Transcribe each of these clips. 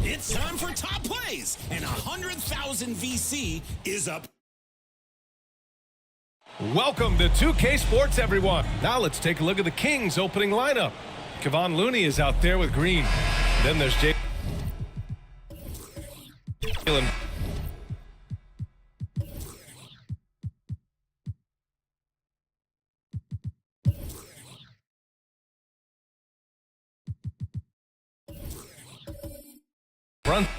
It's time for Top Plays, and 100,000 VC is up. Welcome to 2K Sports, everyone. Now let's take a look at the Kings opening lineup. Kevon Looney is out there with Green. Then there's Jalen Brunson.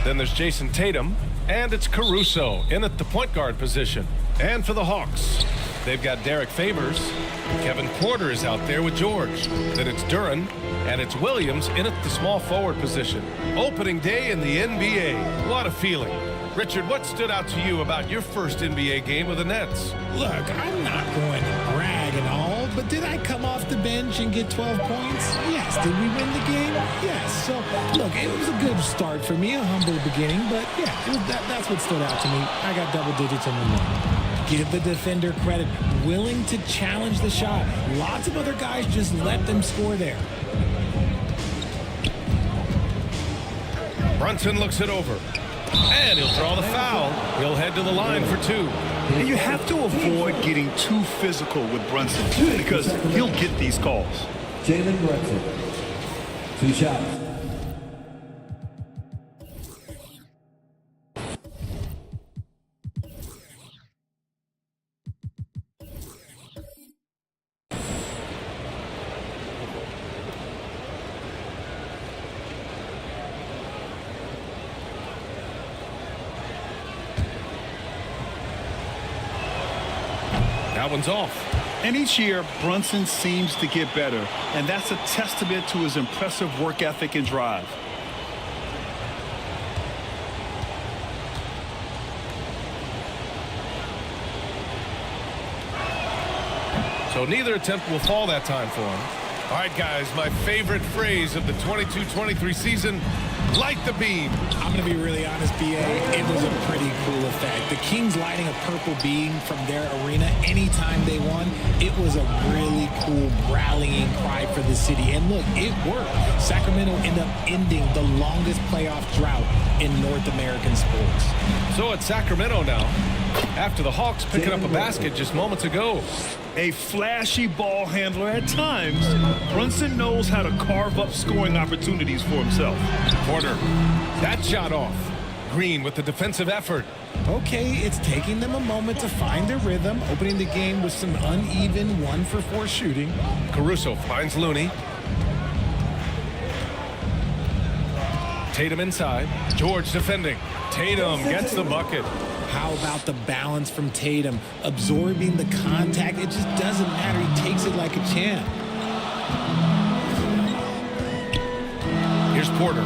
Then there's Jason Tatum, and it's Caruso in at the point guard position. And for the Hawks, they've got Derek Favors. Kevin Porter is out there with George. Then it's Duren, and it's Williams in at the small forward position. Opening day in the NBA. What a feeling. Richard, what stood out to you about your first NBA game with the Nets? Look, I'm not going to brag and all, but did I come off the bench and get 12 points? Yes. Did we win the game? Yes. So, look, it was a good start for me, a humble beginning, but yeah, that's what stood out to me. I got double digits in the morning. Give the defender credit. Willing to challenge the shot. Lots of other guys just let them score there. Brunson looks it over. And he'll draw the foul. He'll head to the line for 2. And you have to avoid getting too physical with Brunson because he'll get these calls. Jalen Brunson, 2 shots. That one's off. And each year, Brunson seems to get better, and that's a testament to his impressive work ethic and drive. So neither attempt will fall that time for him. All right, guys, my favorite phrase of the 22-23 season, light the beam. I'm going to be really honest, B.A. It was a pretty cool effect. The Kings lighting a purple beam from their arena anytime they won. It was a really cool rallying cry for the city. And look, it worked. Sacramento ended up ending the longest playoff drought in North American sports. So it's Sacramento now, after the Hawks picking up a basket just moments ago. A flashy ball handler at times, Brunson knows how to carve up scoring opportunities for himself. Porter, that shot off. Green with the defensive effort. Okay, it's taking them a moment to find their rhythm, opening the game with some uneven 1-for-4 shooting. Caruso finds Looney. Tatum inside. George defending. Tatum gets the bucket. How about the balance from Tatum? Absorbing the contact, it just doesn't matter. He takes it like a champ. Here's Porter.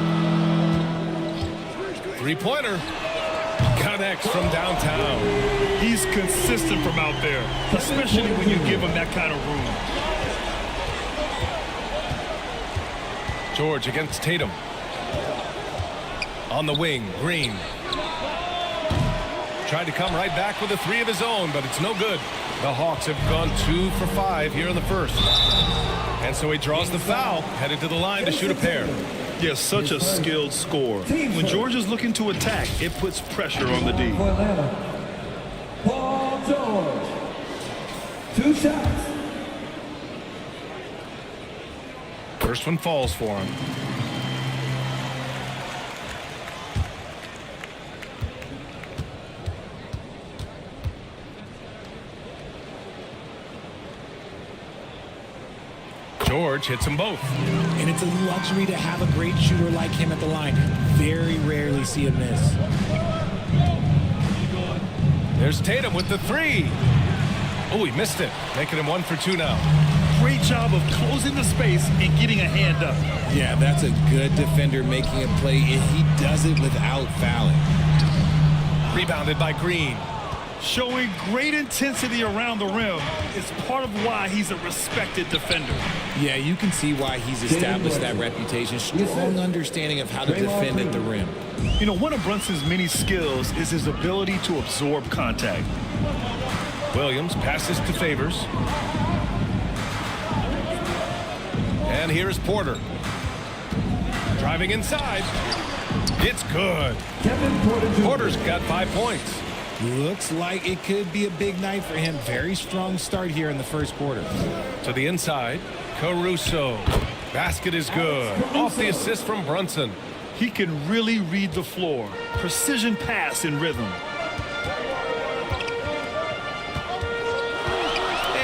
Three-pointer. Connects from downtown. He's consistent from out there, especially when you give him that kind of room. George against Tatum. On the wing, Green. Tried to come right back with a 3 of his own, but it's no good. The Hawks have gone 2 for 5 here in the first. And so he draws the foul, headed to the line to shoot a pair. Yes, such a skilled scorer. When George is looking to attack, it puts pressure on the D. For Atlanta, Paul George, 2 shots. First one falls for him. George hits them both. And it's a luxury to have a great shooter like him at the line. Very rarely see a miss. There's Tatum with the 3. Oh, he missed it. Making him 1 for 2 now. Great job of closing the space and getting a hand up. Yeah, that's a good defender making a play, and he does it without fouling. Rebounded by Green. Showing great intensity around the rim is part of why he's a respected defender. Yeah, you can see why he's established that reputation. Strong understanding of how to defend at the rim. You know, one of Brunson's many skills is his ability to absorb contact. Williams passes to Favors. And here's Porter. Driving inside. It's good. Kevin Porter Jr. Porter's got 5 points. Looks like it could be a big night for him. Very strong start here in the first quarter. To the inside, Caruso. Basket is good. Off the assist from Brunson. He can really read the floor. Precision pass in rhythm.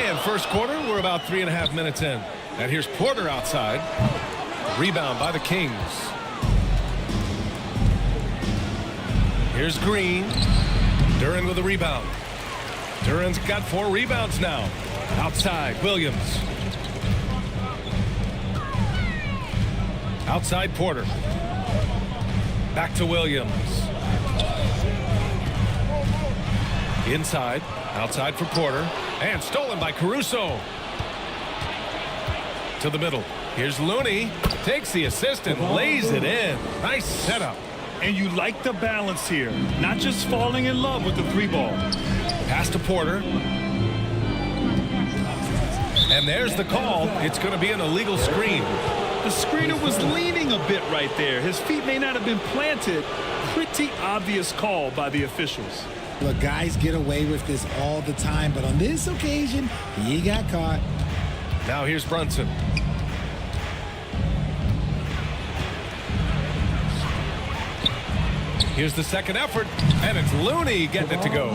And first quarter, we're about 3.5 minutes in. And here's Porter outside. Rebound by the Kings. Here's Green. Duren with a rebound. Duren's got 4 rebounds now. Outside, Williams. Outside, Porter. Back to Williams. Inside, outside for Porter. And stolen by Caruso. To the middle. Here's Looney. Takes the assist and lays it in. Nice setup. And you like the balance here, not just falling in love with the 3-ball. Pass to Porter. And there's the call. It's going to be an illegal screen. The screener was leaning a bit right there. His feet may not have been planted. Pretty obvious call by the officials. Look, guys get away with this all the time, but on this occasion, he got caught. Now here's Brunson. Here's the second effort, and it's Looney getting it to go.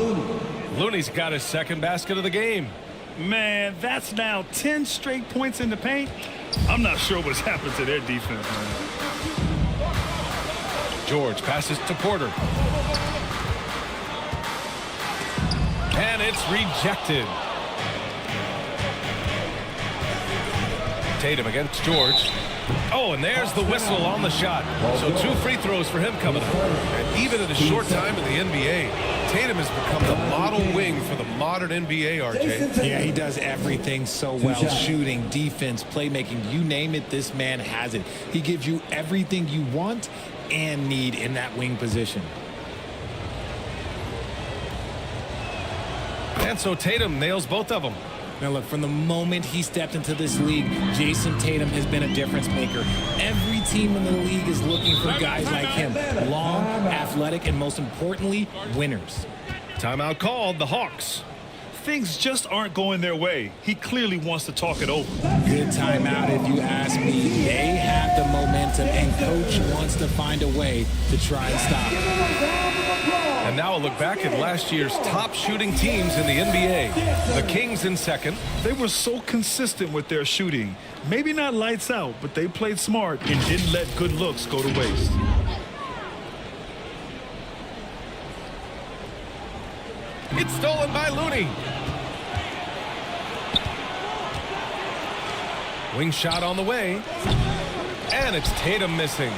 Looney's got his second basket of the game. Man, that's now 10 straight points in the paint. I'm not sure what's happened to their defense, man. George passes to Porter. And it's rejected. Tatum against George. Oh, and there's the whistle on the shot. So 2 free throws for him coming up. And even in a short time in the NBA, Tatum has become the model wing for the modern NBA, RJ. Yeah, he does everything so well. Shooting, defense, playmaking, you name it, this man has it. He gives you everything you want and need in that wing position. And so Tatum nails both of them. Now look, from the moment he stepped into this league, Jason Tatum has been a difference maker. Every team in the league is looking for guys like him. Long, athletic, and most importantly, winners. Timeout called, the Hawks. Things just aren't going their way. He clearly wants to talk it over. Good timeout if you ask me. They have the momentum, and Coach wants to find a way to try and stop it. And now a look back at last year's top shooting teams in the NBA. The Kings in second. They were so consistent with their shooting. Maybe not lights out, but they played smart and didn't let good looks go to waste. It's stolen by Looney. Wing shot on the way. And it's Tatum missing.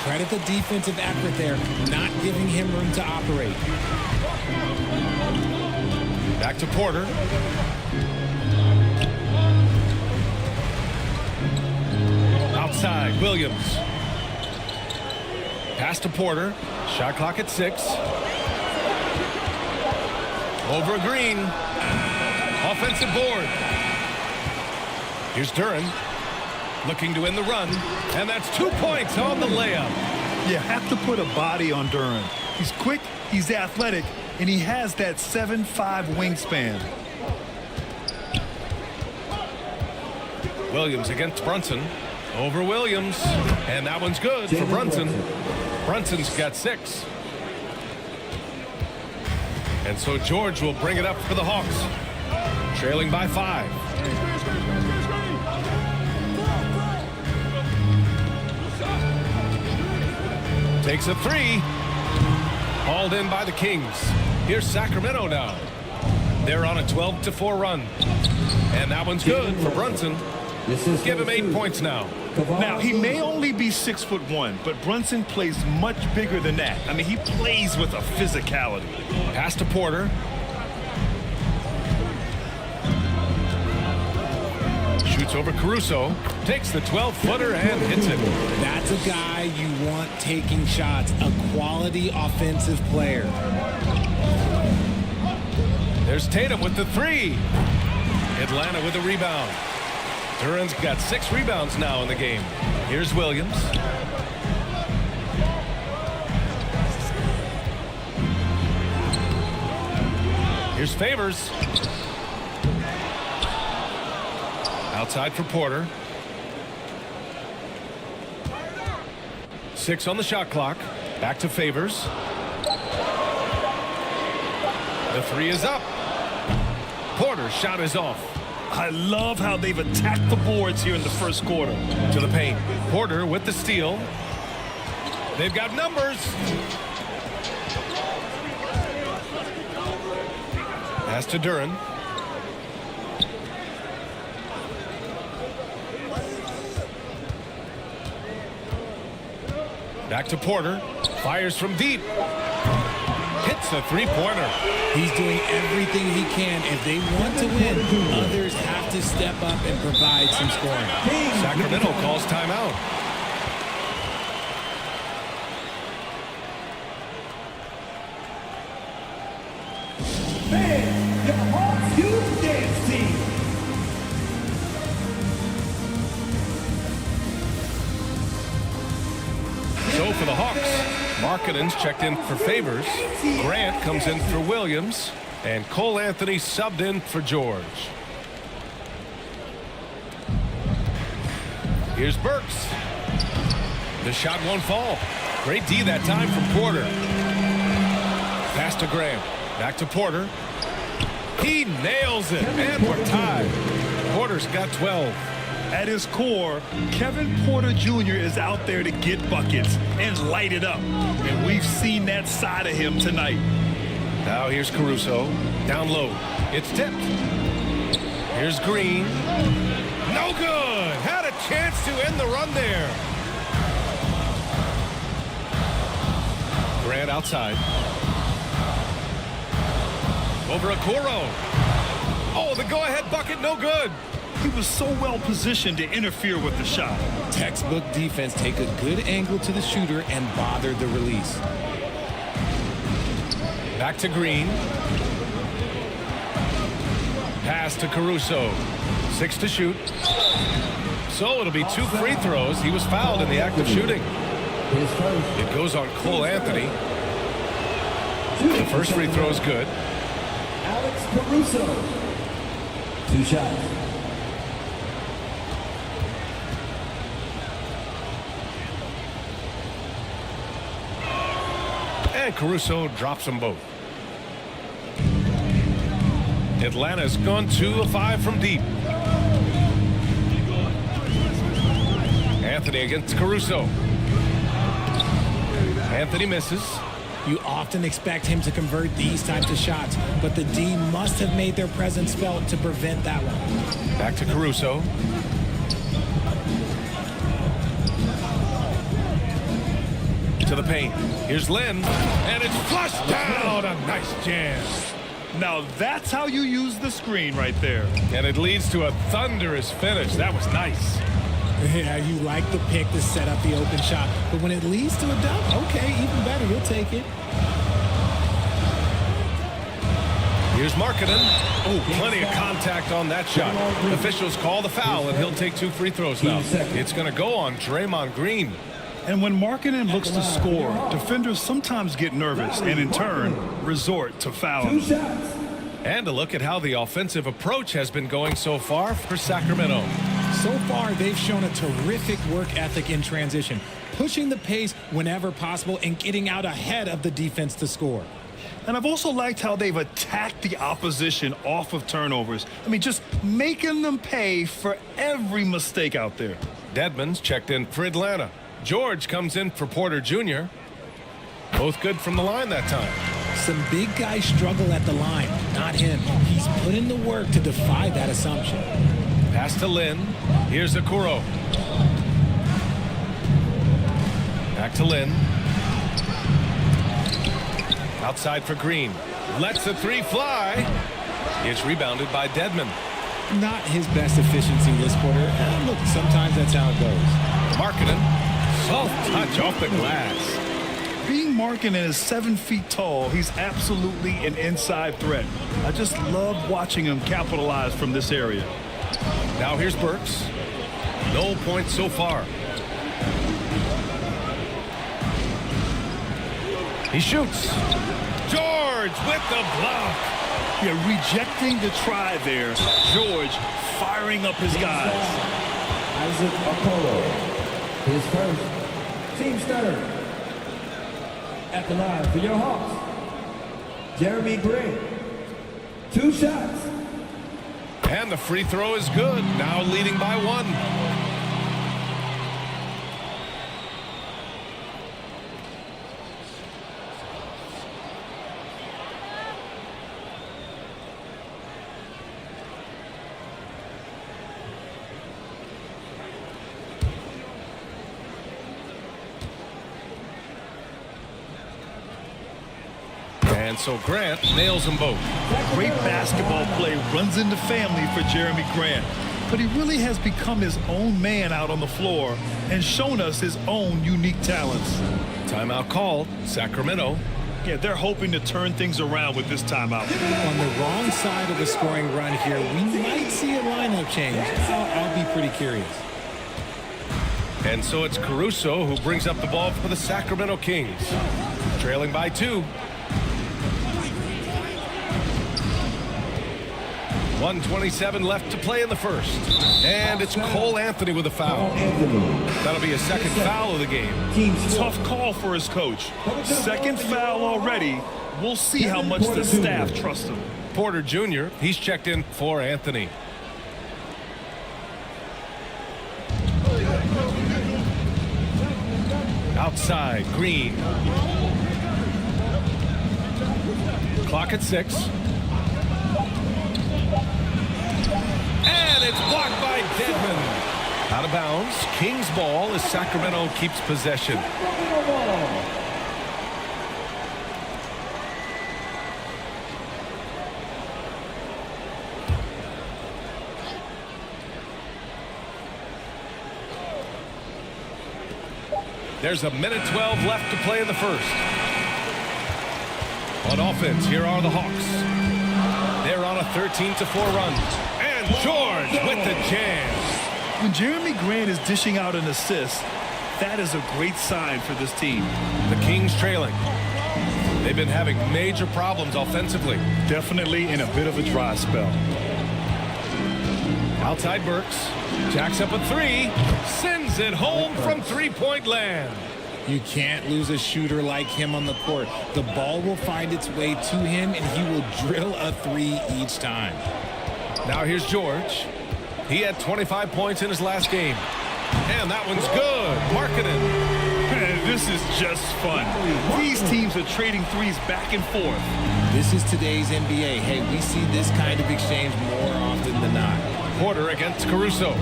Credit the defensive effort there, not giving him room to operate. Back to Porter. Outside, Williams. Pass to Porter. Shot clock at 6. Over Green. Offensive board. Here's Duren. Looking to end the run. And that's 2 points on the layup. You have to put a body on Duren. He's quick, he's athletic, and he has that 7'5" wingspan. Williams against Brunson. Over Williams. And that one's good for Brunson. Brunson's got 6. And so George will bring it up for the Hawks. Trailing by 5. Takes a 3. Hauled in by the Kings. Here's Sacramento now. They're on a 12-4 run. And that one's good for Brunson. Give him 8 points now. Now, he may only be 6'1", but Brunson plays much bigger than that. I mean, he plays with a physicality. Pass to Porter. Shoots over Caruso. Takes the 12-footer and hits it. That's a guy you want taking shots. A quality offensive player. There's Tatum with the 3. Atlanta with the rebound. Duren's got 6 rebounds now in the game. Here's Williams. Here's Favors. Outside for Porter. 6 on the shot clock. Back to Favors. The 3 is up. Porter's shot is off. I love how they've attacked the boards here in the first quarter. To the paint. Porter with the steal. They've got numbers. Pass to Duren. Back to Porter. Fires from deep. Hits a 3-pointer. He's doing everything he can. If they want to win, others have to step up and provide some scoring. Sacramento calls timeout. and your Hawks Youth Dance Team. So for the Hawks, Markkanen's checked in for Favors. Grant comes in for Williams. And Cole Anthony subbed in for George. Here's Burks. The shot won't fall. Great D that time from Porter. Pass to Graham. Back to Porter. He nails it. And we're tied. Porter's got 12. At his core, Kevin Porter Jr. is out there to get buckets and light it up. And we've seen that side of him tonight. Now here's Caruso. Down low. It's tipped. Here's Green. No good. Had a chance to end the run there. Grant outside. Over Okoro. Oh, the go-ahead bucket, no good. He was so well positioned to interfere with the shot. Textbook defense, take a good angle to the shooter and bother the release. Back to Green. Pass to Caruso. 6 to shoot. So it'll be 2 free throws. He was fouled in the act of shooting. His first. It goes on Cole Anthony. The first free throw is good. Alex Caruso. 2 shots. And Caruso drops them both. Atlanta's gone 2 of 5 from deep. Anthony against Caruso. Anthony misses. You often expect him to convert these types of shots, but the D must have made their presence felt to prevent that one. Back to Caruso. To the paint. Here's Lynn. And it's flushed down. A nice jam. Now that's how you use the screen right there. And it leads to a thunderous finish. That was nice. Yeah, you like the pick to set up the open shot, but when it leads to a dunk, okay, even better, you'll take it. Here's Markkanen. Oh, plenty of contact on that shot. Officials call the foul, and he'll take 2 free throws now. It's going to go on Draymond Green. And when Markkanen looks to score, defenders sometimes get nervous and in turn resort to 2 fouling. shots. And a look at how the offensive approach has been going so far for Sacramento. So far, they've shown a terrific work ethic in transition, pushing the pace whenever possible and getting out ahead of the defense to score. And I've also liked how they've attacked the opposition off of turnovers. I mean, just making them pay for every mistake out there. Dedmon's checked in for Atlanta. George comes in for Porter Jr. Both good from the line that time. Some big guys struggle at the line, not him. He's put in the work to defy that assumption. Pass to Lynn. Here's Okoro. Back to Lynn. Outside for Green. Lets the 3 fly. It's rebounded by Dedmon. Not his best efficiency this quarter. Look, sometimes that's how it goes. Markkanen. Soft touch off the glass. Being Markkanen is 7 feet tall, he's absolutely an inside threat. I just love watching him capitalize from this area. Now here's Burks. No points so far. He shoots. George with the block. Yeah, rejecting the try there. George firing up his guys. Isaac Okoro. His first. Team starter. At the line for your Hawks, Jeremy Grant. 2 shots. And the free throw is good. Now leading by 1. And so Grant nails them both. Great basketball play runs into family for Jeremy Grant. But he really has become his own man out on the floor and shown us his own unique talents. Timeout called. Sacramento Yeah, they're hoping to turn things around with this timeout. On the wrong side of a scoring run here, we might see a lineup change. I'll be pretty curious. And so it's Caruso who brings up the ball for the Sacramento Kings. Trailing by 2. 1:27 left to play in the first. And it's Cole Anthony with a foul. That'll be a second foul of the game. Tough call for his coach. Second foul already. We'll see how much the staff trusts him. Porter Jr., he's checked in for Anthony. Outside, Green. Clock at 6. And it's blocked by Dedmon. Out of bounds. Kings ball as Sacramento keeps possession. There's a minute 12 left to play in the first. On offense, here are the Hawks. They're on a 13-4 run. And George with the jam. When Jeremy Grant is dishing out an assist, that is a great sign for this team. The Kings trailing. They've been having major problems offensively. Definitely in a bit of a dry spell. Outside Burks. Jacks up a 3. Sends it home from three-point land. You can't lose a shooter like him on the court. The ball will find its way to him, and he will drill a 3 each time. Now here's George. He had 25 points in his last game. And that one's good. Markkanen. This is just fun. These teams are trading threes back and forth. This is today's NBA. Hey, we see this kind of exchange more often than not. Porter against Caruso.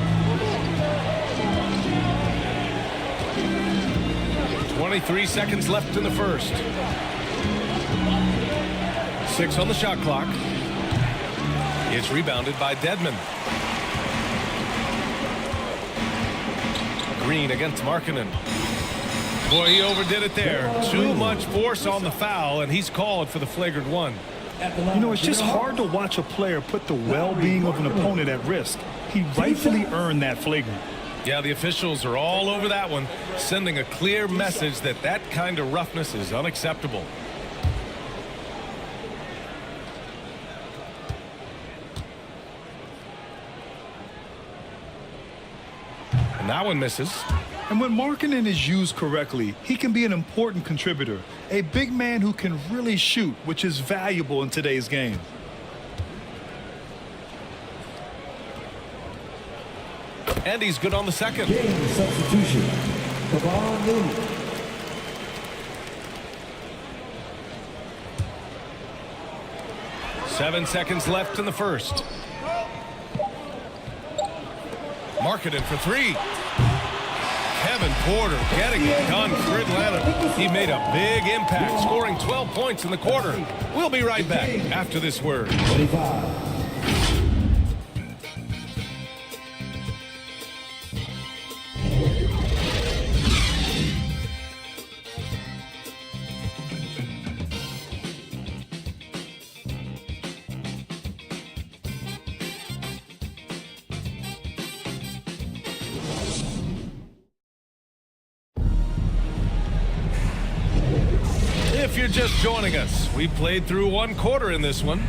23 seconds left in the first. 6 on the shot clock. It's rebounded by Dedmon. Green against Markkanen. Boy, he overdid it there. Too much force on the foul, and he's called for the flagrant 1. You know, it's just hard to watch a player put the well-being of an opponent at risk. He rightfully earned that flagrant. Yeah, the officials are all over that one, sending a clear message that that kind of roughness is unacceptable. And that one misses. And when Markkanen is used correctly, he can be an important contributor. A big man who can really shoot, which is valuable in today's game. And he's good on the second. Game substitution. Kevon Looney. Seven seconds left in the first. Markkanen for 3. Kevin Porter getting it done for Atlanta. He made a big impact, scoring 12 points in the quarter. We'll be right back after this word. 25. If you're just joining us, we played through 1 quarter in this one.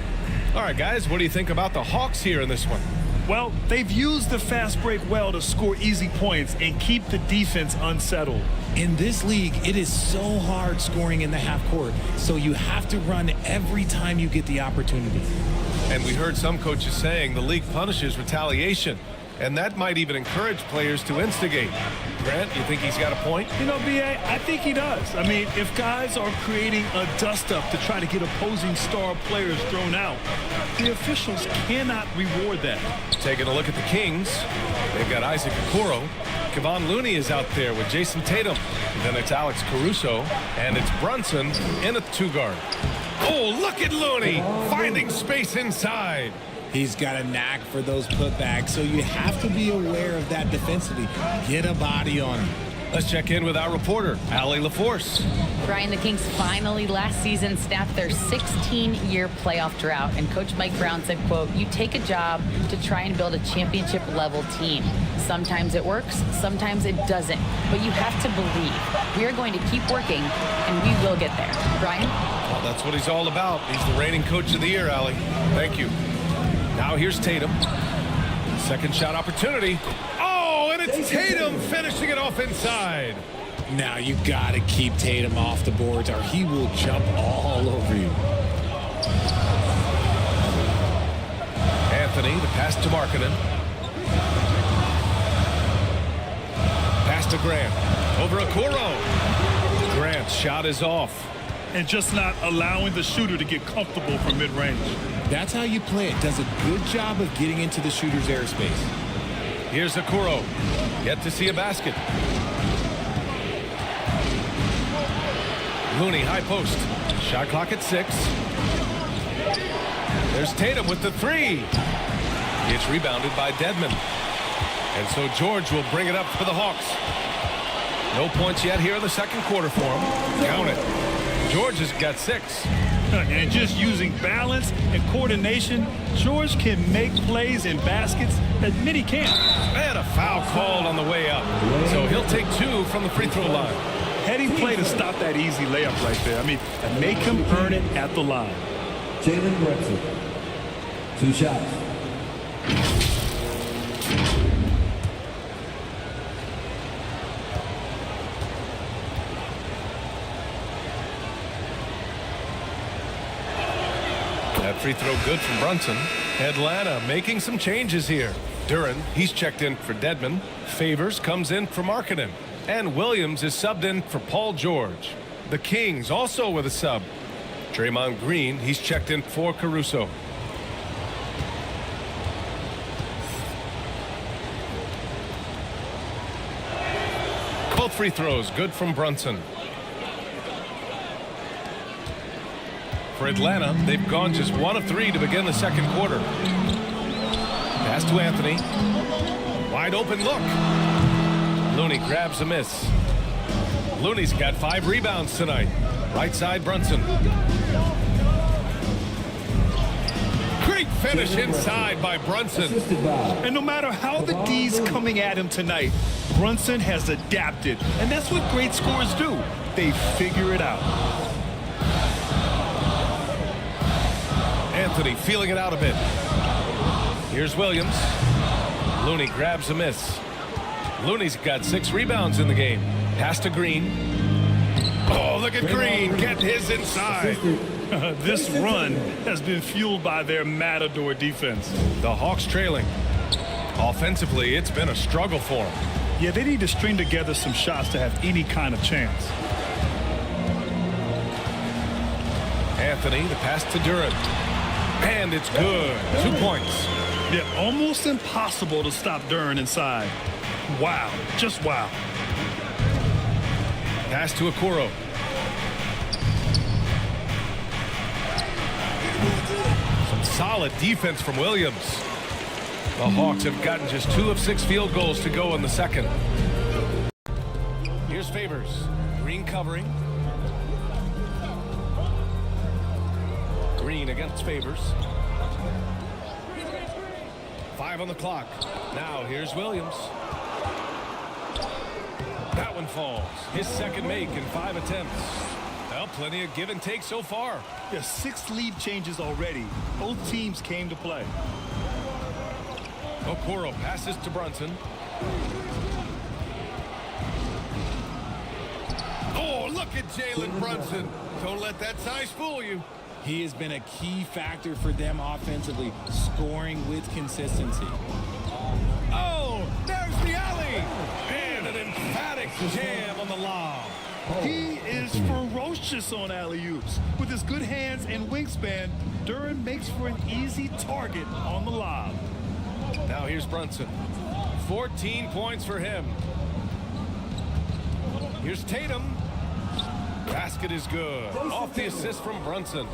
All right, guys, what do you think about the Hawks here in this one? Well, they've used the fast break well to score easy points and keep the defense unsettled. In this league, it is so hard scoring in the half court, so you have to run every time you get the opportunity. And we heard some coaches saying the league punishes retaliation, and that might even encourage players to instigate. Grant, you think he's got a point? You know, B.A., I think he does. I mean, if guys are creating a dust-up to try to get opposing star players thrown out, the officials cannot reward that. Taking a look at the Kings, they've got Isaac Okoro. Kevon Looney is out there with Jason Tatum. Then it's Alex Caruso, and it's Brunson in a 2-guard. Oh, look at Looney finding space inside. He's got a knack for those putbacks, so you have to be aware of that defensively. Get a body on him. Let's check in with our reporter, Allie LaForce. Brian, the Kings finally last season snapped their 16-year playoff drought, and Coach Mike Brown said, quote, "You take a job to try and build a championship-level team. Sometimes it works, sometimes it doesn't, but you have to believe. We are going to keep working, and we will get there." Brian? Well, that's what he's all about. He's the reigning coach of the year, Allie. Thank you. Now here's Tatum. Second shot opportunity. Oh, and it's Tatum finishing it off inside. Now you got to keep Tatum off the boards or he will jump all over you. Anthony, the pass to Markkanen. Pass to Grant. Over Okoro. Grant's shot is off. And just not allowing the shooter to get comfortable from mid-range. That's how you play it. Does a good job of getting into the shooter's airspace. Here's Okoro. Yet to see a basket. Looney, high post. Shot clock at 6. There's Tatum with the 3. It's rebounded by Dedmon. And so George will bring it up for the Hawks. No points yet here in the second quarter for him. Count it. George has got 6. And just using balance and coordination, George can make plays and baskets that many can't. And a foul called on the way up. So he'll take 2 from the free throw line. Heading play to stop that easy layup right there. I mean, and make him earn it at the line. Jalen Brunson. 2 shots. That free throw good from Brunson. Atlanta making some changes here. Duren, he's checked in for Dedmon. Favors comes in for Markkanen. And Williams is subbed in for Paul George. The Kings also with a sub. Draymond Green, he's checked in for Caruso. Both free throws good from Brunson. For Atlanta, they've gone just 1 of 3 to begin the second quarter. Pass to Anthony. Wide open look. Looney grabs a miss. Looney's got 5 rebounds tonight. Right side, Brunson. Great finish inside by Brunson. Assisted by And no matter how the D's coming at him tonight, Brunson has adapted. And that's what great scorers do. They figure it out. Anthony feeling it out a bit. Here's Williams. Looney grabs a miss. Looney's got 6 rebounds in the game. Pass to Green. Oh, look at Green get his inside. This run has been fueled by their Matador defense. The Hawks trailing. Offensively, it's been a struggle for them. Yeah, they need to string together some shots to have any kind of chance. Anthony, the pass to Duren. And it's good. 2 points. Yeah, almost impossible to stop Duren inside. Wow, just wow. Pass to Okoro. Some solid defense from Williams. The Hawks have gotten just 2 of 6 field goals to go in the second. Here's Favors. Green covering. Green against Favors. 5 on the clock. Now here's Williams. That one falls. His second make in 5 attempts. Well, plenty of give and take so far. Yeah, 6 lead changes already. Both teams came to play. Okoro passes to Brunson. Oh, look at Jalen Brunson. Don't let that size fool you. He has been a key factor for them offensively, scoring with consistency. Oh, there's the alley. And an emphatic jam on the lob. He is ferocious on alley-oops. With his good hands and wingspan, Duren makes for an easy target on the lob. Now here's Brunson. 14 points for him. Here's Tatum. Basket is good. Off the assist from Brunson.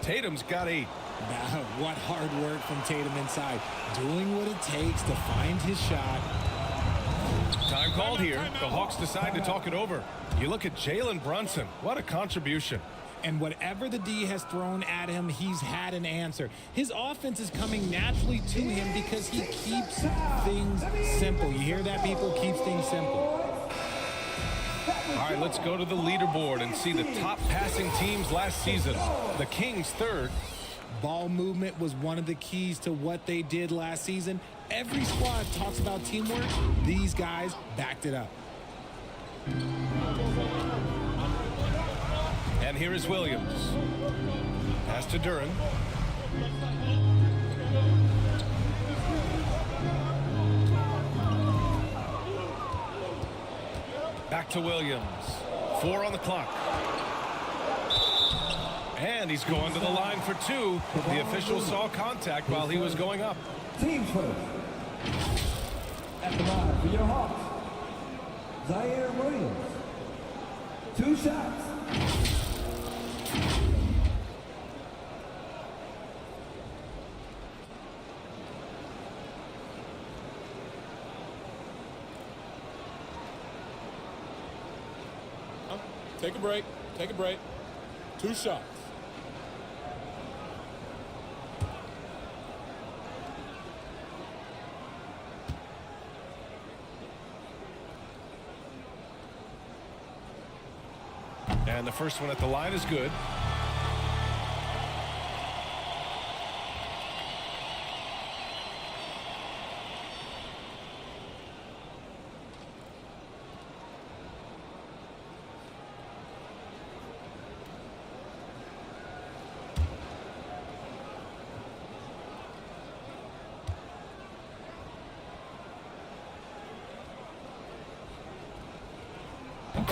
Tatum's got 8. Now, what hard work from Tatum inside. Doing what it takes to find his shot. Time called here. The Hawks decide to talk it over. You look at Jalen Brunson. What a contribution. And whatever the D has thrown at him, he's had an answer. His offense is coming naturally to him because he keeps things simple. You hear that, people? Keeps things simple. All right, let's go to the leaderboard and see the top passing teams last season. The Kings third. Ball movement was one of the keys to what they did last season. Every squad talks about teamwork. These guys backed it up. And here is Williams. Pass to Duren. Back to Williams. 4 on the clock. And he's going to the line for 2. The official saw contact while he was going up. Team first. At the line for your Hawks, Zaire Williams. 2 shots. Take a break. Take a break. 2 shots. And the first one at the line is good.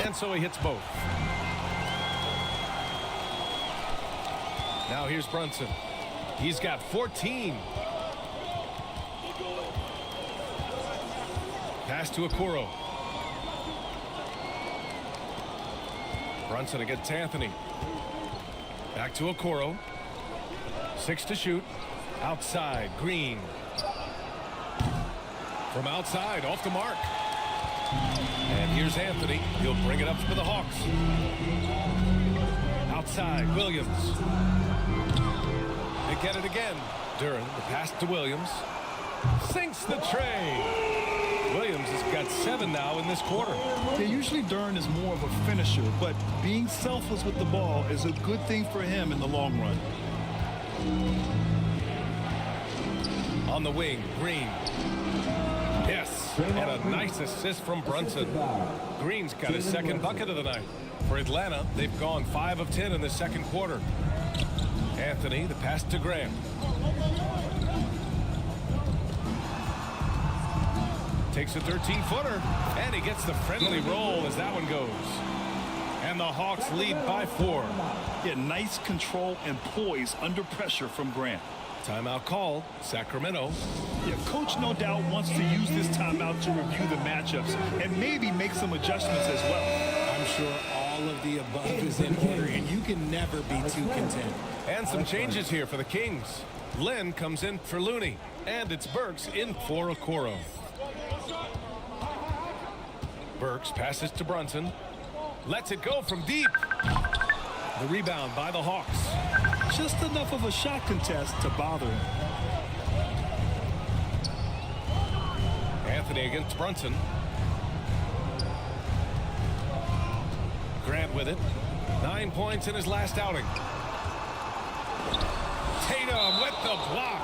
And so he hits both. Now here's Brunson. He's got 14. Pass to Okoro. Brunson against Anthony. Back to Okoro. 6 to shoot. Outside, Green. From outside, off the mark. And here's Anthony. He'll bring it up for the Hawks. Outside, Williams. They get it again. Duren, the pass to Williams. Sinks the tray. Williams has got 7 now in this quarter. Yeah, usually Duren is more of a finisher, but being selfless with the ball is a good thing for him in the long run. On the wing, Green. Yes, and a nice assist from Brunson. Green's got his second bucket of the night. For Atlanta, they've gone 5 of 10 in the second quarter. Anthony, the pass to Graham. Takes a 13-footer, and he gets the friendly roll as that one goes. And the Hawks lead by 4. Yeah, nice control and poise under pressure from Grant. Timeout call, Sacramento. Yeah, coach no doubt wants to use this timeout to review the matchups and maybe make some adjustments as well. I'm sure all of the above is in order, and you can never be too content. And some changes here for the Kings. Len comes in for Looney, and it's Burks in for Okoro. Burks passes to Brunson. Lets it go from deep. The rebound by the Hawks. Just enough of a shot contest to bother him. Anthony against Brunson. Grant with it. 9 points in his last outing. Tatum with the block.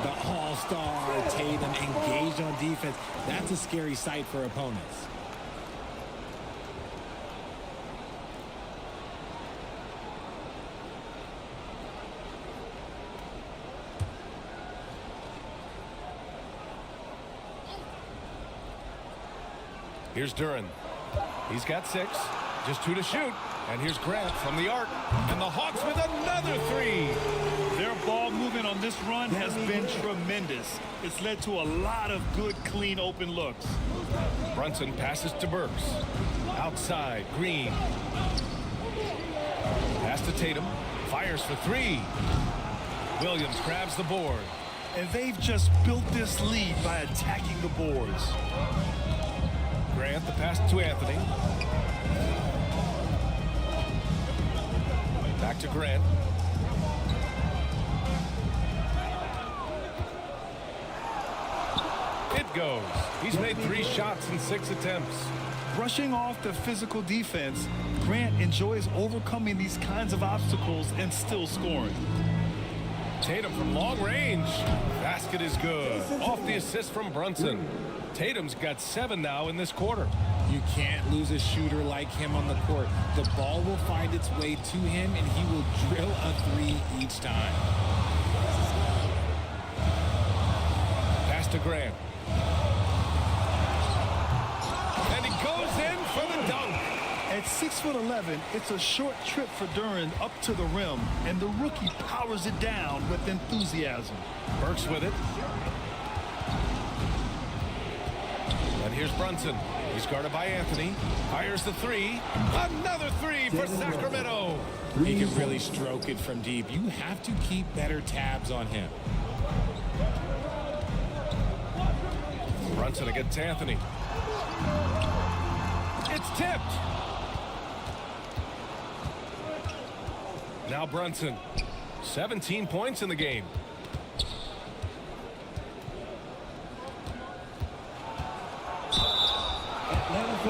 The all-star Tatum engaged on defense. That's a scary sight for opponents. Here's Duren. He's got 6. Just 2 to shoot. And here's Grant from the arc. And the Hawks with another 3. Their ball movement on this run has been tremendous. It's led to a lot of good, clean, open looks. Brunson passes to Burks. Outside, Green. Pass to Tatum. Fires for 3. Williams grabs the board. And they've just built this lead by attacking the boards. Grant, the pass to Anthony. Back to Grant. It goes. He's made 3 shots in 6 attempts. Brushing off the physical defense, Grant enjoys overcoming these kinds of obstacles and still scoring. Tatum from long range. Basket is good. Off the assist from Brunson. Tatum's got 7 now in this quarter. You can't lose a shooter like him on the court. The ball will find its way to him, and he will drill a 3 each time. Pass to Grant. And he goes in for the dunk. At 6'11", it's a short trip for Duren up to the rim, and the rookie powers it down with enthusiasm. Burks with it. And here's Brunson. He's guarded by Anthony. Fires the 3. Another 3 for Sacramento. He can really stroke it from deep. You have to keep better tabs on him. Brunson against Anthony. It's tipped. Now Brunson. 17 points in the game.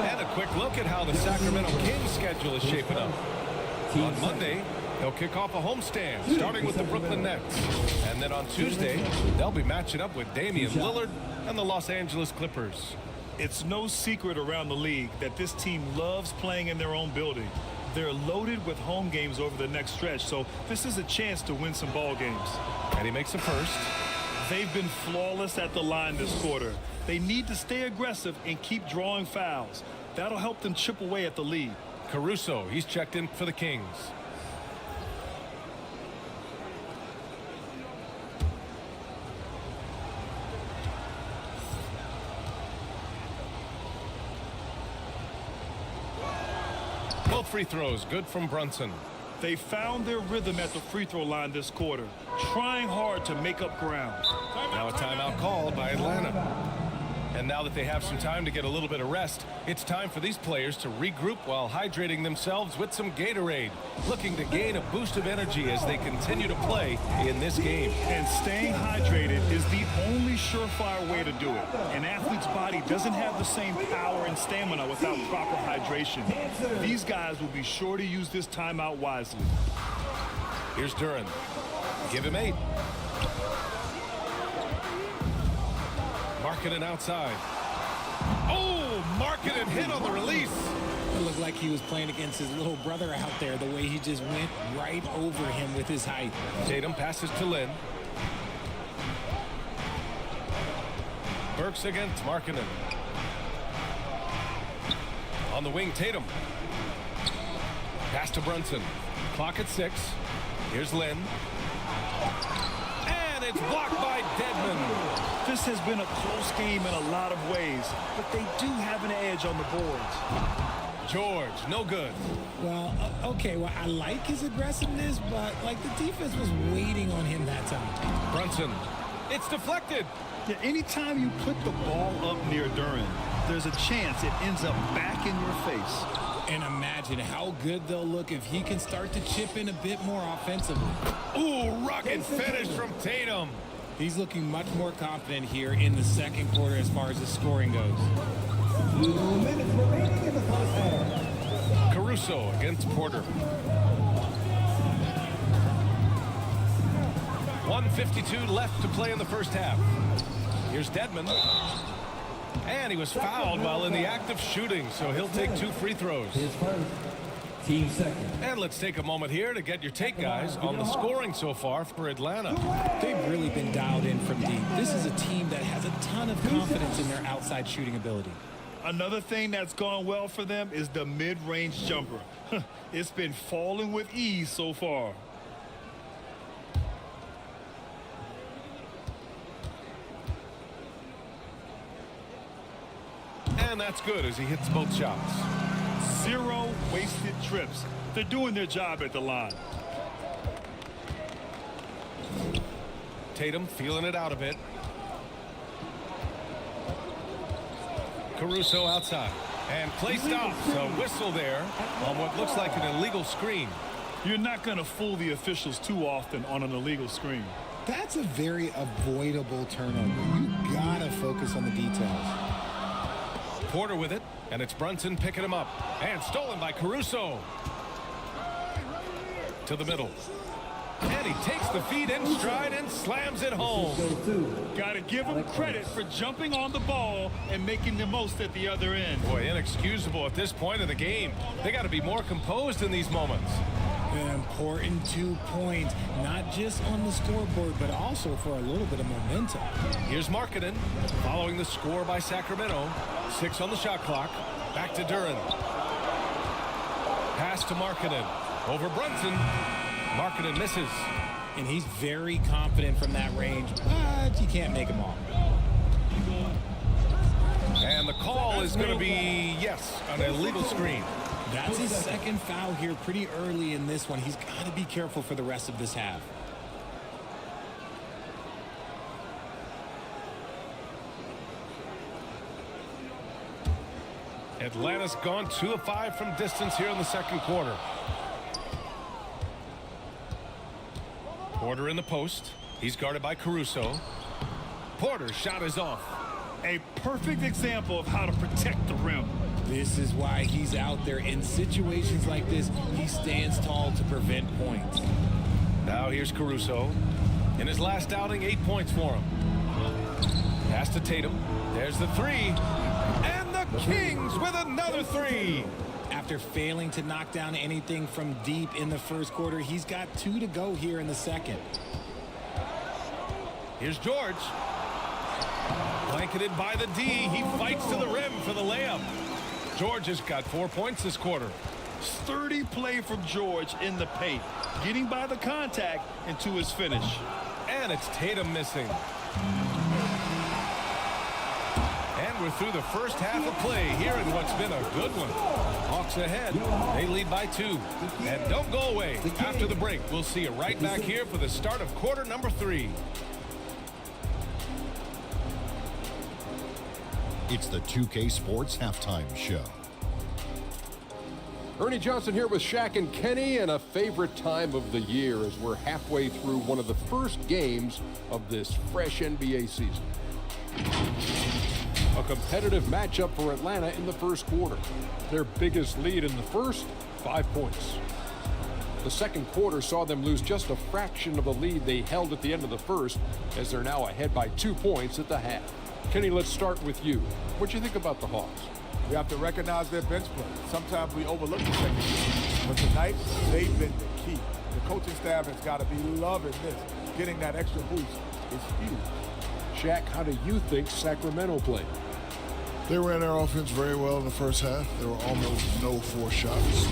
And a quick look at how the Sacramento Kings schedule is shaping up. On Monday, they'll kick off a homestand, starting with the Brooklyn Nets. And then on Tuesday, they'll be matching up with Damian Lillard and the Los Angeles Clippers. It's no secret around the league that this team loves playing in their own building. They're loaded with home games over the next stretch, so this is a chance to win some ball games. And he makes a first. They've been flawless at the line this quarter. They need to stay aggressive and keep drawing fouls. That'll help them chip away at the lead. Caruso, he's checked in for the Kings. Both free throws good from Brunson. They found their rhythm at the free throw line this quarter, trying hard to make up ground. Now a timeout called by Atlanta. And now that they have some time to get a little bit of rest, it's time for these players to regroup while hydrating themselves with some Gatorade, looking to gain a boost of energy as they continue to play in this game. And staying hydrated is the only surefire way to do it. An athlete's body doesn't have the same power and stamina without proper hydration. These guys will be sure to use this timeout wisely. Here's Duren. Give him 8. Markkanen outside. Oh, Markkanen hit on the release. It looked like he was playing against his little brother out there, the way he just went right over him with his height. Tatum passes to Lin. Burks against Markkanen. On the wing, Tatum. Pass to Brunson. Clock at 6. Here's Lin. And it's blocked by Dedmon. This has been a close game in a lot of ways, but they do have an edge on the boards. George, no good. Well, okay, well, I like his aggressiveness, but, like, the defense was waiting on him that time. Brunson. It's deflected. Yeah, anytime you put the ball up near Duren, there's a chance it ends up back in your face. And imagine how good they'll look if he can start to chip in a bit more offensively. Ooh, rocket finish from Tatum. He's looking much more confident here in the second quarter as far as the scoring goes. 2 minutes remaining in the first half. Caruso against Porter. 1:52 left to play in the first half. Here's Dedmon. And he was fouled while in the act of shooting, so he'll take 2 free throws. His first, team second. And let's take a moment here to get your take, guys, on the scoring so far for Atlanta. They've really been dialed in from deep. This is a team that has a ton of confidence in their outside shooting ability. Another thing that's gone well for them is the mid-range jumper. It's been falling with ease so far. And that's good as he hits both shots. 0 wasted trips. They're doing their job at the line. Tatum feeling it out a bit. Caruso outside. And play stops. A whistle there on what looks like an illegal screen. You're not going to fool the officials too often on an illegal screen. That's a very avoidable turnover. You gotta focus on the details. Porter with it, and it's Brunson picking him up. And stolen by Caruso. To the middle. And he takes the feed in stride and slams it home. Got to give him credit for jumping on the ball and making the most at the other end. Boy, inexcusable at this point of the game. They got to be more composed in these moments. An important 2 points, not just on the scoreboard, but also for a little bit of momentum. Here's Markkanen following the score by Sacramento. 6 on the shot clock. Back to Duren. Pass to Markkanen. Over Brunson. Markkanen misses. And he's very confident from that range, but you can't make him all. And the call is going to be, yes, an illegal screen. That's his second foul here pretty early in this one. He's got to be careful for the rest of this half. Atlanta's gone 2 of 5 from distance here in the second quarter. Porter in the post. He's guarded by Caruso. Porter's shot is off. A perfect example of how to protect the rim. This is why he's out there. In situations like this, he stands tall to prevent points. Now here's Caruso. In his last outing, 8 points for him. Pass to Tatum. There's the 3. And the Kings with another 3. After failing to knock down anything from deep in the first quarter, he's got 2 to go here in the second. Here's George. Blanketed by the D. He fights to the rim for the layup. George has got 4 points this quarter. Sturdy play from George in the paint, getting by the contact and to his finish. And it's Tatum missing. And we're through the first half of play here in what's been a good one. Hawks ahead. They lead by 2. And don't go away. After the break, we'll see you right back here for the start of quarter number 3. It's the 2K Sports Halftime Show. Ernie Johnson here with Shaq and Kenny, and a favorite time of the year as we're halfway through one of the first games of this fresh NBA season. A competitive matchup for Atlanta in the first quarter. Their biggest lead in the first, 5 points. The second quarter saw them lose just a fraction of the lead they held at the end of the first, as they're now ahead by 2 points at the half. Kenny, let's start with you. What do you think about the Hawks? We have to recognize their bench play. Sometimes we overlook the second unit, but tonight they've been the key. The coaching staff has got to be loving this. Getting that extra boost is huge. Shaq, how do you think Sacramento played? They ran their offense very well in the first half. There were almost no forced shots.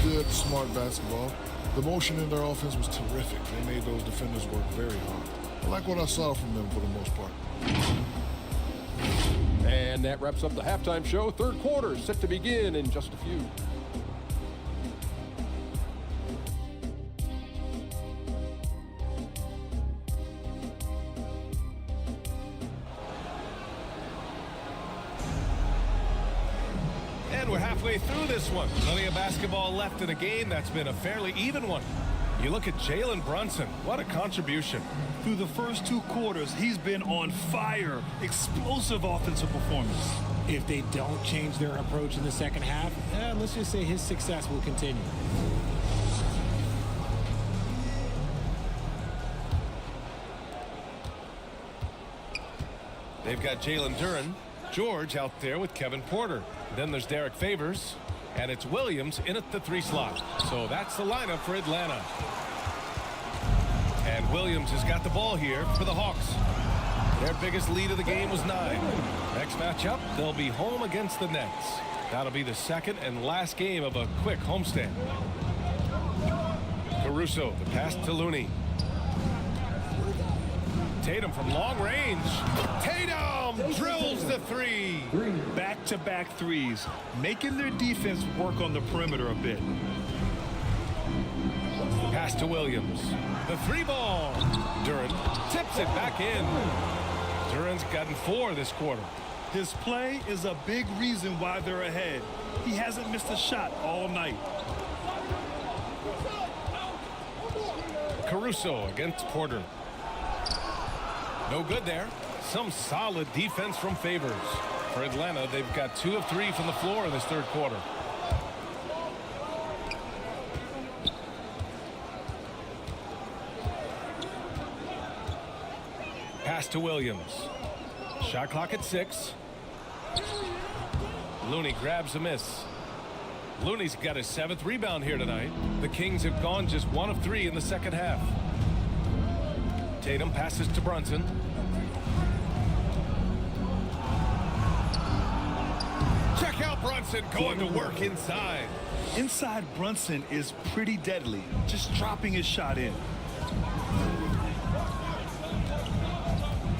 Good, smart basketball. The motion in their offense was terrific. They made those defenders work very hard. I like what I saw from them for the most part. And that wraps up the halftime show. Third quarter set to begin in just a few. And we're halfway through this one. Plenty of basketball left in a game that's been a fairly even one. You look at Jalen Brunson. What a contribution. Through the first 2 quarters, he's been on fire. Explosive offensive performance. If they don't change their approach in the second half, let's just say his success will continue. They've got Jalen Duren. George out there with Kevin Porter. Then there's Derek Favors. And it's Williams in at the 3 slot. So that's the lineup for Atlanta. And Williams has got the ball here for the Hawks. Their biggest lead of the game was 9. Next matchup, they'll be home against the Nets. That'll be the second and last game of a quick homestand. Caruso, the pass to Looney. Tatum from long range. Tatum drills the 3. Back-to-back threes, making their defense work on the perimeter a bit. Pass to Williams. The 3 ball. Duren tips it back in. Duren's gotten 4 this quarter. His play is a big reason why they're ahead. He hasn't missed a shot all night. Caruso against Porter. No good there. Some solid defense from Favors. For Atlanta, they've got 2 of 3 from the floor in this third quarter. Pass to Williams. Shot clock at 6. Looney grabs a miss. Looney's got his 7th rebound here tonight. The Kings have gone just 1 of 3 in the second half. Tatum passes to Brunson. Check out Brunson going to work inside. Inside Brunson is pretty deadly, just dropping his shot in.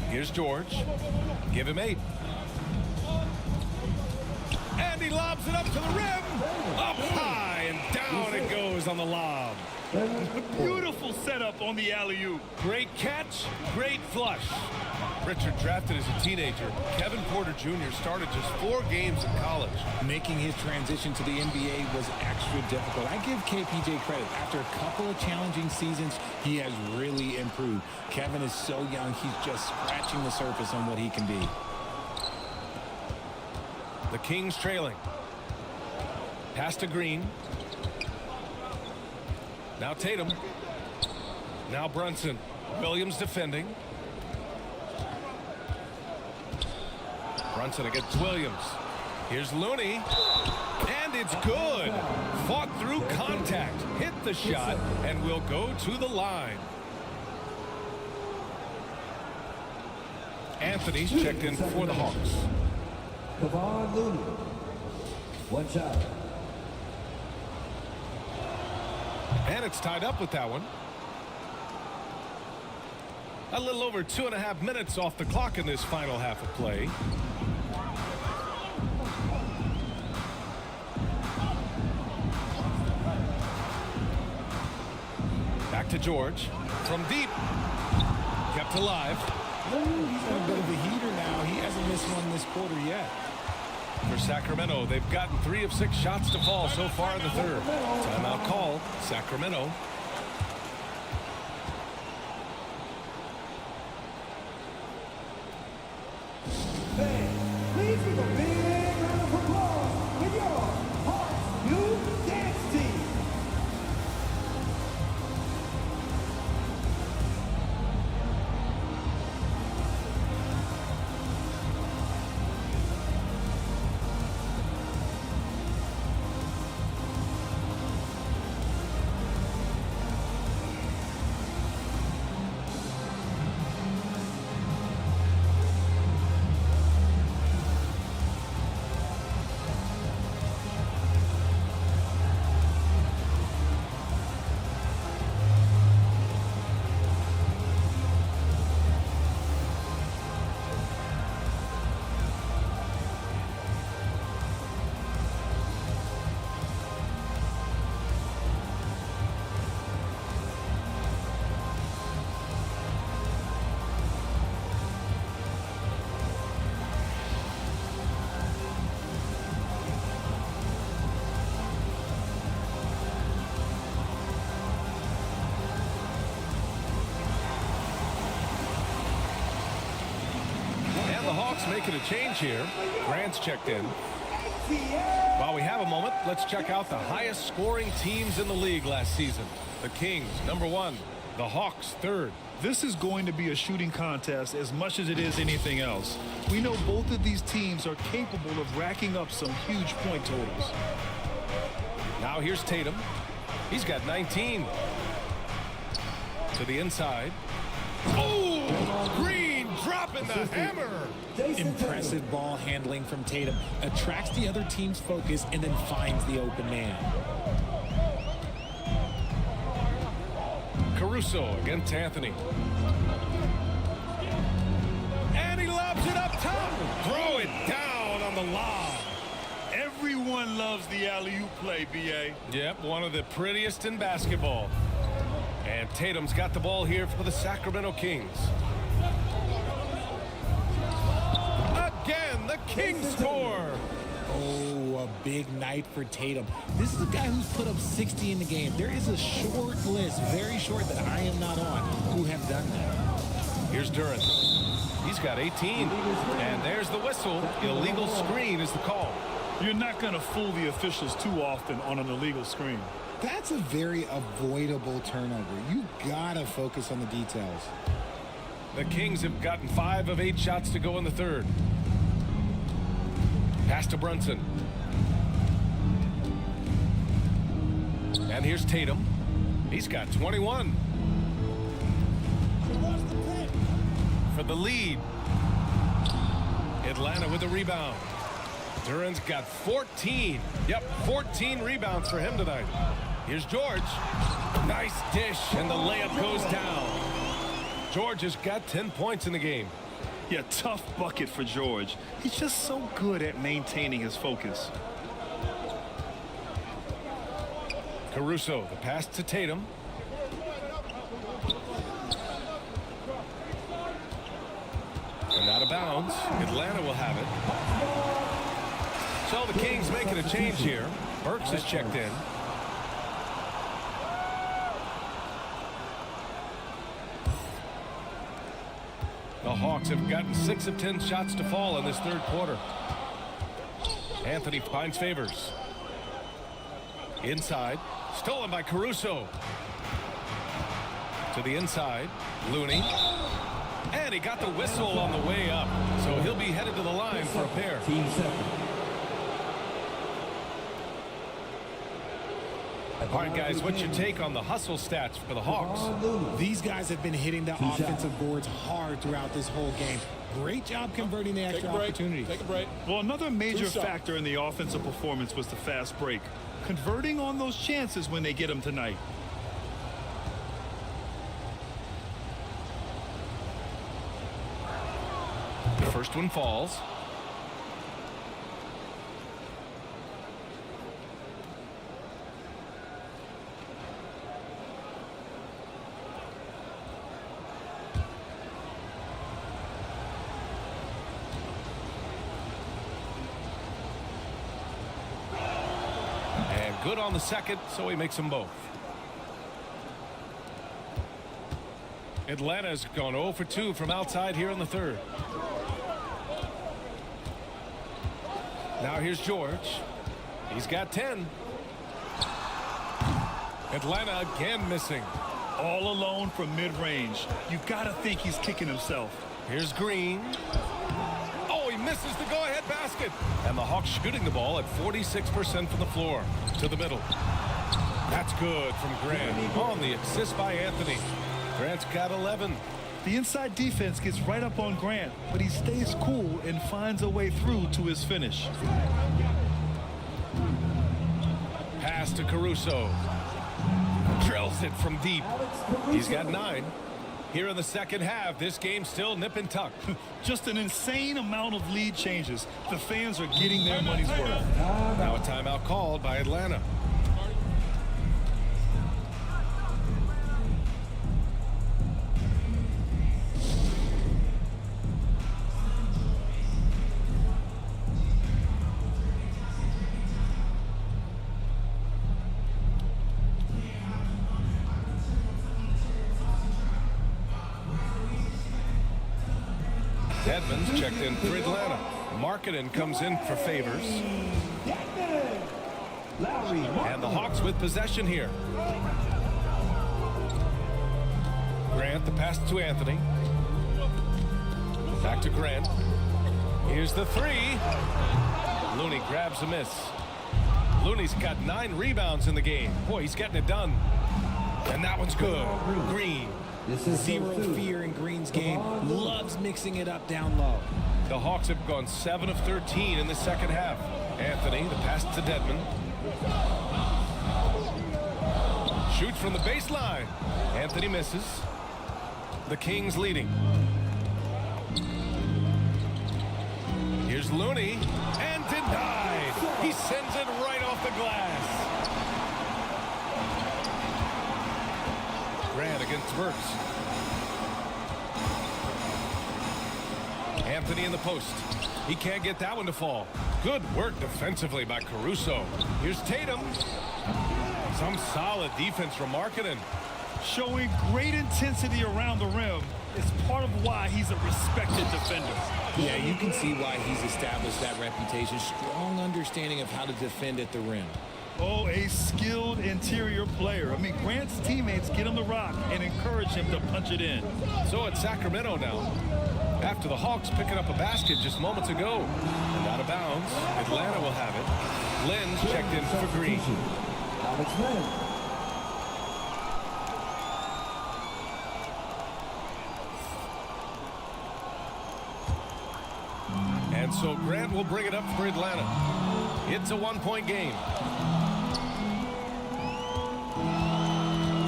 Here's George. Give him 8. And he lobs it up to the rim. Up high and down it goes on the lob. A beautiful setup on the alley-oop. Great catch, great flush. Richard drafted as a teenager. Kevin Porter Jr. started just 4 games in college. Making his transition to the NBA was extra difficult. I give KPJ credit. After a couple of challenging seasons, he has really improved. Kevin is so young, he's just scratching the surface on what he can be. The Kings trailing. Pass to Green. Now Tatum. Now Brunson. Williams defending. Brunson against Williams. Here's Looney. And it's good. Fought through contact. Hit the shot and will go to the line. Anthony's checked in for the Hawks. Kevon Looney. 1 shot. And it's tied up with that one. A little over 2.5 minutes off the clock in this final half of play. Back to George. From deep. Kept alive. He's on a bit of a heater now. He hasn't missed one this quarter yet. For Sacramento, they've gotten 3 of 6 shots to fall so far in the third. Timeout call, Sacramento. Fans, please give a big round of applause for your Hawks new dance team. Making a change here. Grant's checked in. While we have a moment, let's check out the highest scoring teams in the league last season. The Kings, number 1. The Hawks, 3rd. This is going to be a shooting contest as much as it is anything else. We know both of these teams are capable of racking up some huge point totals. Now here's Tatum. He's got 19. To the inside. Oh! Green dropping the hammer! Impressive ball handling from Tatum. Attracts the other team's focus and then finds the open man. Caruso against Anthony. And he lobs it up top. Throw it down on the lob. Everyone loves the alley-oop play, B.A. Yep, one of the prettiest in basketball. And Tatum's got the ball here for the Sacramento Kings. Again, the Kings score. Oh, a big night for Tatum. This is a guy who's put up 60 in the game. There is a short list, very short, that I am not on, who have done that. Here's Duren. He's got 18. And there's the whistle. Illegal screen is the call. You're not going to fool the officials too often on an illegal screen. That's a very avoidable turnover. You gotta focus on the details. The Kings have gotten 5 of 8 shots to go in the third. Pass to Brunson. And here's Tatum. He's got 21. For the lead. Atlanta with the rebound. Duren's got 14. Yep, 14 rebounds for him tonight. Here's George. Nice dish, and the layup goes down. George has got 10 points in the game. Yeah, tough bucket for George. He's just so good at maintaining his focus. Caruso, the pass to Tatum. And out of bounds. Atlanta will have it. So the Kings making a change here. Burks is checked in. The Hawks have gotten 6 of 10 shots to fall in this third quarter. Anthony finds Favors. Inside. Stolen by Caruso. To the inside. Looney. And he got the whistle on the way up. So he'll be headed to the line for a pair. Team second. All right, guys, what's your take on the hustle stats for the Hawks? These guys have been hitting the offensive boards hard throughout this whole game. Great job converting the extra opportunities. Take a break. Well, another major factor in the offensive performance was the fast break. Converting on those chances when they get them tonight. The first one falls. And good on the second, so he makes them both. Atlanta's gone 0 for 2 from outside here in the third. Now here's George. He's got 10. Atlanta again missing. All alone from mid-range. You gotta think he's kicking himself. Here's Green. Oh, he misses the go-ahead basket. And the Hawks shooting the ball at 46% from the floor. To the middle. That's good from Grant. On the assist by Anthony. Grant's got 11. The inside defense gets right up on Grant, but he stays cool and finds a way through to his finish. Pass to Caruso. Drills it from deep. He's got 9. Here in the second half, this game's still nip and tuck. Just an insane amount of lead changes. The fans are getting their money's worth. Now a timeout called by Atlanta. Edmonds checked in for Atlanta. Markkanen comes in for Favors. And the Hawks with possession here. Grant, the pass to Anthony. Back to Grant. Here's the 3. Looney grabs a miss. Looney's got 9 rebounds in the game. Boy, he's getting it done. And that one's good. Green. Zero fear in Green's game. Loves mixing it up down low. The Hawks have gone 7 of 13 in the second half. Anthony, the pass to Dedmon. Shoots from the baseline. Anthony misses. The Kings leading. Here's Looney. And denied. He sends it right off the glass. Grant against Burks. Anthony in the post. He can't get that one to fall. Good work defensively by Caruso. Here's Tatum. Some solid defense from Markkanen. Showing great intensity around the rim is part of why he's a respected defender. Yeah, you can see why he's established that reputation. Strong understanding of how to defend at the rim. Oh, a skilled interior player. I mean, Grant's teammates get him the rock and encourage him to punch it in. So it's Sacramento now. After the Hawks picking up a basket just moments ago. And out of bounds, Atlanta will have it. Lynn's checked in for Green. Alex Len. And so Grant will bring it up for Atlanta. It's a one-point game.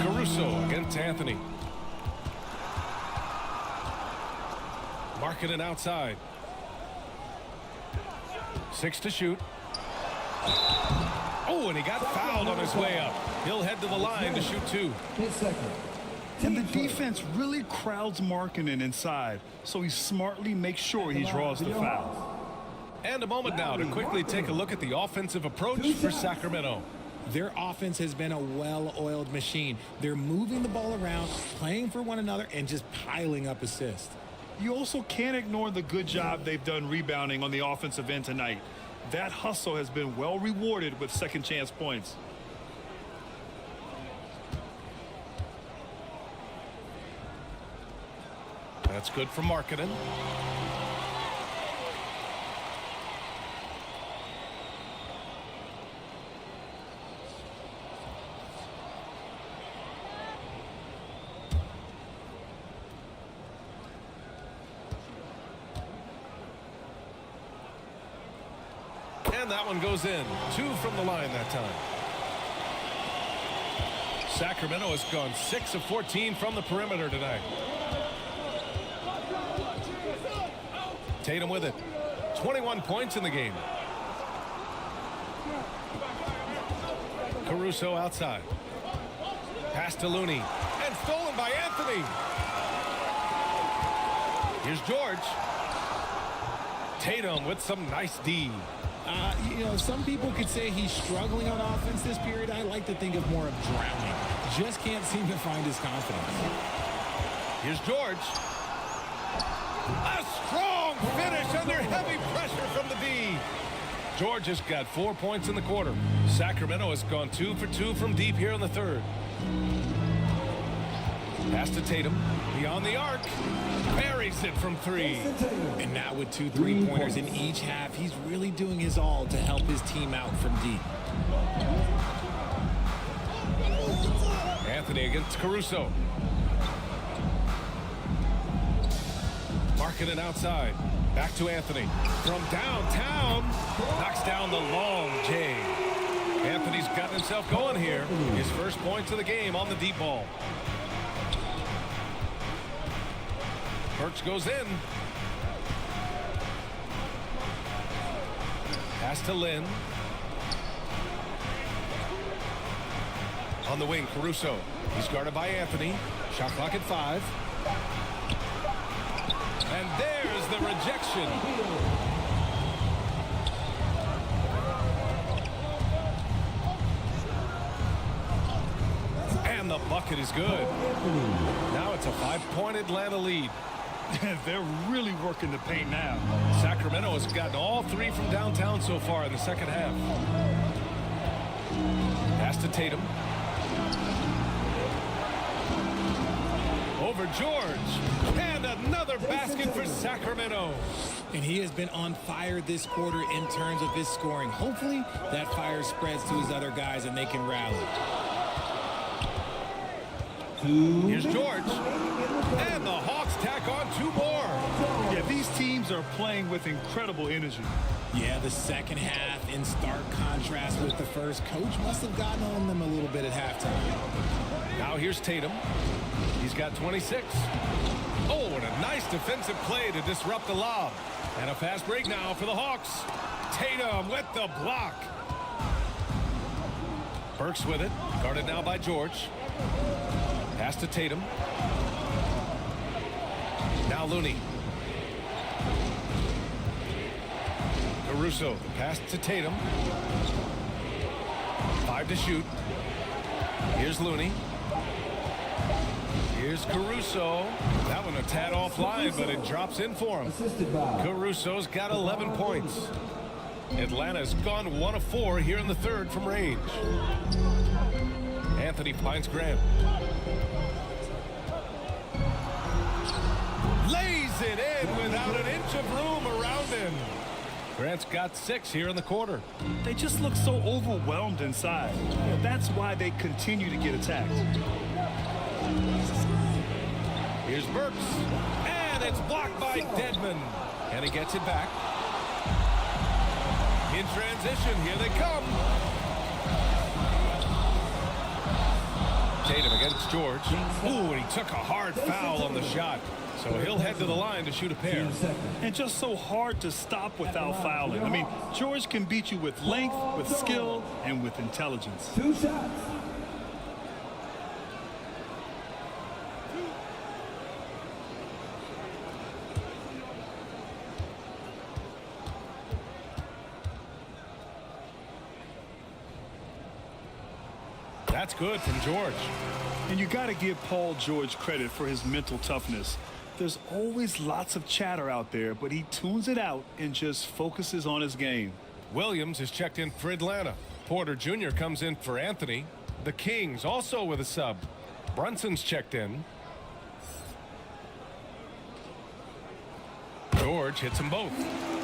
Caruso against Anthony. Markkanen outside. 6 to shoot. Oh, and he got fouled on his way up. He'll head to the line to shoot 2. And the defense really crowds Markkanen inside, so he smartly makes sure he draws the foul. And a moment now to quickly take a look at the offensive approach for Sacramento. Their offense has been a well-oiled machine. They're moving the ball around, playing for one another, and just piling up assists. You also can't ignore the good job they've done rebounding on the offensive end tonight. That hustle has been well rewarded with second chance points. That's good for Markkanen. And that one goes in. 2 from the line that time. Sacramento has gone 6 of 14 from the perimeter tonight. Tatum with it. 21 points in the game. Caruso outside. Pass to Looney. And stolen by Anthony. Here's George. Tatum with some nice D. You know, some people could say he's struggling on offense this period. I like to think of more of drowning. Just can't seem to find his confidence. Here's George. A strong finish under heavy pressure from the D. George has got 4 points in the quarter. Sacramento has gone 2 for 2 from deep here in the third. Pass to Tatum. Beyond the arc. Buries it from 3. And now with 2 3-pointers in each half, he's really doing his all to help his team out from deep. Anthony against Caruso. Markkanen outside. Back to Anthony. From downtown. Knocks down the long J. Anthony's gotten himself going here. His first points of the game on the deep ball. Burks goes in. Pass to Lynn. On the wing, Caruso. He's guarded by Anthony. Shot clock at 5. And there's the rejection. And the bucket is good. Now it's a 5-point Atlanta lead. They're really working the paint now. Sacramento has gotten all 3 from downtown so far in the second half. Pass to Tatum. Over George. And another basket for Sacramento. And he has been on fire this quarter in terms of his scoring. Hopefully that fire spreads to his other guys and they can rally. Here's George. And the Hawks tack on 2 more. Yeah, these teams are playing with incredible energy. Yeah, the second half in stark contrast with the first. Coach must have gotten on them a little bit at halftime. Now here's Tatum. He's got 26. Oh, and a nice defensive play to disrupt the lob. And a fast break now for the Hawks. Tatum with the block. Burks with it. Guarded now by George. Pass to Tatum. Now Looney. Caruso, the pass to Tatum. 5 to shoot. Here's Looney. Here's Caruso. That one a tad offline, but it drops in for him. Caruso's got 11 points. Atlanta's gone 1 of 4 here in the third from range. Anthony finds Grant. Lays it in without an inch of room around him. Grant's got 6 here in the quarter. They just look so overwhelmed inside. That's why they continue to get attacked. Here's Burks. And it's blocked by Dedmon. And he gets it back. In transition, here they come. Tatum against George. Ooh, and he took a hard foul on the shot. So he'll head to the line to shoot a pair. And just so hard to stop without fouling. I mean, George can beat you with length, with skill, and with intelligence. 2 shots. That's good from George. And you got to give Paul George credit for his mental toughness. There's always lots of chatter out there, but he tunes it out and just focuses on his game. Williams is checked in for Atlanta. Porter Jr. comes in for Anthony. The Kings also with a sub. Brunson's checked in. George hits them both.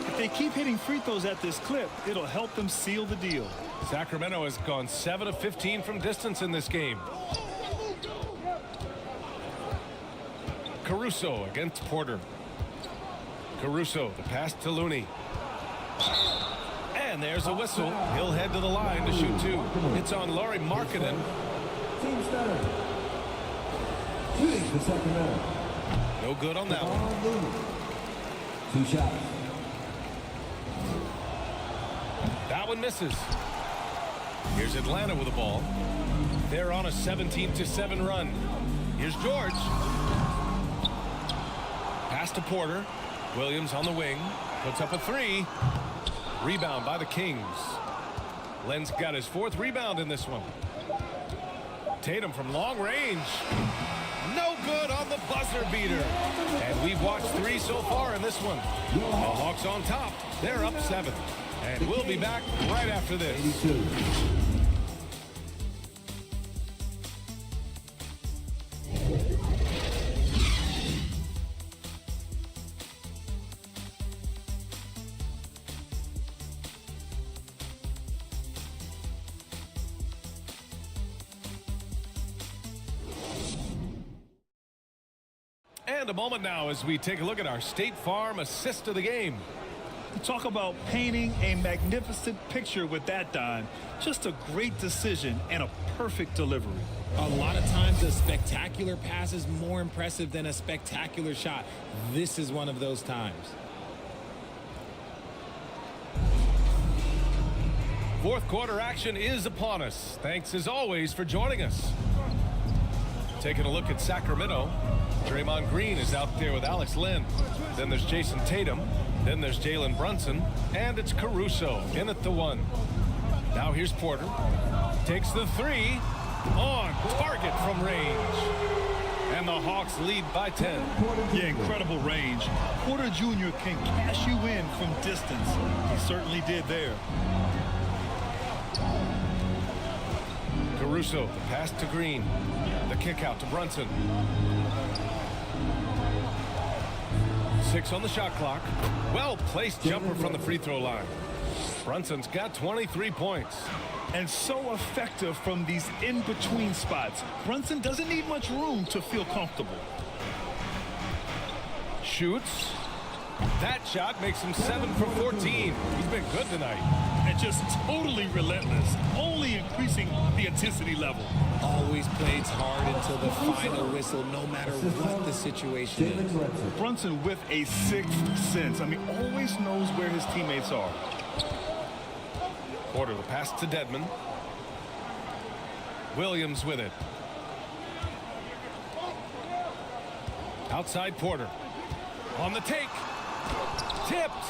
If they keep hitting free throws at this clip, it'll help them seal the deal. Sacramento has gone 7 of 15 from distance in this game. Caruso against Porter. Caruso, the pass to Looney. And there's a whistle. He'll head to the line to shoot 2. It's on Lauri Markkanen. Team starter. Shooting for Sacramento. No good on that one. 2 shots. That one misses. Here's Atlanta with the ball. They're on a 17-7 run. Here's George. Pass to Porter. Williams on the wing. Puts up a 3. Rebound by the Kings. Len's got his 4th rebound in this one. Tatum from long range. No good on the buzzer beater. And we've watched 3 so far in this one. The Hawks on top. They're up 7. And we'll be back right after this. 82. And a moment now as we take a look at our State Farm assist of the game. Talk about painting a magnificent picture with that dime. Just a great decision and a perfect delivery. A lot of times a spectacular pass is more impressive than a spectacular shot. This is one of those times. Fourth quarter action is upon us. Thanks as always for joining us. Taking a look at Sacramento. Draymond Green is out there with Alex Len. Then there's Jason Tatum. Then there's Jalen Brunson. And it's Caruso in at the 1. Now here's Porter. Takes the 3. On target from range. And the Hawks lead by 10. Yeah, incredible range. Porter Jr. can cash you in from distance. He certainly did there. Caruso, the pass to Green. The kick out to Brunson. 6 on the shot clock. Well-placed jumper from the free throw line. Brunson's got 23 points. And so effective from these in-between spots. Brunson doesn't need much room to feel comfortable. Shoots. That shot makes him 7 for 14. He's been good tonight. And just totally relentless, only increasing the intensity level. Always plays hard until the final whistle, no matter what the situation is. Brunson with a 6th sense. I mean, always knows where his teammates are. Porter, the pass to Dedmon. Williams with it. Outside Porter. On the take. Tipped.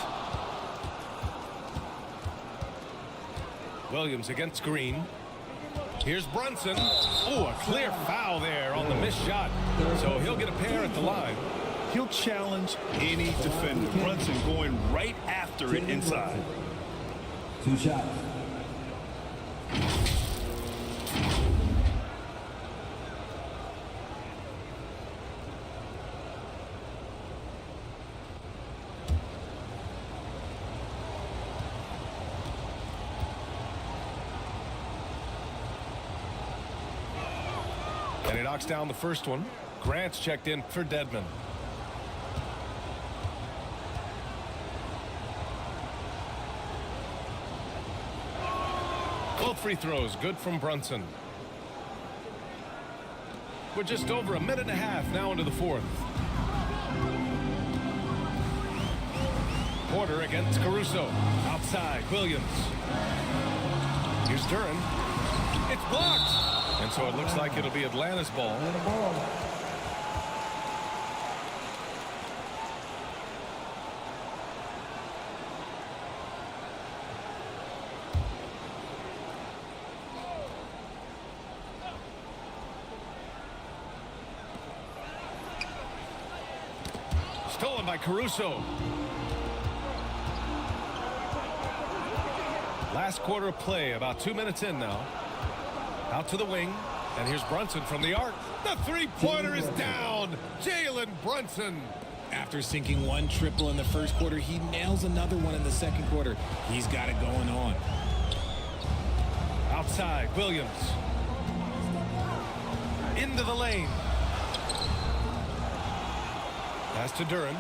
Williams against Green. Here's Brunson. Oh, a clear foul there on the missed shot. So he'll get a pair at the line. He'll challenge any defender. Brunson going right after it inside. 2 shots. And he knocks down the first one. Grant's checked in for Dedmon. Both free throws good from Brunson. We're just over a minute and a half now into the fourth. Porter against Caruso. Outside, Williams. Here's Duren. It's blocked. And so it looks like it'll be Atlanta's ball. Stolen by Caruso. Last quarter of play, about 2 minutes in now. Out to the wing, and here's Brunson from the arc. The three-pointer is down. Jalen Brunson. After sinking one triple in the first quarter, he nails another one in the second quarter. He's got it going on. Outside, Williams. Into the lane. Pass to Duren.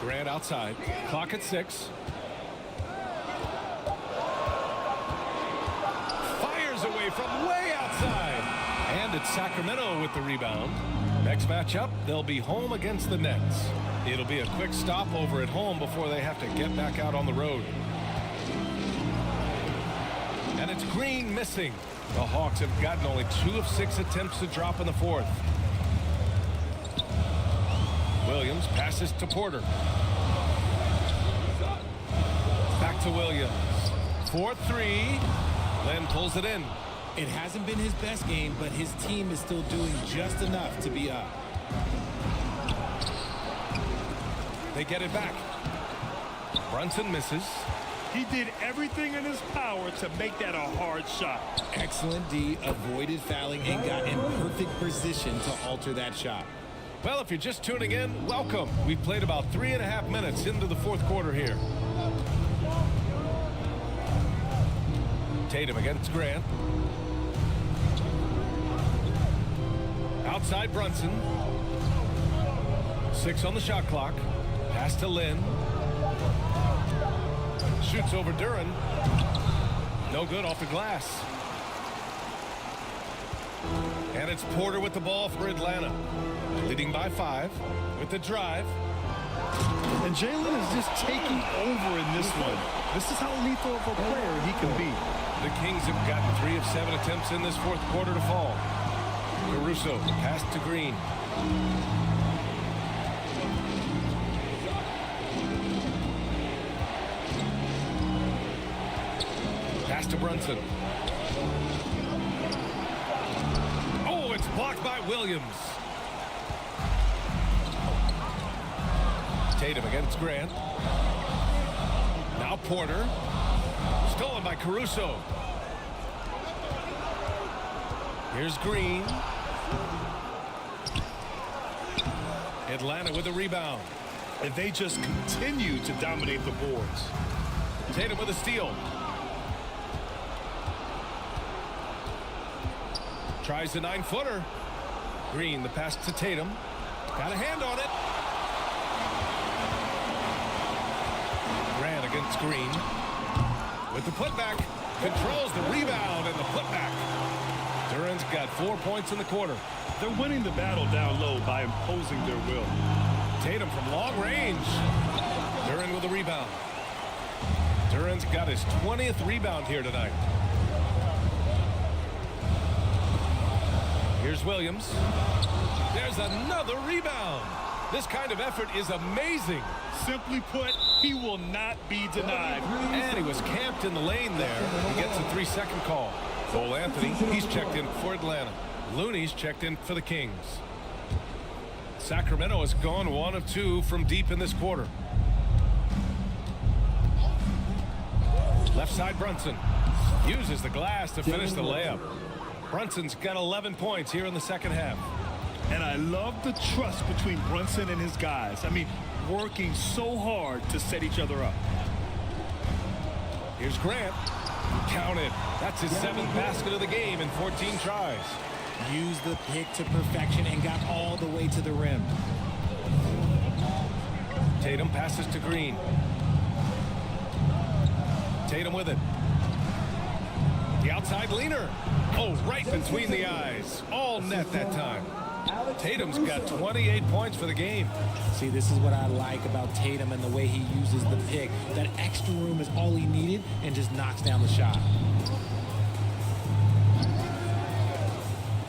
Grant outside. Clock at 6. Away from way outside, and it's Sacramento with the rebound. Next matchup, they'll be home against the Nets. It'll be a quick stop over at home before they have to get back out on the road. And it's Green missing. The Hawks have gotten only 2 of 6 attempts to drop in the fourth. Williams passes to Porter. Back to Williams. 4-3. Len pulls it in. It hasn't been his best game, but his team is still doing just enough to be up. They get it back. Brunson misses. He did everything in his power to make that a hard shot. Excellent D, avoided fouling and got in perfect position to alter that shot. Well, if you're just tuning in, welcome. We've played about 3.5 minutes into the fourth quarter here. Tatum against Grant. Outside Brunson. 6 on the shot clock. Pass to Lynn. Shoots over Duren. No good off the glass. And it's Porter with the ball for Atlanta. Leading by 5 with the drive. And Jalen is just taking over in this one. This is how lethal of a player he can be. The Kings have gotten 3 of 7 attempts in this fourth quarter to fall. Caruso, pass to Green. Pass to Brunson. Oh, it's blocked by Williams. Tatum against Grant. Now Porter. Stolen by Caruso. Here's Green. Atlanta with a rebound. And they just continue to dominate the boards. Tatum with a steal. Tries the 9-footer. Green, the pass to Tatum. Got a hand on it. Grant against Green. With the putback. Controls the rebound and the putback. Duren's got 4 points in the quarter. They're winning the battle down low by imposing their will. Tatum from long range. Duren with a rebound. Duren's got his 20th rebound here tonight. Here's Williams. There's another rebound. This kind of effort is amazing. Simply put, He will not be denied. And he was camped in the lane there. He gets a 3-second call. Cole Anthony, he's checked in for Atlanta. Looney's checked in for the Kings. Sacramento has gone 1 of 2 from deep in this quarter. Left side Brunson uses the glass to finish the layup. Brunson's got 11 points here in the second half. And I love the trust between Brunson and his guys. I mean, working so hard to set each other up. Here's Grant. Counted. That's his 7th basket of the game in 14 tries. Used the pick to perfection and got all the way to the rim. Tatum passes to Green. Tatum with it. The outside leaner. Oh, right between the eyes. All net that time. Tatum's got 28 points for the game. See, this is what I like about Tatum and the way he uses the pick. That extra room is all he needed and just knocks down the shot.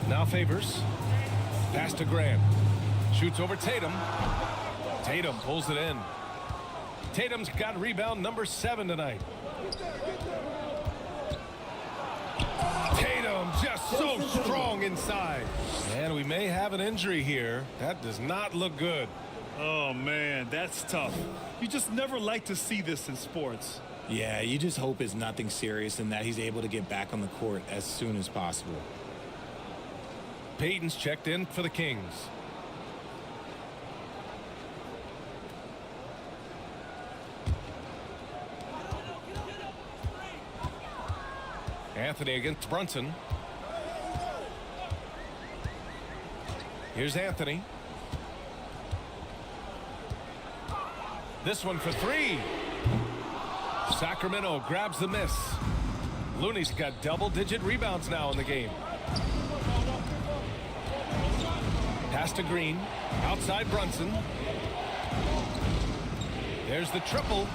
Now Favors. Pass to Graham. Shoots over Tatum. Tatum pulls it in. Tatum's got rebound number 7 tonight. Tatum just so strong inside. And we may have an injury here. That does not look good. Oh, man, that's tough. You just never like to see this in sports. Yeah, you just hope it's nothing serious and that he's able to get back on the court as soon as possible. Payton's checked in for the Kings. Anthony against Brunson. Here's Anthony. This one for 3. Sacramento grabs the miss. Looney's got double-digit rebounds now in the game. Pass to Green. Outside Brunson. There's the triple.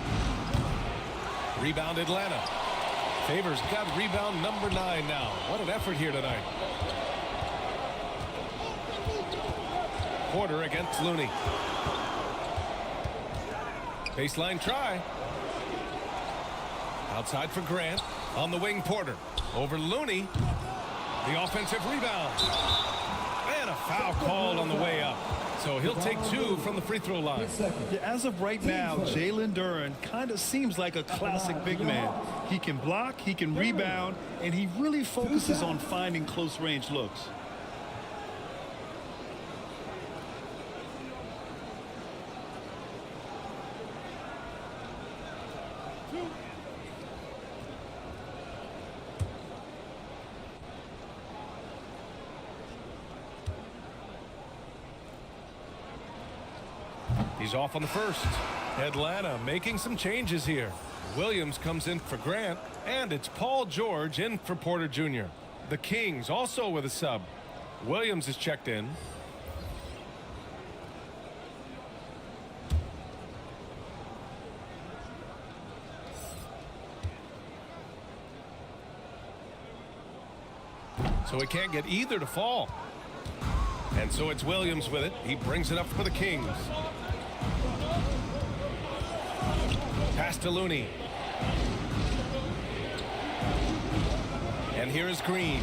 Rebound Atlanta. Favors got rebound number 9 now. What an effort here tonight. Porter against Looney. Baseline try. Outside for Grant. On the wing, Porter. Over Looney. The offensive rebound. And a foul called on the way up. So he'll take 2 from the free throw line. Yeah, as of right now, Jalen Duren kind of seems like a classic big man. He can block, he can rebound, and he really focuses on finding close range looks. He's off on the first. Atlanta making some changes here. Williams comes in for Grant, and it's Paul George in for Porter Jr. The Kings also with a sub. Williams is checked in. So he can't get either to fall. And so it's Williams with it. He brings it up for the Kings. Pass to Looney. And here is Green.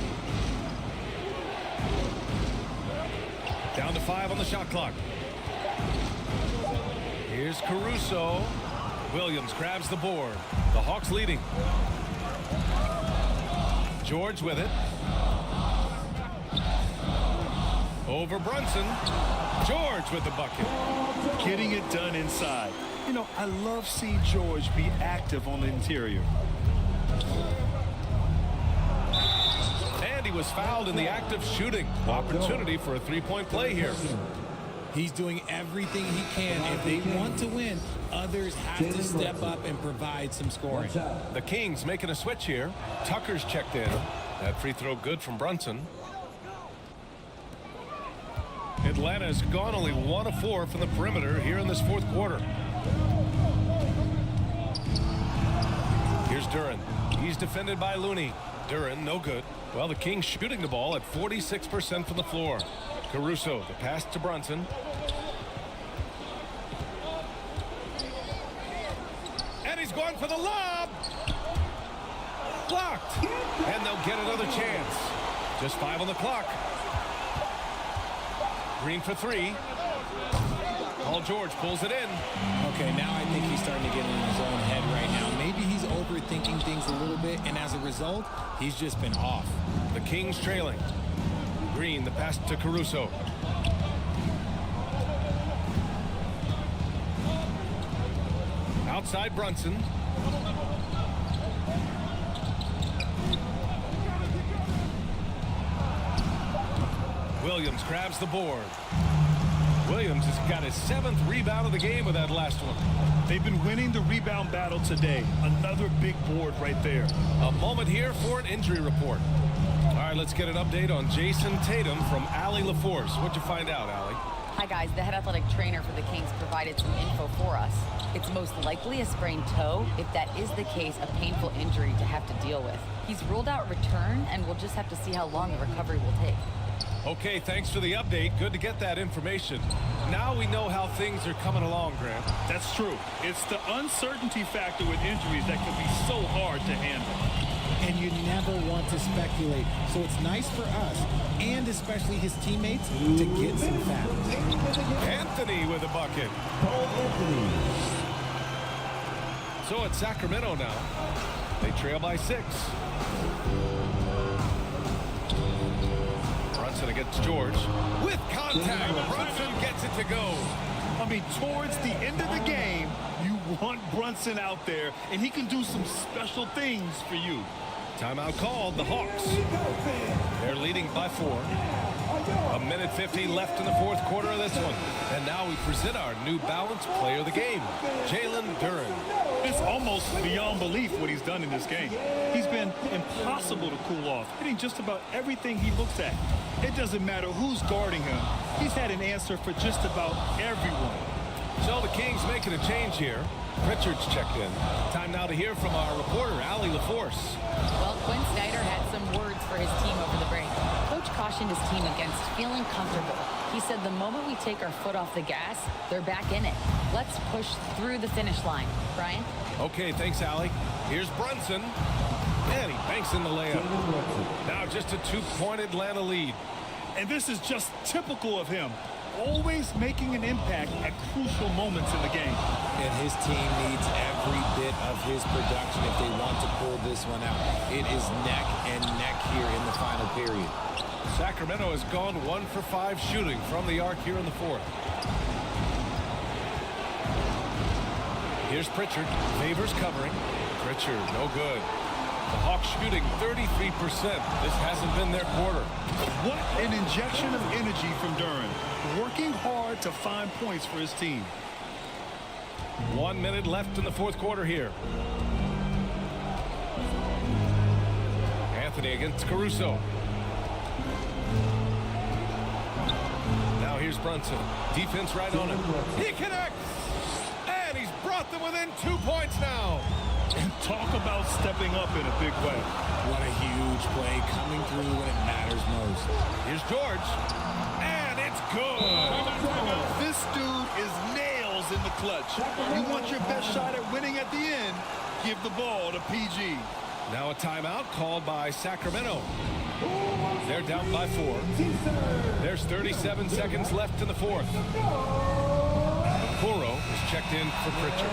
Down to 5 on the shot clock. Here's Caruso. Williams grabs the board. The Hawks leading. George with it. Over Brunson. George with the bucket. Getting it done inside. You know, I love seeing George be active on the interior. And he was fouled in the act of shooting. Opportunity for a three-point play here. He's doing everything he can. If they want to win, others have to step up and provide some scoring. The Kings making a switch here. Tucker's checked in. That free throw good from Brunson. Atlanta has gone only 1 of 4 from the perimeter here in this fourth quarter. Here's Duren. He's defended by Looney. Duren, no good. Well, the Kings shooting the ball at 46% from the floor. Caruso, the pass to Brunson. And he's going for the lob. Blocked. And they'll get another chance. Just 5 on the clock. Green for 3. Paul George pulls it in. Okay, now I think he's starting to get in his own head right now. Maybe he's overthinking things a little bit, and as a result, he's just been off. The Kings trailing. Green, the pass to Caruso. Outside Brunson. Williams grabs the board. Williams has got his 7th rebound of the game with that last one. They've been winning the rebound battle today. Another big board right there. A moment here for an injury report. All right, let's get an update on Jason Tatum from Allie LaForce. What'd you find out, Allie? Hi, guys. The head athletic trainer for the Kings provided some info for us. It's most likely a sprained toe. If that is the case, a painful injury to have to deal with. He's ruled out return, and we'll just have to see how long the recovery will take. Okay, thanks for the update. Good to get that information. Now we know how things are coming along, Grant. That's true. It's the uncertainty factor with injuries that can be so hard to handle. And you never want to speculate. So it's nice for us, and especially his teammates, to get some facts. Anthony with a bucket. So it's Sacramento now. They trail by 6. Brunson against George. With contact, Brunson gets it to go. I mean, towards the end of the game, you want Brunson out there, and he can do some special things for you. Timeout called, the Hawks. They're leading by 4. 1:50 left in the 4th quarter of this one. And now we present our new balanced player of the game, Jalen Duren. It's almost beyond belief what he's done in this game. He's been impossible to cool off, hitting just about everything he looks at. It doesn't matter who's guarding him. He's had an answer for just about everyone. So the Kings making a change here. Pritchard's checked in. Time now to hear from our reporter, Allie LaForce. Well, Quinn Snyder had some words for his team over the break. Coach cautioned his team against feeling comfortable. He said the moment we take our foot off the gas, they're back in it. Let's push through the finish line. Brian? Okay, thanks, Allie. Here's Brunson. And he banks in the layup. Now just a 2-point Atlanta lead. And this is just typical of him. Always making an impact at crucial moments in the game. And his team needs every bit of his production if they want to pull this one out. It is neck and neck here in the final period. Sacramento has gone 1 for 5 shooting from the arc here in the 4th. Here's Pritchard. Favors covering. Pritchard, no good. The Hawks shooting 33%. This hasn't been their quarter. What an injection of energy from Duren. Working hard to find points for his team. 1 minute left in the 4th quarter here. Anthony against Caruso. Now here's Brunson. Defense right on him. He connects! And he's brought them within 2 points now. And talk about stepping up in a big way. What a huge play coming through when it matters most. Here's George. And it's good. This dude is nails in the clutch. You want your best shot at winning at the end, give the ball to PG. Now a timeout called by Sacramento. They're down by 4. There's 37 seconds left in the 4th. Kuro is checked in for Pritchard.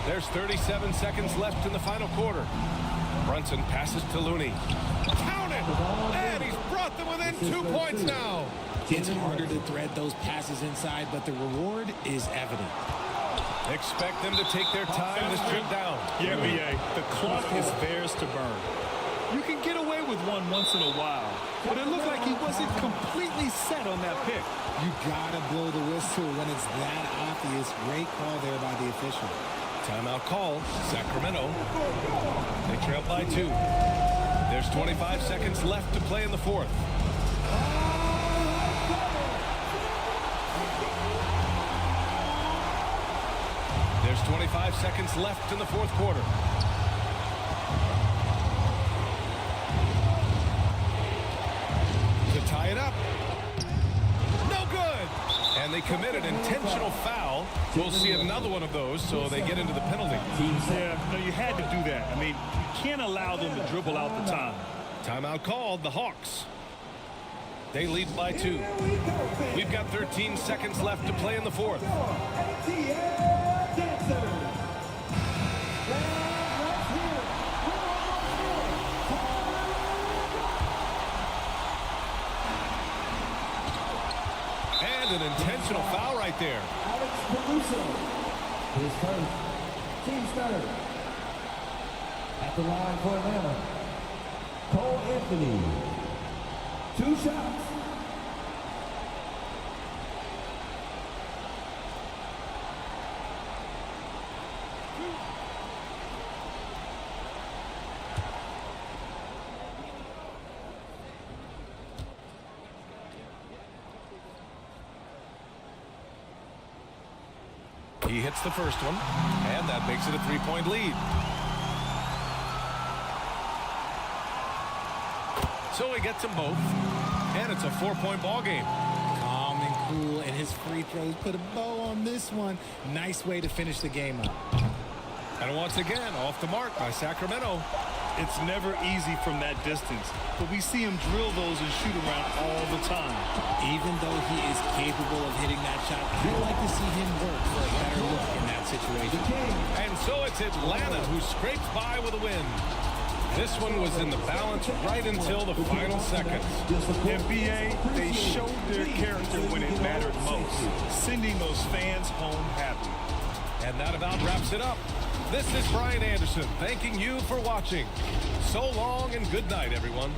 There's 37 seconds left in the final quarter. Brunson passes to Looney. Count it! And he's brought them within 2 points now. It's harder to thread those passes inside, but the reward is evident. Expect them to take their time this trip down. Yeah, B.A. The clock is theirs to burn. You can get away with one once in a while, but it looked like he wasn't completely set on that pick. You gotta blow the whistle when it's that obvious. Great call there by the official. Timeout call, Sacramento. They trail by 2. There's 25 seconds left to play in the 4th. There's 25 seconds left in the 4th quarter. tie it up. No good. And they committed intentional foul. We'll see another one of those, so they get into the penalty. Yeah, no, you had to do that. I mean, you can't allow them to dribble out the time. Timeout called, the Hawks. They lead by 2. We've got 13 seconds left to play in the fourth. And an intentional foul right there. Alex Caruso, his first, team's third. At the line for Atlanta, Cole Anthony, 2 shots. He hits the first one, and that makes it a 3-point lead. So he gets them both, and it's a 4-point ball game. Calm and cool, and his free throws put a bow on this one. Nice way to finish the game up. And once again, off the mark by Sacramento. It's never easy from that distance, but we see him drill those and shoot around all the time. Even though he is capable of hitting that shot, I'd like to see him work for a better look in that situation. And so it's Atlanta who scrapes by with a win. This one was in the balance right until the final seconds. NBA, they showed their character when it mattered most, sending those fans home happy. And that about wraps it up. This is Brian Anderson thanking you for watching. So long and good night, everyone.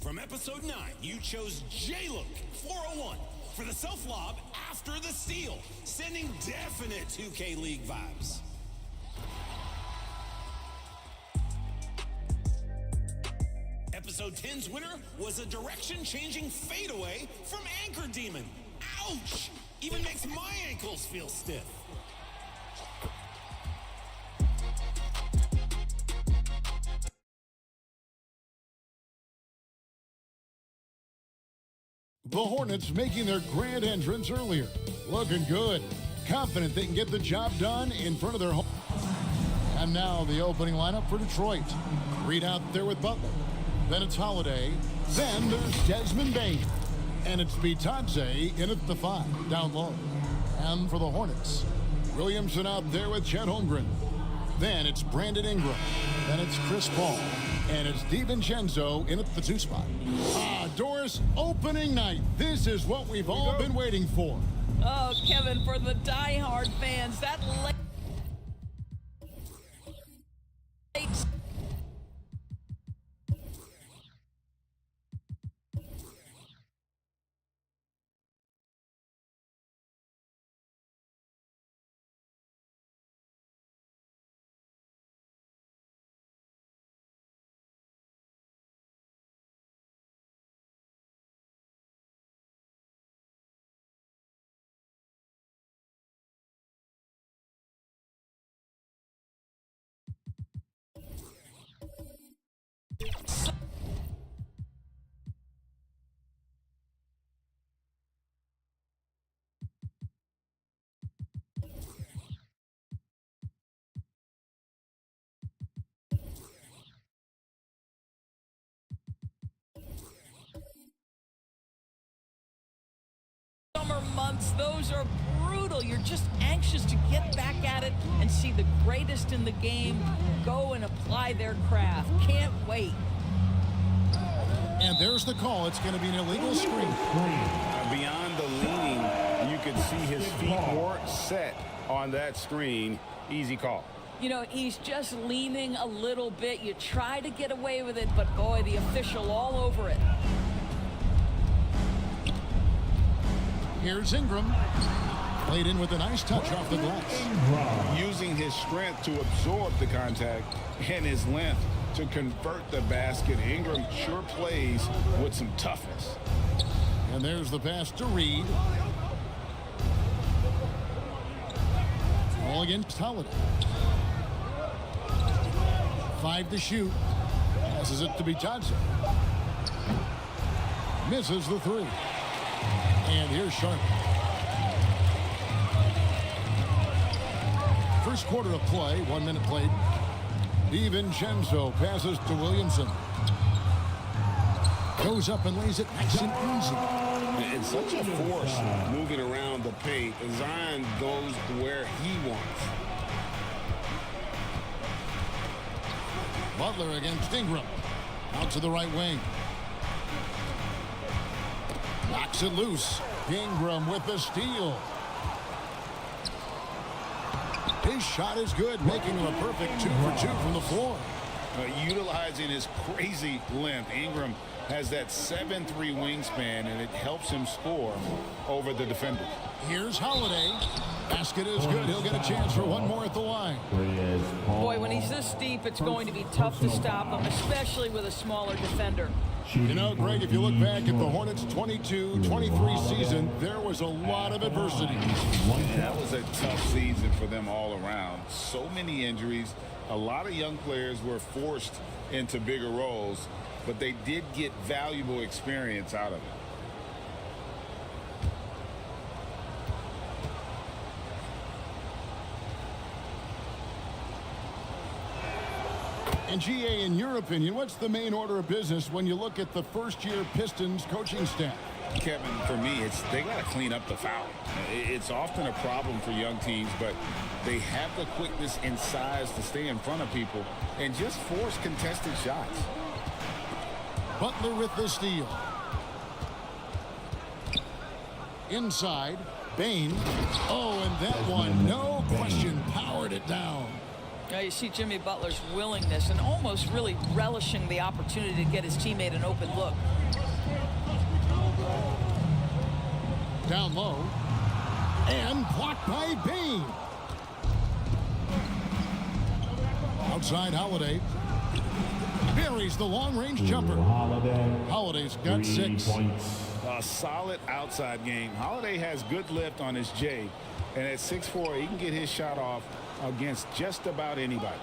From episode 9, you chose J-Look 401 for the self-lob after the steal, sending definite 2K League vibes. Episode 10's winner was a direction-changing fadeaway from Anchor Demon. Ouch! Even makes my ankles feel stiff. The Hornets making their grand entrance earlier. Looking good. Confident they can get the job done in front of their home. And now the opening lineup for Detroit. Reed out there with Butler. Then it's Holiday. Then there's Desmond Bain. And it's Bitadze in at the 5, down low. And for the Hornets, Williamson out there with Chet Holmgren. Then it's Brandon Ingram. Then it's Chris Paul. And it's DiVincenzo in at the 2 spot. Doris, opening night. This is what we've all been waiting for. Oh, Kevin, for the diehard fans, that late summer months, those are brutal. You're just anxious to get back at it and see the greatest in the game go and apply their craft. Can't wait. And there's the call. It's going to be an illegal screen. Beyond the leaning, you could see his feet weren't set on that screen. Easy call. You know, he's just leaning a little bit. You try to get away with it, but boy, the official all over it. Here's Ingram. Played in with a nice touch off the glass. Using his strength to absorb the contact and his length to convert the basket. Ingram sure plays with some toughness. And there's the pass to Reed. All against Holiday. 5 to shoot. Passes it to Bitadze. Misses the 3. And here's Sharp. First quarter of play, 1 minute played. DiVincenzo passes to Williamson. Goes up and lays it nice and easy. And such a force moving around the paint. Zion goes where he wants. Butler against Ingram. Out to the right wing. Knocks it loose. Ingram with the steal. His shot is good, making him a perfect 2 for 2 from the floor. Utilizing his crazy length, Ingram has that 7'3" wingspan, and it helps him score over the defender. Here's Holiday. Basket is good. He'll get a chance for one more at the line. Boy, when he's this deep, it's going to be tough to stop him, especially with a smaller defender. You know, Greg, if you look back at the Hornets' 22-23 season, there was a lot of adversity. That was a tough season for them all around. So many injuries. A lot of young players were forced into bigger roles, but they did get valuable experience out of it. And GA, in your opinion, what's the main order of business when you look at the first-year Pistons coaching staff? Kevin, for me, they got to clean up the foul. It's often a problem for young teams, but they have the quickness and size to stay in front of people and just force contested shots. Butler with the steal. Inside, Bane. Oh, and that one, no question, powered it down. Now you see Jimmy Butler's willingness and almost really relishing the opportunity to get his teammate an open look. Down low. And blocked by Bane. Outside Holiday. Buries the long-range jumper. Holiday's got 6. A solid outside game. Holiday has good lift on his J. And at 6'4", he can get his shot off against just about anybody.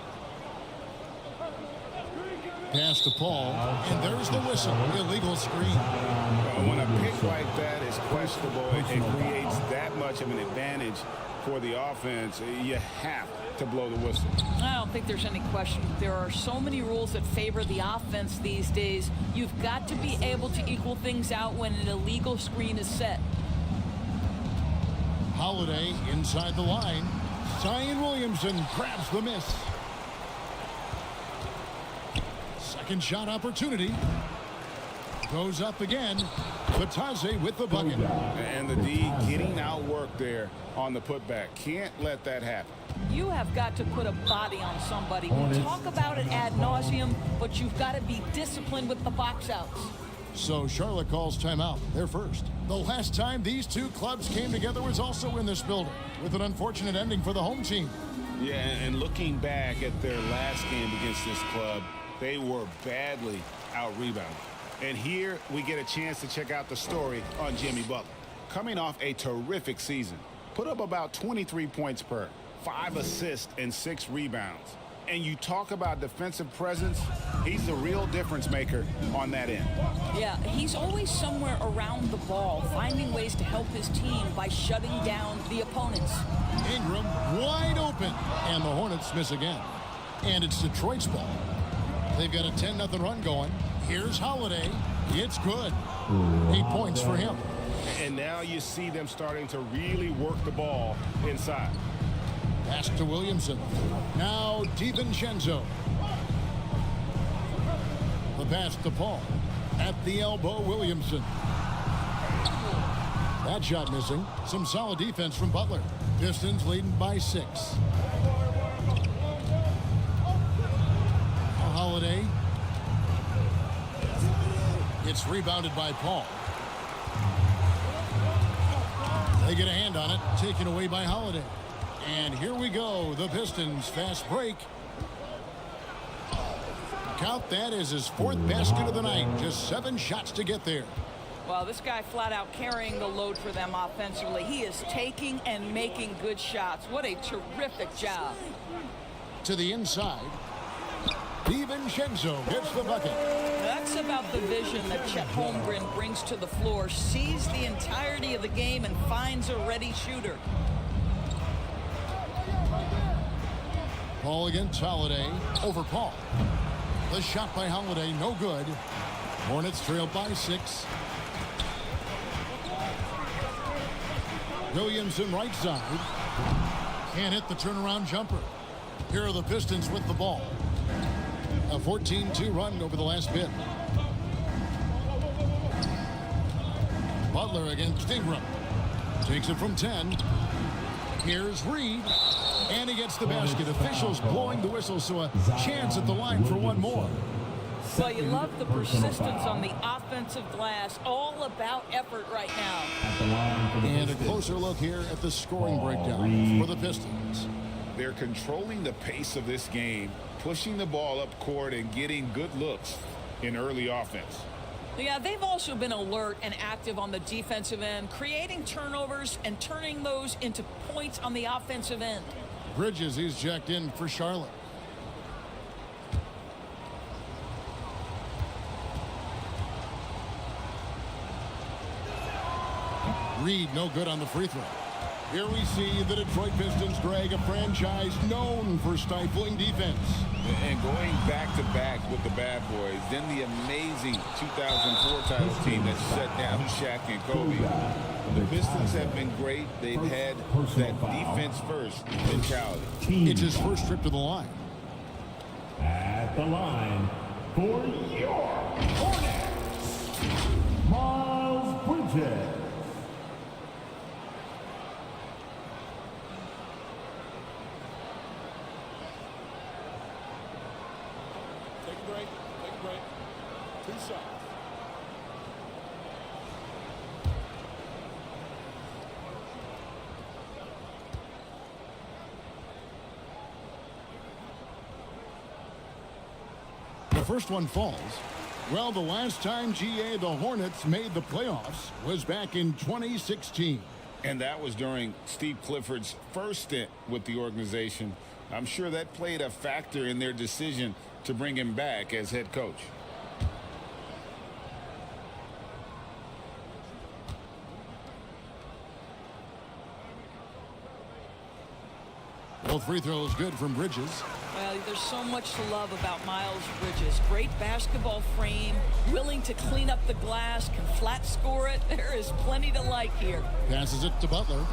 Pass to Paul, and there's the whistle. Illegal screen. When a pick like that is questionable, it creates that much of an advantage for the offense. You have to blow the whistle. I don't think there's any question. There are so many rules that favor the offense these days. You've got to be able to equal things out when an illegal screen is set. Holiday inside the line. Zion Williamson grabs the miss. Second shot opportunity. Goes up again. Batase with the bucket. And the D getting outworked there on the putback. Can't let that happen. You have got to put a body on somebody. We talk about it ad nauseum, but you've got to be disciplined with the box outs. So Charlotte calls timeout. They're first. The last time these two clubs came together was also in this building, with an unfortunate ending for the home team. Yeah, and looking back at their last game against this club, they were badly out-rebounded. And here we get a chance to check out the story on Jimmy Butler. Coming off a terrific season, put up about 23 points per, 5 assists and 6 rebounds. And you talk about defensive presence, he's the real difference maker on that end. Yeah, he's always somewhere around the ball, finding ways to help his team by shutting down the opponents. Ingram wide open, and the Hornets miss again. And it's Detroit's ball. They've got a 10-0 run going. Here's Holiday. It's good. 8 points for him. And now you see them starting to really work the ball inside. Pass to Williamson. Now DiVincenzo. The pass to Paul. At the elbow, Williamson. That shot missing. Some solid defense from Butler. Pistons leading by 6. Holiday. It's rebounded by Paul. They get a hand on it, taken away by Holiday. And here we go, the Pistons fast break. Count that as his 4th basket of the night. Just 7 shots to get there. Well, this guy flat out carrying the load for them offensively. He is taking and making good shots. What a terrific job. To the inside. DiVincenzo gets the bucket. That's about the vision that Chet Holmgren brings to the floor. Sees the entirety of the game and finds a ready shooter. Paul against Holiday. Over Paul. The shot by Holiday, no good. Hornets trail by 6. Williamson right side. Can't hit the turnaround jumper. Here are the Pistons with the ball. A 14-2 run over the last bit. Butler against Ingram. Takes it from 10. Here's Reed. And he gets the basket. Officials blowing the whistle, so a chance at the line for one more. Well, you love the persistence on the offensive glass. All about effort right now. And a closer look here at the scoring breakdown for the Pistons. They're controlling the pace of this game, pushing the ball up court and getting good looks in early offense. Yeah, they've also been alert and active on the defensive end, creating turnovers and turning those into points on the offensive end. Bridges is jacked in for Charlotte. Reed no good on the free throw. Here we see the Detroit Pistons drag a franchise known for stifling defense. And going back-to-back with the bad boys, then the amazing 2004 title team that shut down Shaq and Kobe. The Pistons have been great. They've had that defense-first mentality. It's his first trip to the line. At the line for your Hornets, Miles Bridges. Take a break. 2 shots. The first one falls. Well, the last time the Hornets made the playoffs was back in 2016. And that was during Steve Clifford's first stint with the organization. I'm sure that played a factor in their decision to bring him back as head coach. Both free throws good from Bridges. Well, there's so much to love about Miles Bridges. Great basketball frame, willing to clean up the glass, can flat score it. There is plenty to like here. Passes it to Butler.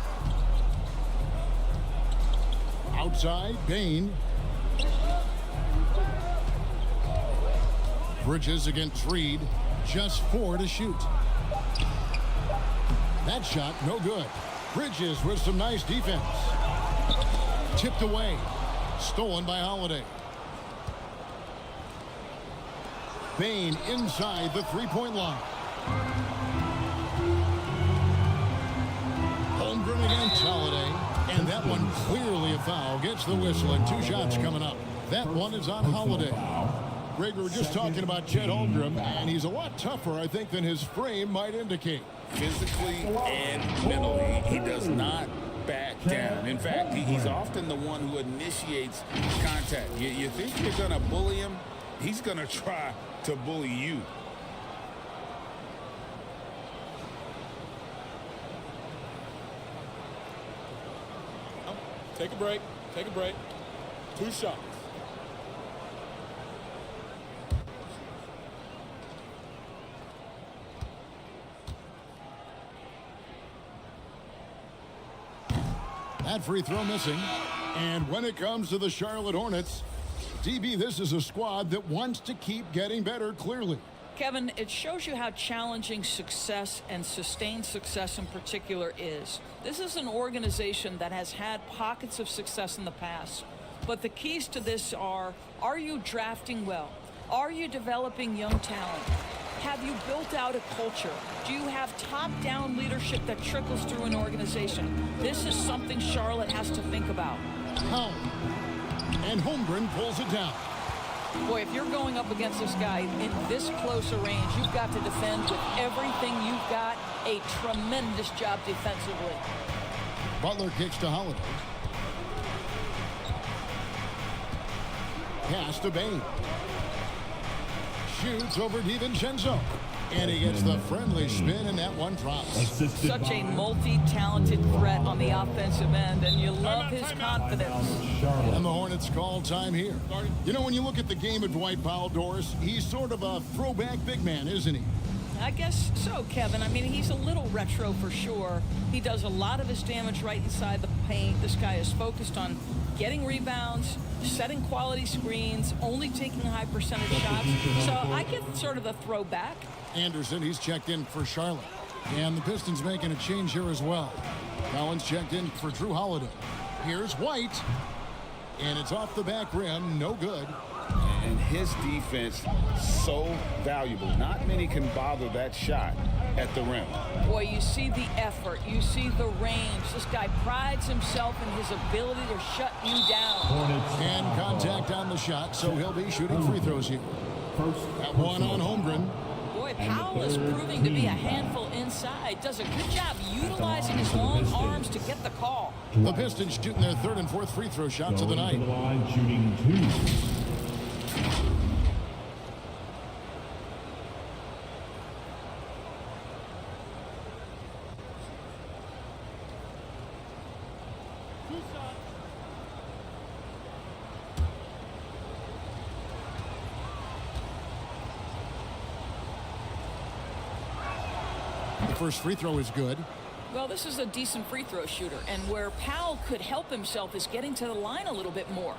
Outside, Bain. Bridges against Reed. Just 4 to shoot. That shot, no good. Bridges with some nice defense. Tipped away. Stolen by Holiday. Bain inside the three-point line. Holmgren against Holiday. And that one clearly a foul. Gets the whistle and 2 shots coming up. That one is on Holiday. Greg, we were just talking about Chet Holmgren, and he's a lot tougher, I think, than his frame might indicate. Physically and mentally, he does not back down. In fact, he's often the one who initiates contact. You think you're going to bully him? He's going to try to bully you. Take a break. Take a break. 2 shots. That free throw missing. And when it comes to the Charlotte Hornets, DB, this is a squad that wants to keep getting better, clearly. Kevin, it shows you how challenging success and sustained success in particular is. This is an organization that has had pockets of success in the past, but the keys to this are you drafting well? Are you developing young talent? Have you built out a culture? Do you have top-down leadership that trickles through an organization? This is something Charlotte has to think about. Oh. And Holmgren pulls it down. Boy, if you're going up against this guy in this close a range, you've got to defend with everything you've got. A tremendous job defensively. Butler kicks to Holiday. Pass to Bain. Shoots over DiVincenzo. And he gets the friendly spin, and that one drops. Such a multi-talented threat on the offensive end, and you love his confidence. And the Hornets call time here. You know, when you look at the game of Dwight Powell, Doris, he's sort of a throwback big man, isn't he? I guess so, Kevin. I mean, he's a little retro for sure. He does a lot of his damage right inside the paint. This guy is focused on getting rebounds, setting quality screens, only taking high percentage shots. So I get sort of a throwback. Anderson, he's checked in for Charlotte. And the Pistons making a change here as well. Collins checked in for Drew Holiday. Here's White. And it's off the back rim. No good. And his defense, so valuable. Not many can bother that shot at the rim. Boy, you see the effort. You see the range. This guy prides himself in his ability to shut you down. And contact on the shot, so he'll be shooting free throws here. That one on Holmgren. Boy, Powell is proving to be a handful inside. Does a good job utilizing his long arms to get the call. The Pistons shooting their 3rd and 4th free throw shots of the night. Shooting 2. The first free throw is good. Well, this is a decent free throw shooter, and where Powell could help himself is getting to the line a little bit more.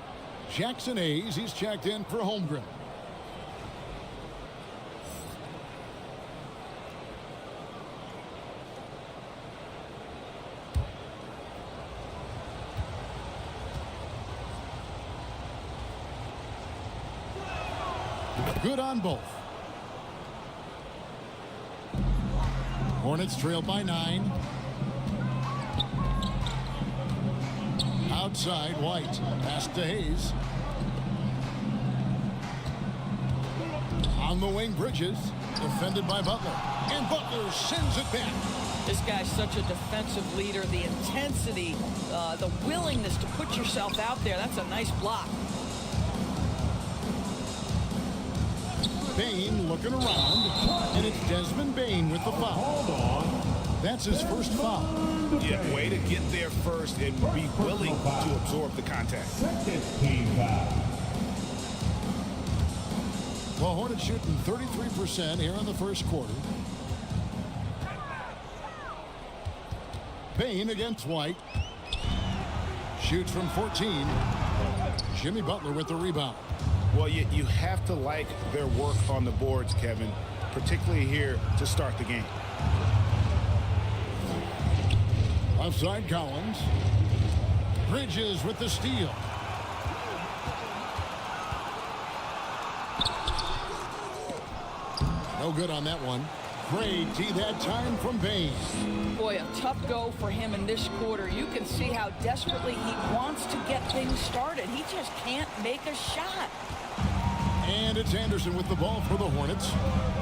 Jackson Hayes, he's checked in for Holmgren. Good on both. Hornets trail by 9. Outside, White. Pass to Hayes. On the wing, Bridges. Defended by Butler. And Butler sends it back. This guy's such a defensive leader. The intensity, the willingness to put yourself out there. That's a nice block. Bain looking around, and it's Desmond Bain with the foul. That's his first foul. Yeah, way to get there first and be willing to absorb the contact. Well, Hornets shooting 33% here in the first quarter. Bain against White. Shoots from 14. Jimmy Butler with the rebound. Well, you have to like their work on the boards, Kevin, particularly here to start the game. Offside Collins. Bridges with the steal. No good on that one. Great D that time from Bane. Boy, a tough go for him in this quarter. You can see how desperately he wants to get things started. He just can't make a shot. And it's Anderson with the ball for the Hornets.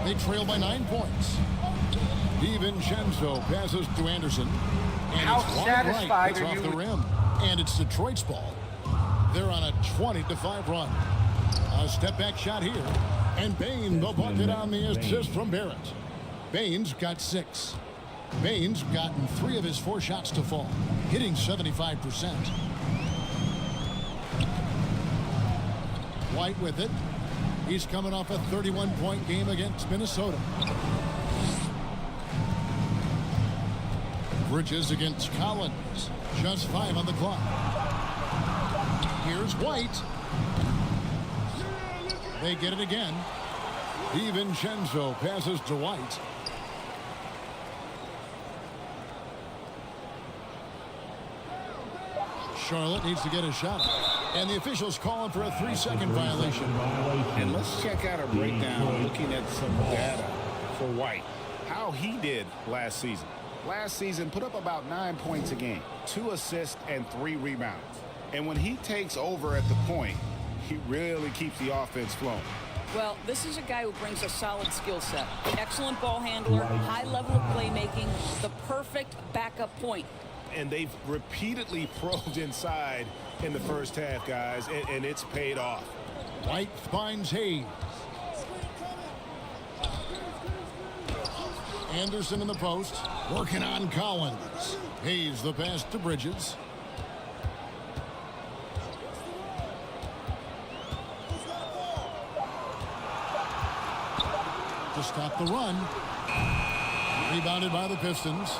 They trail by 9 points. DiVincenzo passes to Anderson. And How it's wide satisfied right. It's are off you the with- rim. And it's Detroit's ball. They're on a 20-5 run. A step-back shot here. And Bane, the bucket on the assist from Barrett. Bane's got 6. Bane's gotten 3 of his 4 shots to fall, hitting 75%. White with it. He's coming off a 31-point game against Minnesota. Bridges against Collins. Just 5 on the clock. Here's White. They get it again. DiVincenzo passes to White. Charlotte needs to get a shot. And the officials calling for a 3-second violation. And let's check out a breakdown looking at some data for White. How he did last season. Last season put up about 9 points a game, 2 assists and 3 rebounds. And when he takes over at the point, he really keeps the offense flowing. Well, this is a guy who brings a solid skill set. Excellent ball handler, high level of playmaking, the perfect backup point. And they've repeatedly probed inside in the first half, guys, and it's paid off. White finds Hayes. Anderson in the post, working on Collins. Hayes the pass to Bridges. To stop the run. Rebounded by the Pistons.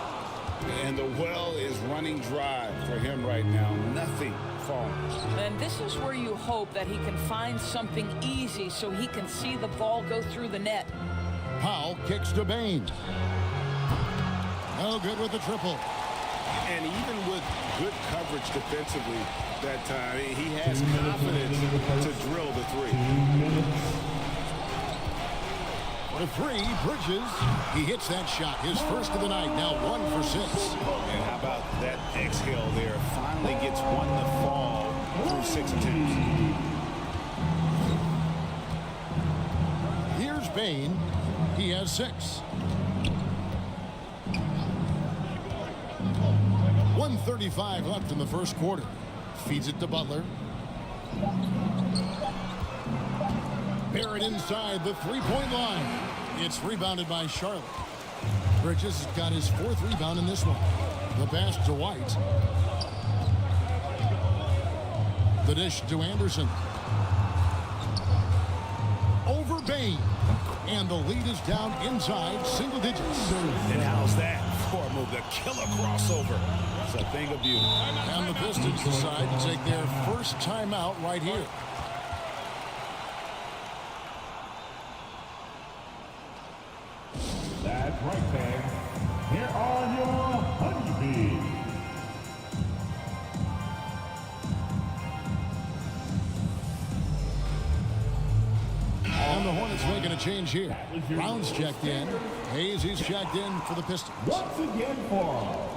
And the well is running dry for him right now. Nothing falling. And this is where you hope that he can find something easy so he can see the ball go through the net. Powell kicks to Bane. No good with the triple. And even with good coverage defensively that time, he has confidence to drill the 3. For 3, Bridges. He hits that shot. His first of the night. Now 1 for 6. And how about that exhale there? Finally gets one to fall through 6 attempts. Here's Bane. He has 6. 1:35 left in the first quarter. Feeds it to Butler. Barrett inside the 3-point line. It's rebounded by Charlotte. Bridges has got his 4th rebound in this one. The pass to White. The dish to Anderson. Over Bane. And the lead is down inside single digits. And how's that for a move? The killer crossover. It's a thing of beauty. And the Pistons decide to take their first timeout right here. That's right, fans. Here are your honeybees. And the Hornets making a change here. Brown's checked in. Hayes, he's checked in for the Pistons. Once again for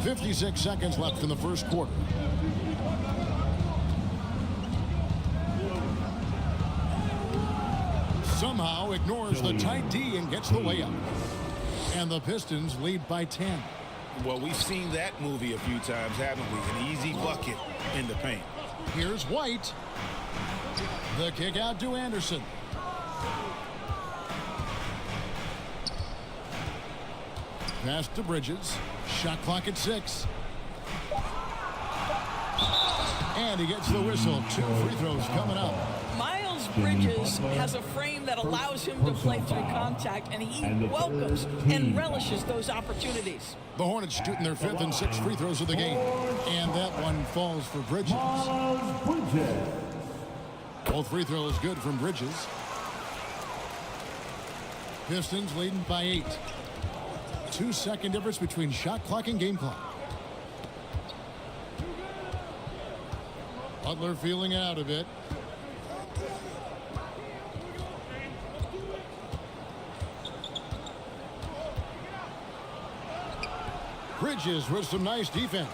56 seconds left in the first quarter. Somehow ignores the tight D and gets the layup. And the Pistons lead by 10. Well, we've seen that movie a few times, haven't we? An easy bucket in the paint. Here's White. The kick out to Anderson. Pass to Bridges. Shot clock at 6. And he gets the whistle. 2 free throws coming up. Miles Bridges has a frame that allows him to play through contact, and he welcomes and relishes those opportunities. The Hornets shooting their 5th and 6th free throws of the game. And that one falls for Bridges. Both free throws good from Bridges. Pistons leading by 8. 2-second difference between shot clock and game clock. Butler feeling out a bit. Bridges with some nice defense.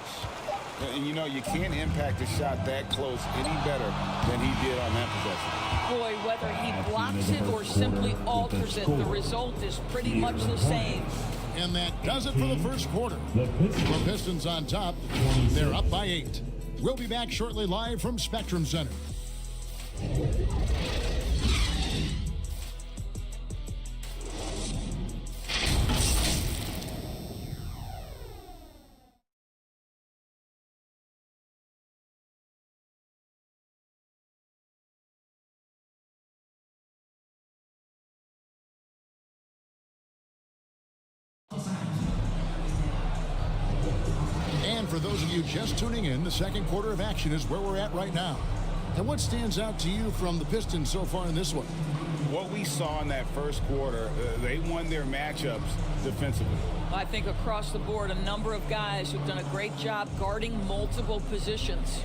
And you know, you can't impact a shot that close any better than he did on that possession. Boy, whether he blocks it or simply alters it, the result is pretty much the same. And that does it for the first quarter. The Pistons on top. They're up by 8. We'll be back shortly live from Spectrum Center. And for those of you just tuning in, the second quarter of action is where we're at right now. And what stands out to you from the Pistons so far in this one? What we saw in that first quarter, they won their matchups defensively. I think across the board, a number of guys who've done a great job guarding multiple positions.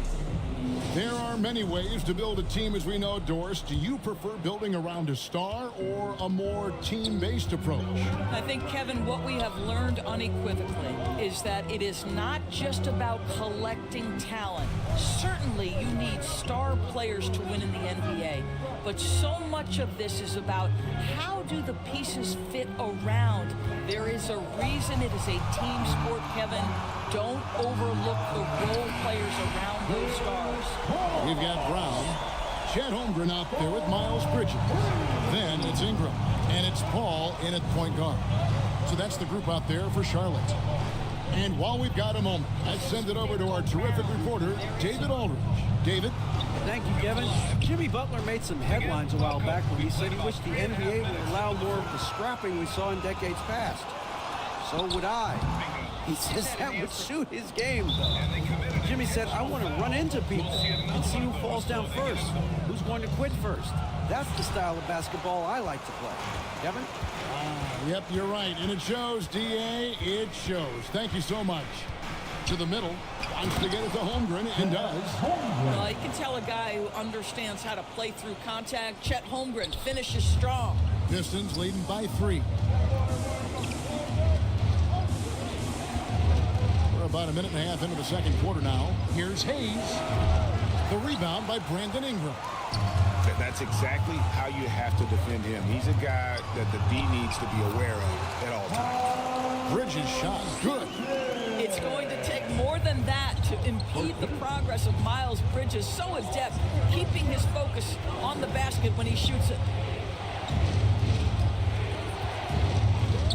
There are many ways to build a team, as we know, Doris. Do you prefer building around a star or a more team-based approach? I think, Kevin, what we have learned unequivocally is that it is not just about collecting talent. Certainly, you need star players to win in the NBA. But so much of this is about how do the pieces fit around. There is a reason it is a team sport, Kevin. Don't overlook the role players around those stars. We've got Brown, Chet Holmgren out there with Miles Bridges. Then it's Ingram, and it's Paul in at point guard. So that's the group out there for Charlotte. And while we've got a moment, I'd send it over to our terrific reporter, David Aldridge. David? Thank you, Kevin. Jimmy Butler made some headlines a while back when he said he wished the NBA would allow more of the scrapping we saw in decades past. So would I. He says that would suit his game, though. Jimmy said, I want to run into people and see who falls down first, who's going to quit first. That's the style of basketball I like to play. Kevin? Yep, you're right. And it shows, D.A. It shows. Thank you so much. To the middle. Wants to get it to Holmgren, and does. Well, you can tell a guy who understands how to play through contact. Chet Holmgren finishes strong. Pistons leading by 3. We're about a minute and a half into the second quarter now. Here's Hayes. The rebound by Brandon Ingram. That's exactly how you have to defend him. He's a guy that the D needs to be aware of at all times. Bridges shot good. It's going to take more than that to impede the progress of Miles Bridges. So adept, keeping his focus on the basket when he shoots it.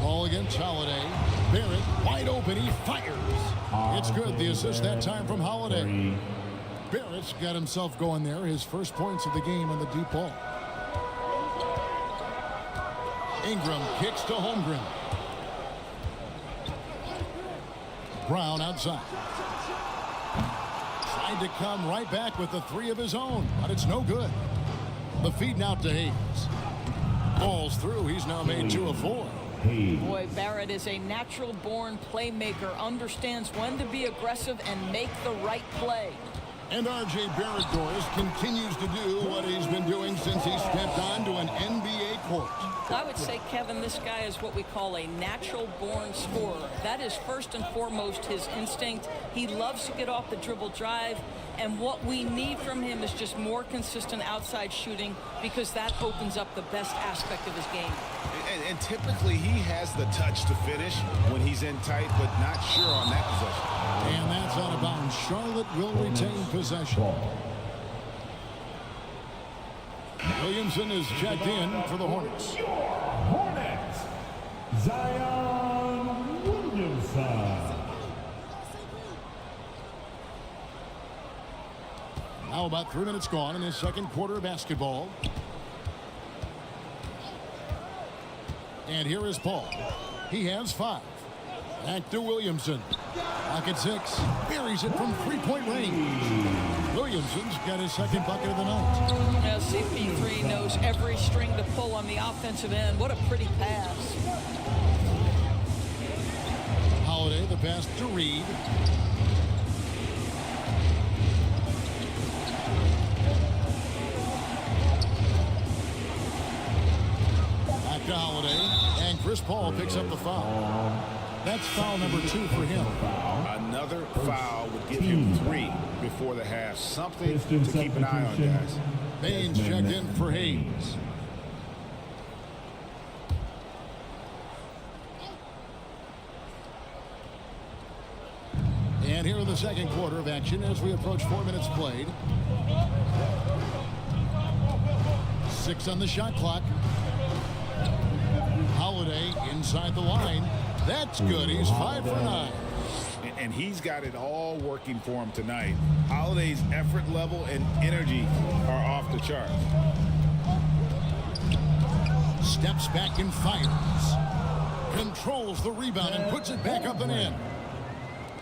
Ball against Holiday. Barrett wide open. He fires. It's good. The assist that time from Holiday. Barrett's got himself going there. His first points of the game on the deep ball. Ingram kicks to Holmgren. Brown outside. Tried to come right back with the 3 of his own, but it's no good. The feed now to Hayes. Ball's through. He's now made 2 of 4. Boy, Barrett is a natural-born playmaker, understands when to be aggressive and make the right play. And R.J. Barrett, Doris, continues to do what he's been doing since he stepped onto an NBA court. I would say, Kevin, this guy is what we call a natural-born scorer. That is first and foremost his instinct. He loves to get off the dribble drive, and what we need from him is just more consistent outside shooting, because that opens up the best aspect of his game. And typically he has the touch to finish when he's in tight, but not sure on that possession. And that's out of bounds. Charlotte will retain possession. Williamson is checked in for the Hornets. Hornets, Zion Williamson. Now about 3 minutes gone in this second quarter of basketball. And here is Paul. He has 5. Back to Williamson. Pocket 6. Buries it from 3-point range. Williamson's got his second bucket of the night. Now CP3 knows every string to pull on the offensive end. What a pretty pass. Holiday, the pass to Reed. Back to Holiday. And Chris Paul picks up the foul. That's foul number 2 for him. Another foul would give him 3 before the half. Something to keep an eye on, guys. Baines checked in for Hayes. And here in the second quarter of action as we approach 4 minutes played. 6 on the shot clock. Holiday inside the line. That's good. He's 5 for 9. And he's got it all working for him tonight. Holiday's effort level and energy are off the chart. Steps back and fires. Controls the rebound and puts it back up and in.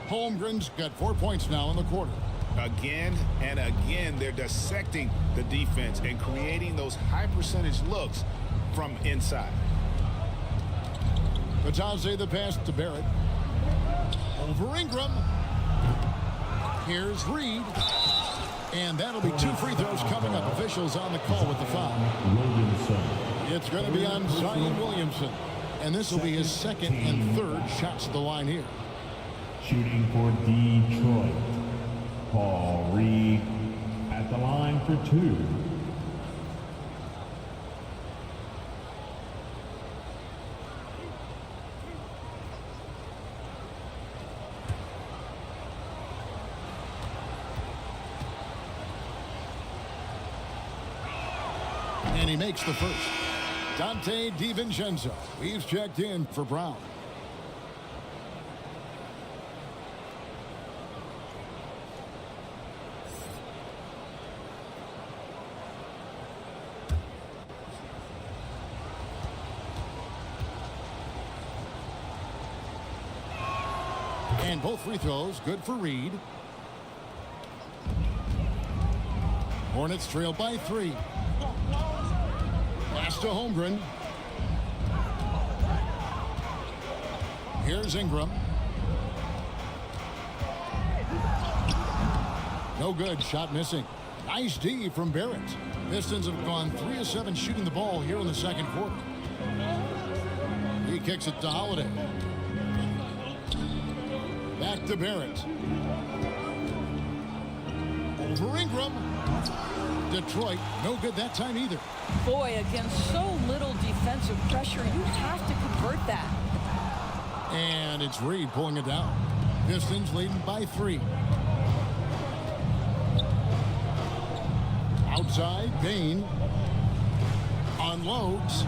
Holmgren's got 4 points now in the quarter. Again and again, they're dissecting the defense and creating those high percentage looks from inside. Batadze the pass to Barrett. Over Ingram. Here's Reed. And that'll be 2 free throws coming up. Officials on the call with the foul. It's going to be on Zion Williamson. And this will be his second and third shots at the line here. Shooting for Detroit, Paul Reed at the line for 2. And he makes the first. Dante DiVincenzo. He's checked in for Brown. And both free throws good for Reed. Hornets trail by 3. Pass to Holmgren. Here's Ingram. No good. Shot missing. Nice D from Barrett. Pistons have gone 3 of 7 shooting the ball here in the second quarter. He kicks it to Holiday. Back to Barrett. Over Ingram. Detroit, no good that time either. Boy, against so little defensive pressure, you have to convert that. And it's Reed pulling it down. Pistons leading by 3. Outside, Bain unloads.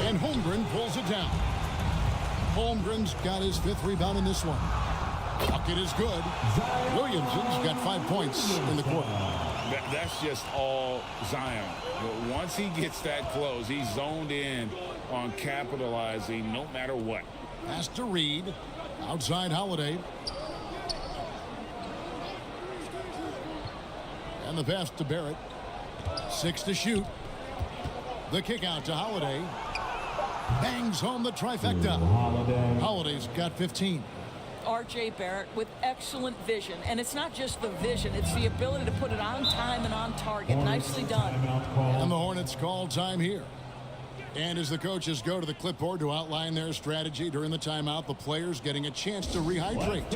And Holmgren pulls it down. Holmgren's got his 5th rebound in this one. Bucket is good. Williamson's got 5 points in the quarter. That's just all Zion. But once he gets that close, he's zoned in on capitalizing no matter what. Pass to Reed. Outside Holiday. And the pass to Barrett. 6 to shoot. The kick out to Holiday. Bangs home the trifecta. Holiday's got 15. R.J. Barrett with excellent vision. And it's not just the vision, it's the ability to put it on time and on target. Nicely done. And the Hornets call time here. And as the coaches go to the clipboard to outline their strategy during the timeout, the players getting a chance to rehydrate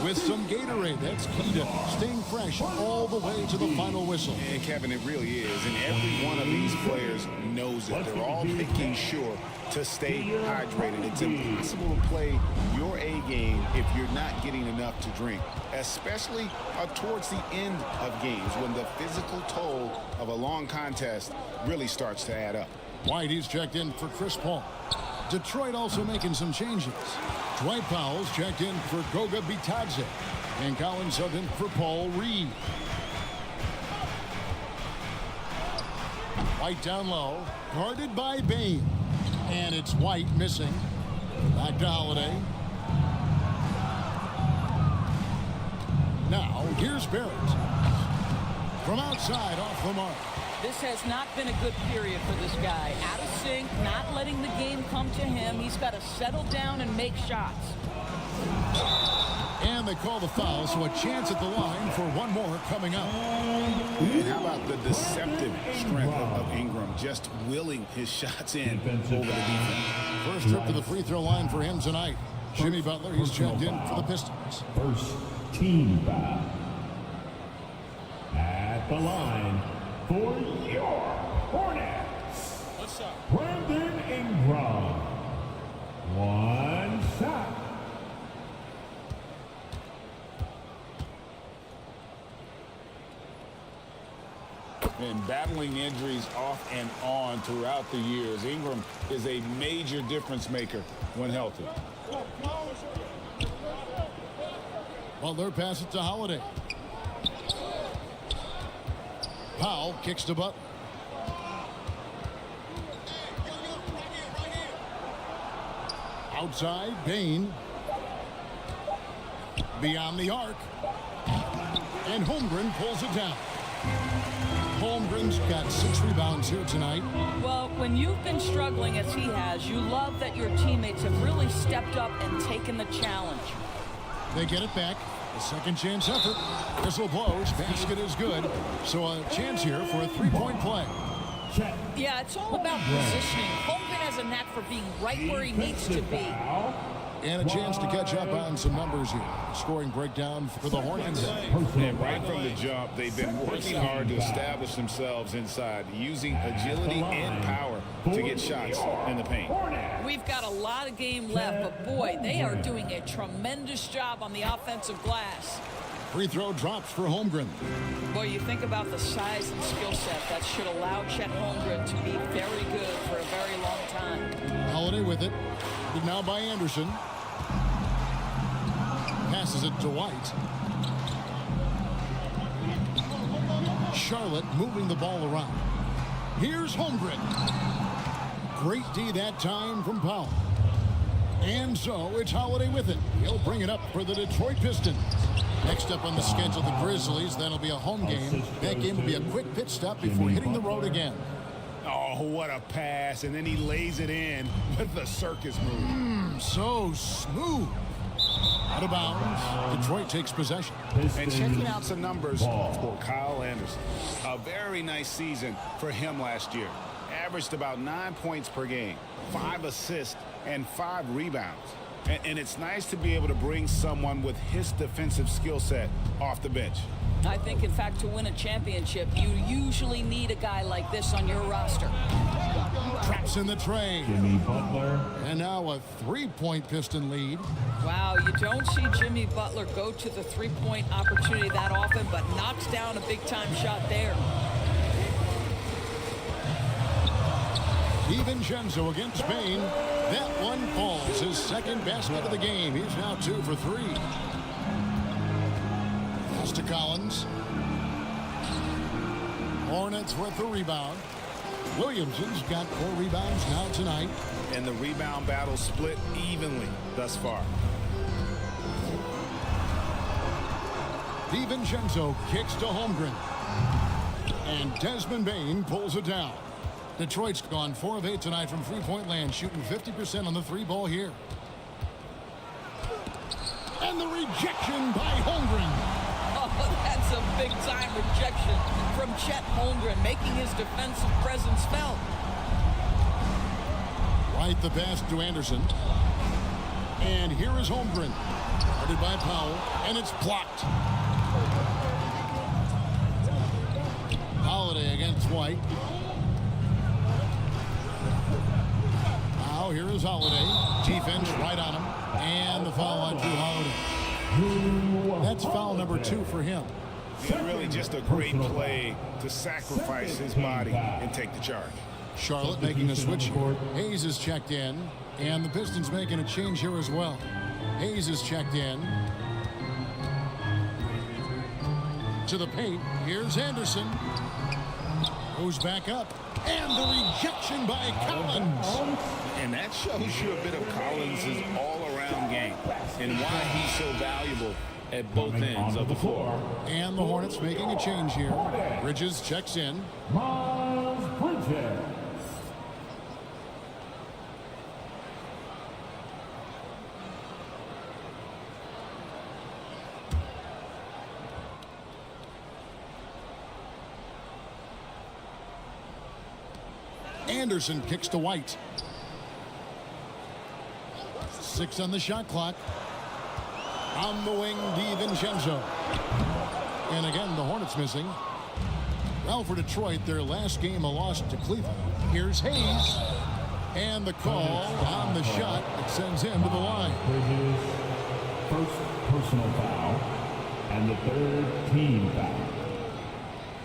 with some Gatorade. That's key to staying fresh all the way to the final whistle. And Kevin, it really is. And every one of these players knows it. They're all making sure to stay hydrated. It's impossible to play your A game if you're not getting enough to drink, especially towards the end of games when the physical toll of a long contest really starts to add up. White, he's checked in for Chris Paul. Detroit also making some changes. Dwight Powell's checked in for Goga Bitadze. And Collins subbed in for Paul Reed. White down low, guarded by Bain. And it's White missing. Back to Holiday. Now, here's Barrett. From outside, off the mark. This has not been a good period for this guy. Out of sync, not letting the game come to him. He's got to settle down and make shots. And they call the foul, so a chance at the line for one more coming up. And how about the deceptive strength of Ingram, just willing his shots in over the defense. First trip to the free throw line for him tonight. Jimmy Butler, he's checked in for the Pistons. First team foul. At the line for your Hornets, Brandon Ingram. One shot. And battling injuries off and on throughout the years, Ingram is a major difference maker when healthy. Butler passes it to Holiday. Powell kicks to Butler. Outside, Bain. Beyond the arc. And Holmgren pulls it down. Holmgren's got 6 rebounds here tonight. Well, when you've been struggling as he has, you love that your teammates have really stepped up and taken the challenge. They get it back. A second chance effort. Whistle blows. Basket is good. So a chance here for a 3-point play. Yeah, it's all about positioning. Holmgren has a knack for being right where he needs to be. And a chance to catch up on some numbers here. Scoring breakdown for the Hornets. And right from the jump, they've been working hard to establish themselves inside, using agility and power to get shots in the paint. We've got a lot of game left, but boy, they are doing a tremendous job on the offensive glass. Free throw drops for Holmgren. Boy, you think about the size and skill set that should allow Chet Holmgren to be very good for a very long time. Holiday with it. But now by Anderson. Passes it to White. Charlotte moving the ball around. Here's Holmgren. Great D that time from Powell. And so it's Holiday with it. He'll bring it up for the Detroit Pistons. Next up on the schedule, the Grizzlies. That'll be a home game. That game will be a quick pit stop before hitting the road again. Oh, what a pass. And then he lays it in with the circus move. So smooth. Out of bounds. Detroit takes possession. And checking out some numbers for Kyle Anderson. A very nice season for him last year. Averaged about 9 points per game, 5 assists, and 5 rebounds. And it's nice to be able to bring someone with his defensive skill set off the bench. I think, in fact, to win a championship, you usually need a guy like this on your roster. Traps in the tray. Jimmy Butler. And now a 3-point Piston lead. Wow, you don't see Jimmy Butler go to the 3-point opportunity that often, but knocks down a big-time shot there. DiVincenzo against Bain. That one falls. His second basket of the game. He's now 2 for 3. Pass to Collins. Hornets with the rebound. Williamson's got 4 rebounds now tonight. And the rebound battle split evenly thus far. DiVincenzo kicks to Holmgren. And Desmond Bain pulls it down. Detroit's gone 4 of 8 tonight from 3-point land, shooting 50% on the 3-ball here. And the rejection by Holmgren. Oh, that's a big-time rejection from Chet Holmgren, making his defensive presence felt. Right the pass to Anderson. And here is Holmgren. Guarded by Powell, and it's blocked. Holiday against White. Now here is Holiday. Defense right on him. And the foul on Drew Holiday. That's foul number 2 for him. And really just a great play to sacrifice his body and take the charge. Charlotte making a switch. Hayes is checked in. And the Pistons making a change here as well. Hayes is checked in. To the paint. Here's Anderson. Goes back up. And the rejection by Collins. And that shows you a bit of Collins' all-around game and why he's so valuable at both ends of the floor. And the Hornets making a change here. Bridges checks in. Miles Bridges. Anderson kicks to White. 6 on the shot clock. On the wing, DiVincenzo. And again, the Hornets missing. Well, for Detroit, their last game a loss to Cleveland. Here's Hayes. And the call on the shot that sends him to the line. Bridges, first personal foul, and the third team foul.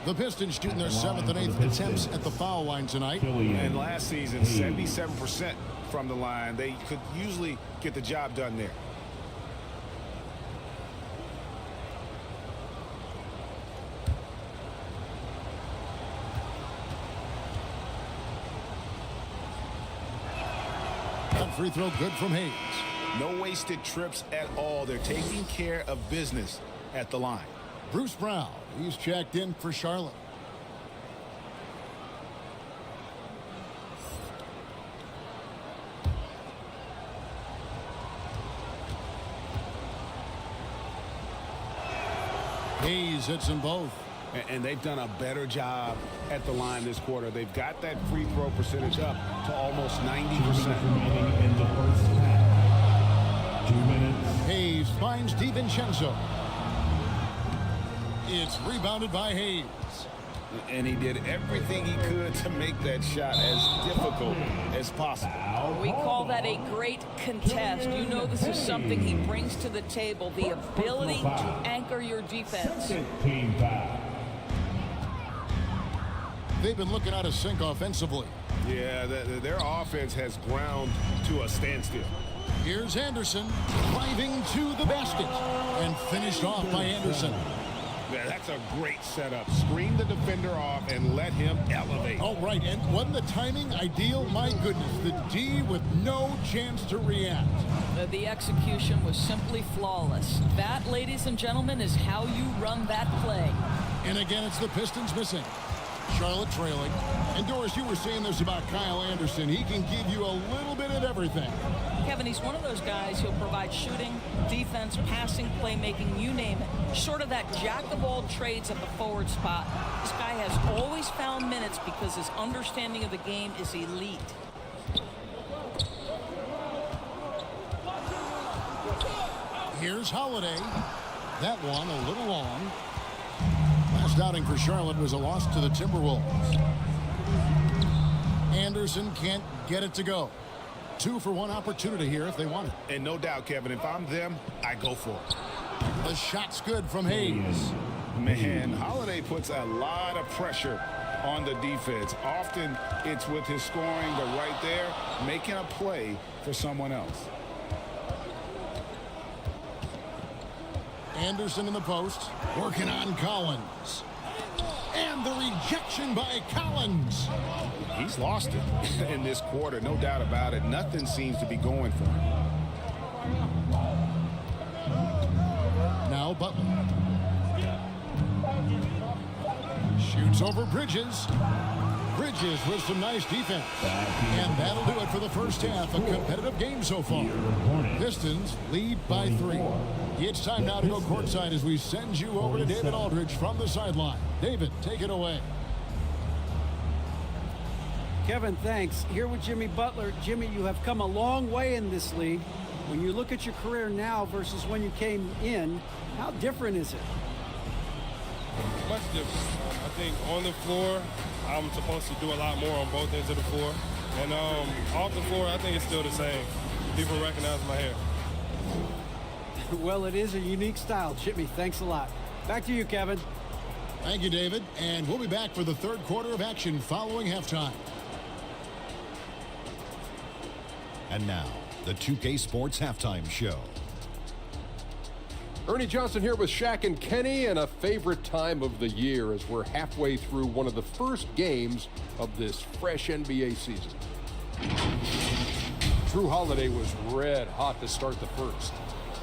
The Pistons shooting their 7th and 8th attempts at the foul line tonight. And last season, 77% from the line. They could usually get the job done there. That free throw good from Hayes. No wasted trips at all. They're taking care of business at the line. Bruce Brown, he's checked in for Charlotte. Hayes hits them both. And they've done a better job at the line this quarter. They've got that free throw percentage up to almost 90%. 2 minutes remaining in the first half. 2 minutes. Hayes finds DiVincenzo. It's rebounded by Hayes. And he did everything he could to make that shot as difficult as possible. We call that a great contest. You know this is something he brings to the table, the ability to anchor your defense. Team foul. They've been looking out of sync offensively. Yeah, their offense has ground to a standstill. Here's Anderson driving to the basket and finished off by Anderson. Yeah, that's a great setup. Screen the defender off and let him elevate. Oh, right. And wasn't the timing ideal? My goodness, the D with no chance to react. The execution was simply flawless. That, ladies and gentlemen, is how you run that play. And again, it's the Pistons missing. Charlotte trailing. And Doris, you were saying this about Kyle Anderson. He can give you a little bit of everything. Kevin, he's one of those guys who'll provide shooting, defense, passing, playmaking, you name it. Short of that jack of all trades at the forward spot, this guy has always found minutes because his understanding of the game is elite. Here's Holiday. That one a little long. Last outing for Charlotte was a loss to the Timberwolves. Anderson can't get it to go. 2-for-1 opportunity here if they want it. And no doubt, Kevin, if I'm them, I go for it. The shot's good from Hayes. Man, Holiday puts a lot of pressure on the defense. Often it's with his scoring, but right there, making a play for someone else. Anderson in the post, working on Collins. And the rejection by Collins. He's lost it in this quarter, no doubt about it. Nothing seems to be going for him. Now Butler. Shoots over Bridges. Bridges with some nice defense. And that'll do it for the first half. A competitive game so far. Pistons lead by 3. It's time now to go courtside as we send you over to David Aldridge from the sideline. David, take it away. Kevin, thanks. Here with Jimmy Butler. Jimmy, you have come a long way in this league. When you look at your career now versus when you came in, how different is it? Much different. I think on the floor, I'm supposed to do a lot more on both ends of the floor. And off the floor, I think it's still the same. People recognize my hair. Well, it is a unique style. Jimmy, thanks a lot. Back to you, Kevin. Thank you, David. And we'll be back for the third quarter of action following halftime. And now, the 2K Sports Halftime Show. Ernie Johnson here with Shaq and Kenny, and a favorite time of the year as we're halfway through one of the first games of this fresh NBA season. Jrue Holiday was red hot to start the first.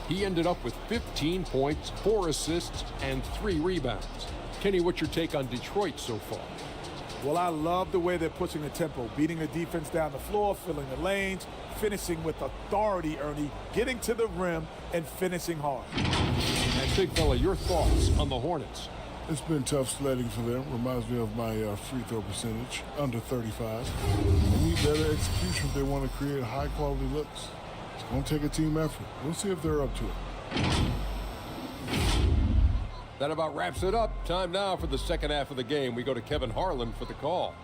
He ended up with 15 points, 4 assists, and 3 rebounds. Kenny, what's your take on Detroit so far? Well, I love the way they're pushing the tempo, beating the defense down the floor, filling the lanes, finishing with authority, Ernie, getting to the rim and finishing hard. And big fella, your thoughts on the Hornets? It's been tough sledding for them. Reminds me of my free throw percentage, under 35. They need better execution if they want to create high-quality looks. It's going to take a team effort. We'll see if they're up to it. That about wraps it up. Time now for the second half of the game. We go to Kevin Harlan for the call.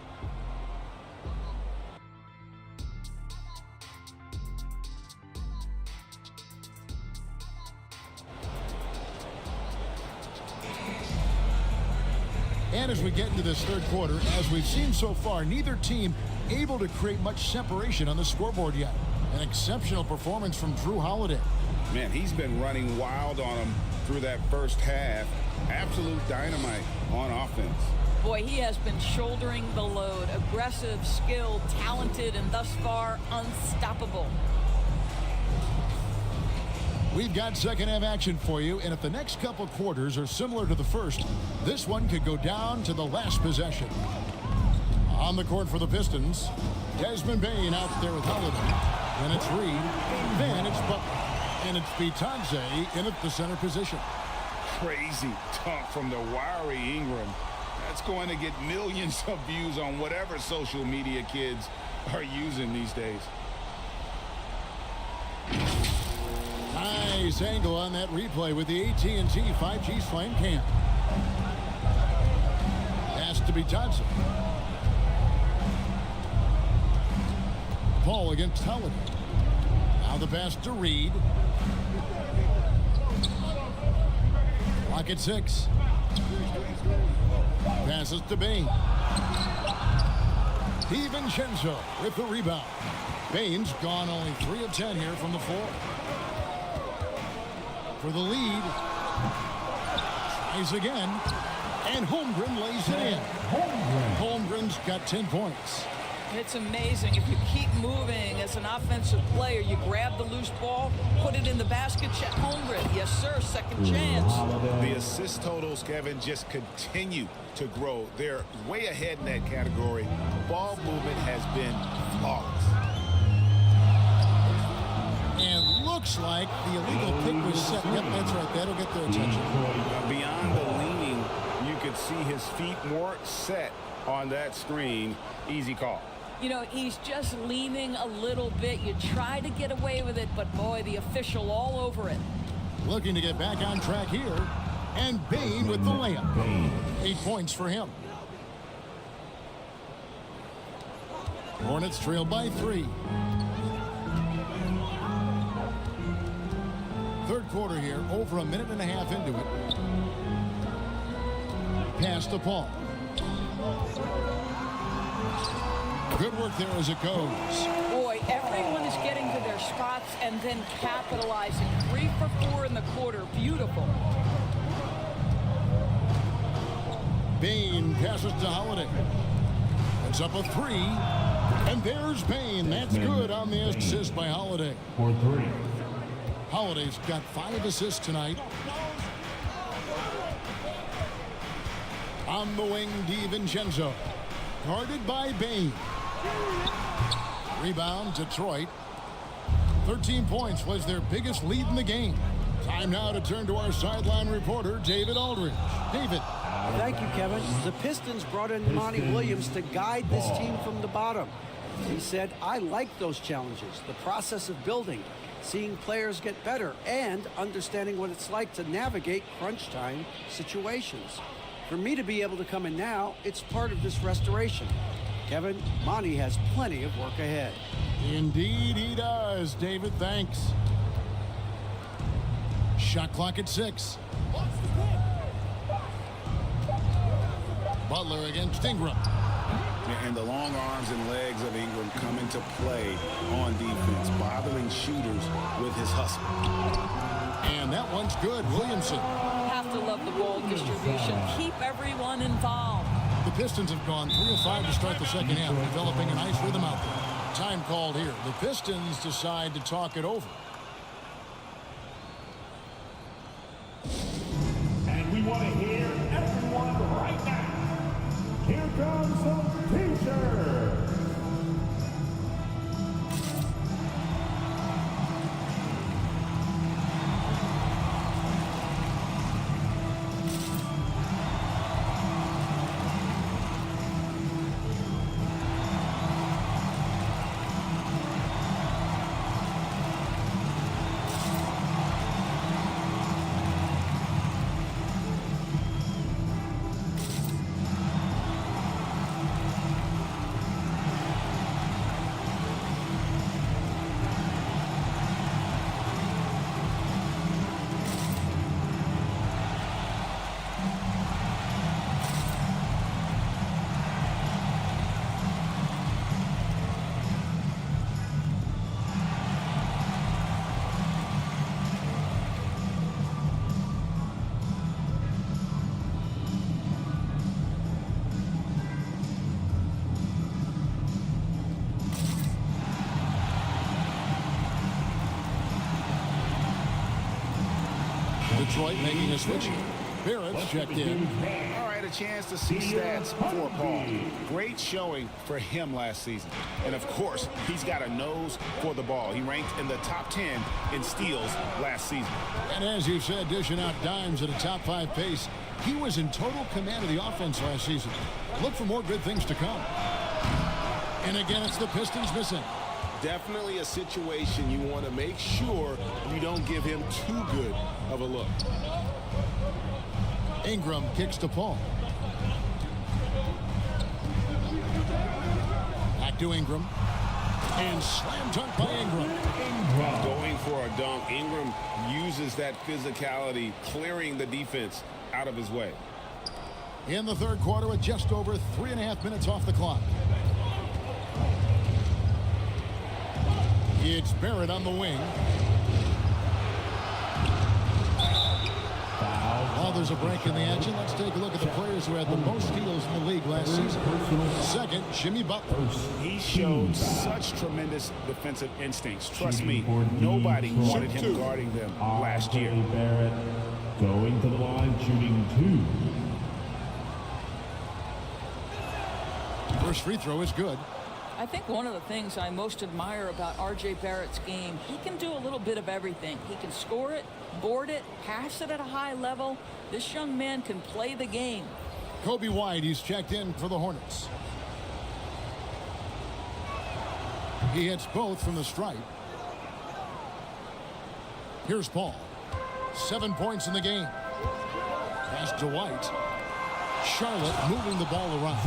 And as we get into this third quarter, as we've seen so far, neither team able to create much separation on the scoreboard yet. An exceptional performance from Jrue Holiday. Man, he's been running wild on him through that first half. Absolute dynamite on offense. Boy, he has been shouldering the load. Aggressive, skilled, talented, and thus far unstoppable. We've got second half action for you, and if the next couple quarters are similar to the first, this one could go down to the last possession. On the court for the Pistons, Desmond Bane out there with Holiday. Then it's Reed, then it's Butler, and it's Bitadze in at the center position. Crazy dunk from the wiry Ingram. That's going to get millions of views on whatever social media kids are using these days. Nice angle on that replay with the AT&T 5G Slam Cam. Pass to Bitadze. Paul against Holiday. Now the pass to Reed. Clock at 6. Passes to Bane. DiVincenzo with the rebound. Bane's gone only 3 of 10 here from the floor. For the lead. Tries again. And Holmgren lays it in. Holmgren's got 10 points. It's amazing. If you keep moving as an offensive player, you grab the loose ball, put it in the basket, check Holmgren. Yes, sir, second chance. The assist totals, Kevin, just continue to grow. They're way ahead in that category. Ball movement has been flawless. And looks like the illegal pick was set. Yep, that's right. That'll get their attention. Beyond the leaning, you could see his feet more set on that screen. Easy call. You know, he's just leaning a little bit. You try to get away with it, but boy, the official all over it. Looking to get back on track here. And Bane with the layup. 8 points for him. Hornets trail by 3. Third quarter here, over a minute and a half into it. Pass to Paul. Good work there as it goes. Boy, everyone is getting to their spots and then capitalizing. 3 for 4 in the quarter. Beautiful. Bane passes to Holiday. It's up a 3. And there's Bane. That's good on the assist by Holiday. For 3. Holiday's got 5 assists tonight. On the wing, DiVincenzo. Guarded by Bane. Rebound, Detroit. 13 points was their biggest lead in the game. Time now to turn to our sideline reporter, David Aldridge. David. Thank you, Kevin. The Pistons brought in Monty Williams to guide this team from the bottom. He said, I like those challenges, the process of building, seeing players get better, and understanding what it's like to navigate crunch time situations. For me to be able to come in now, it's part of this restoration. Kevin, Monty has plenty of work ahead. Indeed he does, David. Thanks. Shot clock at 6. Butler against Ingram. And the long arms and legs of Ingram come into play on defense, bothering shooters with his hustle. And that one's good. Williamson. Have to love the ball distribution. Keep everyone involved. The Pistons have gone 3 of 5 to start the second half, developing a nice rhythm out there. Time called here. The Pistons decide to talk it over. And we want to hear everyone right now. Here comes some T-shirts. Detroit making a switch. Barrett's checked in. All right, a chance to see stats for Paul. Great showing for him last season. And of course, he's got a nose for the ball. He ranked in the top 10 in steals last season. And as you said, dishing out dimes at a top 5 pace. He was in total command of the offense last season. Look for more good things to come. And again, it's the Pistons missing. Definitely a situation you want to make sure you don't give him too good of a look. Ingram kicks to Paul. Back to Ingram. And slam dunk by Ingram. Going for a dunk. Ingram uses that physicality, clearing the defense out of his way. In the third quarter with just over 3.5 minutes off the clock. It's Barrett on the wing. While there's a break in the action, let's take a look at the players who had the most steals in the league last season. Second, Jimmy Butler. He showed such tremendous defensive instincts. Trust me, nobody wanted him guarding them last year. Barrett going to the line, shooting 2. First free throw is good. I think one of the things I most admire about R.J. Barrett's game, he can do a little bit of everything. He can score it, board it, pass it at a high level. This young man can play the game. Kobe White, he's checked in for the Hornets. He hits both from the stripe. Here's Paul. 7 points in the game. Pass to White. Charlotte moving the ball around.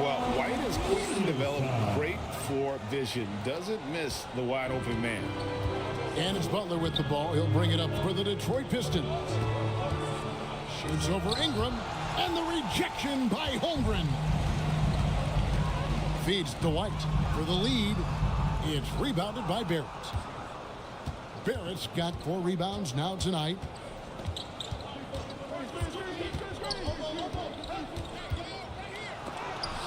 Well, White has quickly developed great floor vision. Doesn't miss the wide open man. And it's Butler with the ball. He'll bring it up for the Detroit Pistons. Shoots over Ingram. And the rejection by Holmgren. Feeds to White for the lead. It's rebounded by Barrett. Barrett's got 4 rebounds now tonight.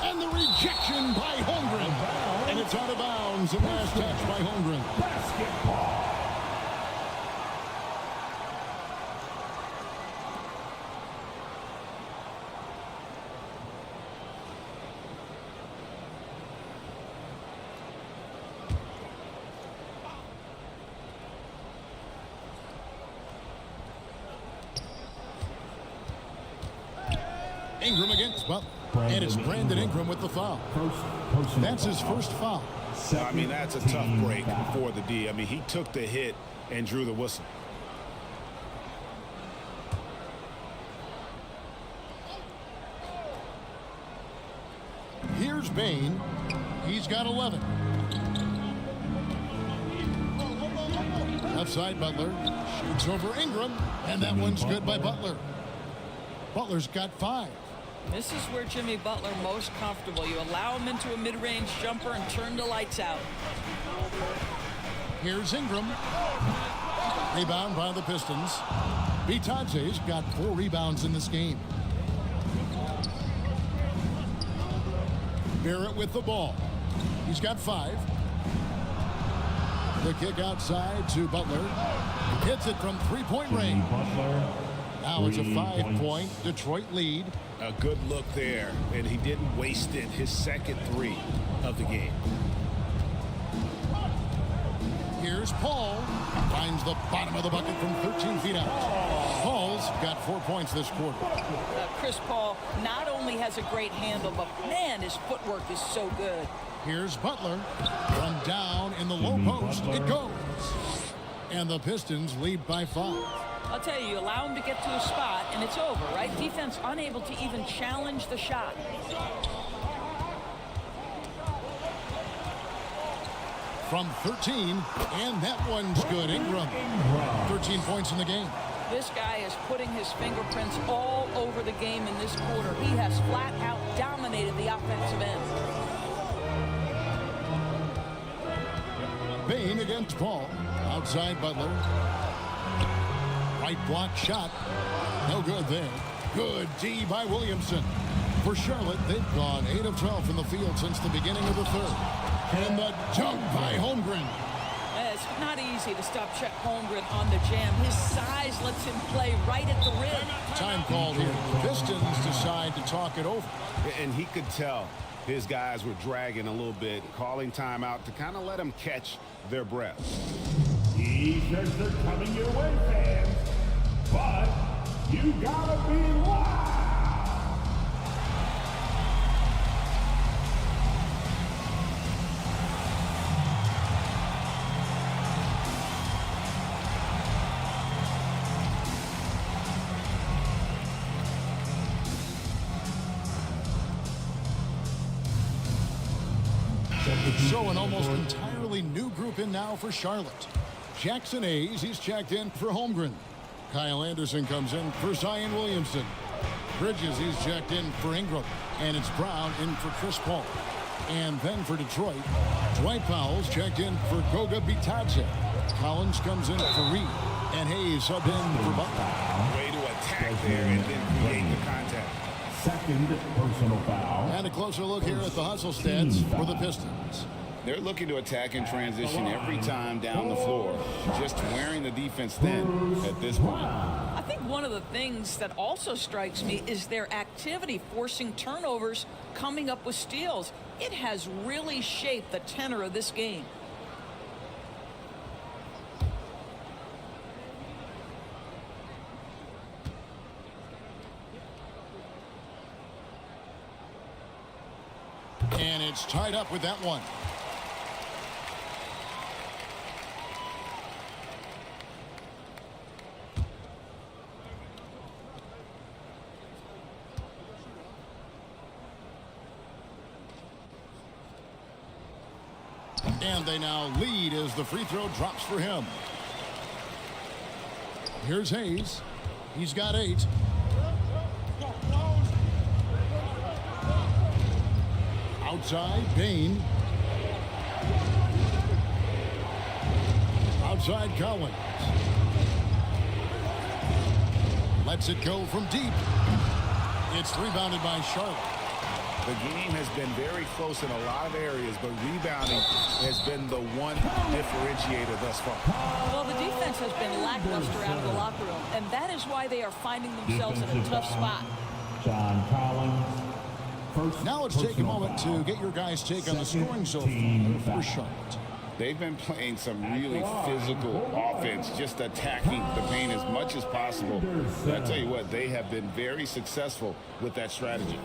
And the rejection by Holmgren. And it's out of bounds. And last touch by Holmgren. Basketball. Ingram against Butler. And it's Brandon Ingram with the foul. That's his first foul. I mean, that's a tough break for the D. I mean, he took the hit and drew the whistle. Here's Bane. He's got 11. Left side, Butler. Shoots over Ingram. And that one's good by Butler. Butler's got 5. This is where Jimmy Butler most comfortable. You allow him into a mid-range jumper and turn the lights out. Here's Ingram. Rebound by the Pistons. Bitadze's got 4 rebounds in this game. Barrett with the ball. He's got 5. The kick outside to Butler. Hits it from 3-point range. Now it's a 5-point Detroit lead. A good look there, and he didn't waste it. His second 3 of the game. Here's Paul. Finds the bottom of the bucket from 13 feet out. Paul's got 4 points this quarter. Chris Paul not only has a great handle, but man, his footwork is so good. Here's Butler. From down in the low post. It goes. And the Pistons lead by 5. I'll tell you allow him to get to a spot, and it's over, right? Defense unable to even challenge the shot. From 13, and that one's good. Ingram. 13 points in the game. This guy is putting his fingerprints all over the game in this quarter. He has flat out dominated the offensive end. Bane against Paul. Outside Butler. Right block shot. No good there. Good D by Williamson. For Charlotte, they've gone 8 of 12 from the field since the beginning of the third. And the dunk by Holmgren. It's not easy to stop Chet Holmgren on the jam. His size lets him play right at the rim. Time called here. The Pistons decide to talk it over. And he could tell his guys were dragging a little bit, calling timeout to kind of let them catch their breath. T-shirts are coming your way, fans. But you gotta be loud. So an almost entirely new group in now for Charlotte. Jackson Hayes, he's checked in for Holmgren. Kyle Anderson comes in for Zion Williamson. Bridges, he's checked in for Ingram. And it's Brown in for Chris Paul. And then for Detroit, Dwight Powell's checked in for Goga Bitadze. Collins comes in for Reed. And Hayes subbed in for Butler. Way to attack there and then create the contact. Second personal foul. And a closer look here at the hustle stats for the Pistons. They're looking to attack in transition every time down the floor. Just wearing the defense thin at this point. I think one of the things that also strikes me is their activity forcing turnovers, coming up with steals. It has really shaped the tenor of this game. And it's tied up with that one. And they now lead as the free throw drops for him. Here's Hayes. He's got 8. Outside, Bane. Outside, Collins. Lets it go from deep. It's rebounded by Charlotte. The game has been very close in a lot of areas, but rebounding has been the one differentiator thus far. Well, the defense has been lackluster out of the locker room, and that is why they are finding themselves in a tough spot. John Collins. Now let's take a moment to get your guys' take on the scoring so far for Charlotte. They've been playing some really physical offense, just attacking the paint as much as possible. But I tell you what, they have been very successful with that strategy.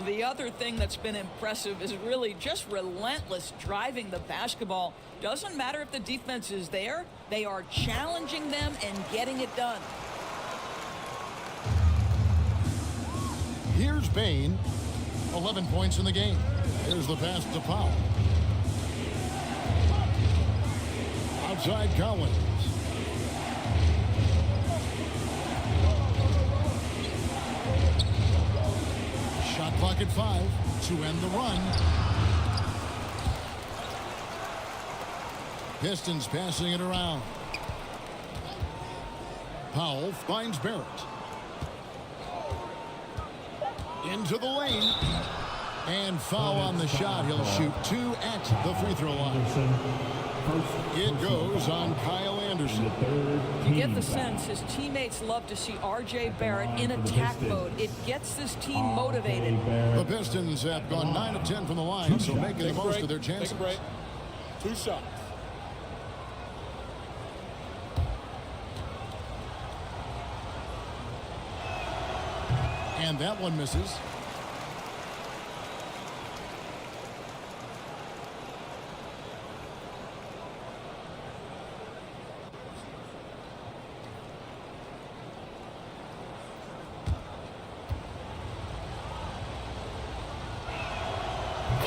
The other thing that's been impressive is really just relentless driving the basketball. Doesn't matter if the defense is there, they are challenging them and getting it done. Here's Bane. 11 points in the game. Here's the pass to Powell. Outside Collins. Shot clock at 5 to end the run. Pistons passing it around. Powell finds Barrett. Into the lane. And foul on the shot. He'll shoot 2 at the free throw line. It goes on Kyle Anderson. You get the sense his teammates love to see R.J. Barrett in attack mode. It gets this team motivated. The Pistons have gone 9 of 10 from the line, so making the most of their chances. Take a break. 2 shots. And that one misses.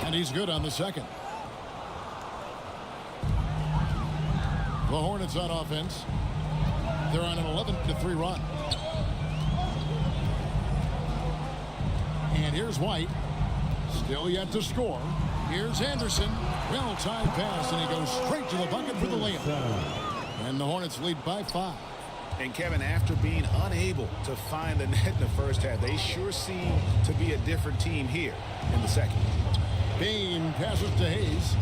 And he's good on the second. The Hornets on offense. They're on an 11-3 run. And here's White. Still yet to score. Here's Anderson. Well-timed pass, and he goes straight to the bucket for the layup. And the Hornets lead by 5. And Kevin, after being unable to find the net in the first half, they sure seem to be a different team here in the second. Bain passes to Hayes.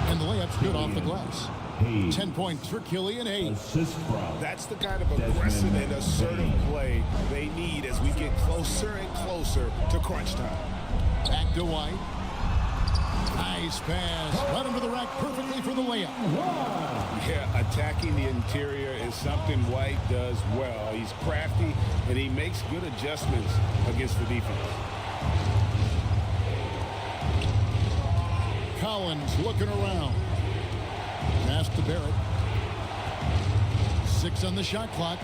And the layup's good off the glass. 10 points for Killian Hayes. That's the kind of aggressive and assertive play they need as we get closer and closer to crunch time. Back to White. Nice pass. Right under the rack perfectly for the layup. Yeah, attacking the interior is something White does well. He's crafty, and he makes good adjustments against the defense. Collins looking around. Pass to Barrett. 6 on the shot clock.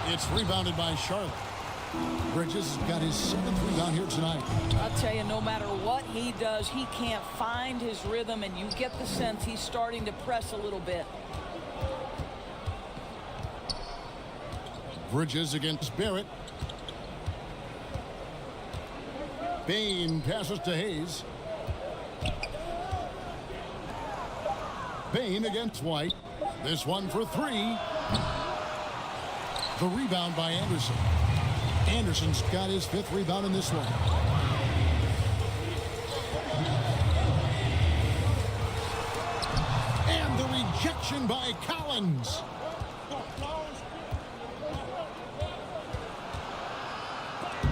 It's rebounded by Charlotte. Bridges has got his 7th rebound here tonight. I'll tell you, no matter what he does, he can't find his rhythm, and you get the sense he's starting to press a little bit. Bridges against Barrett. Bain passes to Hayes. Bain against White. This one for 3. The rebound by Anderson. Anderson's got his 5th rebound in this one. And the rejection by Collins.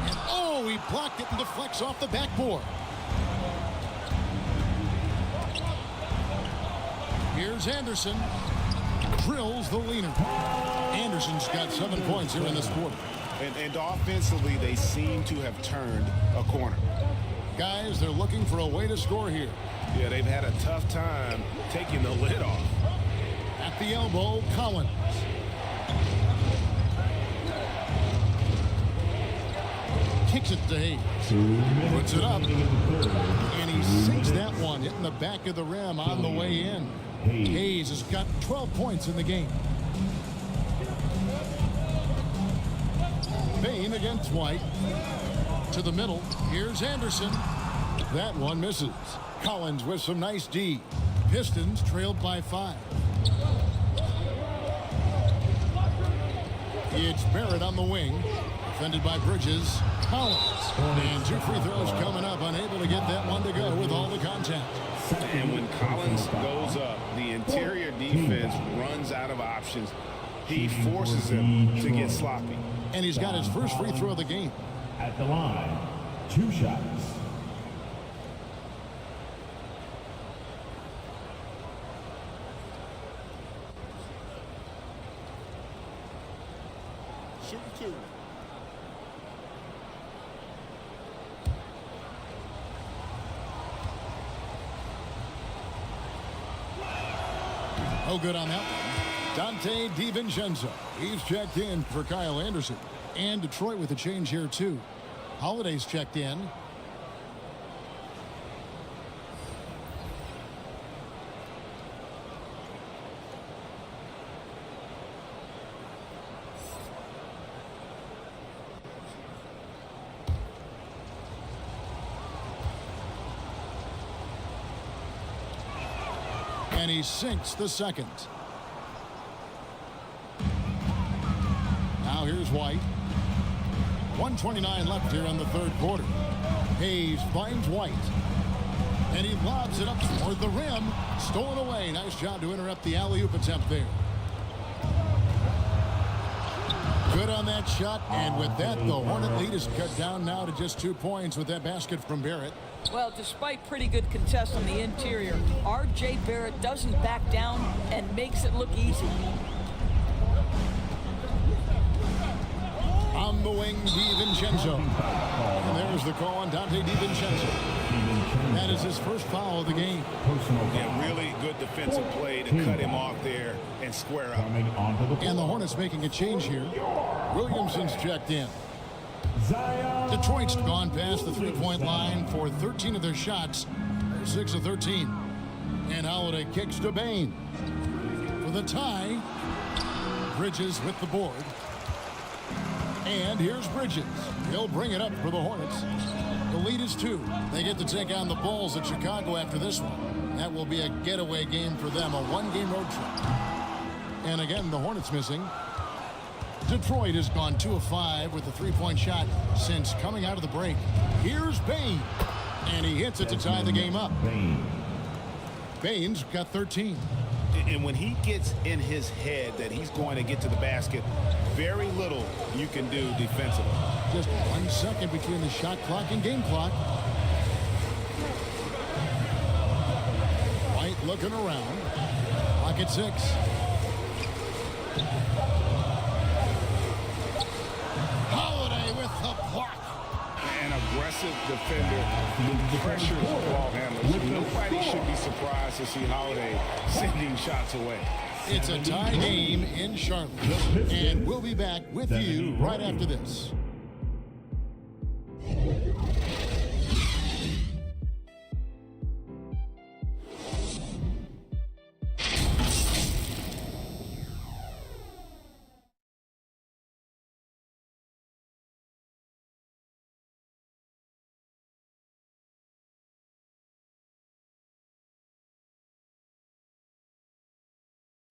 And oh, he blocked it and deflects off the backboard. Here's Anderson. Drills the leaner. Anderson's got 7 points here in this quarter. And offensively, they seem to have turned a corner. Guys, they're looking for a way to score here. Yeah, they've had a tough time taking the lid off. At the elbow, Collins. Kicks it to Hayes. Puts it up. And he sinks that one, hitting the back of the rim on the way in. Hayes has got 12 points in the game. Bain against White. To the middle. Here's Anderson. That one misses. Collins with some nice D. Pistons trailed by 5. It's Barrett on the wing. Defended by Bridges. Collins. And 2 free throws coming up. Unable to get that one to go with all the contact. And when Collins goes up, the interior defense runs out of options. He forces him to get sloppy. And he's got his first free throw of the game. At the line, 2 shots. Shoot 2. Oh, good on that one. Dante DiVincenzo. He's checked in for Kyle Anderson. And Detroit with a change here, too. Holiday's checked in. And he sinks the second. is White. 1:29 left here in the third quarter. Hayes finds White. And he lobs it up toward the rim. Stolen away. Nice job to interrupt the alley-oop attempt there. Good on that shot. And with that, the Hornet lead is cut down now to just 2 points with that basket from Barrett. Well, despite pretty good contest on the interior, R.J. Barrett doesn't back down and makes it look easy. On the wing, DiVincenzo. And there's the call on Donte DiVincenzo. That is his first foul of the game. Yeah, really good defensive play to cut him off there and square up. And the Hornets making a change here. Williamson's checked in. Detroit's gone past the three-point line for 13 of their shots. They're 6 of 13. And Holiday kicks to Bane. For the tie, Bridges with the board. And here's Bridges. He'll bring it up for the Hornets. The lead is 2. They get to take on the Bulls at Chicago after this one. That will be a getaway game for them, a one-game road trip. And again, the Hornets missing. Detroit has gone 2 of 5 with a three-point shot since coming out of the break. Here's Bane. And he hits it to tie the game up. Bane's got 13. And when he gets in his head that he's going to get to the basket, very little you can do defensively. Just 1 second between the shot clock and game clock. White looking around. Clock at 6. Holiday with the block. An aggressive defender who pressures the ball handlers. Nobody should be surprised to see Holiday sending shots away. It's a tie game in Charlotte. And we'll be back with you right after this.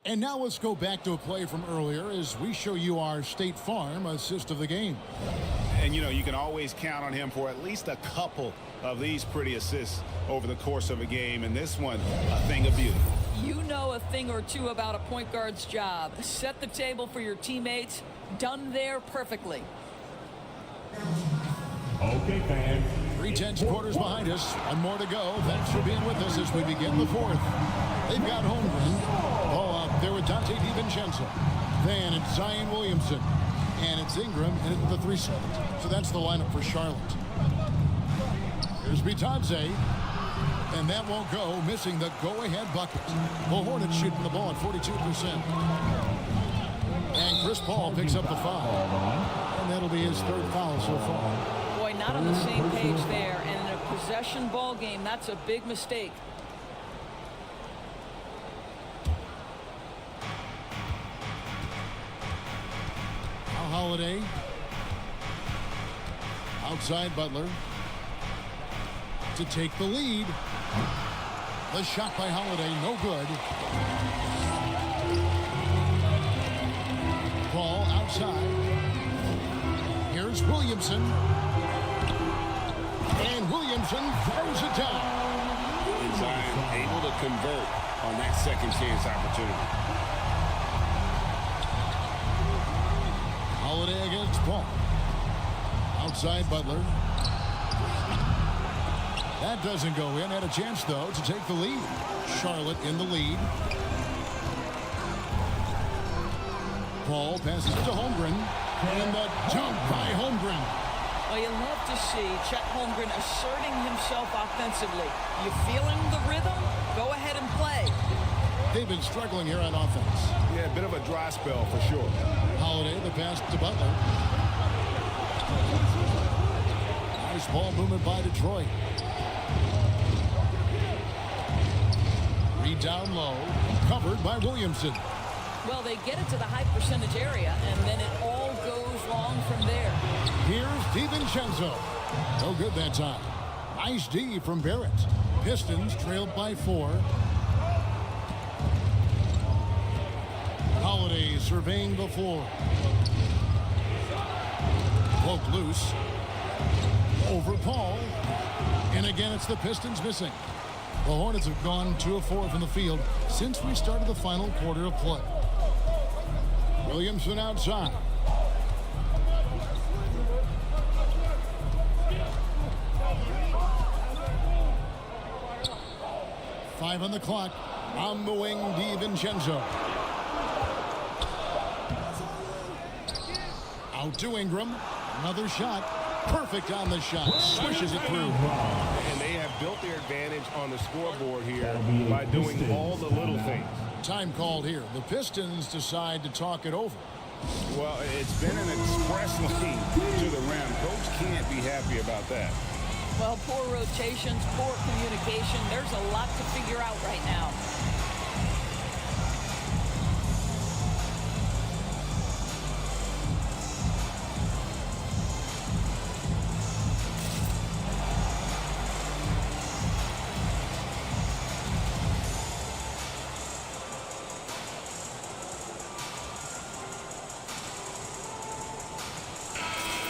And now let's go back to a play from earlier as we show you our State Farm assist of the game. And, you know, you can always count on him for at least a couple of these pretty assists over the course of a game. And this one, a thing of beauty. You know a thing or two about a point guard's job. Set the table for your teammates. Done there perfectly. Okay, fans. 3/10 quarters behind us. 1 more to go. Thanks for being with us as we begin the 4th. They've got Holmgren. Ball up there with Donte DiVincenzo. Then it's Zion Williamson. And it's Ingram in the 3 slot. So that's the lineup for Charlotte. Here's Bitadze. And that won't go, missing the go-ahead bucket. The Hornets shooting the ball at 42%. And Chris Paul picks up the foul. And that'll be his 3rd foul so far. Boy, not on the same page there. And in a possession ball game, that's a big mistake. Holiday. Outside Butler. To take the lead. The shot by Holiday, no good. Ball outside. Here's Williamson. And Williamson throws it down. And Zion able to convert on that second chance opportunity. Holiday against Paul. Outside Butler. That doesn't go in. Had a chance, though, to take the lead. Charlotte in the lead. Paul passes to Holmgren. And the dunk by Holmgren. Well, you love to see Chet Holmgren asserting himself offensively. You feeling the rhythm? Go ahead and play. They've been struggling here on offense. Yeah, a bit of a dry spell for sure. Holiday, the pass to Butler. Nice ball movement by Detroit. Reed down low, covered by Williamson. Well, they get it to the high percentage area, and then it all goes wrong from there. Here's DiVincenzo. No good that time. Nice D from Barrett. Pistons trailed by 4. Holiday surveying the floor. Poked loose. Over Paul. And again, it's the Pistons missing. The Hornets have gone 2 of 4 from the field since we started the final quarter of play. Williamson outside. Five on the clock. On the wing, DiVincenzo. Out to Ingram. Another shot. Perfect on the shot. Swishes it through. And they have built their advantage on the scoreboard here by doing all the little things. Time called here. The Pistons decide to talk it over. Well, it's been an express lane to the rim. Coach can't be happy about that. Well, poor rotations, poor communication. There's a lot to figure out right now.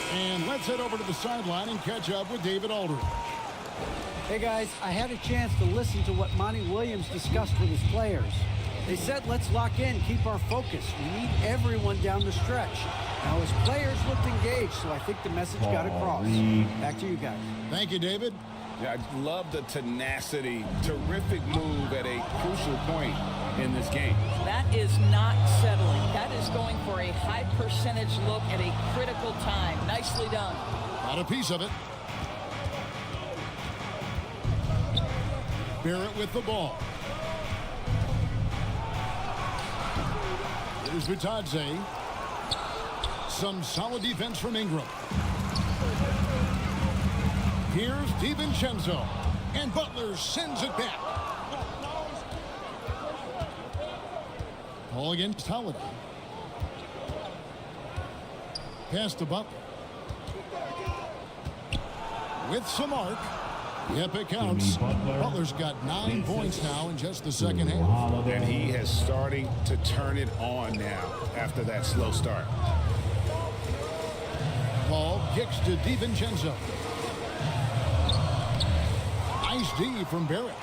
And let's head over to the sideline and catch up with David Aldridge. Hey guys, I had a chance to listen to what Monty Williams discussed with his players. They said, let's lock in, keep our focus. We need everyone down the stretch. Now his players looked engaged, so I think the message got across. Back to you guys. Thank you, David. Yeah, I love the tenacity. Terrific move at a crucial point in this game. That is not settling. That is going for a high percentage look at a critical time. Nicely done. Got a piece of it. Barrett with the ball. Here's Vitadze. Some solid defense from Ingram. Here's DiVincenzo. And Butler sends it back. Ball against Holiday. Pass to Butler. With some arc. Yep, it counts. Butler's got 9 points now in just the second half. And he is starting to turn it on now after that slow start. Ball kicks to DiVincenzo. Nice D from Barrett.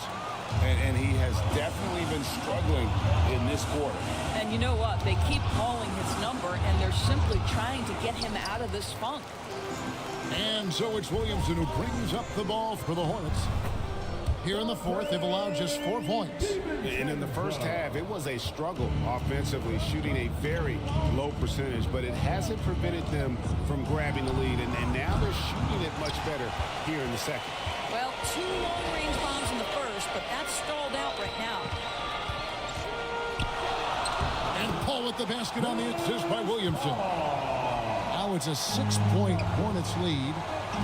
And he has definitely been struggling in this quarter. And you know what? They keep calling his number, and they're simply trying to get him out of this funk. And so it's Williamson who brings up the ball for the Hornets. Here in the fourth, they've allowed just 4 points. And in the first half, it was a struggle offensively, shooting a very low percentage, but it hasn't prevented them from grabbing the lead. And now they're shooting it much better here in the second. Well, 2 long-range bombs in the first, but that's stalled out right now. And Paul with the basket on the assist by Williamson. Now it's a 6-point Hornets lead.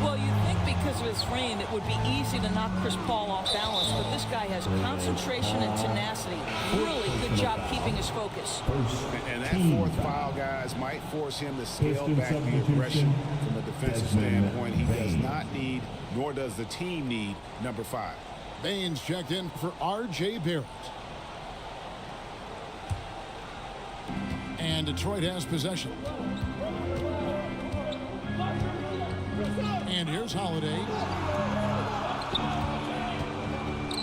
Well, you'd think because of his frame, it would be easy to knock Chris Paul off balance, but this guy has concentration and tenacity. Really good job keeping his focus. And that fourth foul, guys, might force him to scale back the aggression from a defensive standpoint. He does not need, nor does the team need, number 5. Baines checked in for R.J. Barrett. And Detroit has possession. And here's Holiday.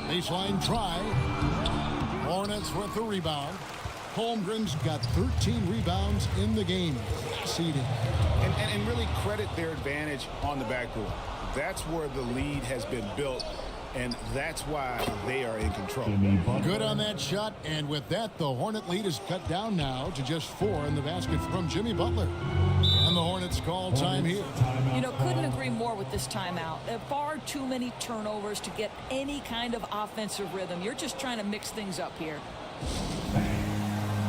Baseline try. Hornets with the rebound. Holmgren's got 13 rebounds in the game. Seeding. And really credit their advantage on the backcourt. That's where the lead has been built, and that's why they are in control. Good on that shot, and with that, the Hornet lead is cut down now to just 4 in the basket from Jimmy Butler. And the Hornets call time here. You know, couldn't agree more with this timeout. There are far too many turnovers to get any kind of offensive rhythm. You're just trying to mix things up here.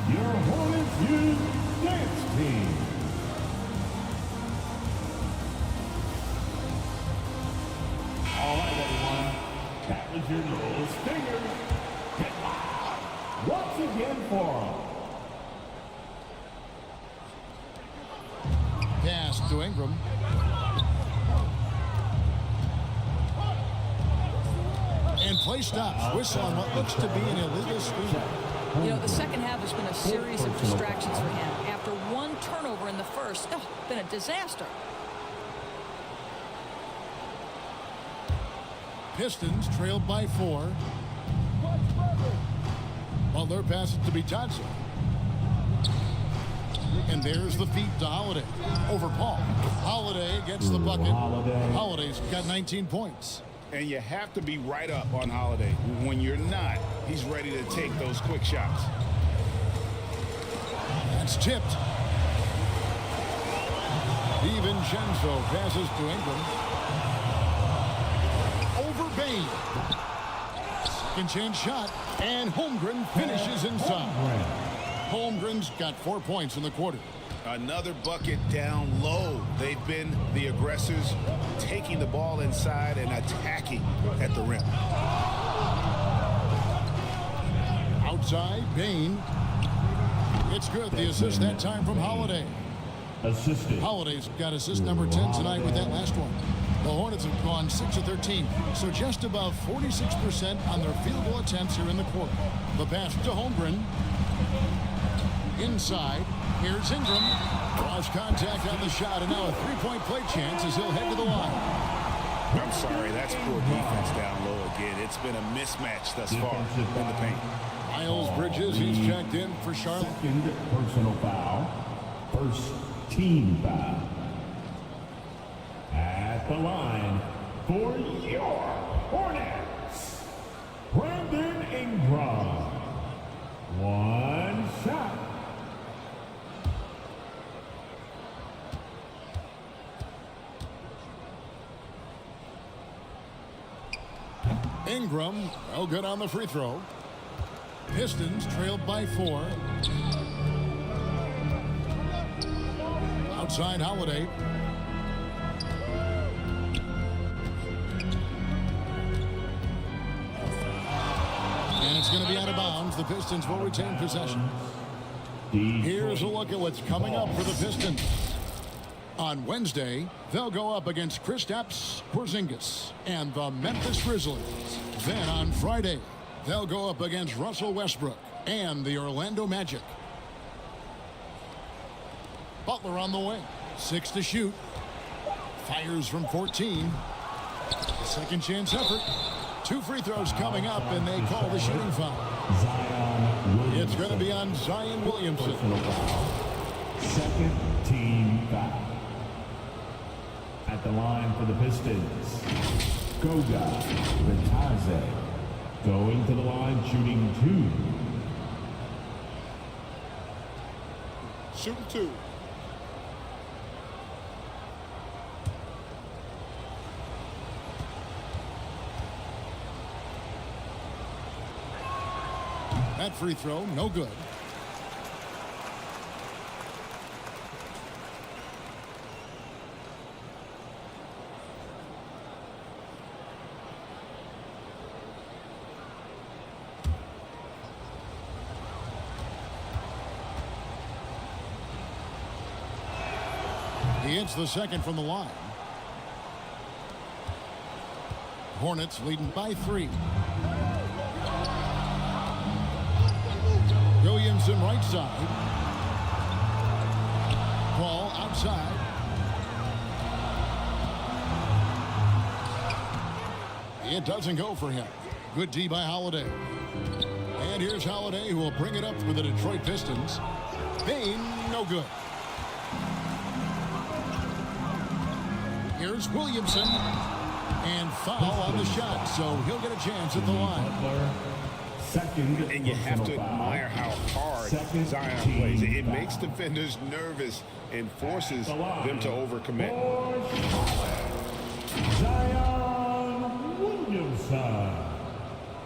Your Hornets Youth Dance Team. All right, everyone. That was your little stingers. Get live once again for them. Pass to Ingram. And play stops. Whistle on what looks to be an illegal screen. You know, the second half has been a series of distractions for him. After 1 turnover in the first, been a disaster. Pistons trailed by 4. Butler passes to Bitadze. And there's the feed to Holiday. Over Paul. Holiday gets the bucket. Holiday's got 19 points. And you have to be right up on Holiday. When you're not, he's ready to take those quick shots. That's tipped. DiVincenzo passes to Ingram. Over Bane. Second chance shot. And Holmgren finishes inside. Holmgren's got 4 points in the quarter. Another bucket down low. They've been the aggressors, taking the ball inside and attacking at the rim. Outside, Bane. It's good. The assist that time from Holiday. Assisted. Holiday's got assist number 10 tonight with that last one. The Hornets have gone 6 of 13, so just above 46% on their field goal attempts here in the quarter. The pass to Holmgren. Inside, here's Ingram. Draws contact on the shot, and now a three-point play chance as he'll head to the line. I'm sorry, that's poor defense down low again. It's been a mismatch thus far in the paint. Miles Bridges, he's checked in for Charlotte. Second personal foul. First team foul. At the line for your Hornets, Brandon Ingram. One shot. Ingram, no good on the free throw. Pistons trailed by 4. Outside Holiday. And it's going to be out of bounds. The Pistons will retain possession. Here's a look at what's coming up for the Pistons. On Wednesday, they'll go up against Kristaps Porzingis and the Memphis Grizzlies. Then on Friday, they'll go up against Russell Westbrook and the Orlando Magic. Butler on the way. 6 to shoot. Fires from 14. Second chance effort. 2 free throws coming up, and they call the shooting foul. It's going to be on Zion Williamson. Second team foul. At the line for the Pistons, Goga Bitadze. Going to the line, shooting 2. Shooting 2. That free throw, no good. He hits the second from the line. Hornets leading by 3. Williamson right side. Ball outside. It doesn't go for him. Good D by Holiday. And here's Holiday, who will bring it up for the Detroit Pistons. Bane, no good. Here's Williamson. And foul on the shot, so he'll get a chance at the line. Second. And you have to admire how hard Zion plays. It makes defenders nervous and forces them to overcommit. Zion Williamson.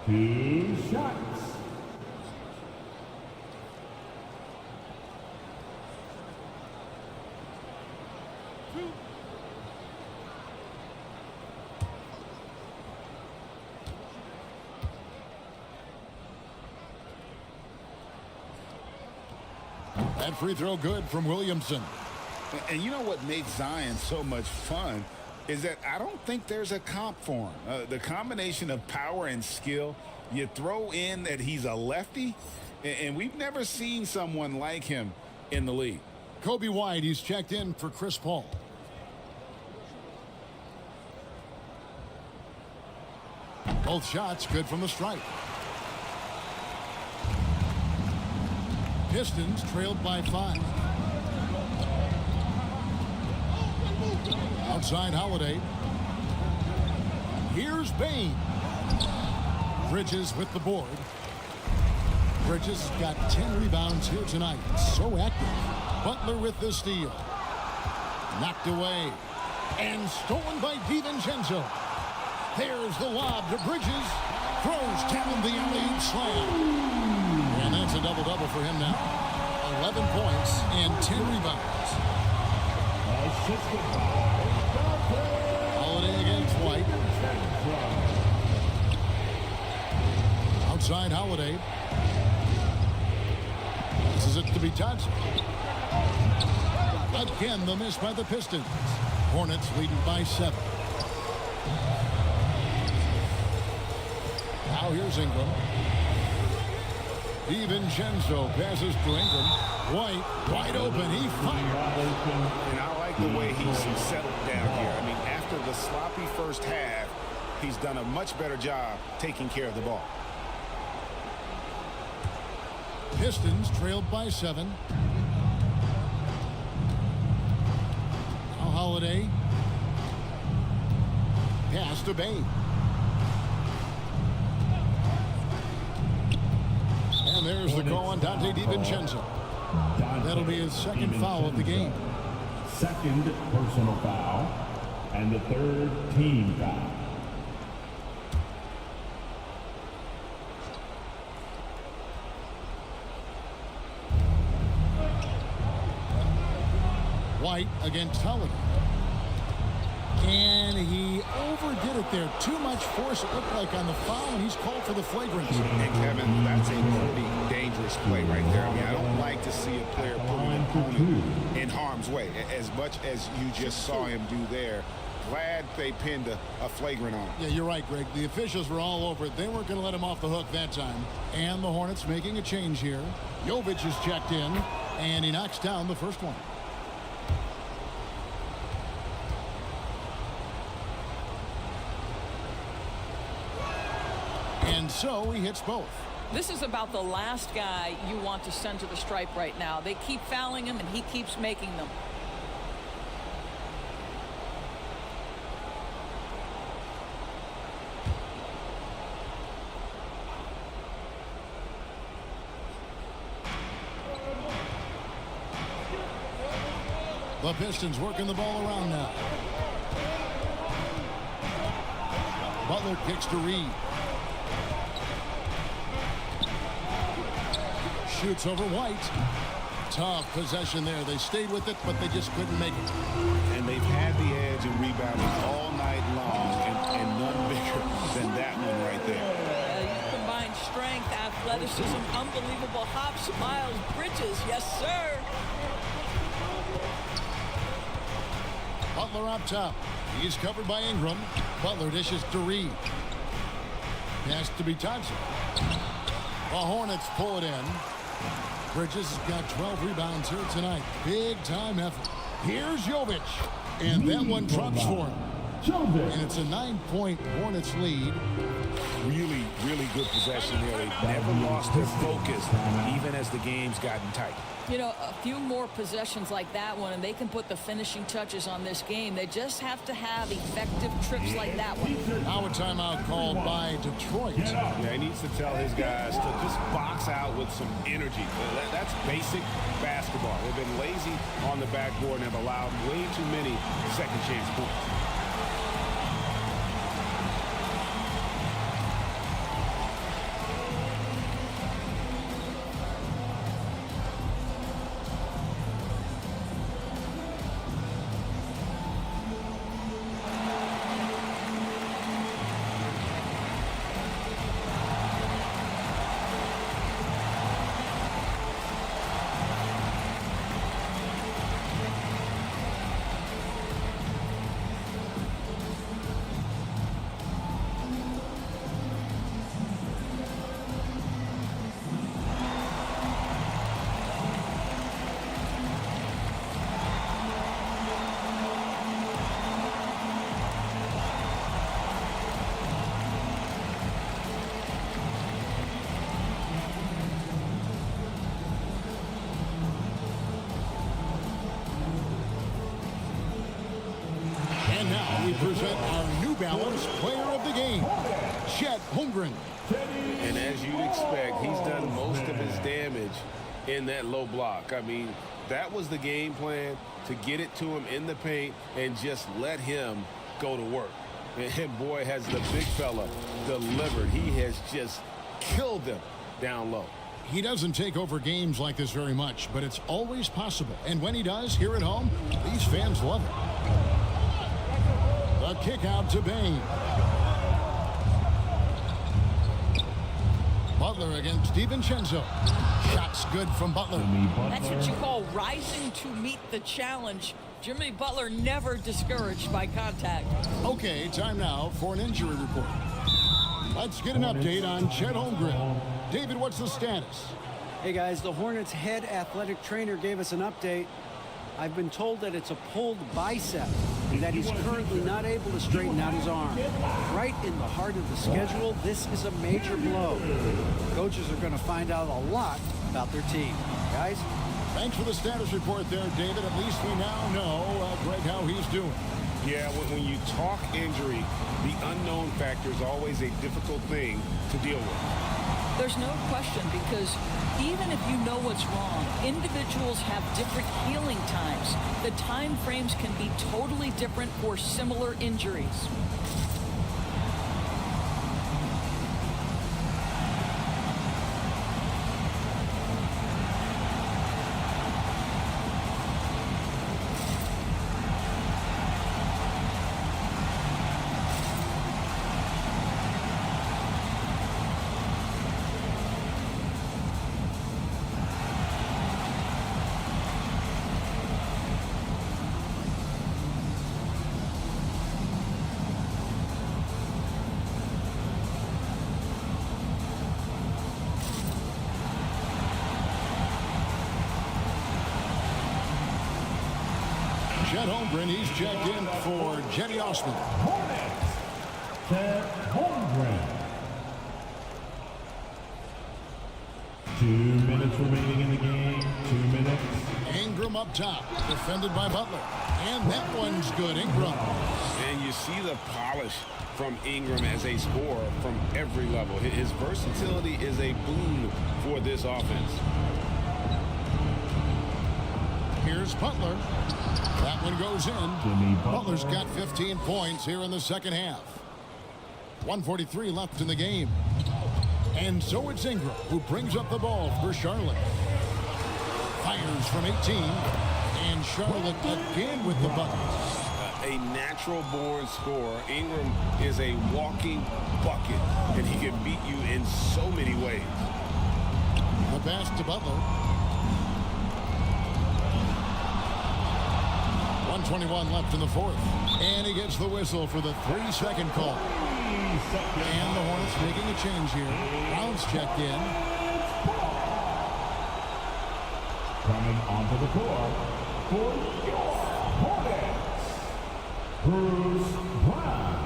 2 shots. That free throw good from Williamson. And you know what makes Zion so much fun is that I don't think there's a comp for him. The combination of power and skill, you throw in that he's a lefty, and we've never seen someone like him in the league. Kobe White, he's checked in for Chris Paul. Both shots good from the stripe. Pistons trailed by 5. Outside Holiday. Here's Bain. Bridges with the board. Bridges got 10 rebounds here tonight. So active. Butler with the steal. Knocked away. And stolen by DiVincenzo. There's the lob to Bridges. Throws down the alley slam. And that's a double-double for him now. 11 points and 10 rebounds. Holiday against White. Outside Holiday. This is it to be touched. Again, the miss by the Pistons. Hornets leading by 7. Now here's Ingram. DiVincenzo passes to Ingram. White, wide open. He fired. And I like the way he's settled down here. I mean, after the sloppy first half, he's done a much better job taking care of the ball. Pistons trailed by 7. Now Holiday. Pass to Bain. And there's the call on Dante DiVincenzo. That'll be his second foul of the game. Second personal foul and the third team foul. White against Holiday. And he overdid it there. Too much force, it looked like, on the foul, and he's called for the flagrant. And Kevin, that's a pretty dangerous play right there. I mean, I don't like to see a player put an opponent in harm's way, as much as you just saw him do there. Glad they pinned a flagrant on him. Yeah, you're right, Greg. The officials were all over it. They weren't going to let him off the hook that time. And the Hornets making a change here. Jovic is checked in, and he knocks down the first one. And so he hits both. This is about the last guy you want to send to the stripe right now. They keep fouling him, and he keeps making them. The Pistons working the ball around now. Butler kicks to Reed. Shoots over White. Tough possession there. They stayed with it, but they just couldn't make it. And they've had the edge in rebounding all night long, and none bigger than that one right there. You combine strength, athleticism, unbelievable hops, Miles Bridges. Yes, sir. Butler up top. He's covered by Ingram. Butler dishes to Reed. Has to be Thompson. The Hornets pull it in. Bridges has got 12 rebounds here tonight. Big time effort. Here's Jovic. And that one drops for him. And it's a 9-point Hornets lead. Really, really good possession there. They've never lost their focus, even as the game's gotten tight. You know, a few more possessions like that one, and they can put the finishing touches on this game. They just have to have effective trips like that one. Now a timeout called by Detroit. Yeah, he needs to tell his guys to just box out with some energy. That's basic basketball. They've been lazy on the backboard and have allowed way too many second chance points. balanced player of the game, Chet Holmgren. And as you'd expect, he's done most of his damage in that low block. I mean, that was the game plan, to get it to him in the paint and just let him go to work. And boy, has the big fella delivered. He has just killed them down low. He doesn't take over games like this very much, but it's always possible. And when he does, here at home, these fans love it. The kick out to Bane. Butler against DiVincenzo. Shots good from Butler. That's what you call rising to meet the challenge. Jimmy Butler never discouraged by contact. Okay, time now for an injury report. Let's get an update on Chet Holmgren. David, what's the status? Hey guys, the Hornets head athletic trainer gave us an update. I've been told that it's a pulled bicep and that he's currently not able to straighten out his arm. Right in the heart of the schedule, this is a major blow. Coaches are going to find out a lot about their team. Guys? Thanks for the status report there, David. At least we now know, Greg, how he's doing. Yeah, when you talk injury, the unknown factor is always a difficult thing to deal with. There's no question, because even if you know what's wrong, individuals have different healing times. The time frames can be totally different for similar injuries. Chet Holmgren, he's checked in for Jetty Osman. Chet Holmgren. 2 minutes remaining in the game. 2 minutes. Ingram up top, defended by Butler. And that one's good, Ingram. And you see the polish from Ingram as a scorer from every level. His versatility is a boon for this offense. Here's Butler. That one goes in. Butler's got 15 points here in the second half. 1:43 left in the game. And so it's Ingram who brings up the ball for Charlotte. Fires from 18. And Charlotte again with the bucket. A natural-born scorer. Ingram is a walking bucket, and he can beat you in so many ways. The pass to Butler. 1:21 left in the fourth. And he gets the whistle for the 3-second call. And the Hornets making a change here. Brown's checked in. Coming onto the court for your Hornets, Bruce Brown.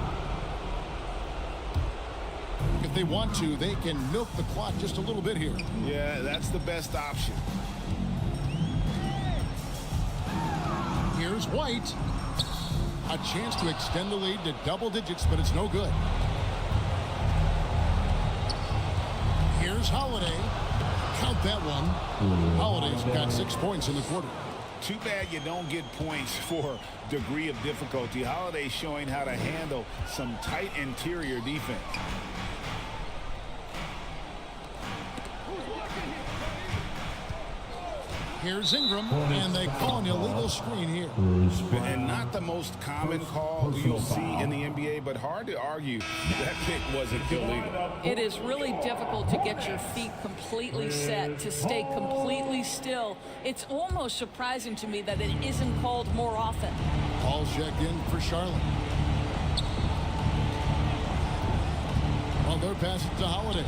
If they want to, they can milk the clock just a little bit here. Yeah, that's the best option. Here's White. A chance to extend the lead to double digits, but it's no good. Here's Holiday. Count that one. Holiday's got 6 points in the quarter. Too bad you don't get points for degree of difficulty. Holiday showing how to handle some tight interior defense. Here's Ingram, and they call an illegal screen here. And not the most common call you'll see in the NBA, but hard to argue that kick wasn't illegal. It is really difficult to get your feet completely set, to stay completely still. It's almost surprising to me that it isn't called more often. Paul's checked in for Charlotte. Well, they're passing to Holiday.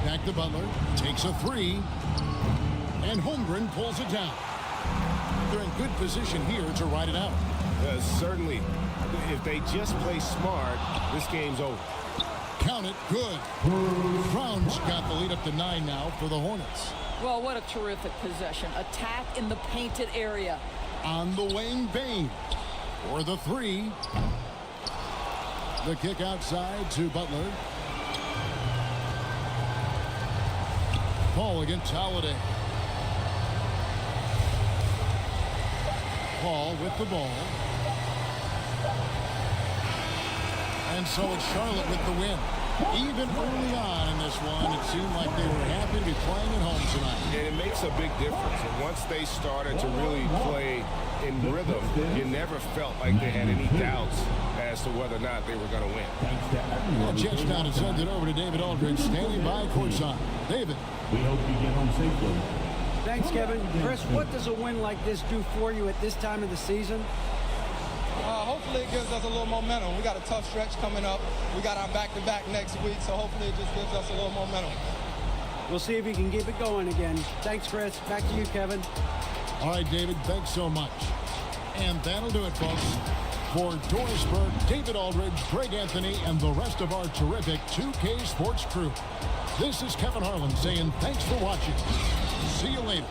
Back to Butler, takes a three, and Holmgren pulls it down. They're in good position here to ride it out. Certainly, if they just play smart, this game's over. Count it, good. Brown's got the lead up to 9 now for the Hornets. Well, what a terrific possession. Attack in the painted area. On the wing, Bane. for the three. The kick outside to Butler. Paul against Holiday. Paul with the ball. And so it's Charlotte with the win. Even early on in this one, it seemed like they were happy to be playing at home tonight. And it makes a big difference. And once they started to really play in rhythm, you never felt like they had any doubts as to whether or not they were going to win. The chance now to send it over to David Aldridge, standing by courtside. David. We hope you get home safely. Thanks, Kevin. Chris, what does a win like this do for you at this time of the season? Hopefully it gives us a little momentum. We got a tough stretch coming up. We got our back-to-back next week, so hopefully it just gives us a little momentum. We'll see if you can keep it going again. Thanks, Chris. Back to you, Kevin. All right, David, thanks so much. And that'll do it, folks. For Doris Burke, David Aldridge, Greg Anthony, and the rest of our terrific 2K Sports crew, this is Kevin Harlan saying thanks for watching. See you later.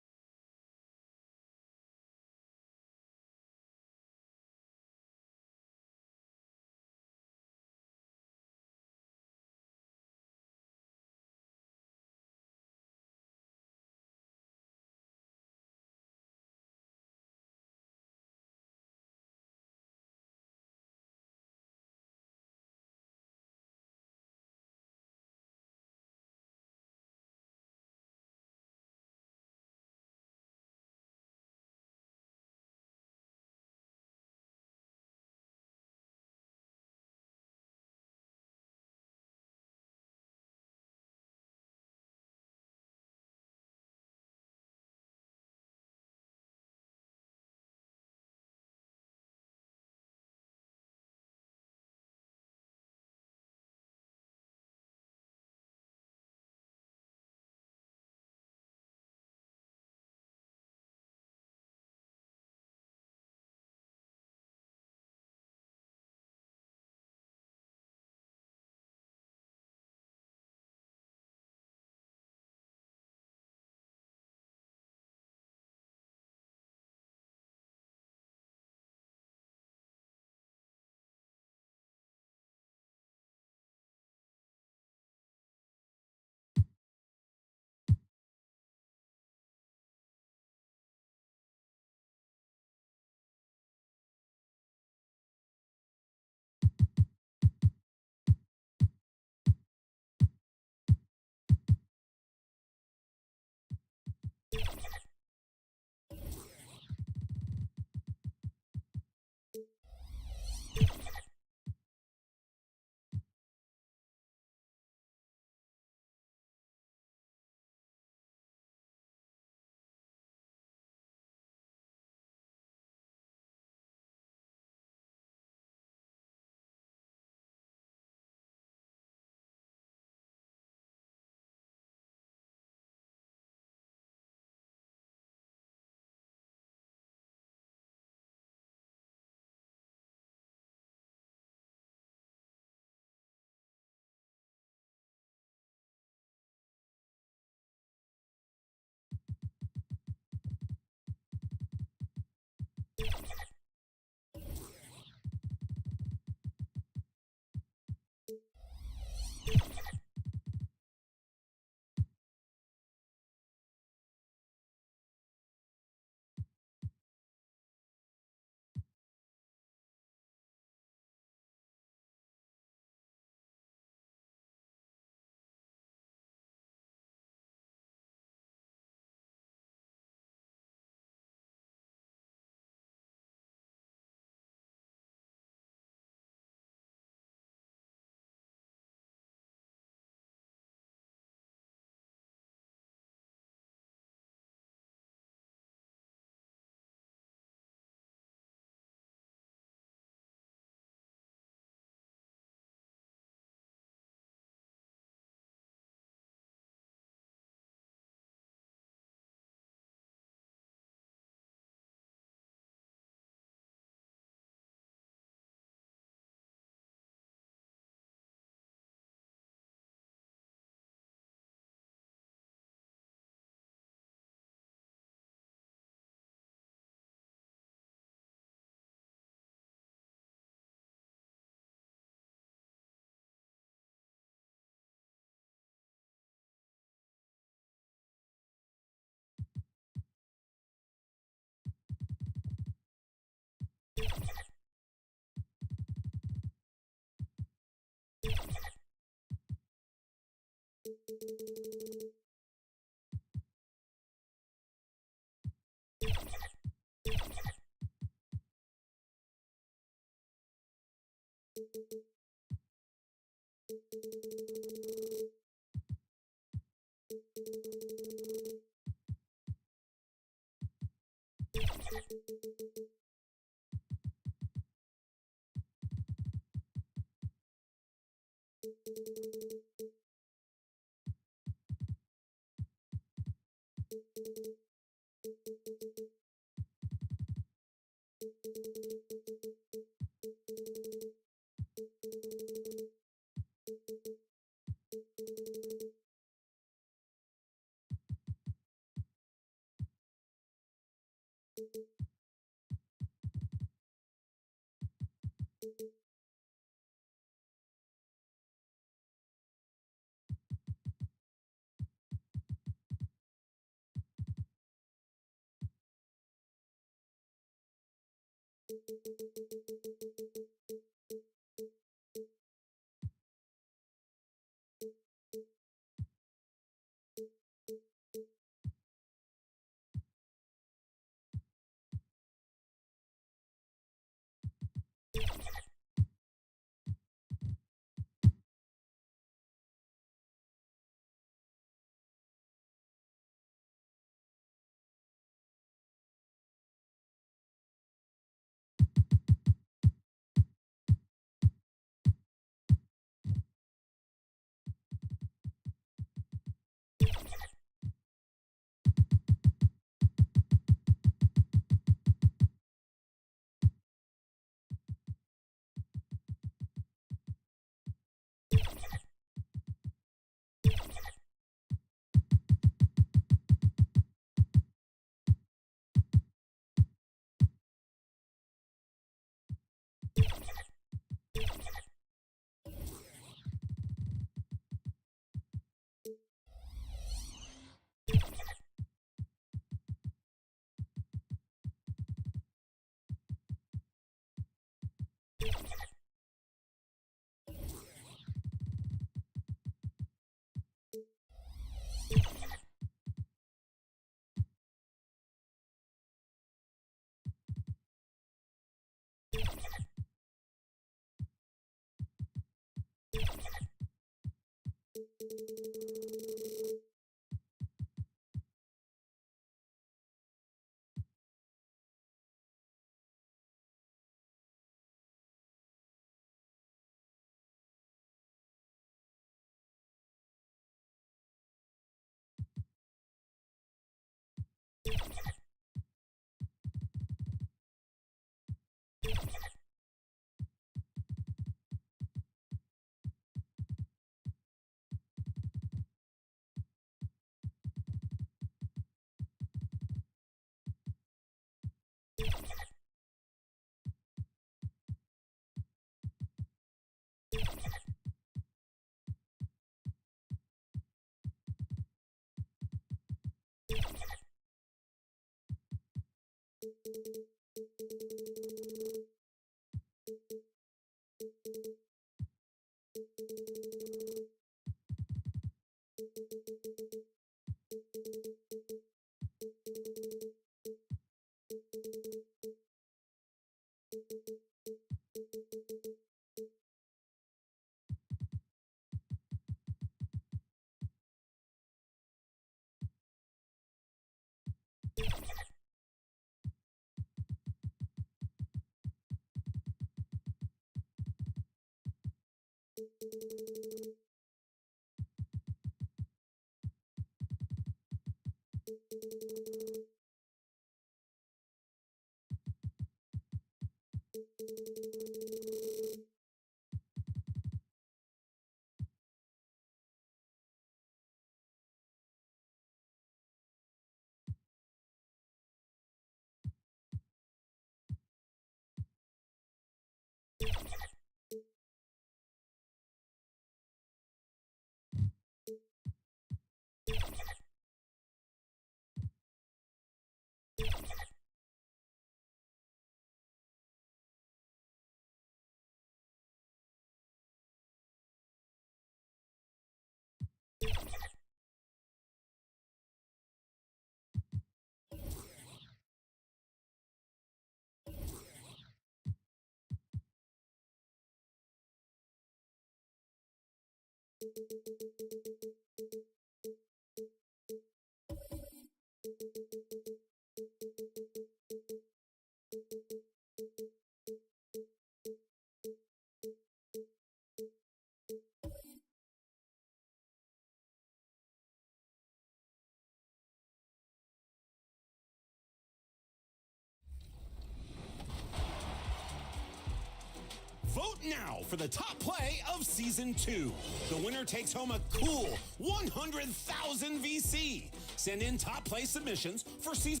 Vote now for the top play of Season 2. The winner takes home a cool 100,000 VC. Send in top play submissions for Season.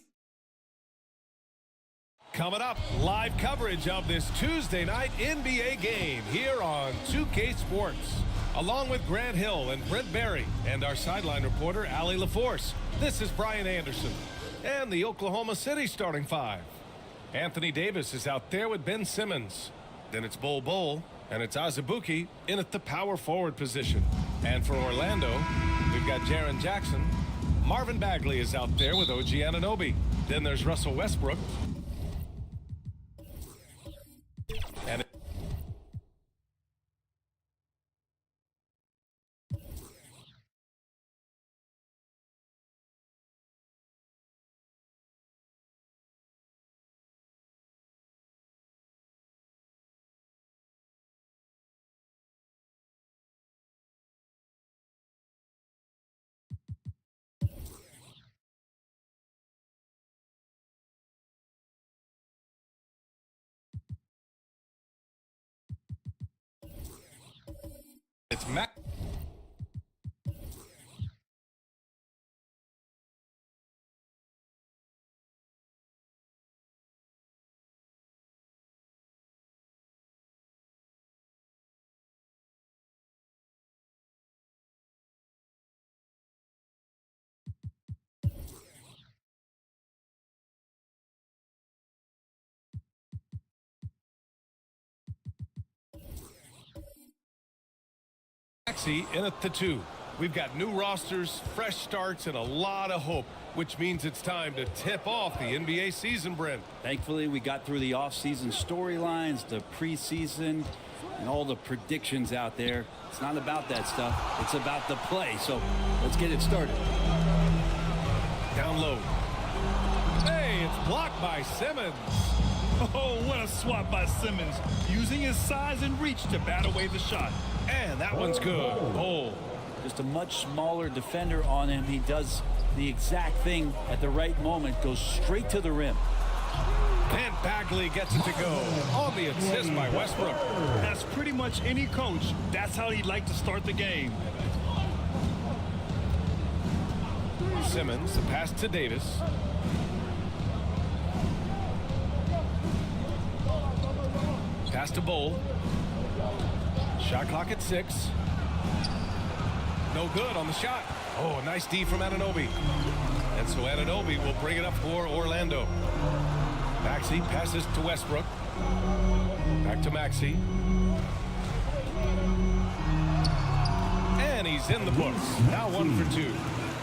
Coming up, live coverage of this Tuesday night NBA game here on 2K Sports. Along with Grant Hill and Brent Barry and our sideline reporter, Allie LaForce. This is Brian Anderson and the Oklahoma City starting five. Anthony Davis is out there with Ben Simmons. Then it's Bol Bol, and it's Azubuike in at the power forward position. And for Orlando, we've got Jaren Jackson. Marvin Bagley is out there with OG Anunoby. Then there's Russell Westbrook. And it's Matt. In at the 2. We've got new rosters, fresh starts, and a lot of hope, which means it's time to tip off the NBA season, Brent. Thankfully, we got through the offseason storylines, the preseason, and all the predictions out there. It's not about that stuff. It's about the play. So let's get it started. Down low. Hey, it's blocked by Simmons. Oh, what a swat by Simmons, using his size and reach to bat away the shot. And that one's good. Bol. Just a much smaller defender on him. He does the exact thing at the right moment, goes straight to the rim. And Bagley gets it to go on the assist by Westbrook. As pretty much any coach, that's how he'd like to start the game. Simmons, the pass to Davis. Pass to Bol. Shot clock at 6. No good on the shot. Oh, nice D from Anunoby. And so Anunoby will bring it up for Orlando. Maxey passes to Westbrook. Back to Maxey. And he's in the books. Now 1 for 2.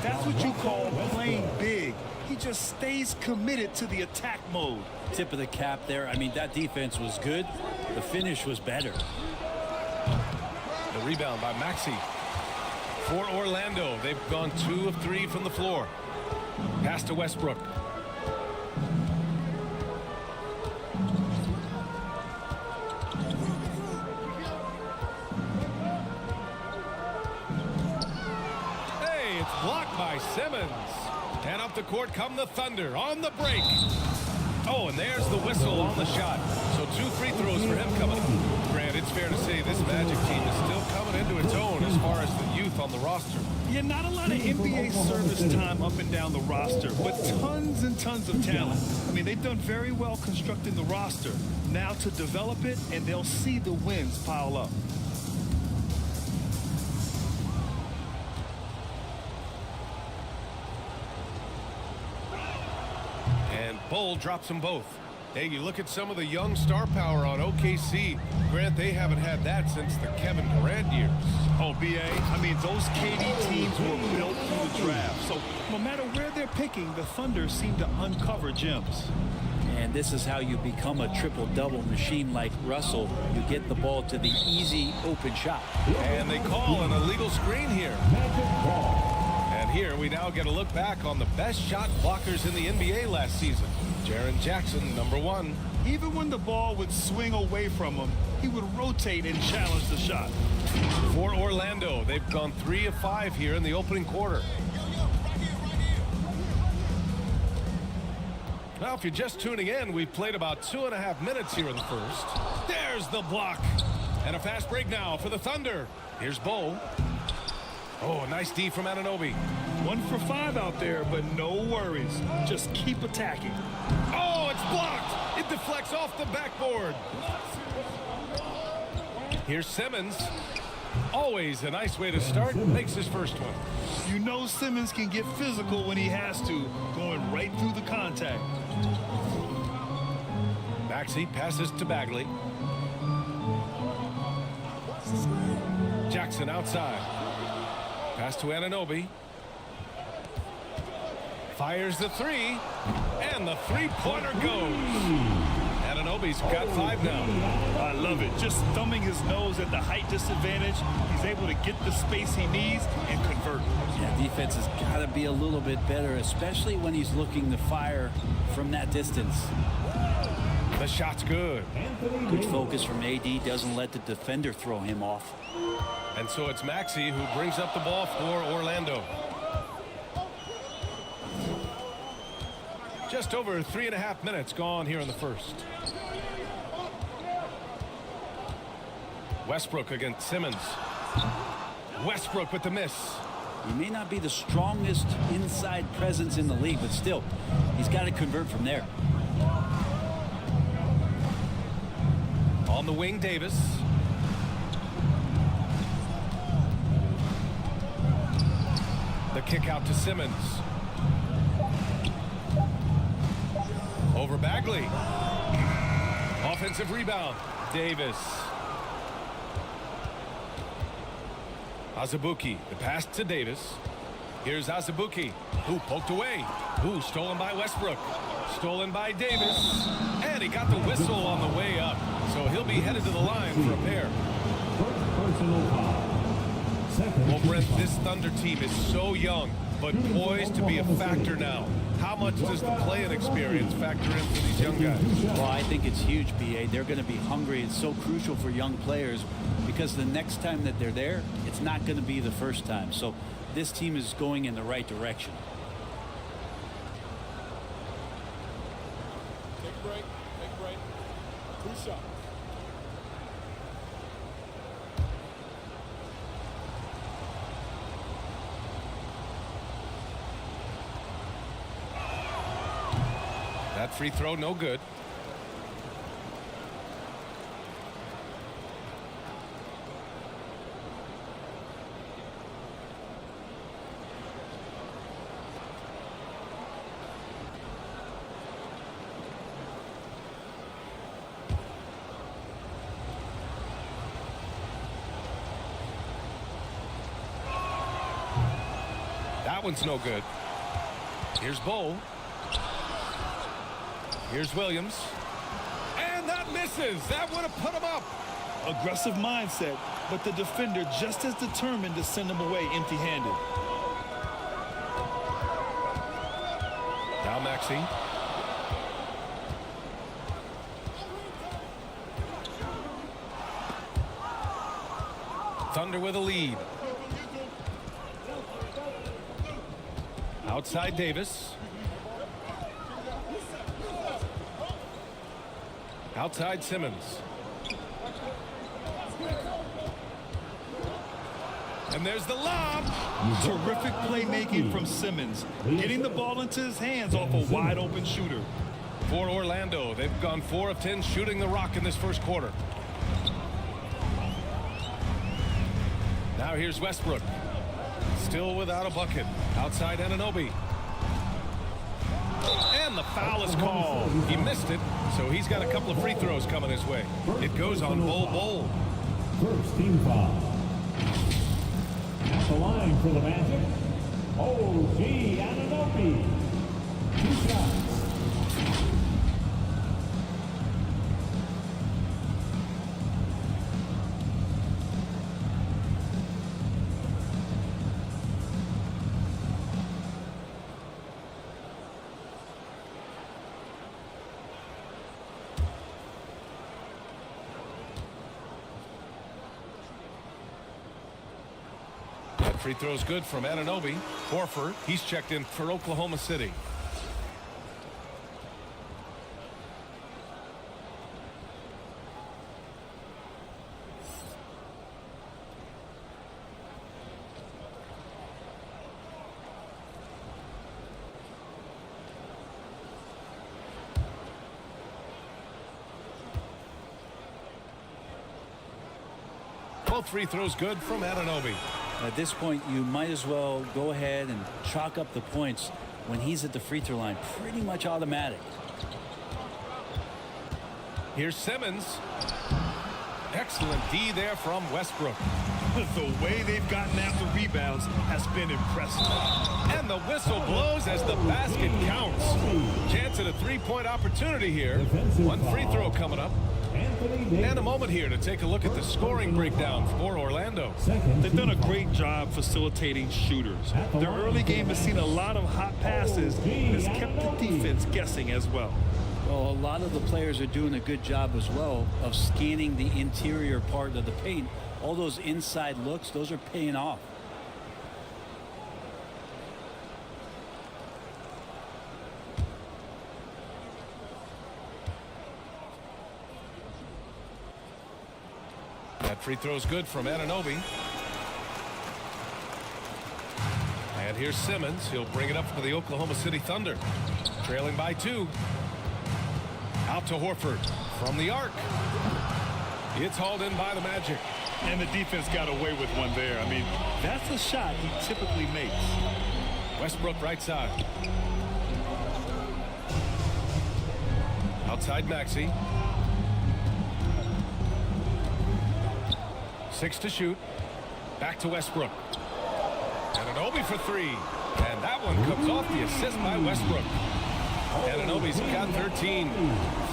That's what you call playing big. He just stays committed to the attack mode. Tip of the cap there. I mean, that defense was good. The finish was better. The rebound by Maxey. For Orlando, they've gone 2 of 3 from the floor. Pass to Westbrook. Hey, it's blocked by Simmons. And up the court come the Thunder on the break. Oh, and there's the whistle on the shot. So 2 free throws for him coming up. Grant, it's fair to say this Magic team is still coming into its own as far as the youth on the roster. Yeah, not a lot of NBA service time up and down the roster, but tons and tons of talent. I mean, they've done very well constructing the roster. Now to develop it, and they'll see the wins pile up. And Bull drops them both. Hey, you look at some of the young star power on OKC. Grant, they haven't had that since the Kevin Durant years. Oh, B.A., I mean, those KD teams were built through the draft. So no matter where they're picking, the Thunder seem to uncover gems. And this is how you become a triple-double machine like Russell. You get the ball to the easy open shot. And they call an illegal screen here. And here we now get a look back on the best shot blockers in the NBA last season. Jaren Jackson, #1. Even when the ball would swing away from him, he would rotate and challenge the shot. For Orlando, they've gone 3 of 5 here in the opening quarter. Now, if you're just tuning in, we've played about 2.5 minutes here in the first. There's the block. And a fast break now for the Thunder. Here's Bo. Oh, nice D from Anunoby. 1 for 5 out there, but no worries. Just keep attacking. Oh, it's blocked. It deflects off the backboard. Here's Simmons. Always a nice way to start. Makes his first one. You know Simmons can get physical when he has to, going right through the contact. Maxey passes to Bagley. Jackson outside. Pass to Anunoby. Fires the 3. And the 3-pointer goes. Anunoby's got 5 now. I love it. Just thumbing his nose at the height disadvantage. He's able to get the space he needs and convert. Yeah, defense has got to be a little bit better, especially when he's looking to fire from that distance. The shot's good. Good focus from AD. Doesn't let the defender throw him off. And so it's Maxey who brings up the ball for Orlando. Just over 3.5 minutes gone here in the first. Westbrook against Simmons. Westbrook with the miss. He may not be the strongest inside presence in the league, but still, he's got to convert from there. On the wing, Davis. The kick out to Simmons. Over Bagley. Offensive rebound. Davis. Azubuike. The pass to Davis. Here's Azubuike. Who poked away. Who stolen by Westbrook. Stolen by Davis. And he got the whistle on the way up. So he'll be headed to the line for a pair. Well, Brent, this Thunder team is so young, but poised to be a factor now. How much does the play-in experience factor in for these young guys? Well, I think it's huge, B.A. They're going to be hungry. It's so crucial for young players because the next time that they're there, it's not going to be the first time. So this team is going in the right direction. Take a break. Take a break. 2 shots. That free throw, no good. That one's no good. Here's Bowl. Here's Williams. And that misses. That would have put him up. Aggressive mindset, but the defender just as determined to send him away empty-handed. Now Maxey. Thunder with a lead. Outside Davis. Outside Simmons. And there's the lob. Terrific playmaking from Simmons, getting the ball into his hands off a wide open shooter. For Orlando, they've gone 4 of 10 shooting the rock in this first quarter. Now here's Westbrook. Still without a bucket. Outside Anunoby. And the foul is called. He missed it, so he's got a couple of free throws coming his way. It goes on Bowl. First team foul. At the line for the Magic, OG Anunoby. 2 shots. Free throw's good from Anunoby. Horford, he's checked in for Oklahoma City. Both free throws good from Anunoby. At this point, you might as well go ahead and chalk up the points when he's at the free throw line. Pretty much automatic. Here's Simmons. Excellent D there from Westbrook. The way they've gotten after rebounds has been impressive. And the whistle blows as the basket counts. Chance at a three-point opportunity here. One free throw coming up. And a moment here to take a look at the scoring breakdown for Orlando. They've done a great job facilitating shooters. Their early game has seen a lot of hot passes and has kept the defense guessing as well. Well, a lot of the players are doing a good job as well of scanning the interior part of the paint. All those inside looks, those are paying off. That free throw's good from Anunoby. And here's Simmons. He'll bring it up for the Oklahoma City Thunder. Trailing by 2. Out to Horford from the arc. It's hauled in by the Magic. And the defense got away with one there. I mean, that's a shot he typically makes. Westbrook right side. Outside Maxey. 6 to shoot. Back to Westbrook. Anunoby for 3. And that one comes off the assist by Westbrook. Anunoby's got 13.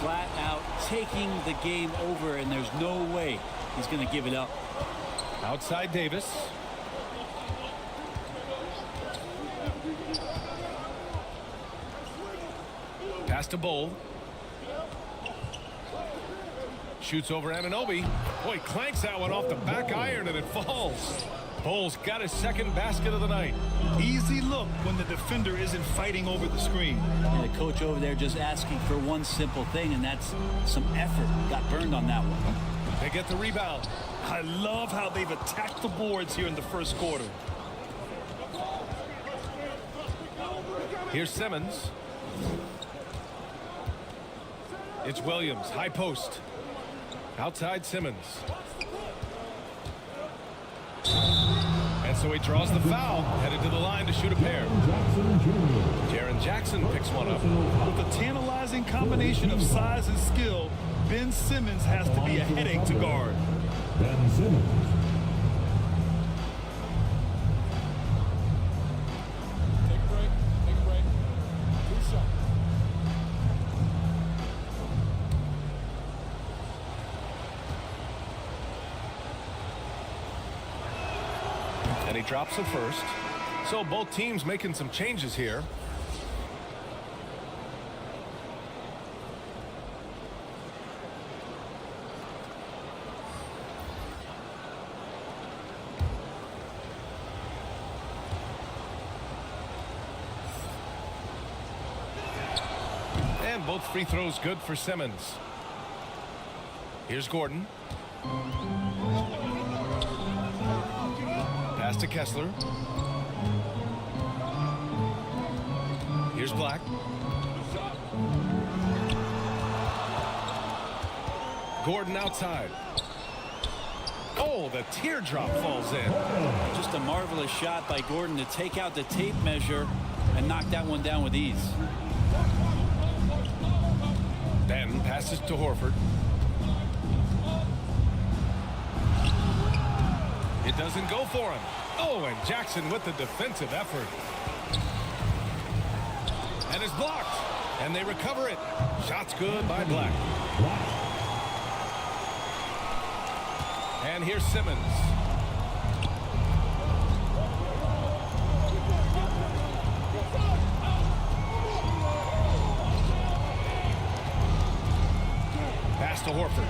Flat out taking the game over, and there's no way he's going to give it up. Outside Davis. Pass to Bowl. Shoots over Anunoby. Boy, clanks that one off the back iron and it falls. Bowles got his second basket of the night. Easy look when the defender isn't fighting over the screen. And the coach over there just asking for one simple thing, and that's some effort. Got burned on that one. They get the rebound. I love how they've attacked the boards here in the first quarter. Here's Simmons. It's Williams, high post. Outside Simmons. And so he draws the foul, headed to the line to shoot a pair. Jaren Jackson picks one up. With a tantalizing combination of size and skill, Ben Simmons has to be a headache to guard. Ben Simmons. And he drops it first. So both teams making some changes here. And both free throws good for Simmons. Here's Gordon. Pass to Kessler. Here's Black. Gordon outside. Oh, the teardrop falls in. Just a marvelous shot by Gordon to take out the tape measure and knock that one down with ease. Ben passes to Horford. It doesn't go for him. Oh, and Jackson with the defensive effort. And it's blocked. And they recover it. Shot's good by Black. And here's Simmons. Pass to Horford.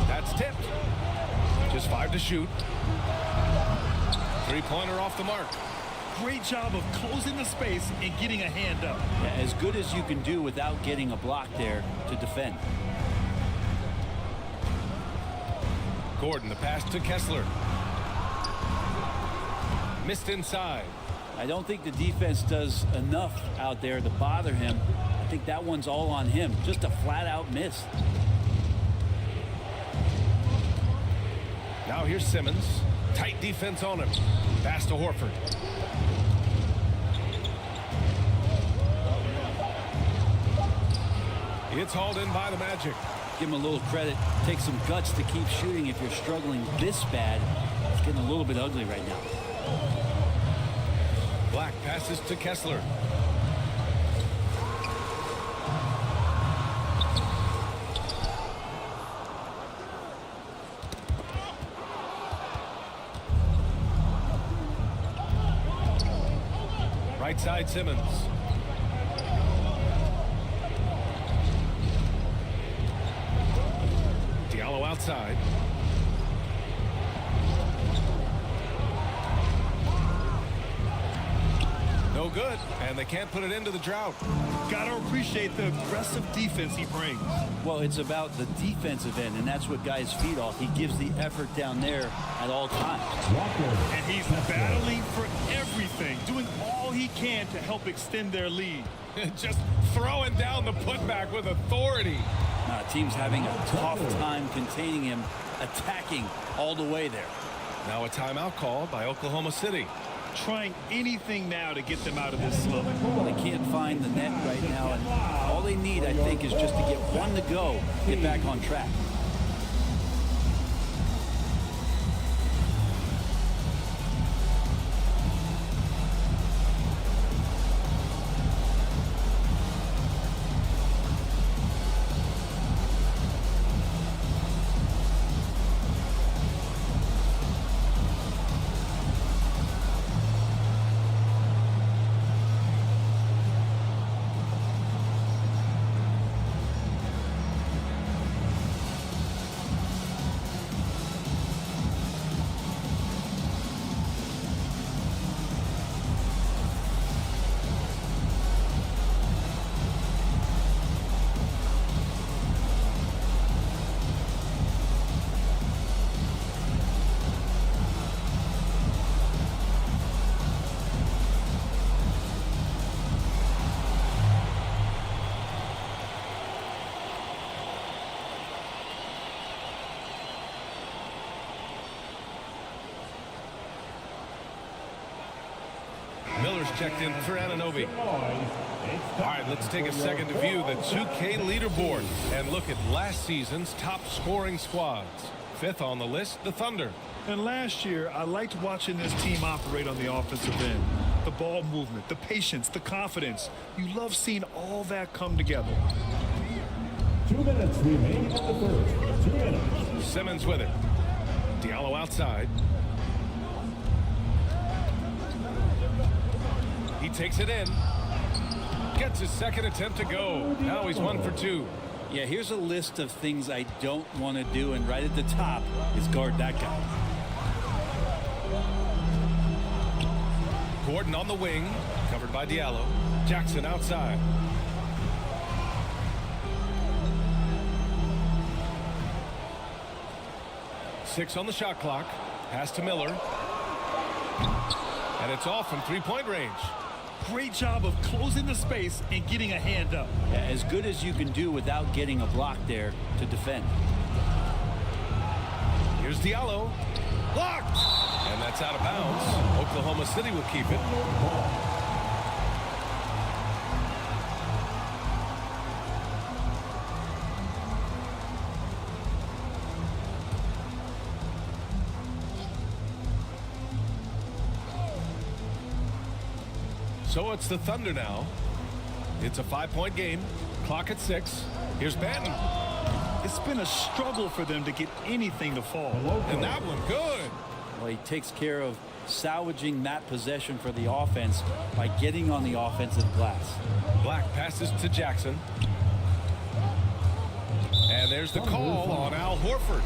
That's tipped. Just 5 to shoot. Three-pointer off the mark. Great job of closing the space and getting a hand up. Yeah, as good as you can do without getting a block there to defend. Gordon, the pass to Kessler. Missed inside. I don't think the defense does enough out there to bother him. I think that one's all on him. Just a flat-out miss. Now here's Simmons. Tight defense on him. Pass to Horford. It's hauled in by the Magic. Give him a little credit. Take some guts to keep shooting if you're struggling this bad. It's getting a little bit ugly right now. Black passes to Kessler. Right side Simmons. Diallo outside. No good, and they can't put it into the drought. Gotta appreciate the aggressive defense he brings. Well, it's about the defensive end, and that's what guys feed off. He gives the effort down there at all times. And he's battling for everything, doing all he can to help extend their lead. Just throwing down the putback with authority. Team's having a tough time containing him, attacking all the way there. Now a timeout called by Oklahoma City. Trying anything now to get them out of this slump. They can't find the net right now, and all they need, I think, is just to get one to go, get back on track. Miller's checked in for Anunoby. All right, let's take a second to view the 2K leaderboard and look at last season's top scoring squads. Fifth on the list, the Thunder. And last year, I liked watching this team operate on the offensive end. The ball movement, the patience, the confidence. You love seeing all that come together. 2 minutes remaining in the first. 2 minutes. Simmons with it. Diallo outside. He takes it in. Gets his second attempt to go. Now he's 1 for 2. Yeah, here's a list of things I don't want to do, and right at the top is guard that guy. Gordon on the wing, covered by Diallo. Jackson outside. Six on the shot clock. Pass to Miller. And it's off from three-point range. Great job of closing the space and getting a hand up. Yeah, as good as you can do without getting a block there to defend. Here's Diallo. Blocked! And that's out of bounds. Oklahoma City will keep it. So it's the Thunder now. It's a 5-point game. Clock at 6. Here's Banton. It's been a struggle for them to get anything to fall. And that one good. Well, he takes care of salvaging that possession for the offense by getting on the offensive glass. Black passes to Jackson. And there's the call on Al Horford.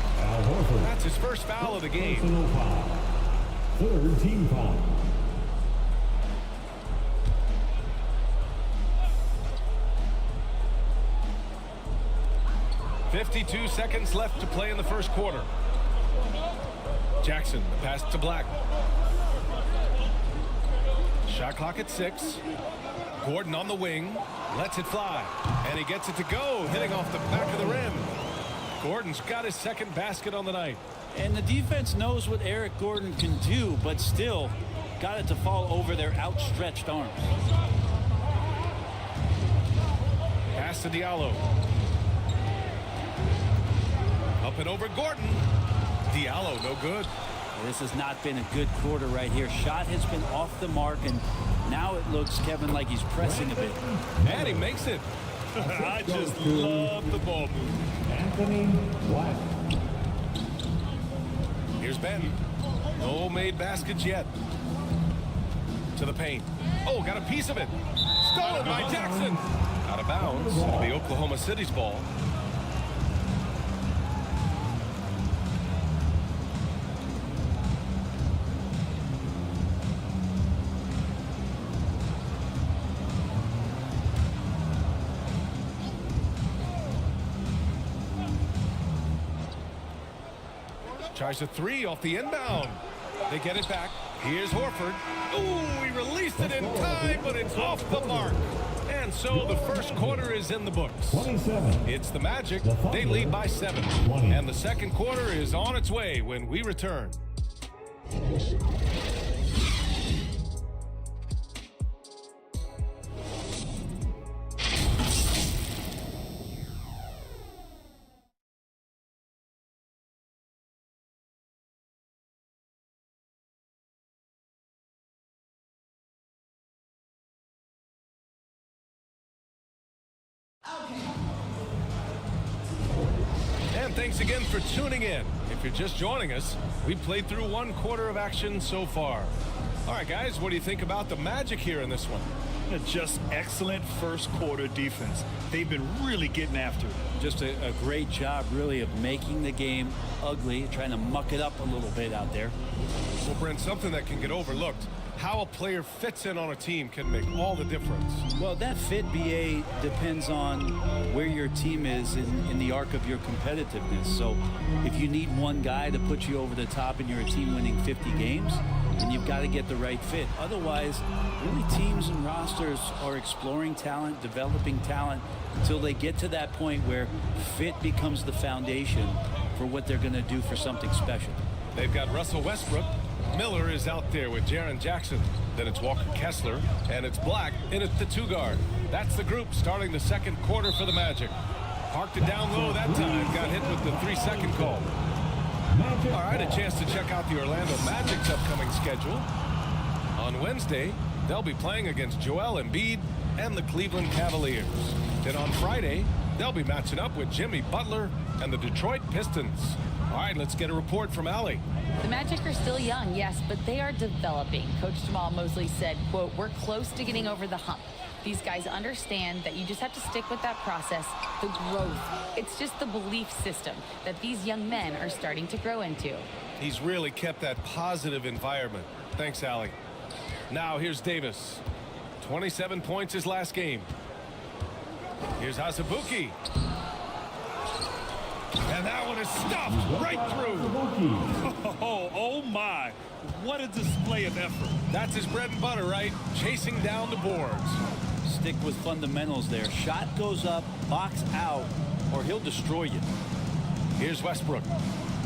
That's his first foul of the game. Third team foul. 52 seconds left to play in the first quarter. Jackson, the pass to Black. Shot clock at 6. Gordon on the wing, lets it fly, and he gets it to go, hitting off the back of the rim. Gordon's got his second basket on the night. And the defense knows what Eric Gordon can do, but still got it to fall over their outstretched arms. Pass to Diallo. Up and over Gordon. Diallo, no good. This has not been a good quarter right here. Shot has been off the mark, and now it looks, Kevin, like he's pressing a bit. And he makes it. I just love the ball move. Anthony Black. Here's Banton. No made baskets yet. To the paint. Oh, got a piece of it. Stolen by Jackson. Out of bounds. It'll be Oklahoma City's ball. Tries a three off the inbound. They get it back. Here's Horford. Ooh, he released it in time, but it's off the mark. And so the first quarter is in the books. 27. It's the Magic. They lead by 7. And the second quarter is on its way when we return. And thanks again for tuning in. If you're just joining us, we played through one quarter of action so far. All right, guys, what do you think about the Magic here in this one? Just excellent first quarter defense. They've been really getting after it. Just a great job, really, of making the game ugly, trying to muck it up a little bit out there. Well, Brent, something that can get overlooked. How a player fits in on a team can make all the difference. Well, that fit, BA, depends on where your team is in the arc of your competitiveness. So if you need one guy to put you over the top and you're a team winning 50 games, then you've got to get the right fit. Otherwise, really teams and rosters are exploring talent, developing talent, until they get to that point where fit becomes the foundation for what they're going to do for something special. They've got Russell Westbrook. Miller is out there with Jaren Jackson. Then it's Walker Kessler, and it's Black in at the 2 guard. That's the group starting the second quarter for the Magic. Parked it down low that time. Got hit with the 3-second call. All right, a chance to check out the Orlando Magic's upcoming schedule. On Wednesday, they'll be playing against Joel Embiid and the Cleveland Cavaliers. Then on Friday, they'll be matching up with Jimmy Butler and the Detroit Pistons. All right, let's get a report from Allie. The Magic are still young, yes, but they are developing. Coach Jamal Mosley said, quote, "We're close to getting over the hump. These guys understand that you just have to stick with that process, the growth. It's just the belief system that these young men are starting to grow into." He's really kept that positive environment. Thanks, Allie. Now here's Davis. 27 points his last game. Here's Azubuike. And that one is stuffed right through. Oh my. What a display of effort. That's his bread and butter, right? Chasing down the boards. Stick with fundamentals there. Shot goes up, box out, or he'll destroy you. Here's Westbrook.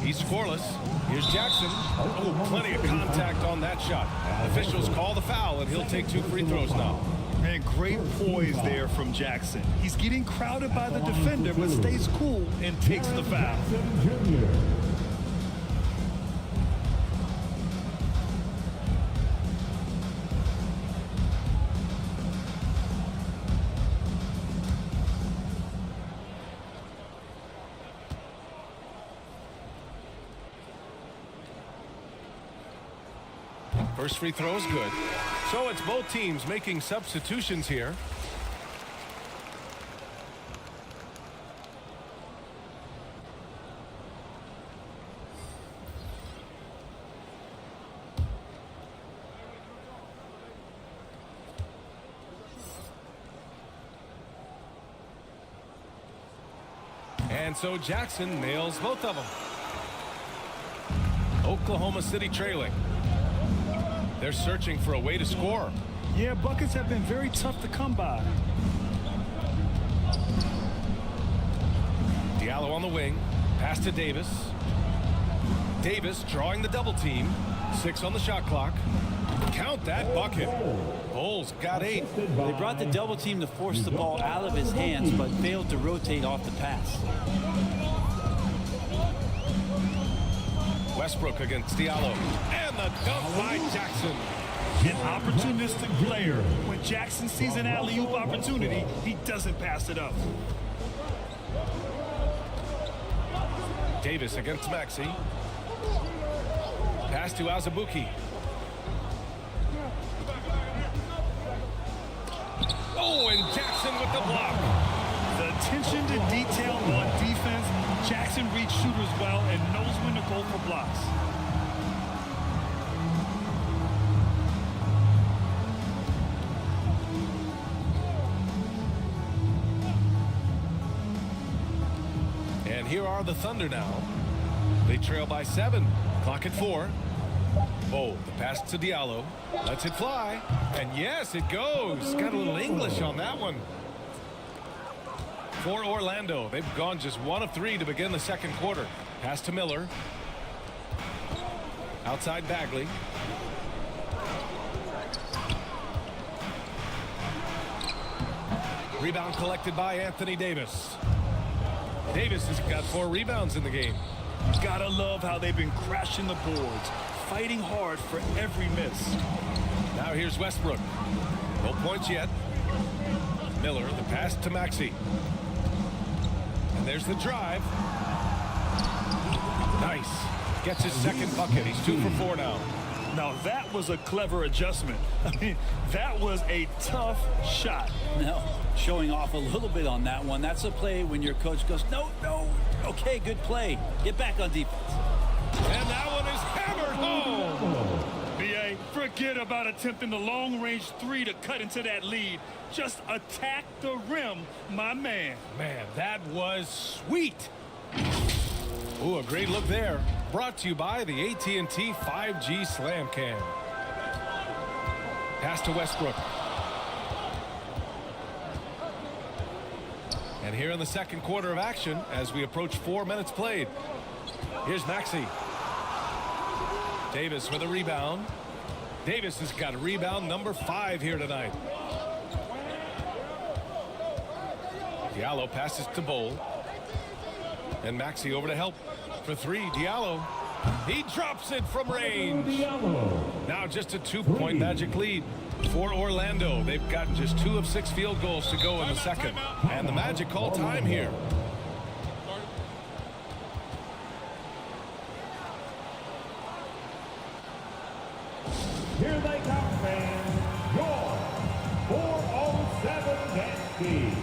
He's scoreless. Here's Jackson. Oh, plenty of contact on that shot. Officials call the foul, and he'll take 2 free throws now. And great poise there from Jackson. He's getting crowded by the defender, but stays cool and takes the foul. First free throw is good. So it's both teams making substitutions here. And so Jackson nails both of them. Oklahoma City trailing. They're searching for a way to score. Yeah, buckets have been very tough to come by. Diallo on the wing. Pass to Davis. Davis drawing the double team. 6 on the shot clock. Count that bucket. Bulls got 8. They brought the double team to force the ball out of his hands, but failed to rotate off the pass. Westbrook against Diallo. And the dunk by Jackson. An opportunistic player. When Jackson sees an alley-oop opportunity, he doesn't pass it up. Davis against Maxey. Pass to Azubuike. Oh, and Jackson with the block. The attention to detail on defense. Jackson reads shooters well and knows when to go for blocks. And here are the Thunder now. They trail by 7. Clock at 4. Oh, the pass to Diallo. Lets it fly. And yes, it goes. Got a little English on that one. For Orlando, they've gone just 1 of 3 to begin the second quarter. Pass to Miller. Outside Bagley. Rebound collected by Anthony Davis. Davis has got 4 rebounds in the game. Gotta love how they've been crashing the boards, fighting hard for every miss. Now here's Westbrook. No points yet. Miller, the pass to Maxey. And there's the drive. Nice. Gets his second bucket. He's 2 for 4 now. Now that was a clever adjustment. I mean, that was a tough shot. No, showing off a little bit on that one. That's a play when your coach goes, no, okay, good play. Get back on defense. And that one is hammered home. B.A., forget about attempting the long-range 3 to cut into that lead. Just attack the rim, my man. Man, that was sweet. Ooh, a great look there. Brought to you by the AT&T 5G Slam Cam. Pass to Westbrook. And here in the second quarter of action, as we approach 4 minutes played. Here's Maxey. Davis with a rebound. Davis has got rebound number 5 here tonight. Diallo passes to Bol. And Maxey over to help for 3. Diallo. He drops it from range. Now just a 2-point Magic lead for Orlando. They've got just 2 of 6 field goals to go in the second. And the Magic call time here. Here they come, fans. Your 407 dance team.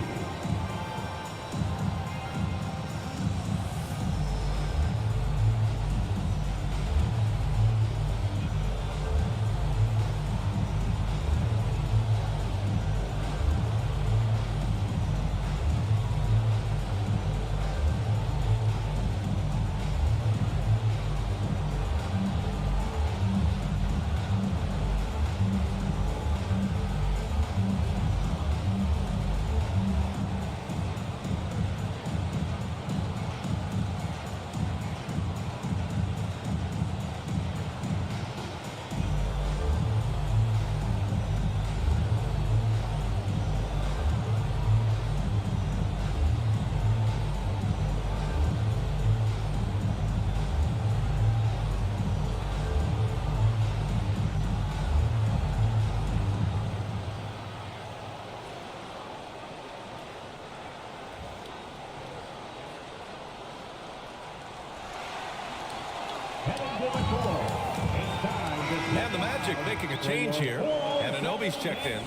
And the Magic making a change here. Anunoby's checked in.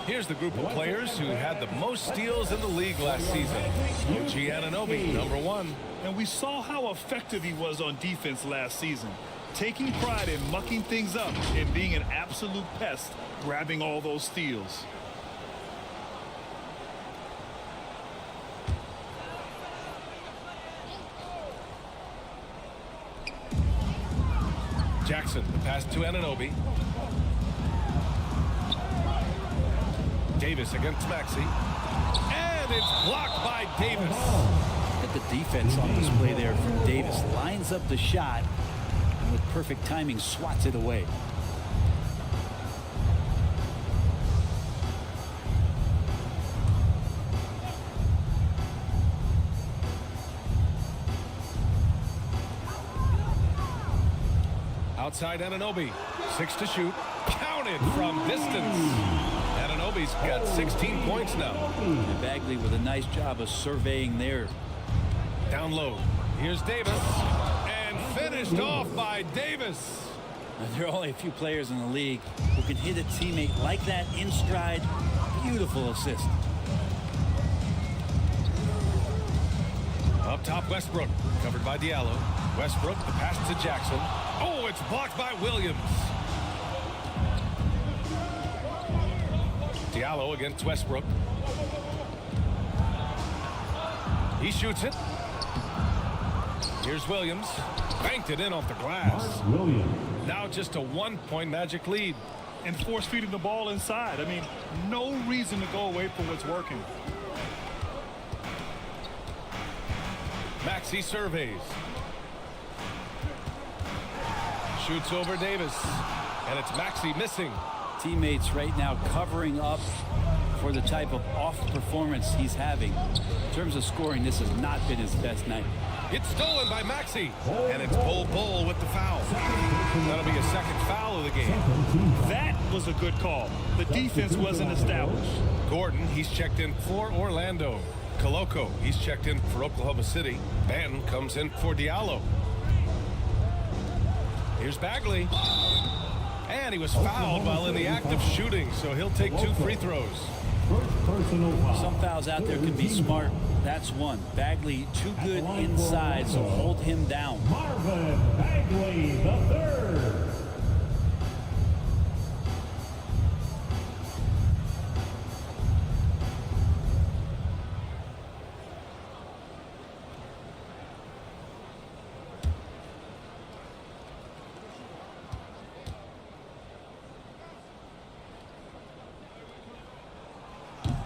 Here's the group of players who had the most steals in the league last season. OG Anunoby, number 1. And we saw how effective he was on defense last season, taking pride in mucking things up and being an absolute pest, grabbing all those steals. Jackson, the pass to Anunoby. Davis against Maxey. And it's blocked by Davis. Look at the defense on display there from Davis. Lines up the shot and with perfect timing swats it away. Outside Anunoby, 6 to shoot, counted from distance. Anunoby's got 16 points now. And Bagley with a nice job of surveying there. Down low, here's Davis, and finished off by Davis. Now, there are only a few players in the league who can hit a teammate like that in stride. Beautiful assist. Up top, Westbrook, covered by Diallo. Westbrook, the pass to Jackson. Oh, it's blocked by Williams. Diallo against Westbrook. He shoots it. Here's Williams. Banked it in off the glass. Now just a 1-point Magic lead. And force feeding the ball inside. I mean, no reason to go away from what's working. Maxey surveys. Shoots over Davis. And it's Maxey missing. Teammates right now covering up for the type of off performance he's having. In terms of scoring, this has not been his best night. It's stolen by Maxey. And it's Bull with the foul. That'll be a second foul of the game. That was a good call. The defense wasn't established. Gordon, he's checked in for Orlando. Koloko, he's checked in for Oklahoma City. Banton comes in for Diallo. Here's Bagley. And he was fouled while in the act of shooting, so he'll take 2 free throws. Some fouls out there can be smart. That's one. Bagley too good inside, so hold him down. Marvin Bagley, the third.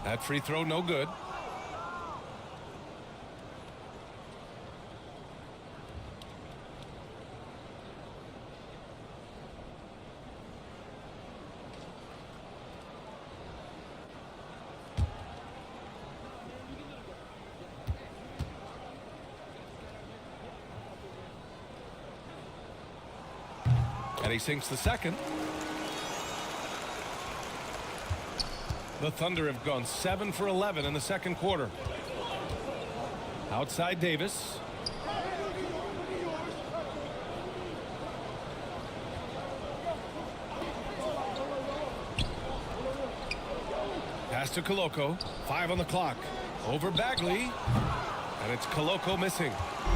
That free throw, no good. And he sinks the second. The Thunder have gone 7 for 11 in the second quarter. Outside Davis. Pass to Koloko. 5 on the clock. Over Bagley. And it's Koloko missing.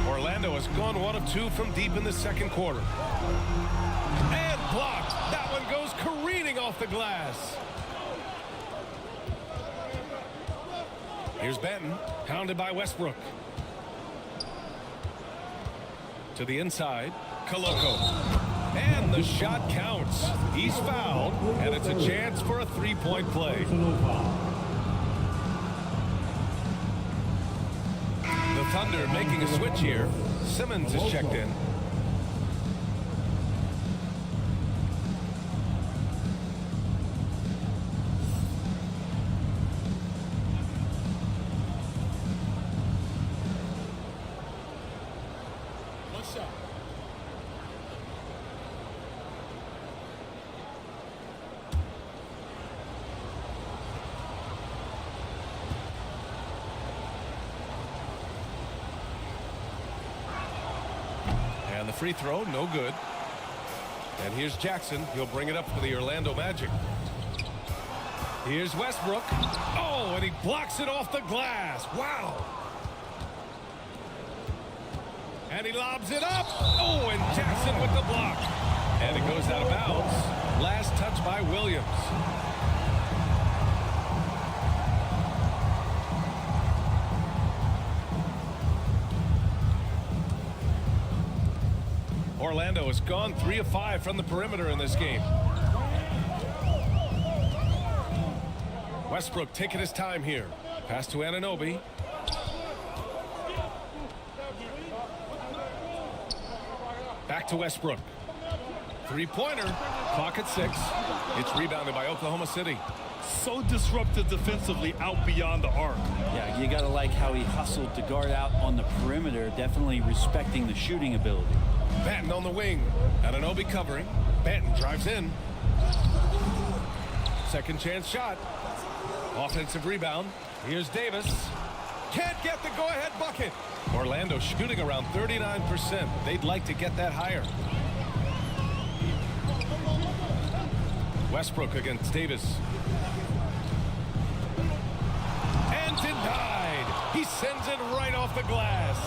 Orlando has gone 1 of 2 from deep in the second quarter. And blocked. That one goes careening off the glass. Here's Benton, pounded by Westbrook. To the inside, Koloko. And the shot counts. He's fouled, and it's a chance for a three-point play. The Thunder making a switch here. Simmons is checked in. And the free throw, no good. And here's Jackson. He'll bring it up for the Orlando Magic. Here's Westbrook. Oh, and he blocks it off the glass. Wow. And he lobs it up. Oh, and Jackson with the block. And it goes out of bounds. Last touch by Williams. Orlando has gone 3 of 5 from the perimeter in this game. Westbrook taking his time here. Pass to Anunoby. Back to Westbrook. Three-pointer. Clock at 6. It's rebounded by Oklahoma City. So disruptive defensively out beyond the arc. Yeah, you got to like how he hustled to guard out on the perimeter, definitely respecting the shooting ability. Benton on the wing. Anunoby covering. Benton drives in. Second chance shot. Offensive rebound. Here's Davis. Can't get the go-ahead bucket. Orlando shooting around 39%. They'd like to get that higher. Westbrook against Davis. And denied. He sends it right off the glass.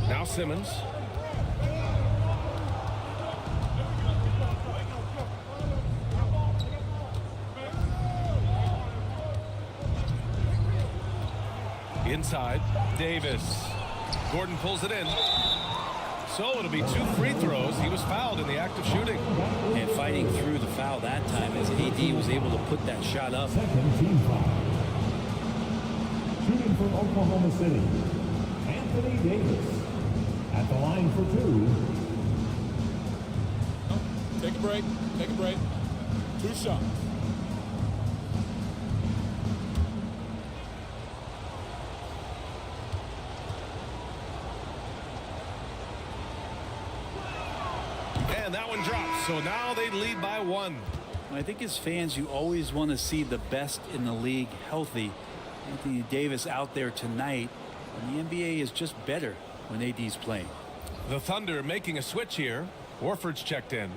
Now Simmons. Inside, Davis. Gordon pulls it in. So it'll be 2 free throws. He was fouled in the act of shooting. And fighting through the foul that time as AD was able to put that shot up. Second team foul. Shooting from Oklahoma City, Anthony Davis. At the line for 2. Take a break. Take a break. 2 shots. And that one drops. So now they lead by 1. I think as fans, you always want to see the best in the league healthy. Anthony Davis out there tonight. And the NBA is just better when AD's playing. The Thunder making a switch here. Horford's checked in.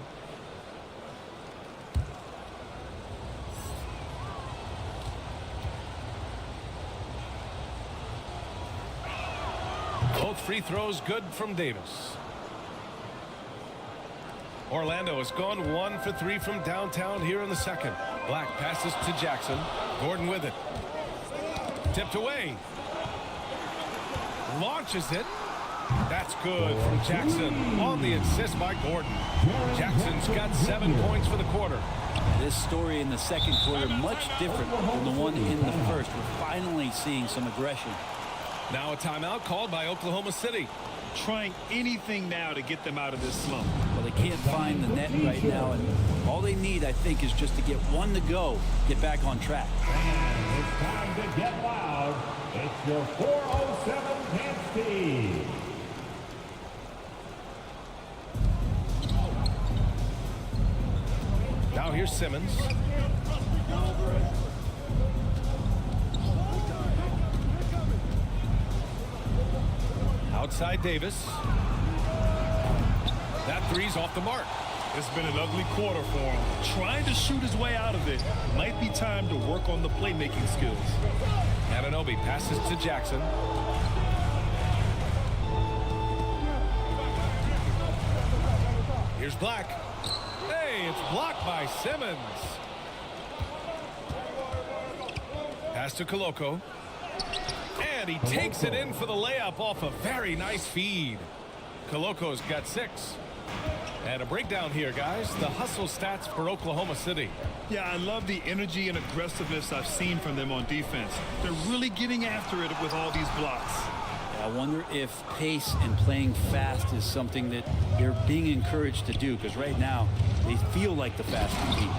Both free throws good from Davis. Orlando has gone 1 for 3 from downtown here in the second. Black passes to Jackson. Gordon with it. Tipped away. Launches it. That's good from Jackson on the assist by Gordon. Jackson's got 7 points for the quarter. This story in the second quarter much different than the one in the first. We're finally seeing some aggression. Now a timeout called by Oklahoma City. Trying anything now to get them out of this slump. Well, they can't find the net right now, and all they need, I think, is just to get one to go, get back on track. And it's time to get loud. It's your 407 Pants team. Now here's Simmons. Outside Davis. That three's off the mark. It's been an ugly quarter for him. Trying to shoot his way out of it. Might be time to work on the playmaking skills. Anunoby passes to Jackson. Here's Black. Hey, it's blocked by Simmons. Pass to Koloko. And he takes it in for the layup off a very nice feed. Koloko's got 6. And a breakdown here, guys. The hustle stats for Oklahoma City. Yeah, I love the energy and aggressiveness I've seen from them on defense. They're really getting after it with all these blocks. I wonder if pace and playing fast is something that they're being encouraged to do, because right now they feel like the faster team.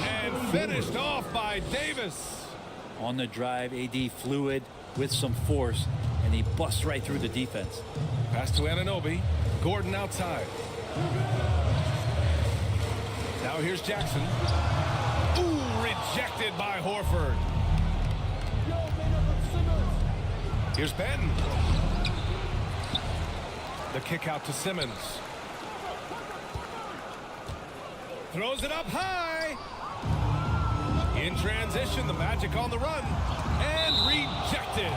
And finished off by Davis. On the drive, AD fluid with some force, and he busts right through the defense. Pass to Anunoby. Gordon outside. Now here's Jackson. Ooh, rejected by Horford. Here's Benton. The kick out to Simmons. Throws it up high. In transition, the Magic on the run. And rejected.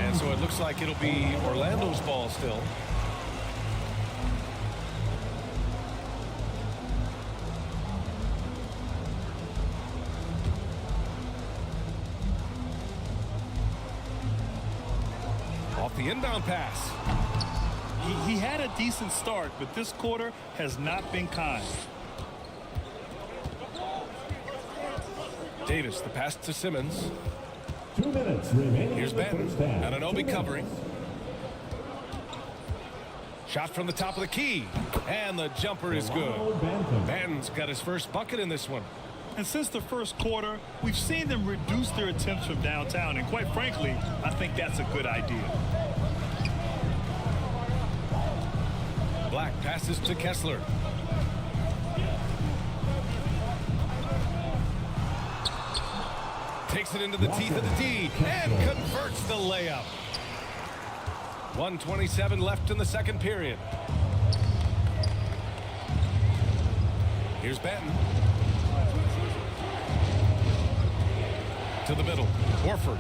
And so it looks like it'll be Orlando's ball still. Off the inbound pass. He had a decent start, but this quarter has not been kind. Davis, the pass to Simmons. 2 minutes remaining. Here's Benton. Anunoby covering. Shot from the top of the key. And the jumper is good. Benton's got his first bucket in this one. And since the first quarter, we've seen them reduce their attempts from downtown. And quite frankly, I think that's a good idea. Black passes to Kessler. Takes it into the teeth of the D and converts the layup. 1:27 left in the second period. Here's Benton. To the middle. Horford.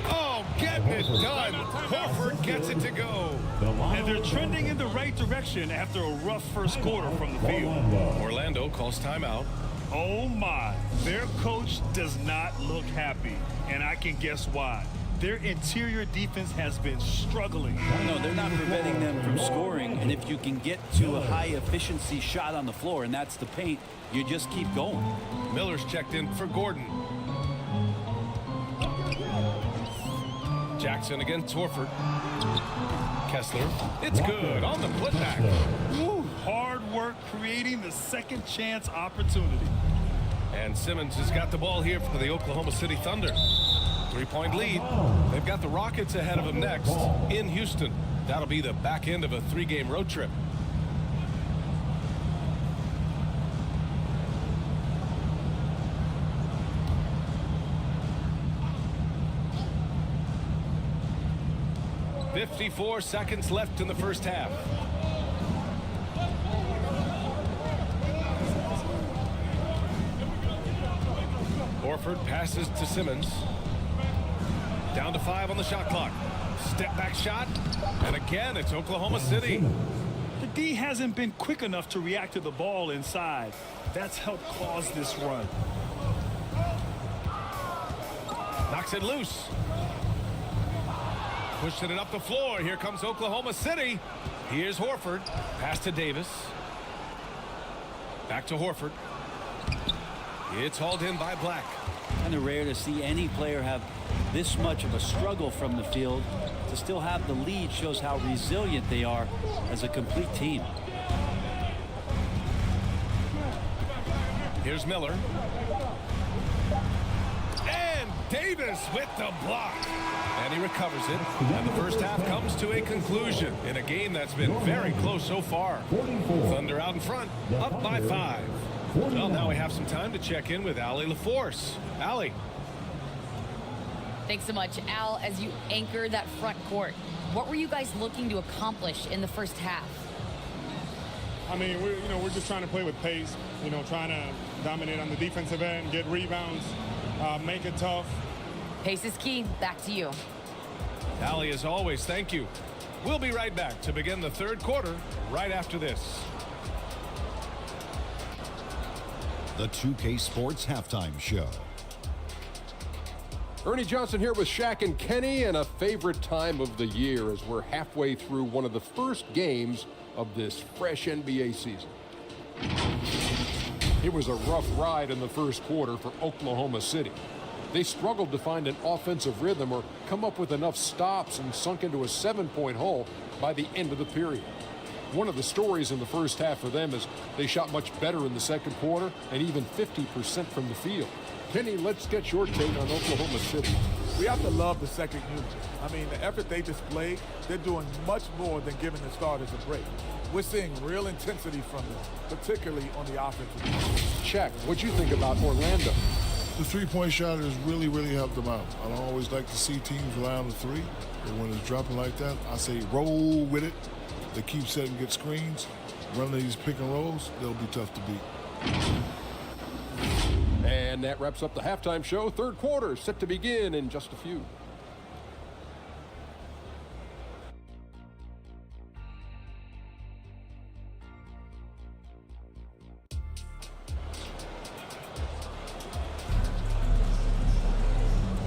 Oh, getting it done. Horford gets it to go. And they're trending in the right direction after a rough first quarter from the field. Orlando calls timeout. Oh my, their coach does not look happy, and I can guess why. Their interior defense has been struggling. No, they're not preventing them from scoring, and if you can get to a high efficiency shot on the floor, and that's the paint, you just keep going. Miller's checked in for Gordon. Jackson against Horford. Kessler. It's good on the putback. Woo, hard work creating the second chance opportunity. And Simmons has got the ball here for the Oklahoma City Thunder. 3-point lead. They've got the Rockets ahead of them next in Houston. That'll be the back end of a 3-game road trip. .54 seconds left in the first half. Horford passes to Simmons. Down to 5 on the shot clock. Step back shot. And again, it's Oklahoma City. The D hasn't been quick enough to react to the ball inside. That's helped cause this run. Knocks it loose. Pushing it up the floor. Here comes Oklahoma City. Here's Horford. Pass to Davis. Back to Horford. It's hauled in by Black. Kind of rare to see any player have this much of a struggle from the field. To still have the lead shows how resilient they are as a complete team. Here's Miller. And Davis with the block. And he recovers it. And the first half comes to a conclusion in a game that's been very close so far. Thunder out in front, up by 5. Well, now we have some time to check in with Allie LaForce. Allie. Thanks so much, Al. As you anchor that front court, what were you guys looking to accomplish in the first half? I mean, we're just trying to play with pace, trying to dominate on the defensive end, get rebounds, make it tough. Pace is key. Back to you. Allie, as always, thank you. We'll be right back to begin the third quarter right after this. The 2K Sports Halftime Show. Ernie Johnson here with Shaq and Kenny, and a favorite time of the year as we're halfway through one of the first games of this fresh NBA season. It was a rough ride in the first quarter for Oklahoma City. They struggled to find an offensive rhythm or come up with enough stops and sunk into a 7-point hole by the end of the period. One of the stories in the first half for them is they shot much better in the second quarter and even 50% from the field. Kenny, let's get your take on Oklahoma City. We have to love the second unit. I mean, the effort they displayed, they're doing much more than giving the starters a break. We're seeing real intensity from them, particularly on the offensive end. Check. What you think about Orlando? The three-point shot has really, really helped them out. I don't always like to see teams rely on the three, but when it's dropping like that, I say roll with it. They keep setting good screens, running these pick and rolls, they'll be tough to beat. And that wraps up the halftime show. Third quarter set to begin in just a few.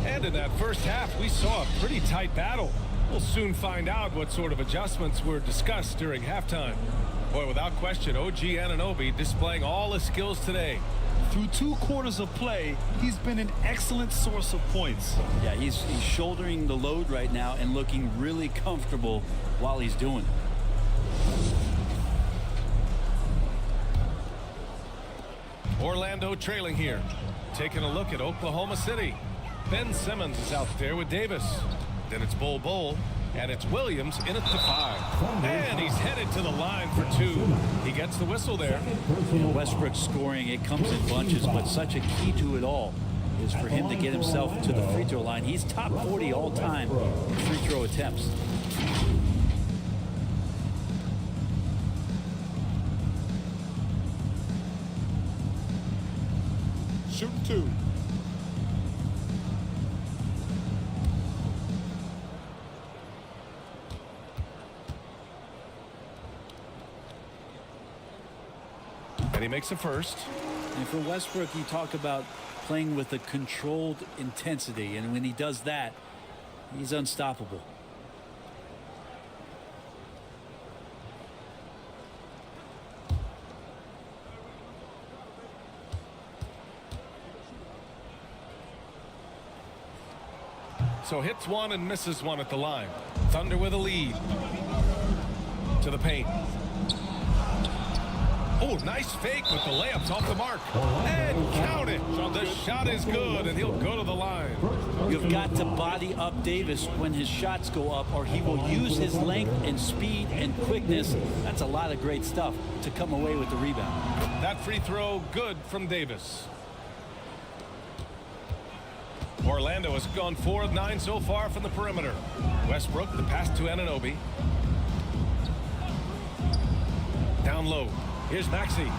And in that first half, we saw a pretty tight battle. We'll soon find out what sort of adjustments were discussed during halftime. Boy, without question, OG Anunoby displaying all his skills today. Through 2 quarters of play, he's been an excellent source of points. Yeah, he's shouldering the load right now and looking really comfortable while he's doing it. Orlando trailing here. Taking a look at Oklahoma City. Ben Simmons is out there with Davis. Then it's Bol, and it's Williams in at the 5. And he's headed to the line for 2. He gets the whistle there. Westbrook scoring, it comes in bunches, but such a key to it all is for him to get himself to the free throw line. He's top 40 all time in free throw attempts. Shooting 2. And he makes the first. And for Westbrook, you talk about playing with a controlled intensity, and when he does that, he's unstoppable. So hits one and misses one at the line. Thunder with a lead. To the paint. Oh, nice fake with the layups off the mark. And count it. The shot is good, and he'll go to the line. You've got to body up Davis when his shots go up, or he will use his length and speed and quickness. That's a lot of great stuff to come away with the rebound. That free throw good from Davis. Orlando has gone 4 of 9 so far from the perimeter. Westbrook, the pass to Anunoby. Down low. Here's Maxey.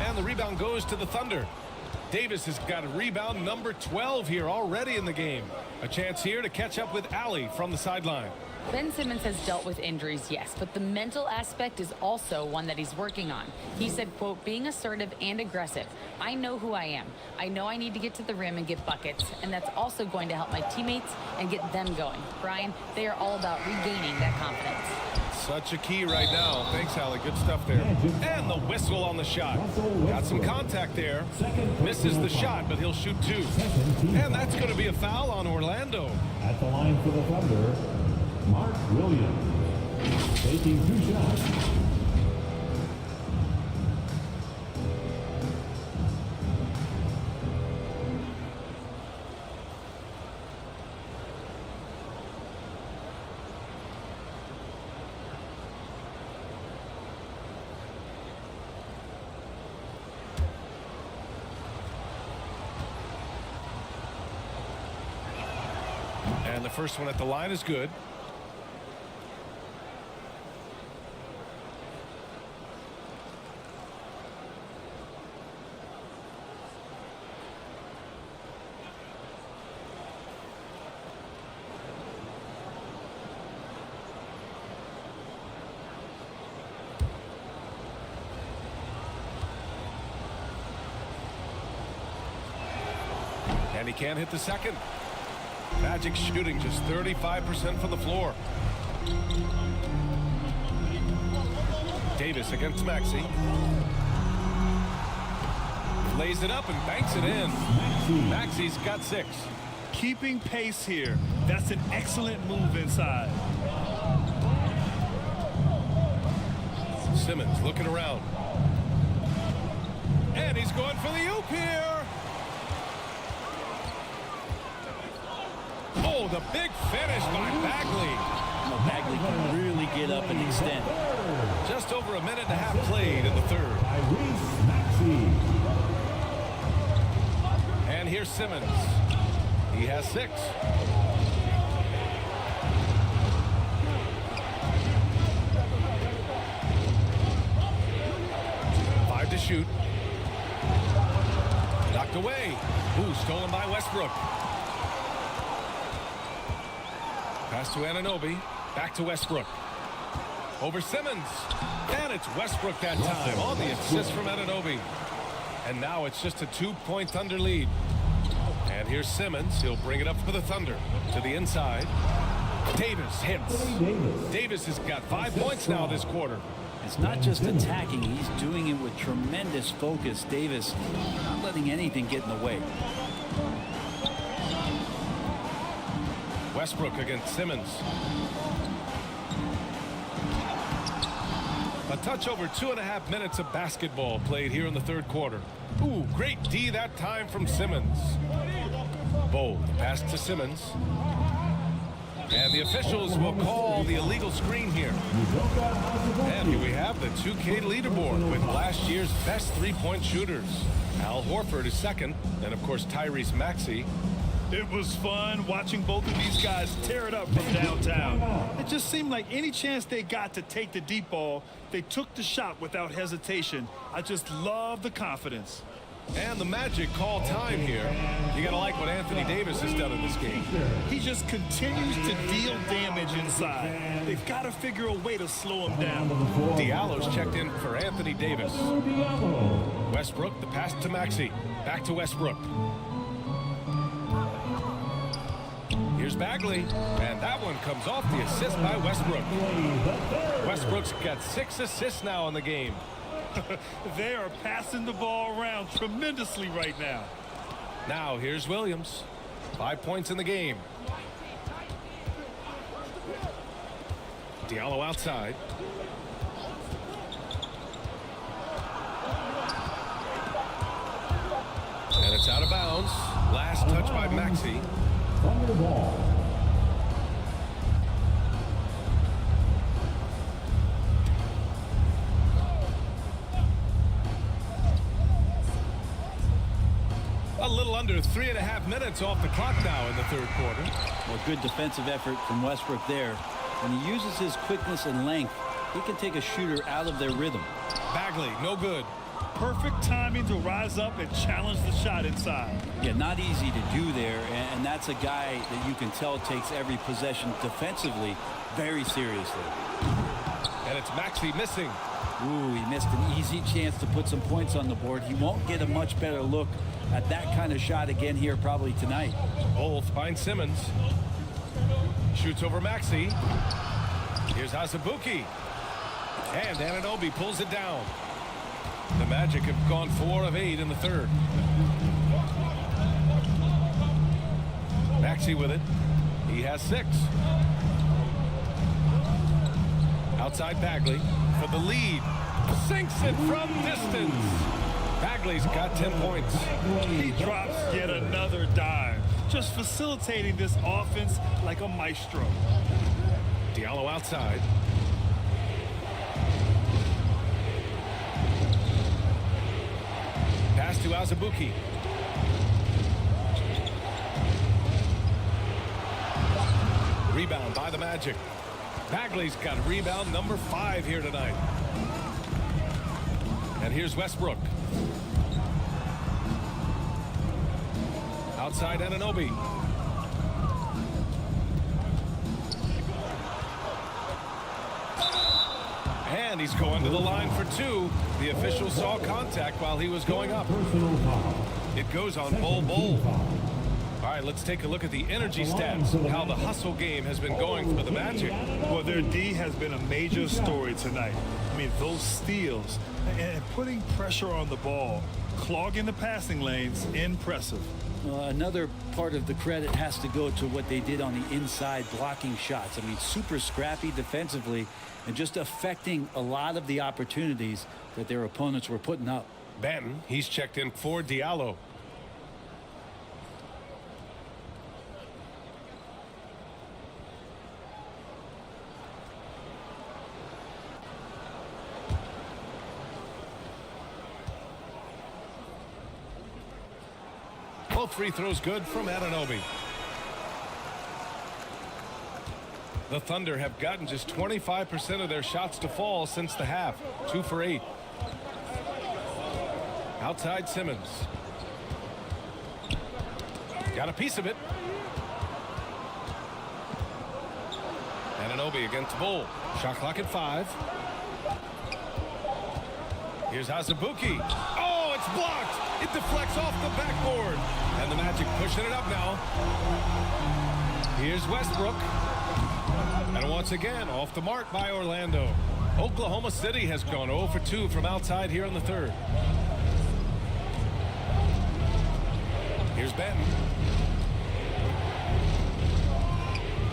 And the rebound goes to the Thunder. Davis has got a rebound number 12 here already in the game. A chance here to catch up with Allie from the sideline. Ben Simmons has dealt with injuries, yes, but the mental aspect is also one that he's working on. He said, quote, being assertive and aggressive. I know who I am. I know I need to get to the rim and get buckets, and that's also going to help my teammates and get them going. Brian, they are all about regaining that confidence. Such a key right now. Thanks, Allie. Good stuff there. And the whistle on the shot. Got some contact there. Misses the shot, but he'll shoot 2. And that's going to be a foul on Orlando. At the line for the Thunder, Mark Williams, taking 2 shots. And the first one at the line is good. he can't hit the second. Magic shooting just 35% from the floor. Davis against Maxey. Lays it up and banks it in. Maxey's got 6. Keeping pace here. That's an excellent move inside. Simmons looking around. And he's going for the oop here. Oh, the big finish by Bagley. Well, Bagley can really get up and extend. Just over a minute and a half played in the third. And here's Simmons. He has 6. To shoot. Knocked away. Ooh, stolen by Westbrook. Pass to Anunoby. Back to Westbrook. Over Simmons. And it's Westbrook that time on the assist from Anunoby. And now it's just a 2-point Thunder lead. And here's Simmons. He'll bring it up for the Thunder. To the inside. Davis hits. Davis has got 5 points now this quarter. It's not just attacking, he's doing it with tremendous focus. Davis not letting anything get in the way. Westbrook against Simmons. A touch over 2.5 minutes of basketball played here in the third quarter. Ooh, great D that time from Simmons. Bold pass to Simmons. And the officials will call the illegal screen here. And here we have the 2K leaderboard with last year's best three-point shooters. Al Horford is second, and of course Tyrese Maxey. It was fun watching both of these guys tear it up from downtown. It just seemed like any chance they got to take the deep ball, they took the shot without hesitation. I just love the confidence. And the Magic call time here. You gotta like what Anthony Davis has done in this game. He just continues to deal damage inside. They've got to figure a way to slow him down. Diallo's checked in for Anthony Davis. Westbrook, the pass to Maxey. Back to Westbrook. Here's Bagley, and that one comes off the assist by Westbrook. Westbrook's got 6 assists now in the game. They are passing the ball around tremendously right now. Now here's Williams. 5 points in the game. Diallo outside. And it's out of bounds. Last touch by Maxey. A little under 3.5 minutes off the clock now in the third quarter. Well, good defensive effort from Westbrook there. When he uses his quickness and length, he can take a shooter out of their rhythm. Bagley, no good. Perfect timing to rise up and challenge the shot inside. Yeah, not easy to do there, and that's a guy that you can tell takes every possession defensively very seriously. And it's Maxey missing. Ooh, he missed an easy chance to put some points on the board. He won't get a much better look at that kind of shot again here probably tonight. Wolf finds Simmons. Shoots over Maxey. Here's Azubuike. And Anunoby pulls it down. The Magic have gone 4 of 8 in the third. Maxey with it. He has 6. Outside Bagley for the lead. Sinks it from distance. Bagley's got 10 points. He drops yet another dime, just facilitating this offense like a maestro. Diallo outside. Pass to Azubuike. Rebound by the Magic. Bagley's got rebound number 5 here tonight. And here's Westbrook. Outside Anunoby. And he's going to the line for 2. The official saw contact while he was going up. It goes on Bol Bol. right, let's take a look at the energy stats, how the hustle game has been going for the Magic. Well, their D has been a major story tonight. I mean, those steals and putting pressure on the ball, clogging the passing lanes, impressive. Another part of the credit has to go to what they did on the inside blocking shots. I mean, super scrappy defensively and just affecting a lot of the opportunities that their opponents were putting up. Banton, he's checked in for Diallo. Both free throws good from Anunoby. The Thunder have gotten just 25% of their shots to fall since the half. 2 for 8. Outside Simmons. Got a piece of it. Anunoby against Bull. Shot clock at 5. Here's Azubuike. Oh, it's blocked. It deflects off the backboard. And the Magic pushing it up now. Here's Westbrook. And once again, off the mark by Orlando. Oklahoma City has gone 0 for 2 from outside here in the third. Here's Benton.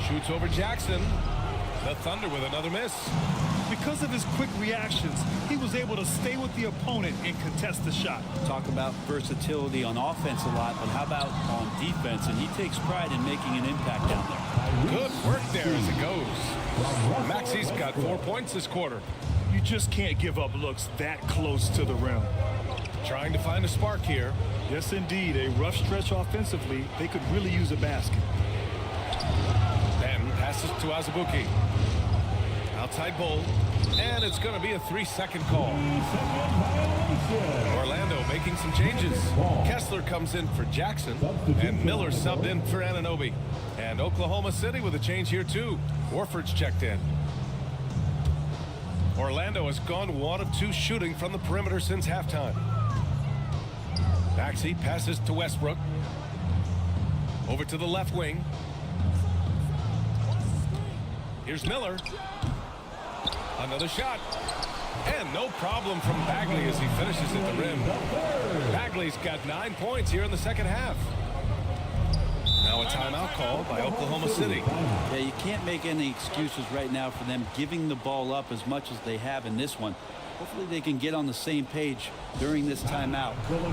Shoots over Jackson. The Thunder with another miss. Because of his quick reactions, he was able to stay with the opponent and contest the shot. Talk about versatility on offense a lot, but how about on defense? And he takes pride in making an impact down there. Good work there as it goes. Maxi's got 4 points this quarter. You just can't give up looks that close to the rim. Trying to find a spark here. Yes, indeed. A rough stretch offensively. They could really use a basket. Banton passes to Azubuike. Outside Bull. And it's going to be a 3-second call. Orlando making some changes. Kessler comes in for Jackson. And Miller subbed in for Anunoby. And Oklahoma City with a change here too. Horford's checked in. Orlando has gone 1 of 2 shooting from the perimeter since halftime. Maxey passes to Westbrook. Over to the left wing. Here's Miller. Another shot. And no problem from Bagley as he finishes at the rim. Bagley's got 9 points here in the second half. Now a timeout call by Oklahoma City. Yeah, you can't make any excuses right now for them giving the ball up as much as they have in this one. Hopefully they can get on the same page during this timeout. 4:07.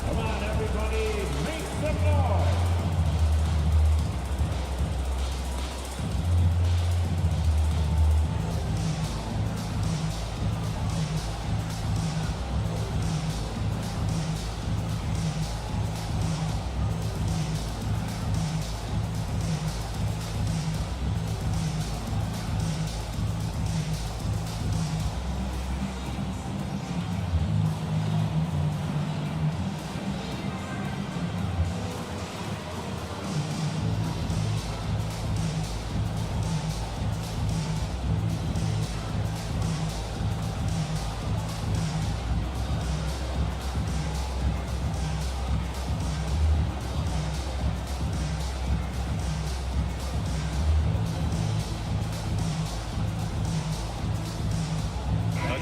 Come on, everybody, make some noise.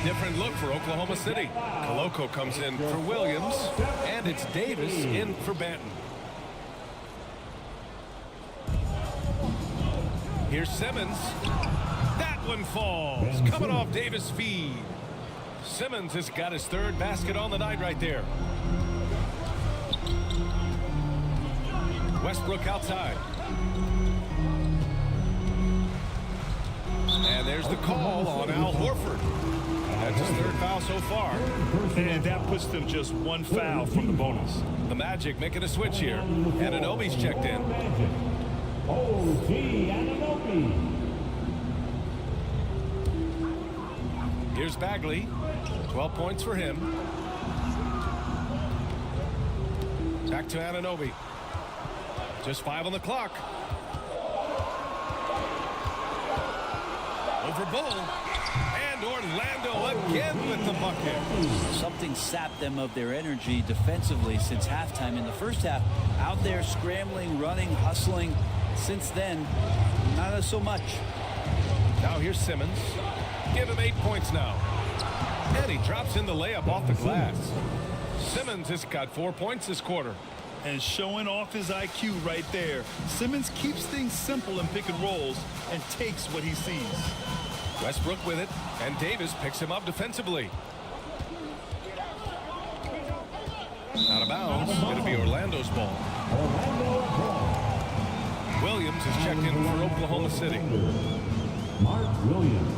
Different look for Oklahoma City. Koloko comes in for Williams, and it's Davis in for Banton. Here's Simmons. That one falls. Coming off Davis' feed. Simmons has got his 3rd basket on the night right there. Westbrook outside. And there's the call on Al Horford. That's his 3rd foul so far. And that puts them just 1 foul from the bonus. The Magic making a switch here. Anunoby's checked in. OG Anunoby. Here's Bagley. 12 points for him. Back to Anunoby. Just 5 on the clock. Over Bull. And Orlando again with the bucket. Something sapped them of their energy defensively since halftime. In the first half, out there scrambling, running, hustling. Since then, not so much. Now here's Simmons. Give him 8 points now. And he drops in the layup off the glass. Simmons has got 4 points this quarter. And showing off his IQ right there. Simmons keeps things simple in pick and rolls and takes what he sees. Westbrook with it, and Davis picks him up defensively. Out of bounds. Going to be Orlando's ball. Williams is checked in for Oklahoma City. Mark Williams.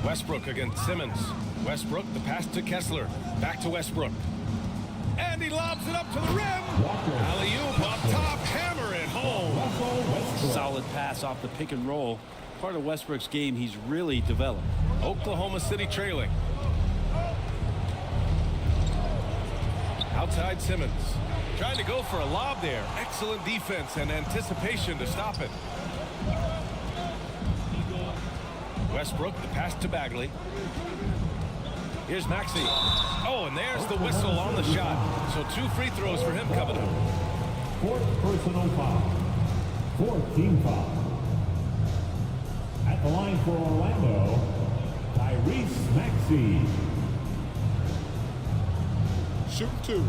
Westbrook against Simmons. Westbrook, the pass to Kessler. Back to Westbrook. And he lobs it up to the rim. Alley-oop up top, hammer it home. Solid pass off the pick and roll. Part of Westbrook's game he's really developed. Oklahoma City trailing. Outside Simmons. Trying to go for a lob there. Excellent defense and anticipation to stop it. Westbrook, the pass to Bagley. Here's Maxey. Oh, and there's the whistle on the shot. So 2 free throws for him coming up. 4th personal foul. 4th team foul. At the line for Orlando, Tyrese Maxey. Shoot 2.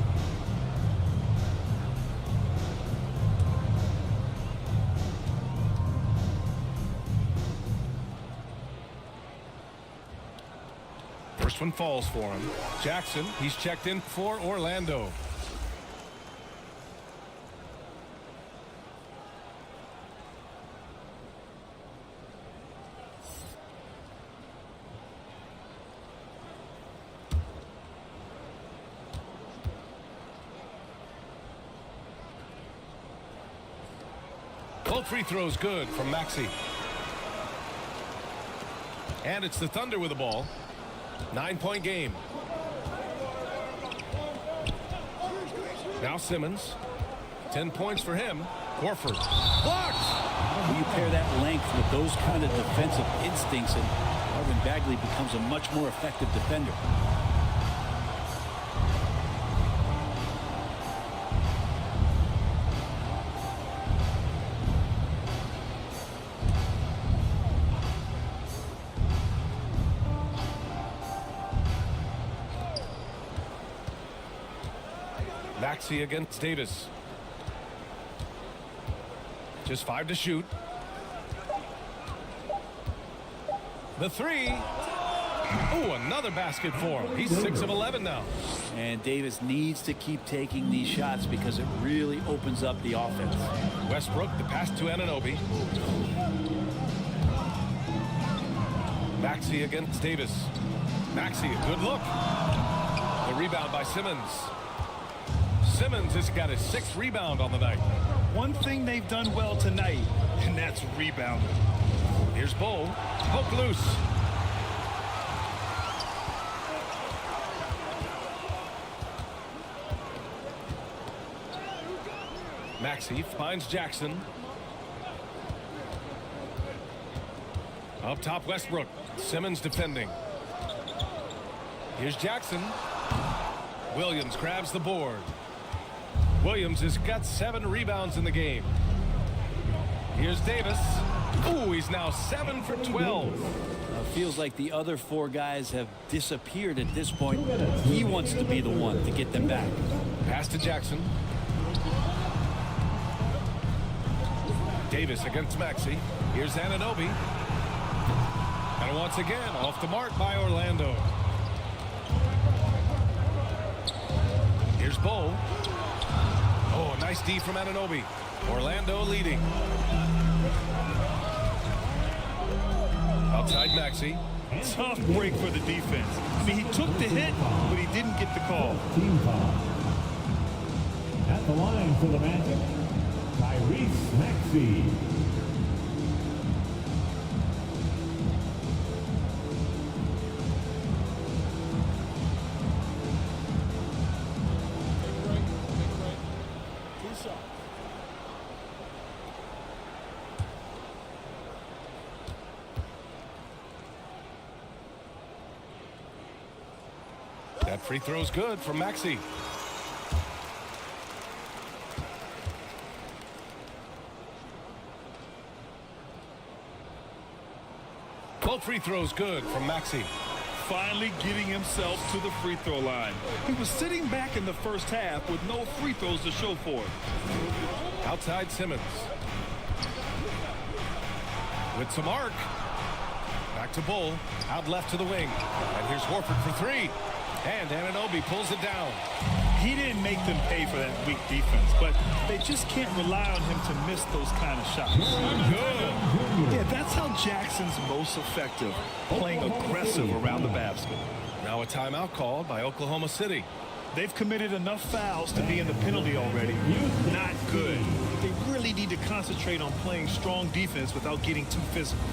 First one falls for him. Jackson, he's checked in for Orlando. Both free throws good from Maxey. And it's the Thunder with the ball. 9-point game. Now Simmons. 10 points for him. Horford. Blocked! When you pair that length with those kind of defensive instincts, and Marvin Bagley becomes a much more effective defender. Maxey against Davis. Just 5 to shoot. The 3. Oh, another basket for him. He's 6 of 11 now. And Davis needs to keep taking these shots because it really opens up the offense. Westbrook, the pass to Anunoby. Maxey against Davis. Maxey, a good look. The rebound by Simmons. Simmons has got his 6th rebound on the night. One thing they've done well tonight, and that's rebounding. Here's Bull. Poke loose. Maxey finds Jackson. Up top, Westbrook. Simmons defending. Here's Jackson. Williams grabs the board. Williams has got 7 rebounds in the game. Here's Davis. Ooh, he's now 7 for 12. Feels like the other 4 guys have disappeared at this point. He wants to be the one to get them back. Pass to Jackson. Davis against Maxey. Here's Anunoby. And once again, off the mark by Orlando. Here's Bull. Oh, nice D from Anunoby. Orlando leading. Outside Maxey. Tough break for the defense. I mean, he took the hit, but he didn't get the call. Team foul. At the line for the Magic, Tyrese Maxey. That free throw's good from Maxey. Both free throws good from Maxey. Finally getting himself to the free throw line. He was sitting back in the first half with no free throws to show for it. Outside Simmons. With some arc. Back to Bull. Out left to the wing. And here's Horford for three. And Anunoby pulls it down. He didn't make them pay for that weak defense, but they just can't rely on him to miss those kind of shots. Good. Yeah, that's how Jackson's most effective, playing aggressive around the basket. Now a timeout called by Oklahoma City. They've committed enough fouls to be in the penalty already. Not good. They really need to concentrate on playing strong defense without getting too physical.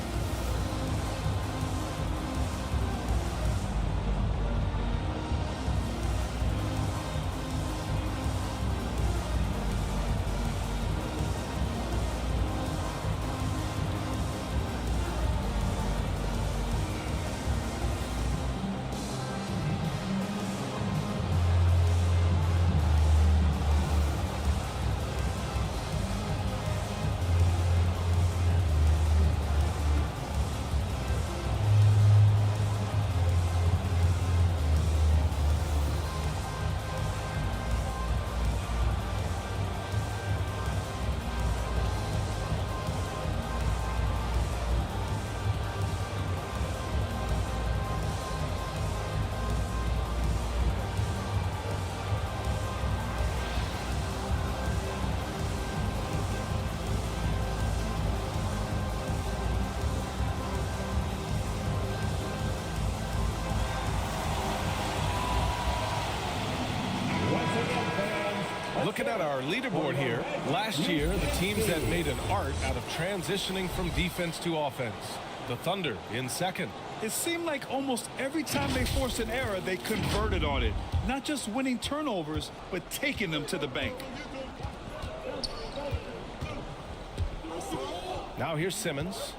Looking at our leaderboard here, last year the teams that made an art out of transitioning from defense to offense. The Thunder in second. It seemed like almost every time they forced an error, they converted on it. Not just winning turnovers, but taking them to the bank. Now here's Simmons.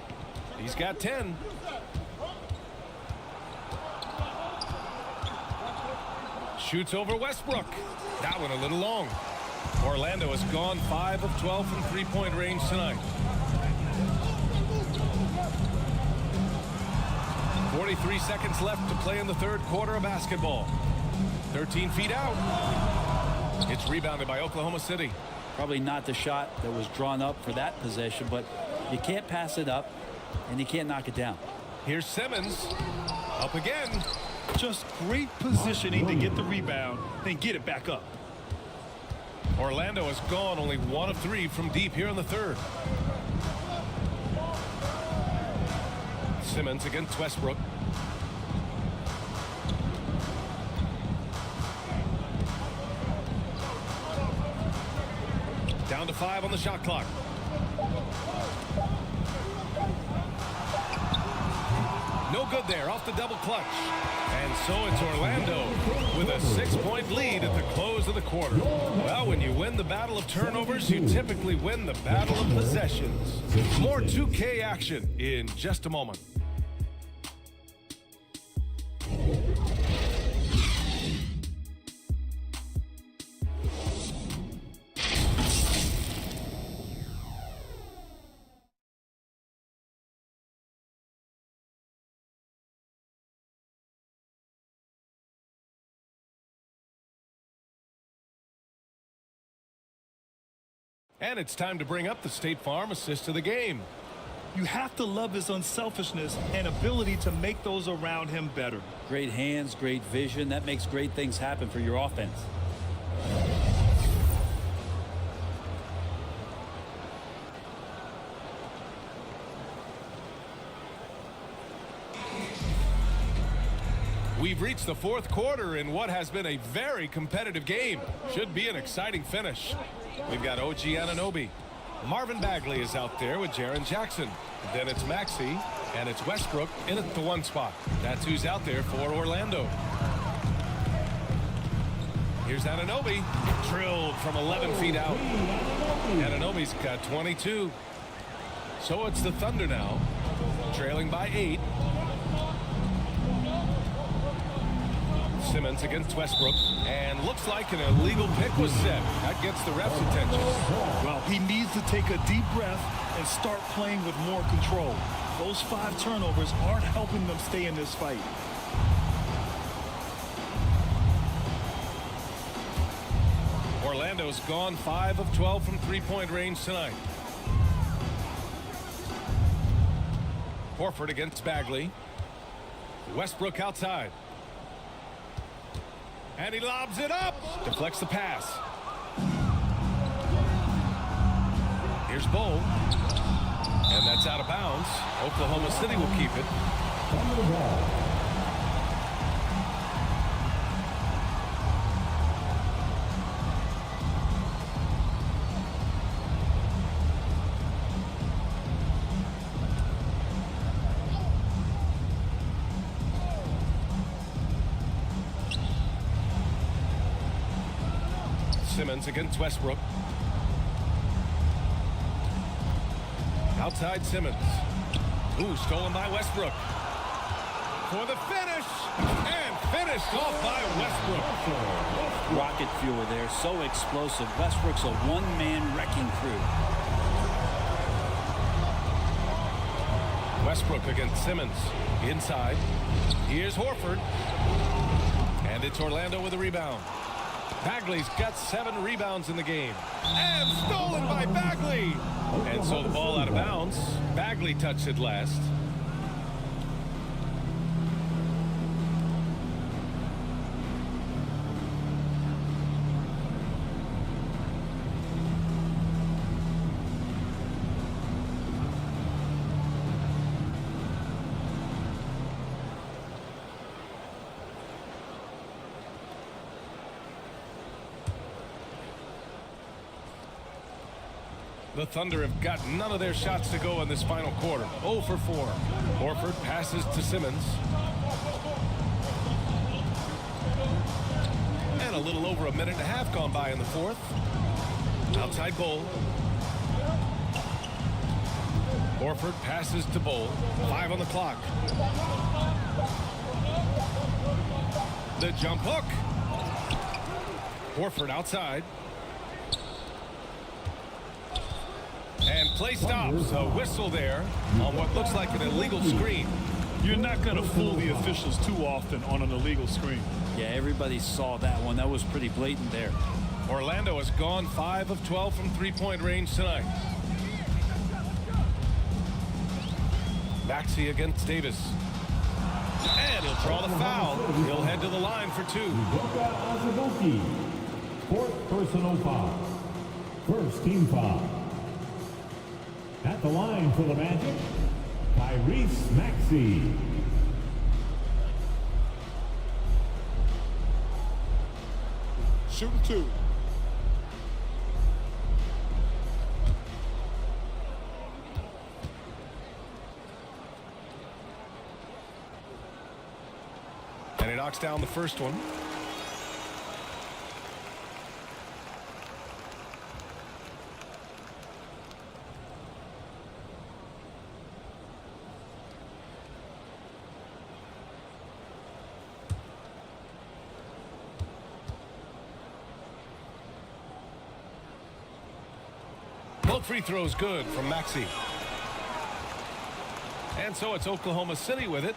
He's got 10. Shoots over Westbrook. That one a little long. Orlando has gone 5 of 12 from three-point range tonight. 43 seconds left to play in the third quarter of basketball. 13 feet out. It's rebounded by Oklahoma City. Probably not the shot that was drawn up for that possession, but you can't pass it up and you can't knock it down. Here's Simmons. Up again. Just great positioning to get the rebound, then get it back up. Orlando has gone only 1 of 3 from deep here in the third. Simmons against Westbrook. Down to 5 on the shot clock. No good there, off the double clutch. And so it's Orlando with a 6-point lead at the close of the quarter. Well, when you win the battle of turnovers, you typically win the battle of possessions. More 2K action in just a moment. And it's time to bring up the State Farm assist of the game. You have to love his unselfishness and ability to make those around him better. Great hands, great vision. That makes great things happen for your offense. We've reached the fourth quarter in what has been a very competitive game. Should be an exciting finish. We've got OG Anunoby. Marvin Bagley is out there with Jaren Jackson. Then it's Maxey, and it's Westbrook in at the 1 spot. That's who's out there for Orlando. Here's Anunoby, drilled from 11 feet out. Anunoby's got 22. So it's the Thunder now, trailing by 8. Simmons against Westbrook, and looks like an illegal pick was set. That gets the ref's attention. Well, he needs to take a deep breath and start playing with more control. Those 5 turnovers aren't helping them stay in this fight. Orlando's gone 5 of 12 from three-point range tonight. Horford against Bagley. Westbrook outside. And he lobs it up. Deflects the pass. Here's Bol. And that's out of bounds. Oklahoma City will keep it. Simmons against Westbrook. Outside Simmons. Ooh, stolen by Westbrook. For the finish. And finished off by Westbrook. Rocket fuel there. So explosive. Westbrook's a one-man wrecking crew. Westbrook against Simmons. Inside. Here's Horford. And it's Orlando with a rebound. Bagley's got 7 rebounds in the game. And stolen by Bagley. And so the ball out of bounds. Bagley touched it last. The Thunder have got none of their shots to go in this final quarter. 0 for 4. Horford passes to Simmons. And a little over a minute and a half gone by in the fourth. Outside Bol. Horford passes to Bol. 5 on the clock. The jump hook. Horford outside. And play stops. A whistle there on what looks like an illegal screen. You're not going to fool the officials too often on an illegal screen. Yeah, everybody saw that one. That was pretty blatant there. Orlando has gone 5 of 12 from three-point range tonight. Maxey against Davis. And he'll draw the foul. He'll head to the line for 2. Fourth personal foul. First team foul. At the line for the Magic, Tyrese Maxey. Shooting 2. And he knocks down the first one. Both free throws good from Maxey. And so it's Oklahoma City with it.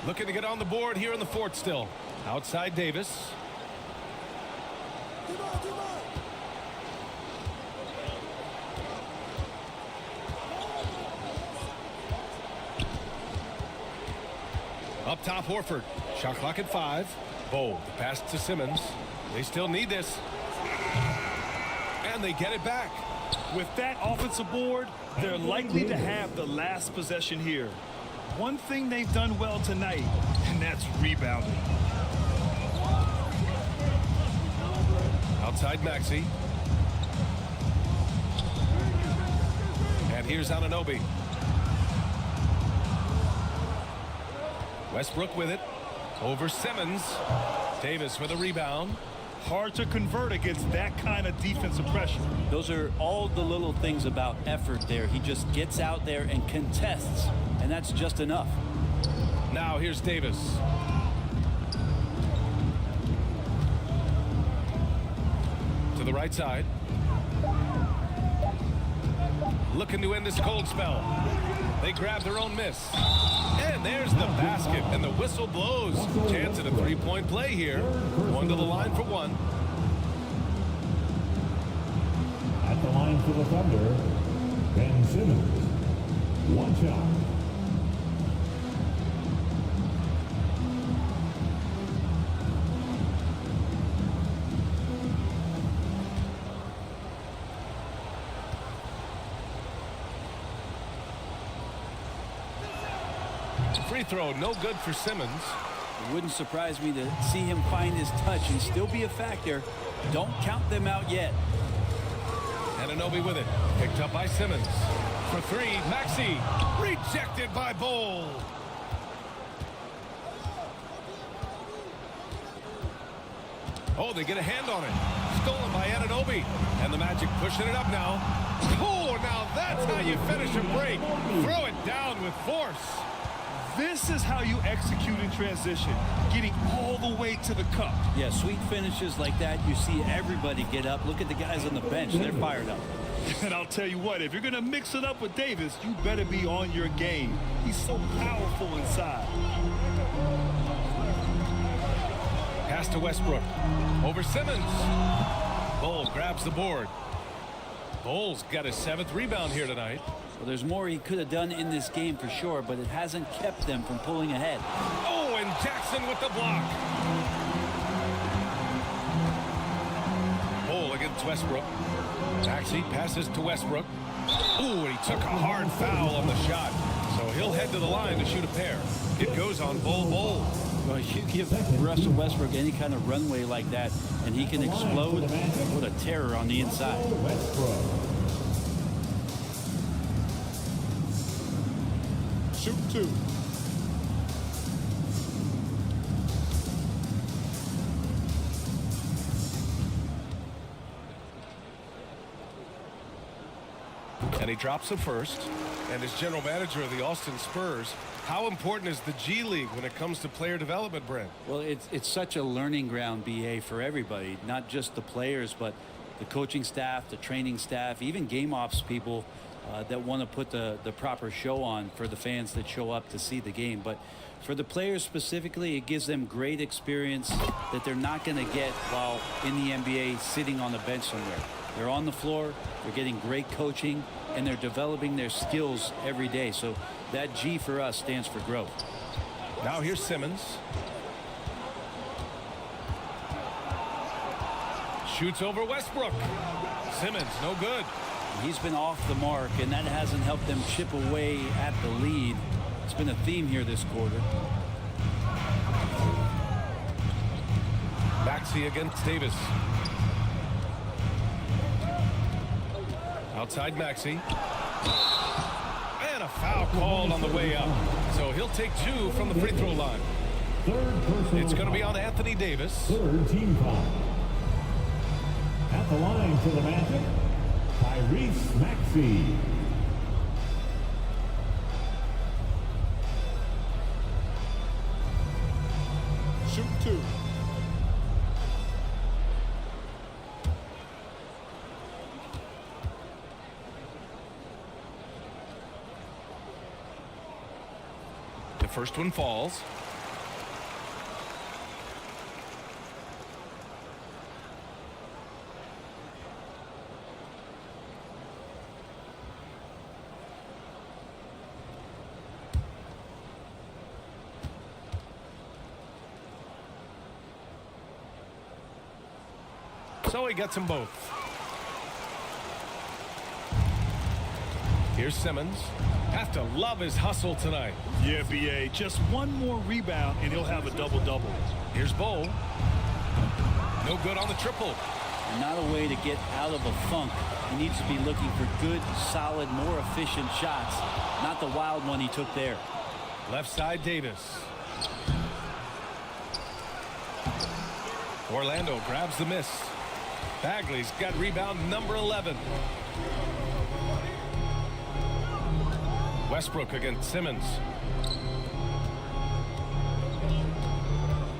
Looking to get on the board here in the fourth still. Outside Davis. Up top Horford. Shot clock at 5. Bol, the pass to Simmons. They still need this. And they get it back. With that offensive board, they're likely to have the last possession here. One thing they've done well tonight, and that's rebounding. Outside Maxey. And here's Anunoby. Westbrook with it. Over Simmons. Davis with a rebound. Hard to convert against that kind of defensive pressure. Those are all the little things about effort there. He just gets out there and contests, and that's just enough. Now here's Davis. right side. Looking to end this cold spell. They grab their own miss. And there's the basket, and the whistle blows. Chance at a three-point play here. One to the line for one. At the line for the Thunder, Ben Simmons. One shot. Free throw, no good for Simmons. It wouldn't surprise me to see him find his touch and still be a factor. Don't count them out yet. Anunoby with it. Picked up by Simmons. For three, Maxey. Rejected by Bol. Oh, they get a hand on it. Stolen by Anunoby. And the Magic pushing it up now. Oh, now that's how you finish a break. Throw it down with force. This is how you execute in transition, getting all the way to the cup. Yeah, sweet finishes like that, you see everybody get up. Look at the guys on the bench. They're fired up. And I'll tell you what, if you're going to mix it up with Davis, you better be on your game. He's so powerful inside. Pass to Westbrook. Over Simmons. Bol grabs the board. Bol's got his 7th rebound here tonight. Well, there's more he could have done in this game for sure, but it hasn't kept them from pulling ahead. Oh, and Jackson with the block. Bol against Westbrook. Maxey passes to Westbrook. Ooh, and he took a hard foul on the shot. So he'll head to the line to shoot a pair. It goes on Bol. Well, you give Russell Westbrook any kind of runway like that, and he can explode. What a terror on the inside. Shoot two. And he drops the first. And as general manager of the Austin Spurs, how important is the G League when it comes to player development, Brent? Well, it's such a learning ground, BA, for everybody, not just the players, but the coaching staff, the training staff, even game ops people that want to put the proper show on for the fans that show up to see the game. But for the players specifically, it gives them great experience that they're not going to get while in the NBA sitting on the bench somewhere. They're on the floor, they're getting great coaching, and they're developing their skills every day. So that G for us stands for growth. Now here's Simmons. Shoots over Westbrook. Simmons, no good. He's been off the mark, and that hasn't helped them chip away at the lead. It's been a theme here this quarter. Maxey against Davis. Outside Maxey. And a foul called on the way up. So he'll take 2 from the free throw line. It's going to be on Anthony Davis. Third team foul. At the line for the Magic, Tyrese Maxey. Shoot two. The first one falls. So he gets them both. Here's Simmons. Have to love his hustle tonight. Yeah, BA. Just one more rebound, and he'll have a double-double. Here's Bol. No good on the triple. Not a way to get out of a funk. He needs to be looking for good, solid, more efficient shots. Not the wild one he took there. Left side, Davis. Orlando grabs the miss. Bagley's got rebound number 11. Westbrook against Simmons.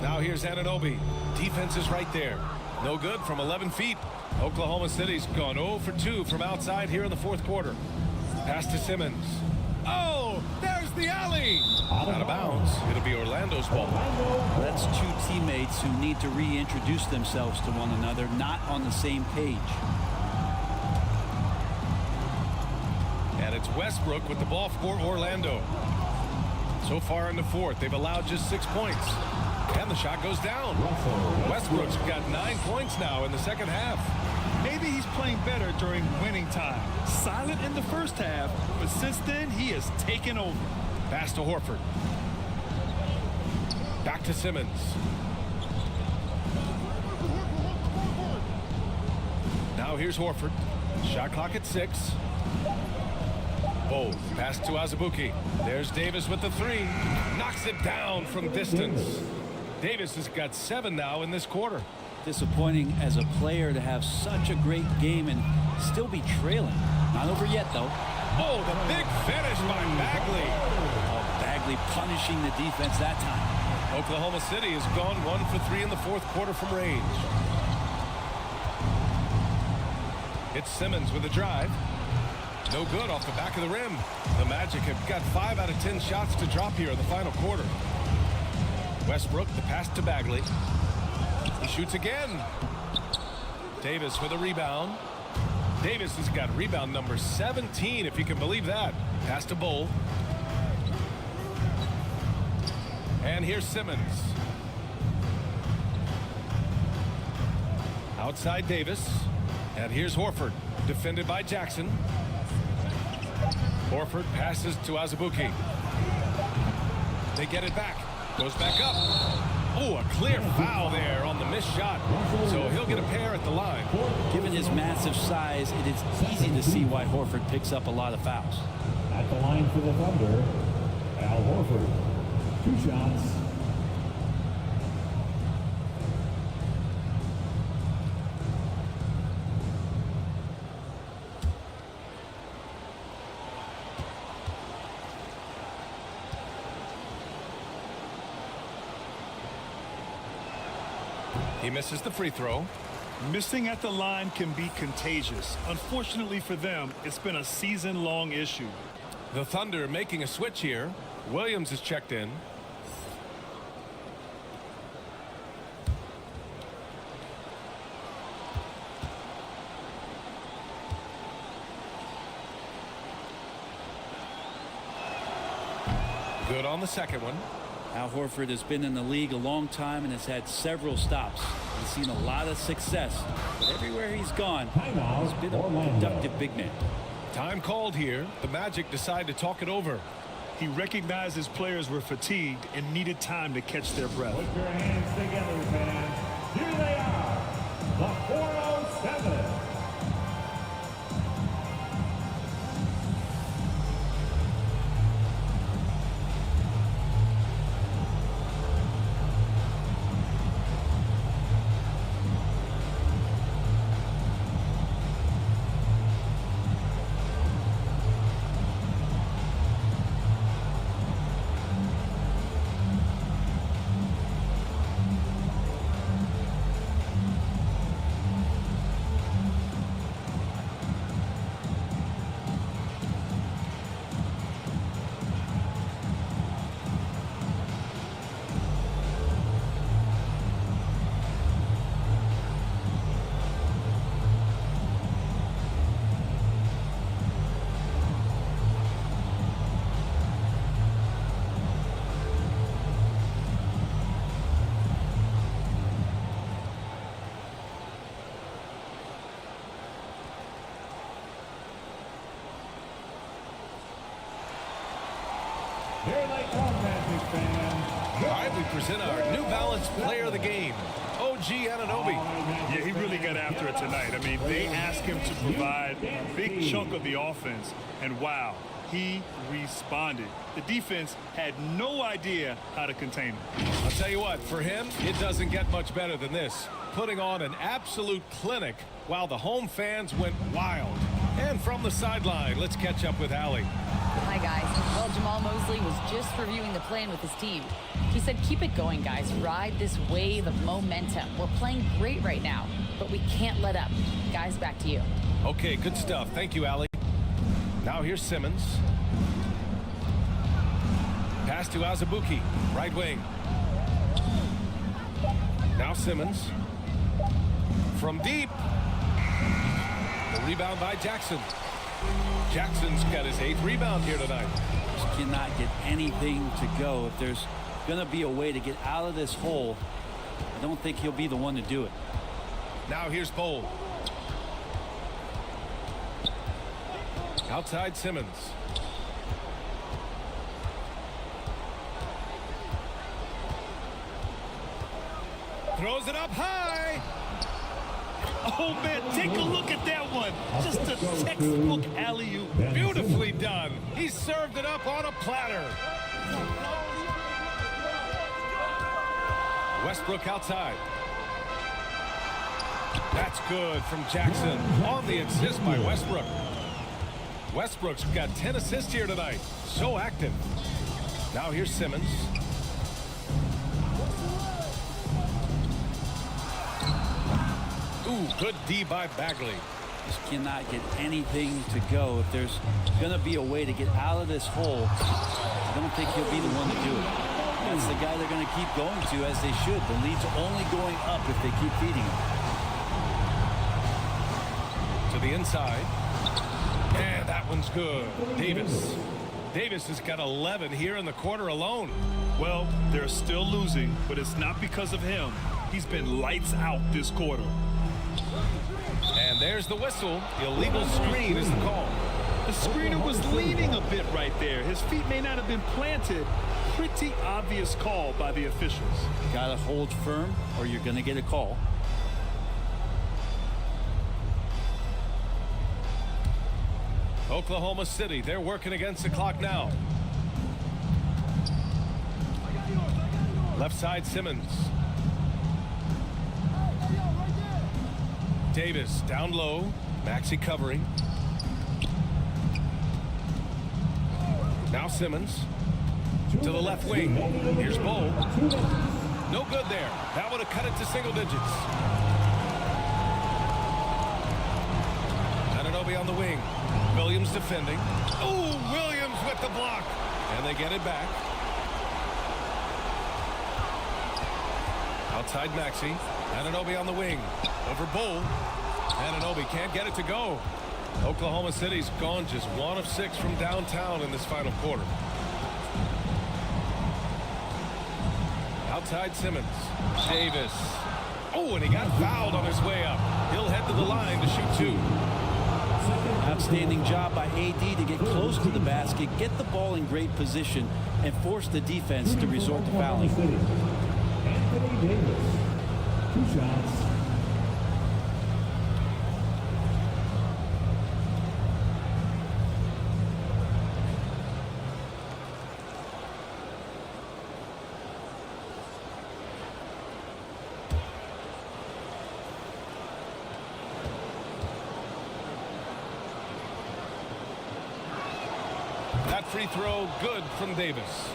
Now here's Anunoby. Defense is right there. No good from 11 feet. Oklahoma City's gone 0 for 2 from outside here in the fourth quarter. Pass to Simmons. Oh, there's the alley. Out of bounds. It'll be Orlando's ball. That's two teammates who need to reintroduce themselves to one another, not on the same page. And it's Westbrook with the ball for Orlando. So far in the fourth, they've allowed just 6 points. And the shot goes down. Westbrook's got 9 points now in the second half. Maybe he's playing better during winning time. Silent in the first half, but since then, he has taken over. Pass to Horford. Back to Simmons. Now here's Horford. Shot clock at 6. Oh, pass to Azubuike. There's Davis with the 3. Knocks it down from distance. Davis has got 7 now in this quarter. Disappointing as a player to have such a great game and still be trailing. Not over yet, though. Oh, the big finish by Bagley. Oh, Bagley punishing the defense that time. Oklahoma City has gone 1 for 3 in the fourth quarter from range. It's Simmons with a drive. No good off the back of the rim. The Magic have got 5 out of 10 shots to drop here in the final quarter. Westbrook, the pass to Bagley. He shoots again. Davis with a rebound. Davis has got rebound number 17, if you can believe that. Pass to Bull. And here's Simmons. Outside Davis. And here's Horford, defended by Jackson. Horford passes to Azubuike. They get it back. Goes back up. Oh, a clear foul there on the missed shot. So he'll get a pair at the line. Given his massive size, it is easy to see why Horford picks up a lot of fouls. At the line for the Thunder, Al Horford. 2 shots. He misses the free throw. Missing at the line can be contagious. Unfortunately for them, it's been a season-long issue. The Thunder making a switch here. Williams is checked in. Good on the second one. Al Horford has been in the league a long time and has had several stops. He's seen a lot of success, but everywhere he's gone, he's been a productive big man. Time called here. The Magic decide to talk it over. He recognized his players were fatigued and needed time to catch their breath. Put your hands together, fans. Here they are, the 407. Here they come, Magic fans. All right, we present our New Balance Player of the Game, OG Anunoby. Yeah, he really got after it tonight. I mean, they asked him to provide a big chunk of the offense, and wow, he responded. The defense had no idea how to contain him. I'll tell you what, for him, it doesn't get much better than this. Putting on an absolute clinic while the home fans went wild. And from the sideline, let's catch up with Allie. Hi, guys. Well, Jamal Mosley was just reviewing the plan with his team. He said, keep it going, guys. Ride this wave of momentum. We're playing great right now, but we can't let up. Guys, back to you. Okay, good stuff. Thank you, Allie. Now here's Simmons. Pass to Azubuike, right wing. Now Simmons. From deep. The rebound by Jackson. Jackson's got his 8th rebound here tonight. Just cannot get anything to go. If there's going to be a way to get out of this hole, I don't think he'll be the one to do it. Now here's Bol. Outside Simmons. Throws it up high. Oh, man, take a look at that one. Just a textbook alley-oop. Beautifully done. He served it up on a platter. Westbrook outside. That's good from Jackson on the assist by Westbrook. Westbrook's got 10 assists here tonight. So active. Now here's Simmons. Ooh, good D by Bagley. Just cannot get anything to go. If there's going to be a way to get out of this hole, I don't think he'll be the one to do it. That's the guy they're going to keep going to, as they should. The lead's only going up if they keep feeding him. To the inside. And that one's good. Davis. Davis has got 11 here in the quarter alone. Well, they're still losing, but it's not because of him. He's been lights out this quarter. And there's the whistle. Illegal screen is the call. The screener was leaning a bit right there. His feet may not have been planted. Pretty obvious call by the officials. Got to hold firm or you're going to get a call. Oklahoma City, they're working against the clock now. Left side Simmons. Davis down low. Maxey covering. Now Simmons to the left wing. Here's Bol. No good there. That would have cut it to single digits. Anunoby on the wing. Williams defending. Oh, Williams with the block. And they get it back. Outside Maxey. Anunoby on the wing. Over Bol. Anunoby can't get it to go. Oklahoma City's gone just 1 of 6 from downtown in this final quarter. Outside Simmons. Davis. Oh, and he got fouled on his way up. He'll head to the line to shoot 2. Outstanding job by AD to get close to the basket, get the ball in great position, and force the defense to resort to fouling. Anthony Davis. 2 shots. That free throw good from Davis.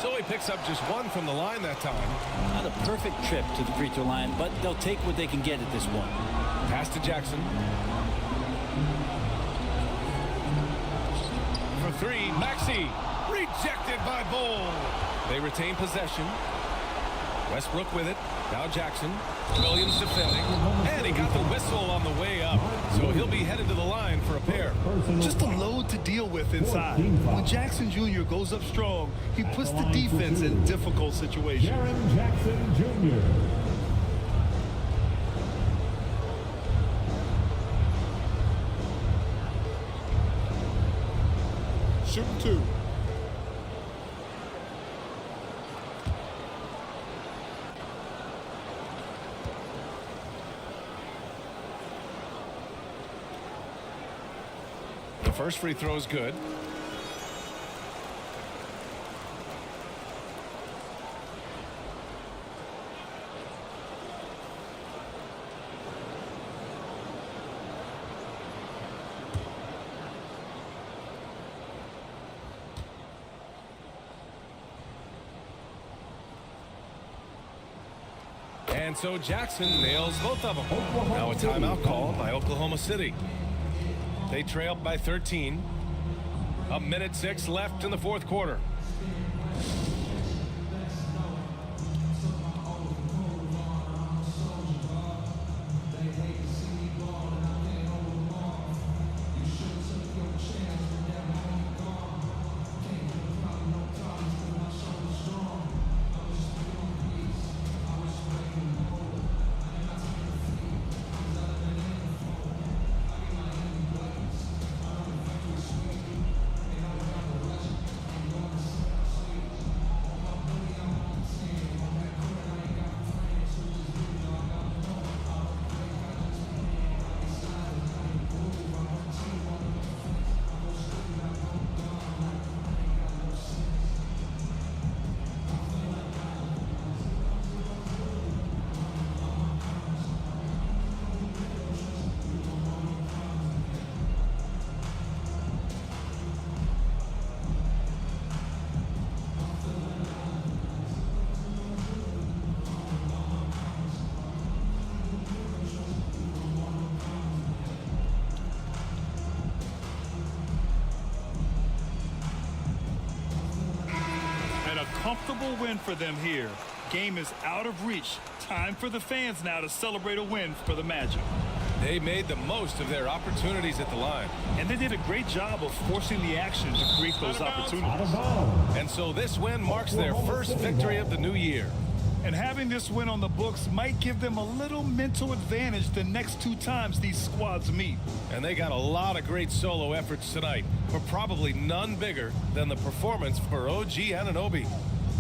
So he picks up just 1 from the line that time. Not a perfect trip to the free throw line, but they'll take what they can get at this one. Pass to Jackson. For 3, Maxey. Rejected by Bol. They retain possession. Westbrook with it. Now Jackson. Williams defending. And he got the whistle on the way up. So he'll be headed to the line for a pair. Just a load to deal with inside. When Jackson Jr. goes up strong, he puts the defense in difficult situations. Jaren Jackson Jr. Shooting 2. first free throw is good. And so Jackson nails both of them. Now a timeout called by Oklahoma City. They trailed by 13. 1:06 left in the fourth quarter. Comfortable win for them here. Game is out of reach. Time for the fans now to celebrate a win for the Magic. They made the most of their opportunities at the line. And they did a great job of forcing the action to create those opportunities. And so this win marks their first victory of the new year. And having this win on the books might give them a little mental advantage the next two times these squads meet. And they got a lot of great solo efforts tonight, but probably none bigger than the performance for OG Anunoby.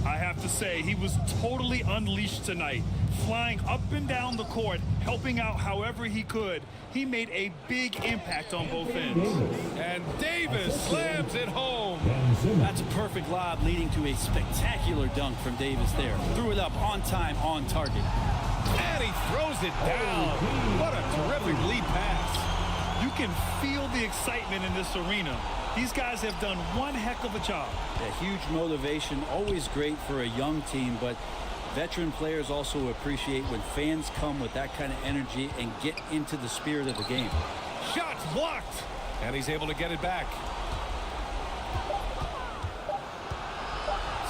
I have to say, he was totally unleashed tonight, flying up and down the court, helping out however he could. He made a big impact on both ends. And Davis slams it home. That's a perfect lob leading to a spectacular dunk from Davis there. Threw it up on time, on target. And he throws it down. What a terrific lead pass. You can feel the excitement in this arena. These guys have done one heck of a job. A huge motivation, always great for a young team, but veteran players also appreciate when fans come with that kind of energy and get into the spirit of the game. Shots blocked, and he's able to get it back.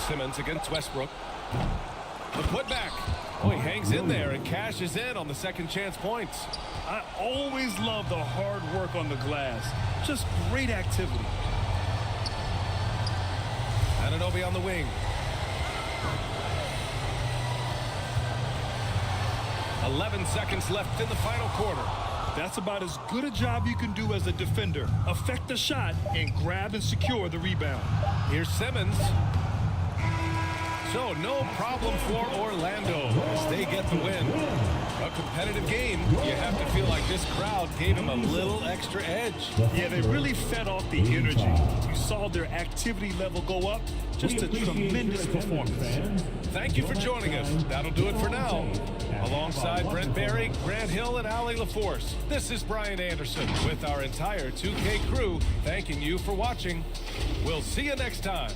Simmons against Westbrook. The putback. Oh, he hangs in there and cashes in on the second chance points. I always love the hard work on the glass. Just great activity. Anunoby on the wing. 11 seconds left in the final quarter. That's about as good a job you can do as a defender. Affect the shot and grab and secure the rebound. Here's Simmons. So no problem for Orlando as they get the win. A competitive game. You have to feel like this crowd gave him a little extra edge. Yeah, they really fed off the energy. You saw their activity level go up. Just a tremendous performance. Thank you for joining us. That'll do it for now. Alongside Brent Barry, Grant Hill, and Allie LaForce, this is Brian Anderson with our entire 2K crew thanking you for watching. We'll see you next time.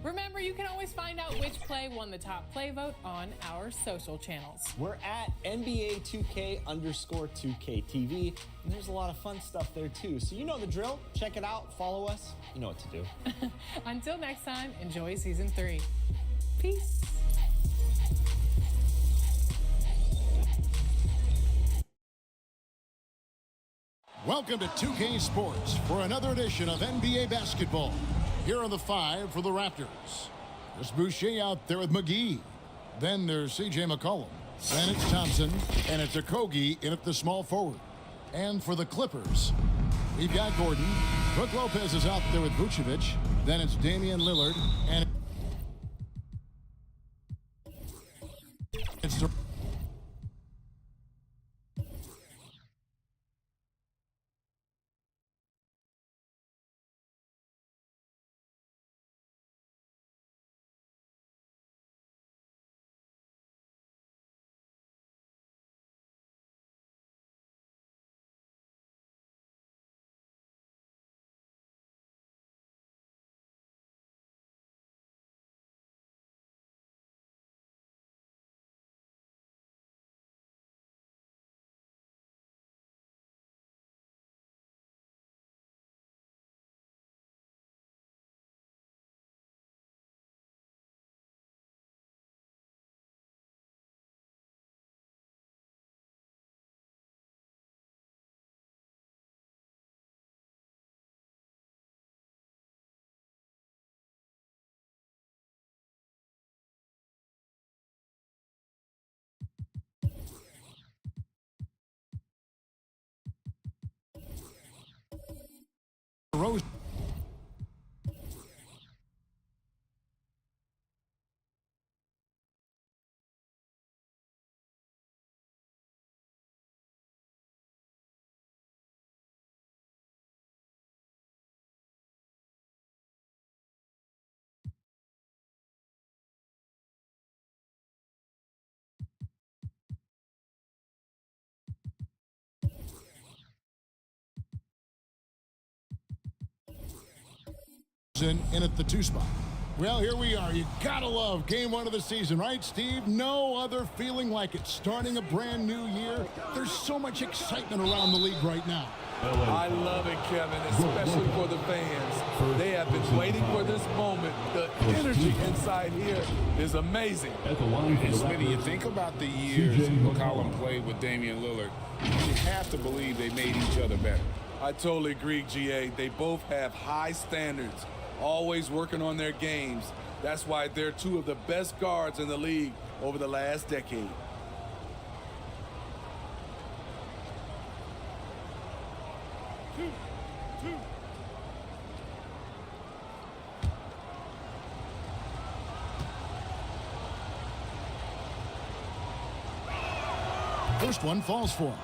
Remember, you can always find out which play won the top play vote on our social channels. We're at NBA 2K_2K TV, and there's a lot of fun stuff there too. So you know the drill. Check it out, follow us. You know what to do. Until next time, enjoy season 3. Peace. Welcome to 2K Sports for another edition of NBA basketball. Here are the 5 for the Raptors. There's Boucher out there with McGee. Then there's C.J. McCollum. Then it's Thompson, and it's Okogie in at the small forward. And for the Clippers, we've got Gordon. Brook Lopez is out there with Vucevic. Then it's Damian Lillard, and it's the Rose. In at the 2 spot. Well, here we are. You gotta love game 1 of the season, right, Steve? No other feeling like it. Starting a brand new year. There's so much excitement around the league right now. I love it, Kevin, especially for the fans. They have been waiting for this moment. The energy inside here is amazing. And Smitty, you think about the years McCollum played with Damian Lillard, you have to believe they made each other better. I totally agree, GA. They both have high standards, always working on their games. That's why they're 2 of the best guards in the league over the last decade. First one falls for him.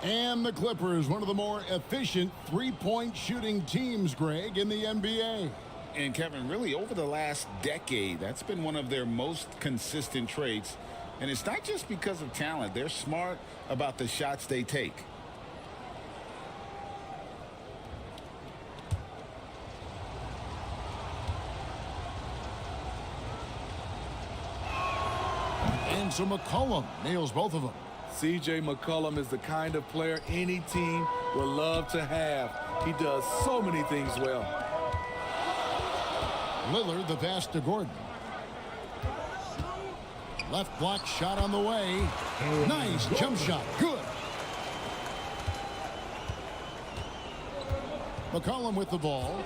And the Clippers, one of the more efficient three-point shooting teams, Greg, in the NBA. And Kevin, really over the last decade, that's been one of their most consistent traits. And it's not just because of talent. They're smart about the shots they take. And so McCollum nails both of them. C.J. McCollum is the kind of player any team will love to have. He does so many things well. Lillard, the pass to Gordon. Left block shot on the way. Nice jump shot. Good. McCollum with the ball.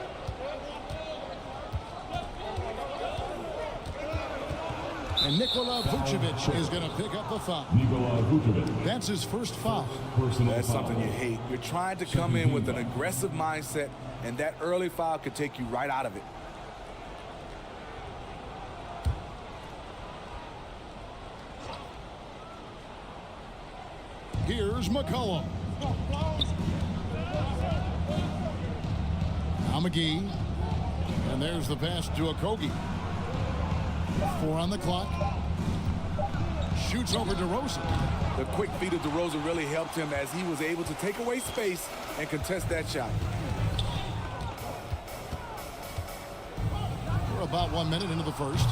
And Nikola Vucevic is going to pick up the foul. Nikola Vucevic. That's his first foul. That's something you hate. You're trying to come in with an aggressive mindset, and that early foul could take you right out of it. Here's McCollum. Now McGee. And there's the pass to Okogie. 4 on the clock. Shoots over DeRozan. The quick feet of DeRozan really helped him as he was able to take away space and contest that shot. We're about 1 minute into the first.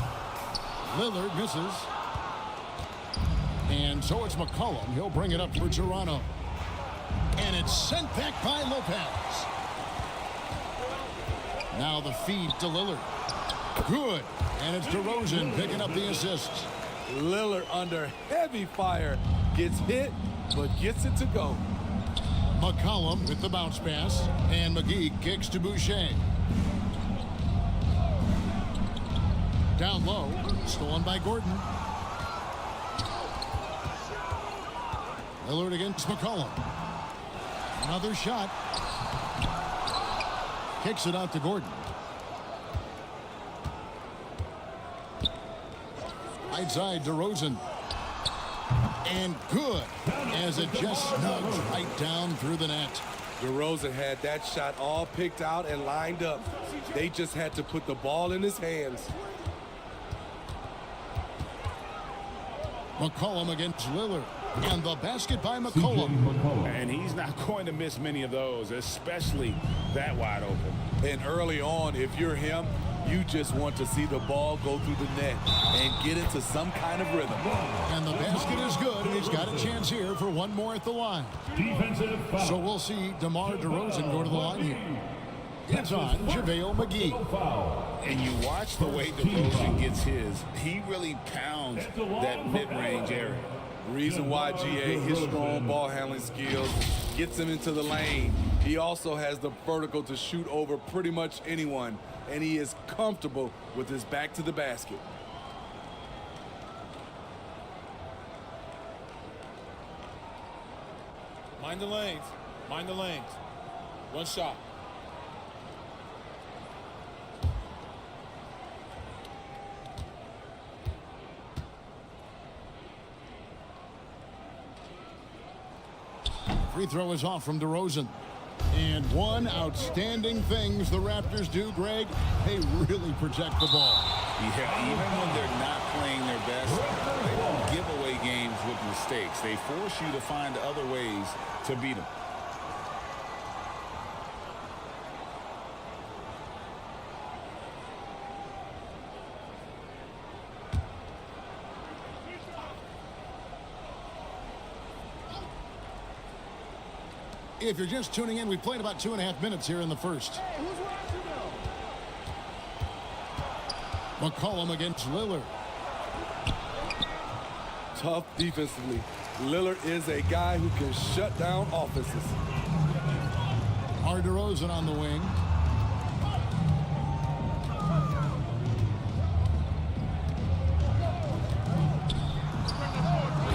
Lillard misses. And so it's McCollum. He'll bring it up for Toronto. And it's sent back by Lopez. Now the feed to Lillard. Good. And it's DeRozan picking up the assists. Lillard under heavy fire. Gets hit, but gets it to go. McCollum with the bounce pass. And McGee kicks to Boucher. Down low. Stolen by Gordon. Lillard against McCollum. Another shot. Kicks it out to Gordon. Right side, DeRozan. And good, as it just snugs right down through the net. DeRozan had that shot all picked out and lined up. They just had to put the ball in his hands. McCollum against Lillard. And the basket by McCollum. And he's not going to miss many of those, especially that wide open. And early on, if you're him, you just want to see the ball go through the net and get into some kind of rhythm. And the basket is good. He's got a chance here for one more at the line. Defensive foul. So we'll see DeMar DeRozan go to the line here. It's on JaVale McGee. And you watch the way DeRozan gets his. He really pounds that mid-range area. Reason why, GA, his strong ball handling skills gets him into the lane. He also has the vertical to shoot over pretty much anyone, and he is comfortable with his back to the basket. Mind the lanes. Mind the lanes. One shot. Free throw is off from DeRozan. And one outstanding things the Raptors do, Greg, they really protect the ball. Yeah, even when they're not playing their best, they don't give away games with mistakes. They force you to find other ways to beat them. If you're just tuning in, we played about 2.5 minutes here in the first. McCollum against Lillard. Tough defensively. Lillard is a guy who can shut down offenses. DeRozan on the wing.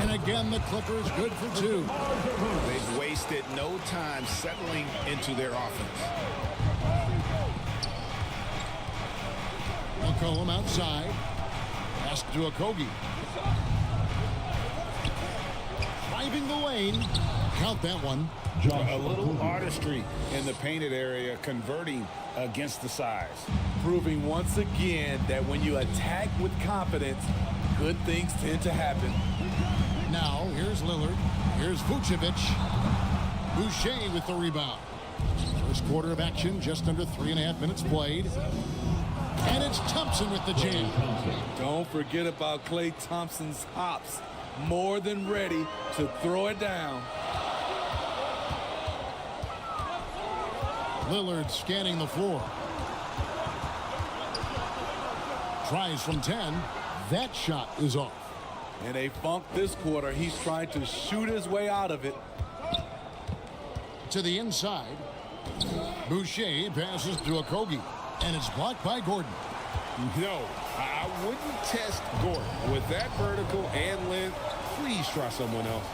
And again, the Clippers good for two. They've wasted no time settling into their offense. McCollum outside. Pass to Okogie. Driving the lane. Count that one. A little artistry in the painted area, converting against the size. Proving once again that when you attack with confidence, good things tend to happen. Now, here's Lillard. Here's Vucevic. Boucher with the rebound. First quarter of action, just under 3.5 minutes played. And it's Thompson with the jam. Don't forget about Klay Thompson's hops. More than ready to throw it down. Lillard scanning the floor. Tries from 10. That shot is off. In a funk this quarter, he's trying to shoot his way out of it. To the inside. Boucher passes to Okogie. And it's blocked by Gordon. No, I wouldn't test Gordon. With that vertical and length, please try someone else.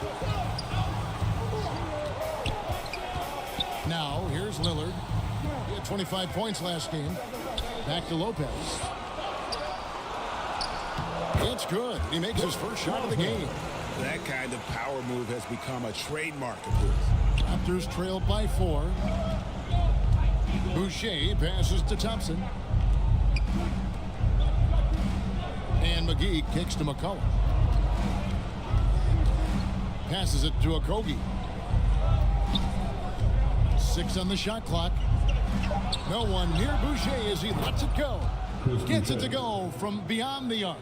Now, here's Lillard. He had 25 points last game. Back to Lopez. It's good. He makes his first shot of the game. That kind of power move has become a trademark of his. Raptors trailed by 4. Boucher passes to Thompson. And McGee kicks to McCullough. Passes it to Okogie. 6 on the shot clock. No one near Boucher as he lets it go. Gets it to go from beyond the arc.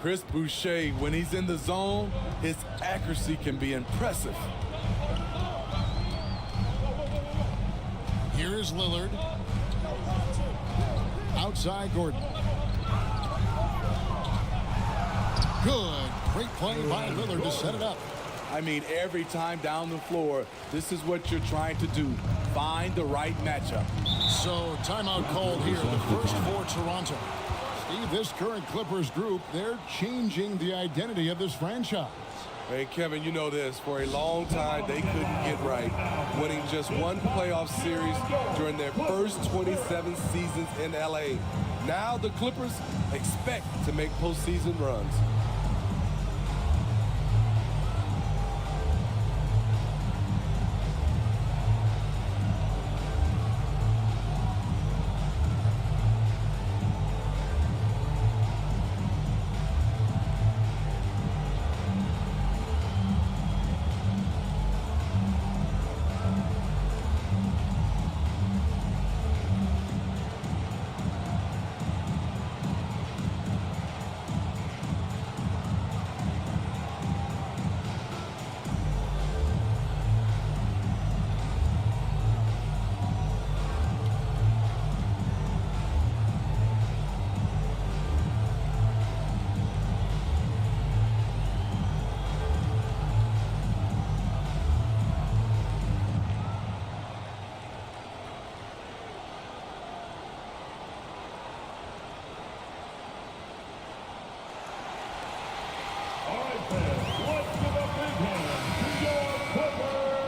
Chris Boucher, when he's in the zone, his accuracy can be impressive. Here is Lillard. Outside Gordon. Good. Great play by Lillard to set it up. I mean, every time down the floor, this is what you're trying to do. Find the right matchup. So, timeout called here, the first for Toronto. Steve, this current Clippers group, they're changing the identity of this franchise. Hey, Kevin, you know this. For a long time, they couldn't get right, winning just one playoff series during their first 27 seasons in L.A. Now the Clippers expect to make postseason runs.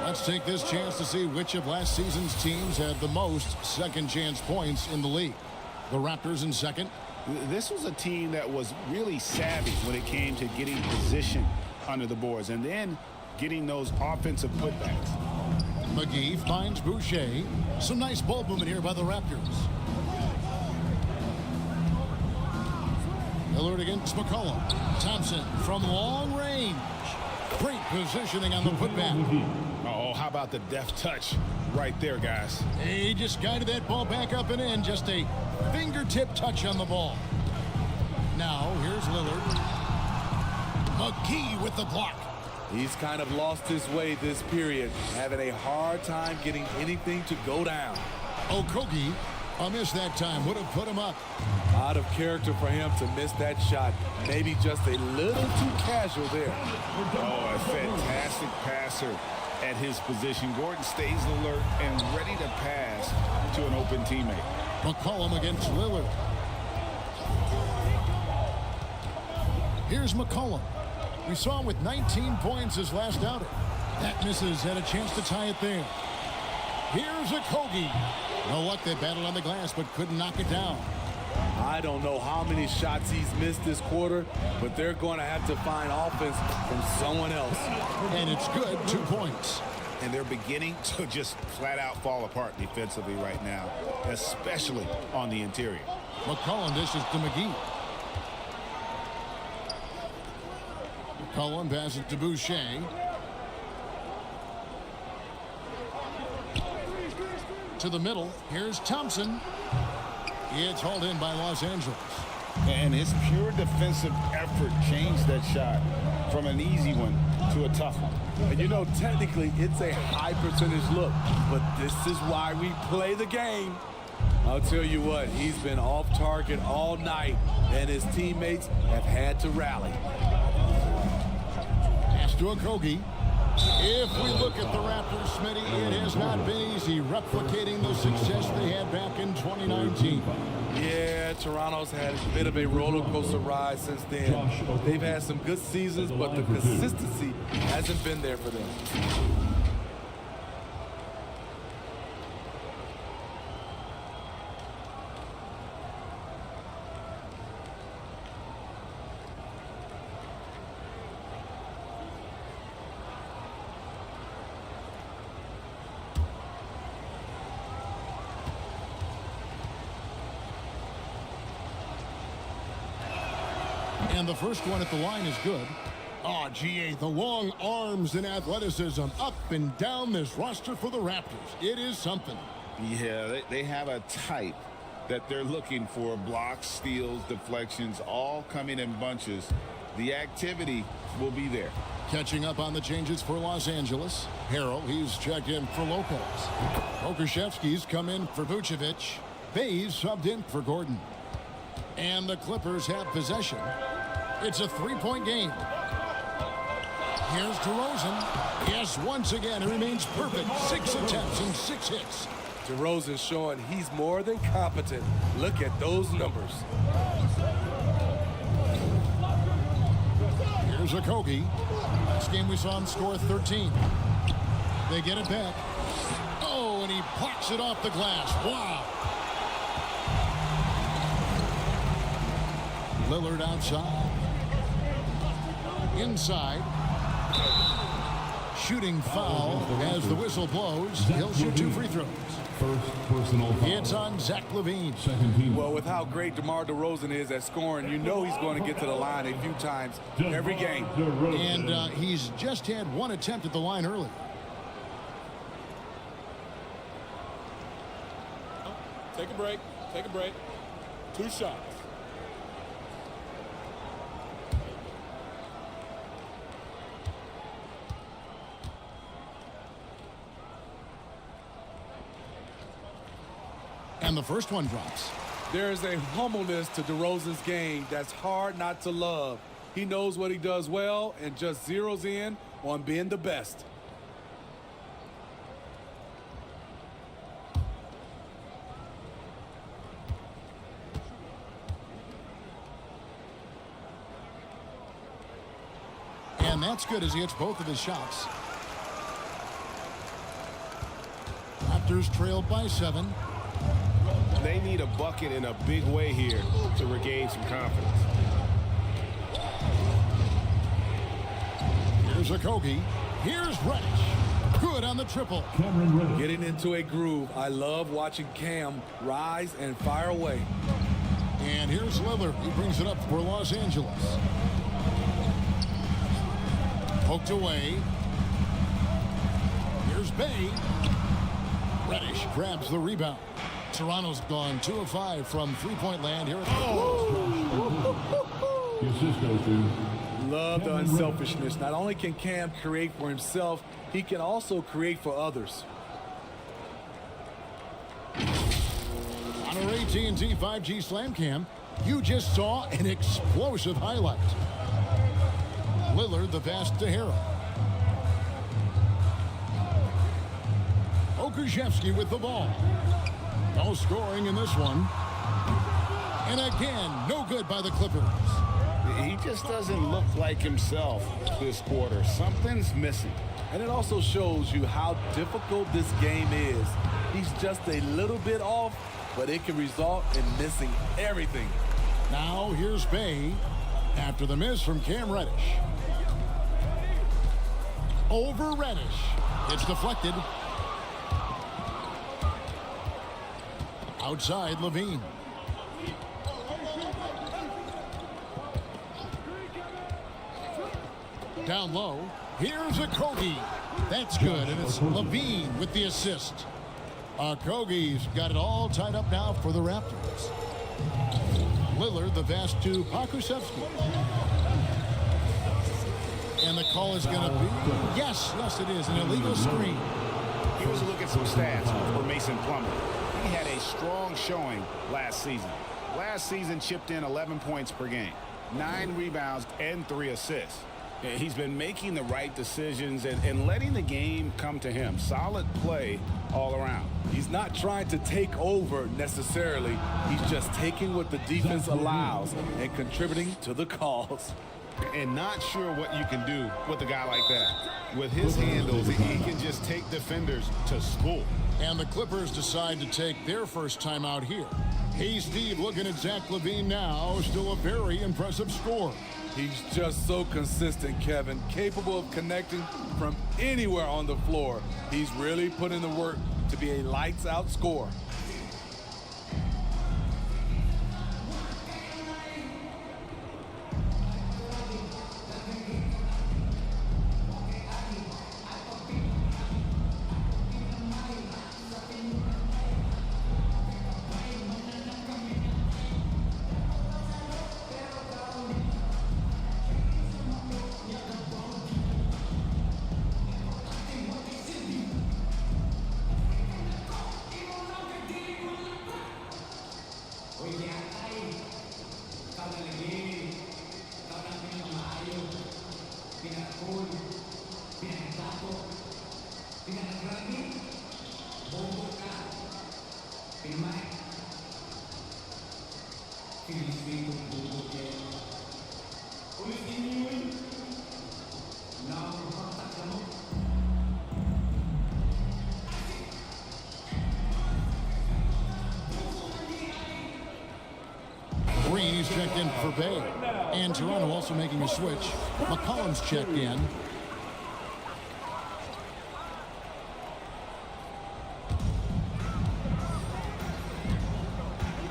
Let's take this chance to see which of last season's teams had the most second chance points in the league. The Raptors in second. This was a team that was really savvy when it came to getting position under the boards and then getting those offensive putbacks. McGee finds Boucher. Some nice ball movement here by the Raptors. Lillard against McCollum. Thompson from long range. Great positioning on the putback. Oh, how about the deft touch right there, guys? He just guided that ball back up and in. Just a fingertip touch on the ball. Now, here's Lillard. McGee with the block. He's kind of lost his way this period, having a hard time getting anything to go down. Okogie, a miss that time, would have put him up. Out of character for him to miss that shot. Maybe just a little too casual there. Oh, a fantastic passer at his position. Gordon stays alert and ready to pass to an open teammate. McCollum against Lillard. Here's McCollum. We saw him with 19 points his last outing. That misses, had a chance to tie it there. Here's Okogie. No luck, they battled on the glass but couldn't knock it down. I don't know how many shots he's missed this quarter, but they're going to have to find offense from someone else. And it's good, 2 points. And they're beginning to just flat out fall apart defensively right now, especially on the interior. McCollum dishes to McGee. McCollum passes to Boucher. To the middle. Here's Thompson. It's hauled in by Los Angeles. And his pure defensive effort changed that shot from an easy one to a tough one. And you know, technically, it's a high percentage look, but this is why we play the game. I'll tell you what, he's been off target all night, and his teammates have had to rally. Pass to Okogie. If we look at the Raptors, Smitty, it has not been easy replicating the success they had back in 2019. Yeah, Toronto's had a bit of a roller coaster ride since then. They've had some good seasons, but the consistency hasn't been there for them. And the first one at the line is good. Oh, GA, the long arms and athleticism up and down this roster for the Raptors. It is something. Yeah, they have a type that they're looking for. Blocks, steals, deflections, all coming in bunches. The activity will be there. Catching up on the changes for Los Angeles. Harrell, he's checked in for Lopez. Pokusevski's come in for Vucevic. Bays subbed in for Gordon. And the Clippers have possession. It's a three-point game. Here's DeRozan. Yes, once again, it remains perfect. 6 attempts and 6 hits. DeRozan showing he's more than competent. Look at those numbers. Here's Okogie. Last game we saw him score 13. They get it back. Oh, and he blocks it off the glass. Wow. Lillard outside. Inside. Shooting foul as the whistle blows. He'll shoot 2 free throws. First personal foul. It's on Zach LaVine. Well, with how great DeMar DeRozan is at scoring, you know he's going to get to the line a few times every game. And he's just had 1 attempt at the line earlier. Take a break. Take a break. 2 shots. And the first one drops. There is a humbleness to DeRozan's game that's hard not to love. He knows what he does well and just zeroes in on being the best. And that's good as he hits both of his shots. Raptors trailed by 7. They need a bucket in a big way here to regain some confidence. Here's Okogie. Here's Reddish. Good on the triple. Getting into a groove. I love watching Cam rise and fire away. And here's Lillard. He brings it up for Los Angeles. Poked away. Here's Bay. Reddish grabs the rebound. Toronto's gone 2 of 5 from three-point land here at Love the unselfishness. Not only can Cam create for himself, he can also create for others. On our AT&T 5G Slam Cam, you just saw an explosive highlight. Lillard the pass to Harrell. Pokusevski with the ball. No scoring in this one. And again, no good by the Clippers. He just doesn't look like himself this quarter. Something's missing. And it also shows you how difficult this game is. He's just a little bit off, but it can result in missing everything. Now here's Bay after the miss from Cam Reddish. Over Reddish. It's deflected. Outside LaVine. Down low. Here's Okogie. That's good, and it's LaVine with the assist. Okogie's got it all tied up now for the Raptors. Lillard the pass to Pokusevski. And the call is going to be, yes, it is, an illegal screen. Here's a look at some stats for Mason Plumlee. He had a strong showing last season. Last season chipped in 11 points per game, 9 rebounds, and 3 assists. He's been making the right decisions and letting the game come to him. Solid play all around. He's not trying to take over necessarily. He's just taking what the defense allows and contributing to the calls. And not sure what you can do with a guy like that. With his handles, he can just take defenders to school. And the Clippers decide to take their first time out here. Hey, Steve, looking at Zach LaVine now, still a very impressive score. He's just so consistent, Kevin, capable of connecting from anywhere on the floor. He's really put in the work to be a lights-out scorer. for Bay. And Toronto also making a switch. McCollum's checked in.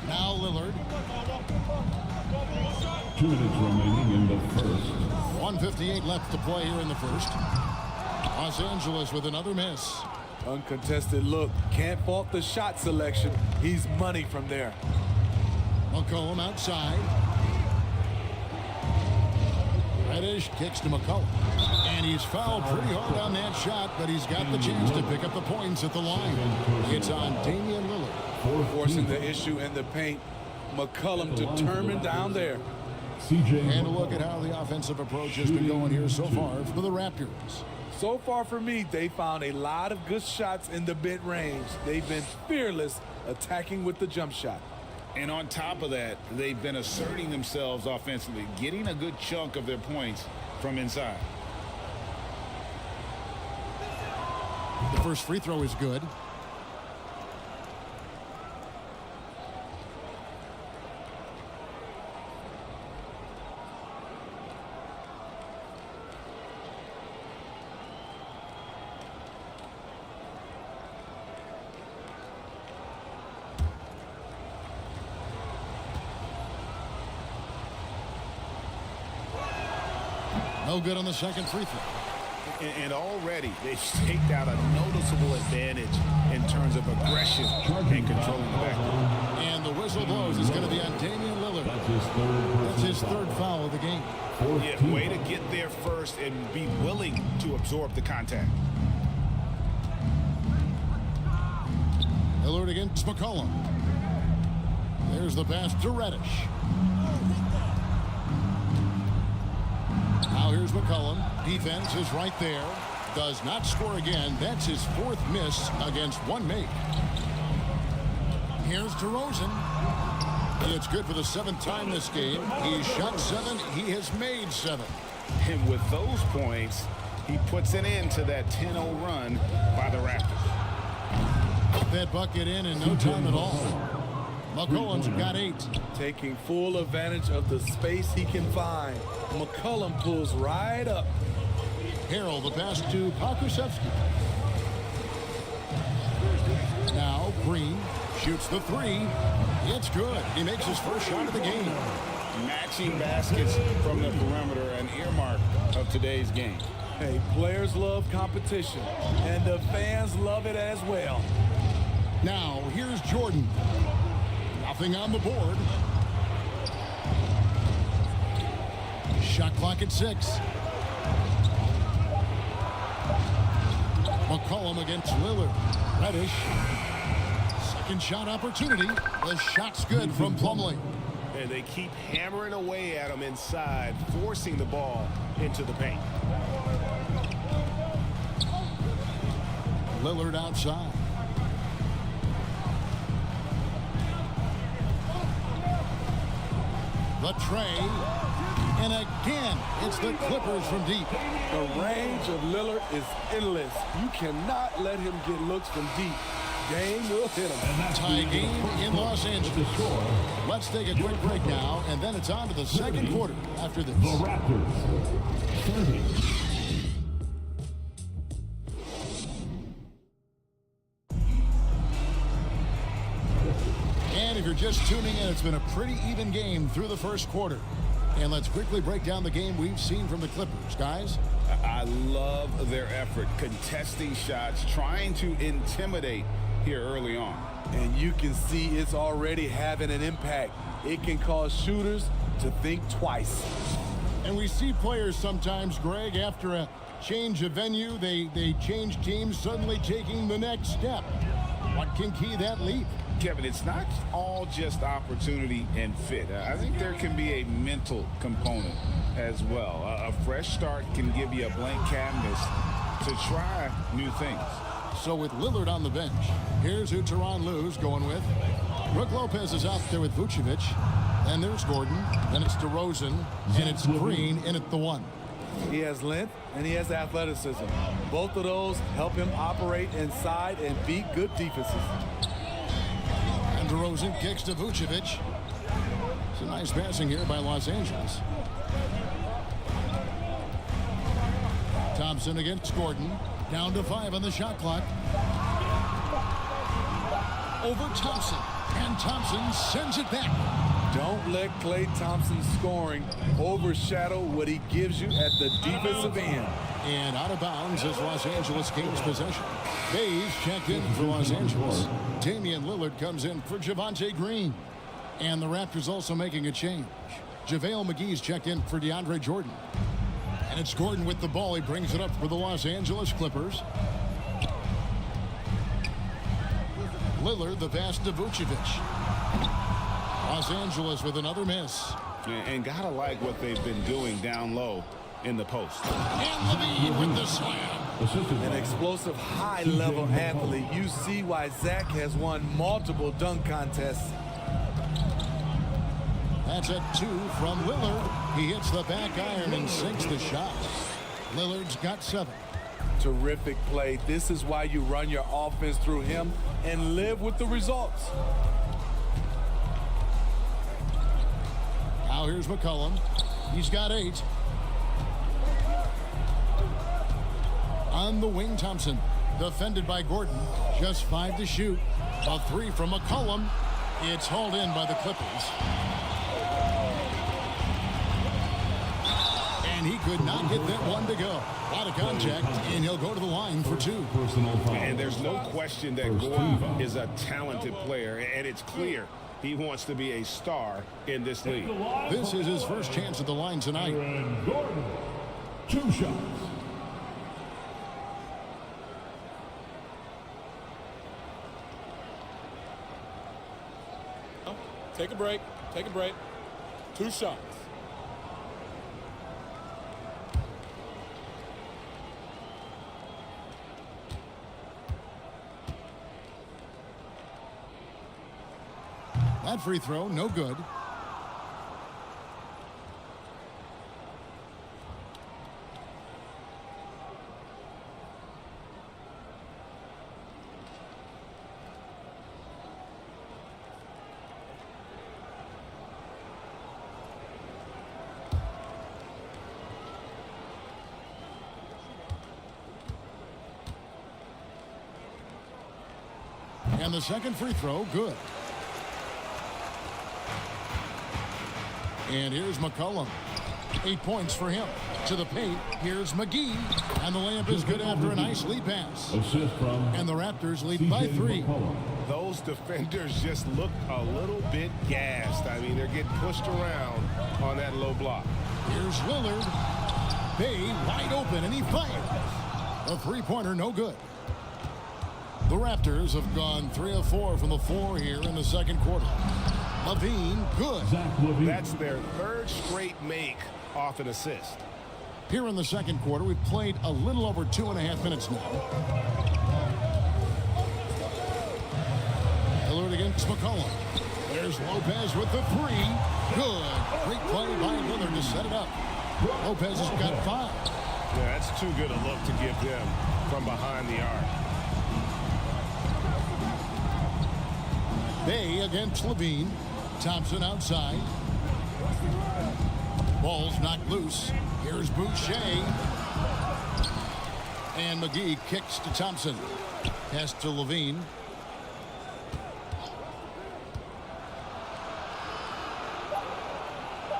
Now Lillard. 2 minutes remaining in the first. 1:58 left to play here in the first. Los Angeles with another miss. Uncontested look. Can't fault the shot selection. He's money from there. McCollum outside. Reddish kicks to McCollum. And he's fouled pretty hard on that shot, but he's got the chance to pick up the points at the line. It's on Damian Lillard. Forcing the issue in the paint. McCollum determined down there. And a look at how the offensive approach has been going here so far for the Raptors. So far for me, they found a lot of good shots in the mid-range. They've been fearless attacking with the jump shot. And on top of that, they've been asserting themselves offensively, getting a good chunk of their points from inside. The first free throw is good. No good on the second free throw. And already they've staked out a noticeable advantage in terms of aggression and controlling the backcourt. And the whistle blows. It's going to be on Damian Lillard. That's his third foul of the game. Yeah, way to get there first and be willing to absorb the contact. Lillard against McCollum. There's the pass to Reddish. Now here's McCollum. Defense is right there. Does not score again. That's his fourth miss against one make. Here's DeRozan. It's good for the seventh time this game. He's shot 7. He has made 7. And with those points, he puts an end to that 10-0 run by the Raptors. Put that bucket in no time at all. McCollum's got 8. Taking full advantage of the space he can find. McCollum pulls right up. Harrell, the pass to Pokusevski. Now Green shoots the 3. It's good. He makes his first shot of the game. Matching baskets from the perimeter, an earmark of today's game. Hey, players love competition, and the fans love it as well. Now here's Jordan. Nothing on the board. Shot clock at 6. McCollum against Lillard. Reddish. Second shot opportunity. The shot's good from Plumlee. And they keep hammering away at him inside, forcing the ball into the paint. Lillard outside. The tray. And again, it's the Clippers from deep. The range of Lillard is endless. You cannot let him get looks from deep. Game will hit him. Tie game in Los Angeles. Let's take a quick break now, and then it's on to the second quarter after this. The Raptors 30. And if you're just tuning in, it's been a pretty even game through the first quarter. And let's quickly break down the game we've seen from the Clippers, guys. I love their effort, contesting shots, trying to intimidate here early on. And you can see it's already having an impact. It can cause shooters to think twice. And we see players sometimes, Greg, after a change of venue, they change teams, suddenly taking the next step. What can key that leap? Kevin, it's not all just opportunity and fit. I think there can be a mental component as well. A fresh start can give you a blank canvas to try new things. So with Lillard on the bench, here's who Tyronn Lue's going with. Brook Lopez is out there with Vucevic. And there's Gordon. Then it's DeRozan. And it's Green in at the 1. He has length and he has athleticism. Both of those help him operate inside and beat good defenses. And DeRozan kicks to Vucevic. Some nice passing here by Los Angeles. Thompson against Gordon. Down to 5 on the shot clock. Over Thompson. And Thompson sends it back. Don't let Klay Thompson's scoring overshadow what he gives you at the defensive end. And out of bounds as Los Angeles gains possession. Bays checked in for Los Angeles. Damian Lillard comes in for Javonte Green. And the Raptors also making a change. JaVale McGee's checked in for DeAndre Jordan. And it's Gordon with the ball. He brings it up for the Los Angeles Clippers. Lillard, the pass to Vucevic. Los Angeles with another miss. And gotta like what they've been doing down low in the post. And Levine with the slam. An explosive, high-level athlete. You see why Zach has won multiple dunk contests. That's a 2 from Lillard. He hits the back iron and sinks the shot. Lillard's got 7. Terrific play. This is why you run your offense through him and live with the results. Now here's McCollum. He's got 8. On the wing, Thompson. Defended by Gordon. Just 5 to shoot. A 3 from McCollum. It's hauled in by the Clippers. And he could not get that one to go. Out of contact, and he'll go to the line for 2. And there's no question that Gordon is a talented player, and it's clear he wants to be a star in this league. This is his first chance at the line tonight. Gordon, 2 shots. Take a break. Take a break. 2 shots. That free throw, no good. And the second free throw, good. And here's McCollum. 8 points for him. To the paint, here's McGee. And the layup is good after a nice lead pass. Assist from and the Raptors lead by 3. Those defenders just look a little bit gassed. I mean, they're getting pushed around on that low block. Here's Lillard. Bay wide open, and he fires. A three-pointer, no good. The Raptors have gone 3 of 4 from the floor here in the second quarter. Levine, good. That's their 3rd straight make off an assist. Here in the second quarter, we've played a little over 2.5 minutes now. Lillard against McCollum. There's Lopez with the 3. Good. Great play by Lillard to set it up. Lopez has got 5. Yeah, that's too good a look to give them from behind the arc. Bay against Levine. Thompson outside. Ball's knocked loose. Here's Boucher. And McGee kicks to Thompson. Pass to Levine.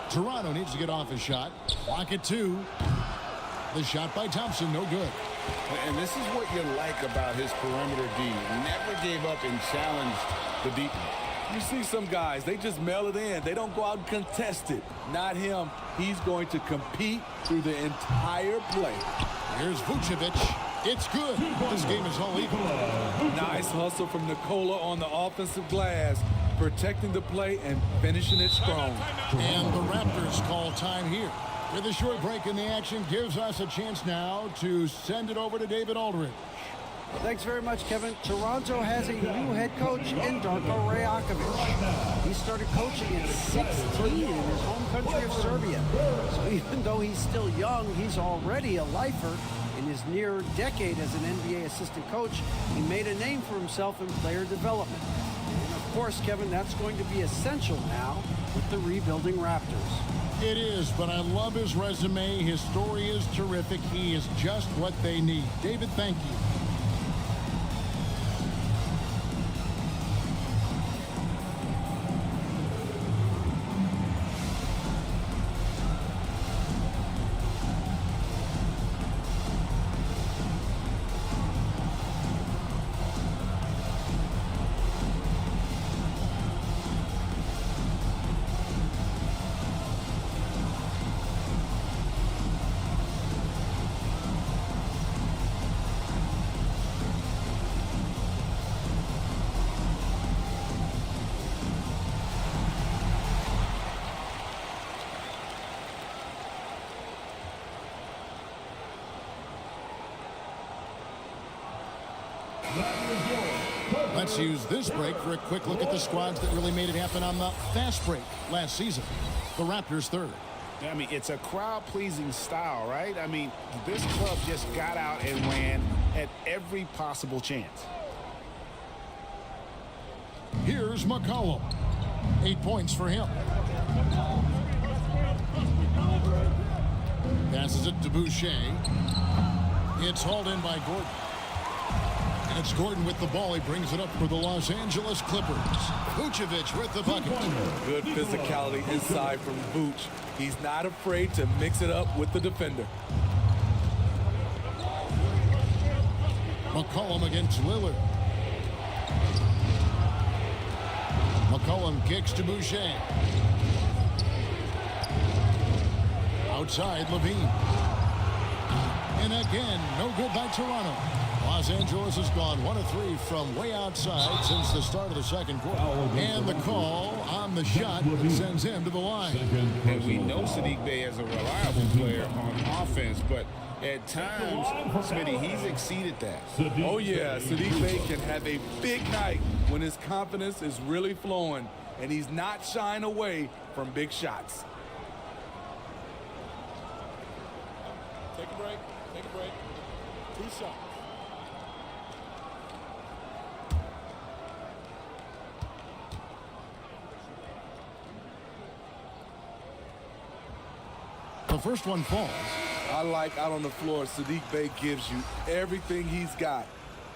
Toronto needs to get off his shot. Clock at 2. The shot by Thompson, no good. And this is what you like about his perimeter D. Never gave up and challenged the deep. You see some guys, they just mail it in. They don't go out and contest it. Not him. He's going to compete through the entire play. Here's Vucevic. It's good. This game is all even. Nice hustle from Nikola on the offensive glass, protecting the play and finishing it strong. And the Raptors call time here. With a short break in the action, gives us a chance now to send it over to David Aldridge. Thanks very much, Kevin. Toronto has a new head coach in Darko Rajakovic. He started coaching at 16 in his home country of Serbia. So even though he's still young, he's already a lifer. In his near decade as an NBA assistant coach, he made a name for himself in player development. And of course, Kevin, that's going to be essential now with the rebuilding Raptors. It is, but I love his resume. His story is terrific. He is just what they need. David, thank you. Let's use this break for a quick look at the squads that really made it happen on the fast break last season. The Raptors third. I mean, it's a crowd-pleasing style, right? I mean, this club just got out and ran at every possible chance. Here's McCollum. 8 points for him. Passes it to Boucher. It's hauled in by Gordon. And it's Gordon with the ball. He brings it up for the Los Angeles Clippers. Vucevic with the bucket. Good physicality inside from Vooch. He's not afraid to mix it up with the defender. McCollum against Lillard. McCollum kicks to Boucher. Outside, Levine. And again, no good by Toronto. Los Angeles has gone 1 of 3 from way outside since the start of the second quarter. And the call on the shot that sends him to the line. And we know Saddiq Bey is a reliable player on offense, but at times, Smitty, he's exceeded that. Oh, yeah. Saddiq Bey can have a big night when his confidence is really flowing, and he's not shying away from big shots. Take a break. Take a break. 2 shots. The first one falls. I like out on the floor, Saddiq Bey gives you everything he's got.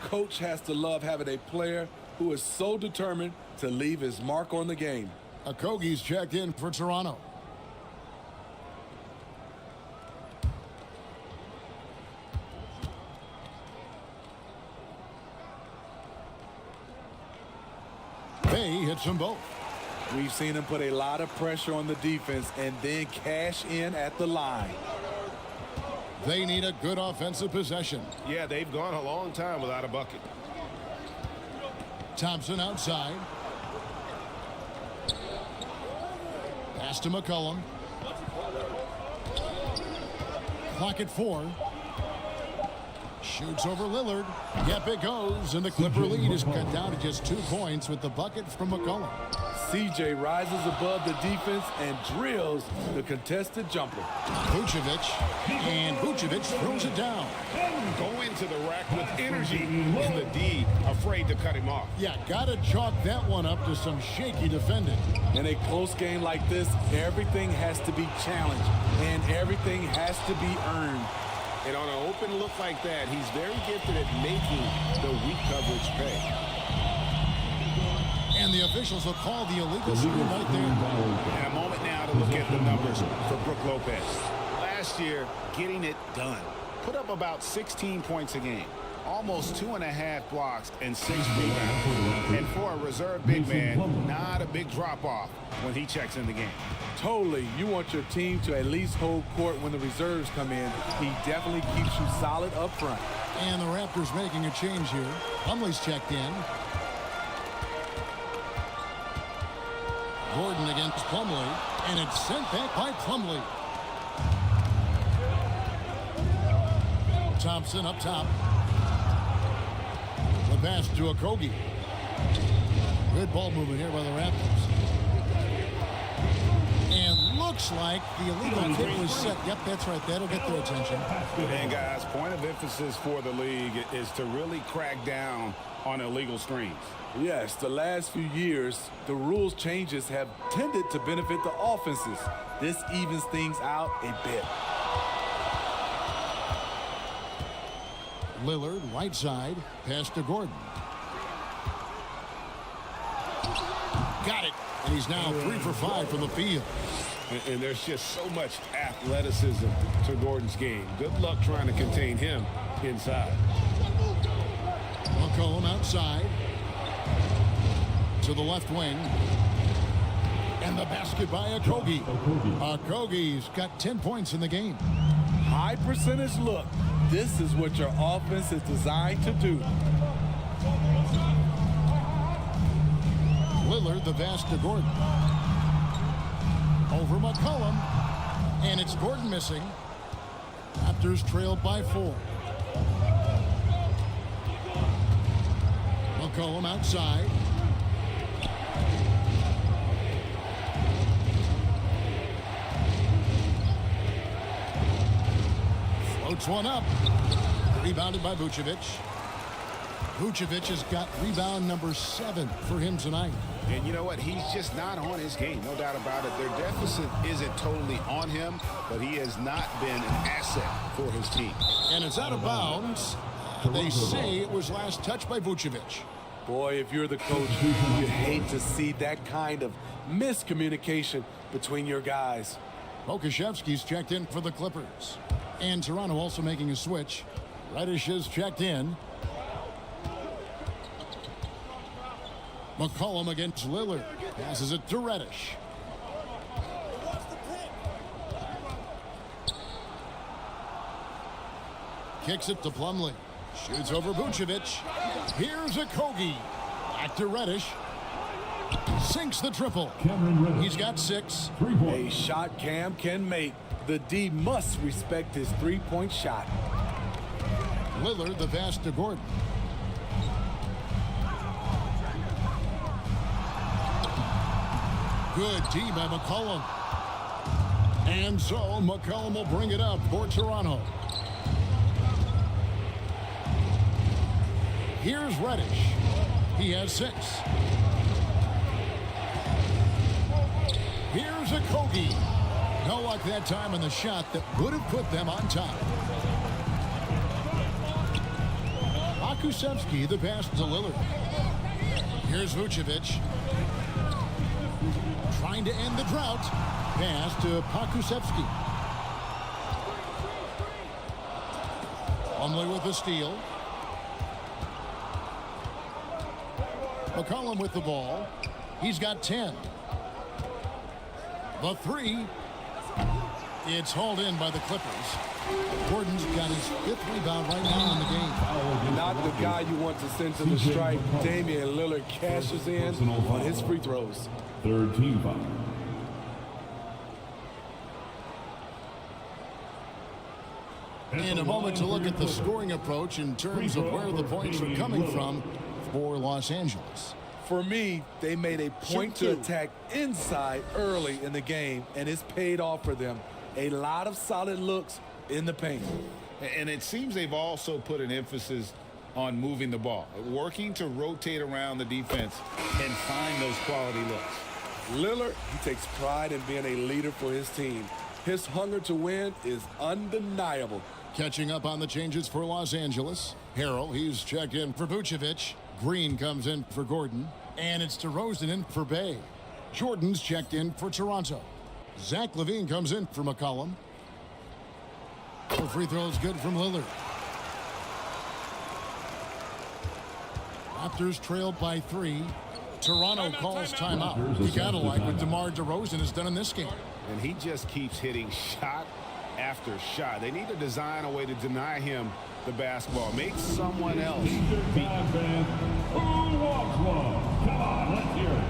Coach has to love having a player who is so determined to leave his mark on the game. Okogie's checked in for Toronto. Bey hits them both. We've seen him put a lot of pressure on the defense and then cash in at the line. They need a good offensive possession. Yeah, they've gone a long time without a bucket. Thompson outside. Pass to McCollum. Clock at 4. Shoots over Lillard. Yep, it goes. And the Clipper lead is cut down to just 2 points with the bucket from McCollum. CJ rises above the defense and drills the contested jumper. Vucevic, and Vucevic throws it down. Go into the rack with energy, and the D afraid to cut him off. Yeah, gotta chalk that one up to some shaky defending. In a close game like this, everything has to be challenged, and everything has to be earned. And on an open look like that, he's very gifted at making the weak coverage pay. And the officials will call the illegal shooting right there. And a moment now to look at the numbers for Brook Lopez. Last year, getting it done. Put up about 16 points a game. Almost 2.5 blocks and 6 rebounds. And for a reserve big man, not a big drop-off when he checks in the game. Totally. You want your team to at least hold court when the reserves come in. He definitely keeps you solid up front. And the Raptors making a change here. Plumlee's checked in. Gordon against Plumlee, and it's sent back by Plumlee. Thompson up top. The pass to Okogie. Good ball movement here by the Raptors. And looks like the illegal kick was set. Yep, that's right. That'll get their attention. And guys, point of emphasis for the league is to really crack down on illegal screens. Yes, the last few years, the rules changes have tended to benefit the offenses. This evens things out a bit. Lillard, right side, pass to Gordon. Got it. And he's now 3 for 5 from the field. And there's just so much athleticism to Gordon's game. Good luck trying to contain him inside. McCollum outside. To the left wing. And the basket by Okogie. Okogie's got 10 points in the game. High percentage look. This is what your offense is designed to do. Lillard, the pass to Gordon. Over McCollum. And it's Gordon missing. Raptors trailed by 4. McCollum outside. Floats one up. Rebounded by Vucevic. Vucevic has got rebound number 7 for him tonight. And you know what? He's just not on his game. No doubt about it. Their deficit isn't totally on him, but he has not been an asset for his team. And it's out of bounds. They say it was last touched by Vucevic. Boy, if you're the coach, you hate to see that kind of miscommunication between your guys. Pokusevski's checked in for the Clippers. And Toronto also making a switch. Reddish is checked in. McCollum against Lillard. Passes it to Reddish. Kicks it to Plumlee. Shoots over Vucevic. Here's Okogie. Back to Reddish. Sinks the triple. He's got 6. A shot Cam can make. The D must respect his three-point shot. Lillard, the pass to Gordon. Good D by McCollum. And so McCollum will bring it up for Toronto. Here's Reddish. He has 6. Here's Okogie. No luck that time on the shot that would have put them on top. Pokusevski, the pass to Lillard. Here's Vucevic. Trying to end the drought. Pass to Pokusevski. Plumlee with the steal. McCollum with the ball. He's got 10. The 3. It's hauled in by the Clippers. Gordon's got his 5th rebound right now in the game. Not the guy you want to send to the stripe. Damian Lillard cashes in on his free throws. Third team foul. In a moment to look at the scoring approach in terms of where the points are coming from for Los Angeles. For me, they made a point to attack inside early in the game, and it's paid off for them. A lot of solid looks in the paint. And it seems they've also put an emphasis on moving the ball, working to rotate around the defense and find those quality looks. Lillard, he takes pride in being a leader for his team. His hunger to win is undeniable. Catching up on the changes for Los Angeles. Harrell, he's checked in for Vucevic. Green comes in for Gordon. And it's DeRozan in for Bay. Jordan's checked in for Toronto. Zach LaVine comes in for McCollum. The free throw is good from Lillard. Raptors trailed by 3. Toronto calls timeout. You gotta like what DeMar DeRozan has done in this game. And he just keeps hitting shot after shot. They need to design a way to deny him the basketball. Make someone else beat. Who wants one? Come on, let's hear it.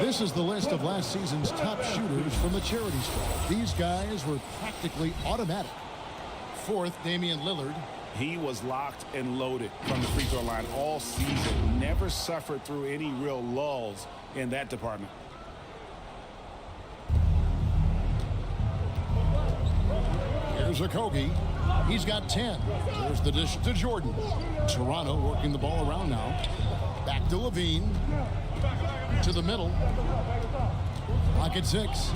This is the list of last season's top shooters from the charity stripe. These guys were practically automatic. Fourth, Damian Lillard. He was locked and loaded from the free throw line all season. Never suffered through any real lulls in that department. Here's Okogie. He's got 10. There's the dish to Jordan. Toronto working the ball around now. Back to Levine. To the middle. Lock at 6.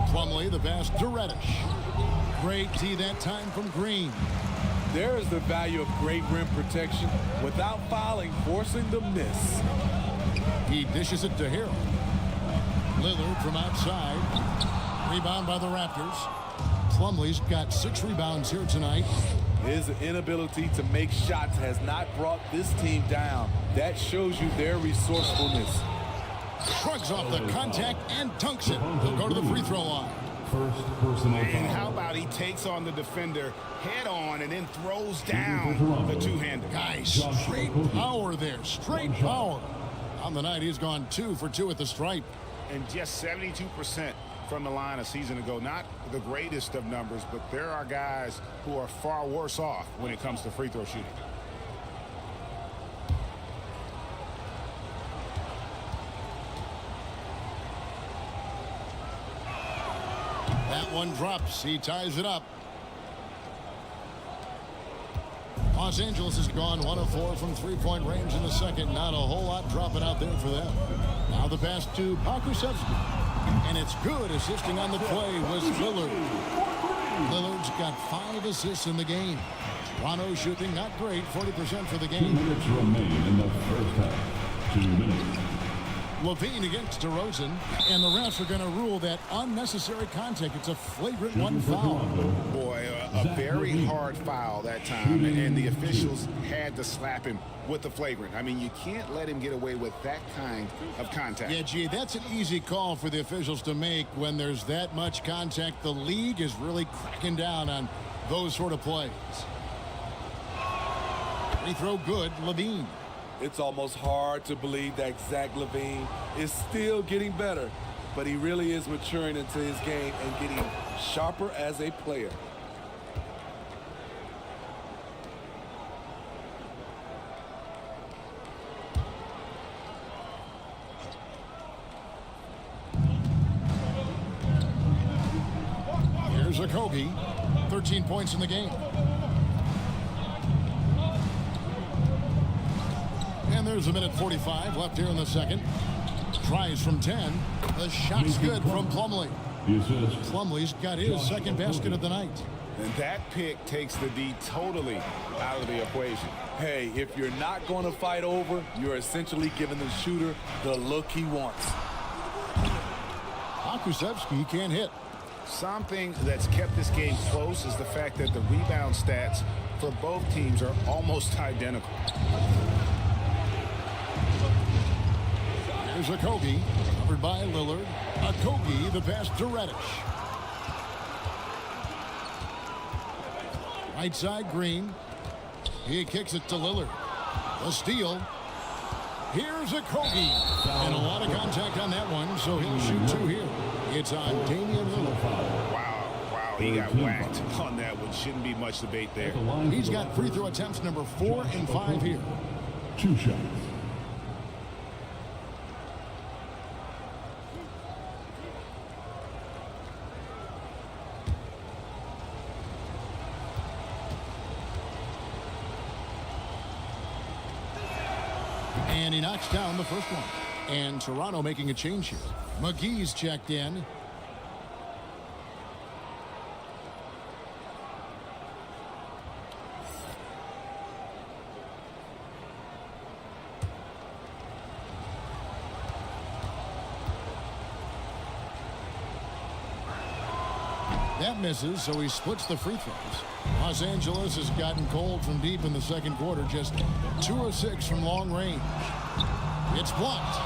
Plumlee, the pass to Reddish. Great D that time from Green. There is the value of great rim protection without fouling, forcing the miss. He dishes it to Harrell. Lillard from outside. Rebound by the Raptors. Plumlee's got 6 rebounds here tonight. His inability to make shots has not brought this team down. That shows you their resourcefulness. Shrugs off the contact and dunks it. He'll go to the free throw line. First personal foul. And how about he takes on the defender head on and then throws down the two-hander. Guys, straight power there. Straight power. On the night, he's gone 2 for 2 at the stripe. And just 72% from the line a season ago. Not the greatest of numbers, but there are guys who are far worse off when it comes to free throw shooting. That one drops. He ties it up. Los Angeles has gone 1 of 4 from three-point range in the second. Not a whole lot dropping out there for them. Now the pass to Pokusevski. And it's good. Assisting on the play was Lillard. Lillard's got 5 assists in the game. Toronto shooting not great, 40% for the game. 2 minutes remain in the first half. 2 minutes. Levine against DeRozan, and the refs are going to rule that unnecessary contact. It's a flagrant 1 foul. Boy, a very hard foul that time, and the officials had to slap him with the flagrant. I mean, you can't let him get away with that kind of contact. Yeah, gee, that's an easy call for the officials to make when there's that much contact. The league is really cracking down on those sort of plays. Free throw good, Levine. It's almost hard to believe that Zach LaVine is still getting better, but he really is maturing into his game and getting sharper as a player. Here's Okogie, 13 points in the game. And there's 1:45 left here in the second. Tries from 10. The shot's good from Plumlee. Plumlee's got his second basket of the night. And that pick takes the D totally out of the equation. Hey, if you're not going to fight over, you're essentially giving the shooter the look he wants. Pokusevski can't hit. Something that's kept this game close is the fact that the rebound stats for both teams are almost identical. Here's Okogie, covered by Lillard. Okogie, the pass to Reddish. Right side, Green. He kicks it to Lillard. A steal. Here's Okogie. And a lot of contact on that one, so he'll shoot 2 here. It's on Damian Lillard. Wow, he got whacked on that one. Shouldn't be much debate there. He's got free throw attempts number 4 and 5 here. 2 shots. And he knocks down the first one. And Toronto making a change here. McGee's checked in. That misses, so he splits the free throws. Los Angeles has gotten cold from deep in the second quarter, just 2 of 6 from long range. It's blocked.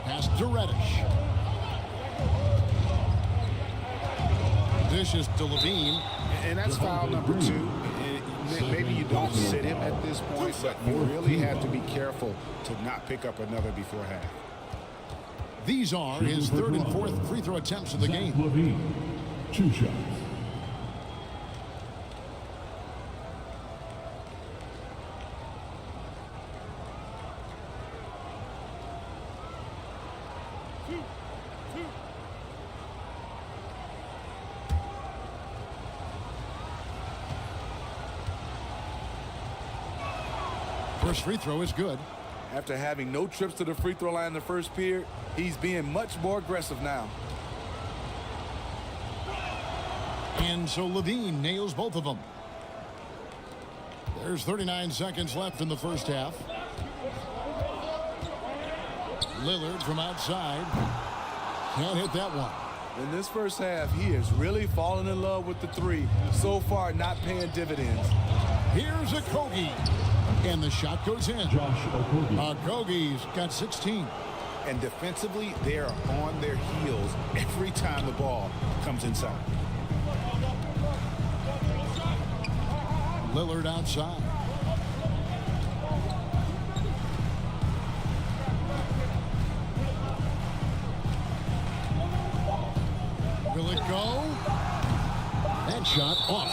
Pass to Reddish. Dishes to Levine. And that's foul number 2. point, maybe you don't sit him at this point, but you really have to be careful to not pick up another before half. These are his third and fourth free throw attempts of the game. LaVine, 2 shots. First free throw is good. After having no trips to the free throw line in the first period, he's being much more aggressive now. And so LaVine nails both of them. There's 39 seconds left in the first half. Lillard from outside. Can't hit that one. In this first half, he is really falling in love with the three. So far, not paying dividends. Here's Okogie. And the shot goes in. Josh Okogie. Okogie's got 16. And defensively, they are on their heels every time the ball comes inside. Lillard outside. Will it go? That shot off.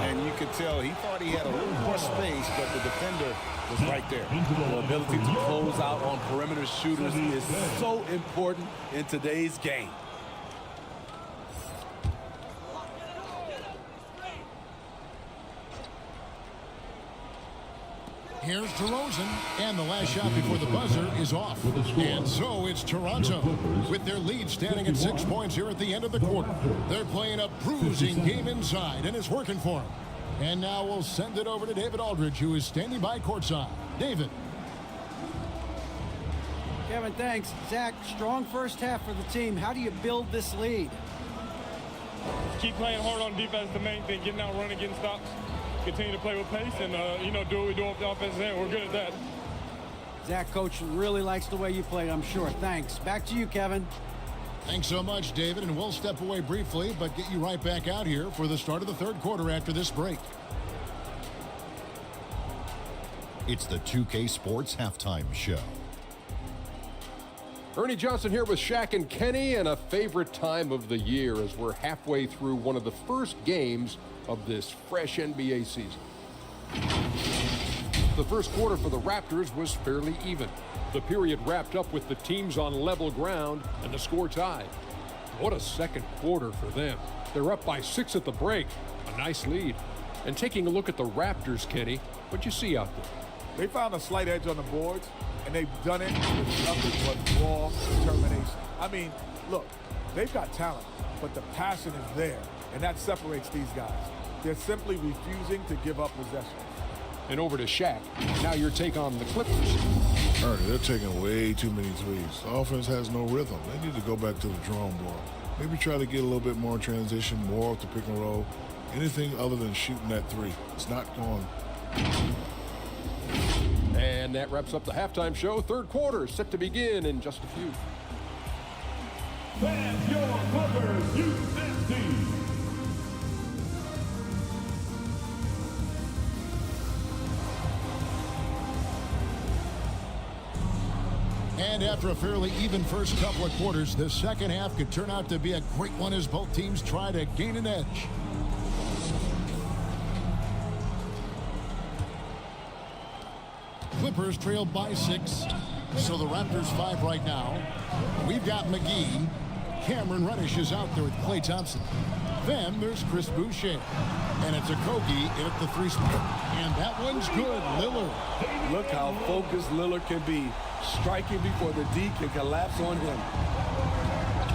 And you could tell he thought he had a little more space, but the defender was right there. The ability to close out on perimeter shooters is so important in today's game. Here's DeRozan, and the last shot before the buzzer is off. And so it's Toronto with their lead standing at 6 points here at the end of the quarter. They're playing a bruising game inside, and it's working for them. And now we'll send it over to David Aldridge, who is standing by courtside. David. Kevin, thanks. Zach, strong first half for the team. How do you build this lead? Keep playing hard on defense, the main thing. Getting out, running, getting stops. Continue to play with pace and, do what we do off the offensive end. We're good at that. Zach, coach really likes the way you played, I'm sure. Thanks. Back to you, Kevin. Thanks so much, David, and we'll step away briefly, but get you right back out here for the start of the third quarter after this break. It's the 2K Sports Halftime Show. Ernie Johnson here with Shaq and Kenny, and a favorite time of the year as we're halfway through one of the first games of this fresh NBA season. The first quarter for the Raptors was fairly even. The period wrapped up with the teams on level ground and the score tied. What a second quarter for them. They're up by 6 at the break. A nice lead. And taking a look at the Raptors, Kenny, what'd you see out there? They found a slight edge on the boards, and they've done it with nothing but raw determination. I mean, look, they've got talent, but the passion is there, and that separates these guys. They're simply refusing to give up possession. And over to Shaq. Now your take on the Clippers. Ernie, they're taking way too many threes. The offense has no rhythm. They need to go back to the drawing board. Maybe try to get a little bit more transition, more off the pick and roll. Anything other than shooting that three. It's not going. And that wraps up the halftime show. Third quarter set to begin in just a few. Fans, your Clippers, USA. And after a fairly even first couple of quarters, the second half could turn out to be a great one as both teams try to gain an edge. Clippers trail by 6, so the Raptors 5 right now. We've got McGee. Cameron Reddish is out there with Klay Thompson. Then there's Chris Boucher. And it's Okogie in at the 3 spot. And that one's good. Lillard. Look how focused Lillard can be. Striking before the D can collapse on him.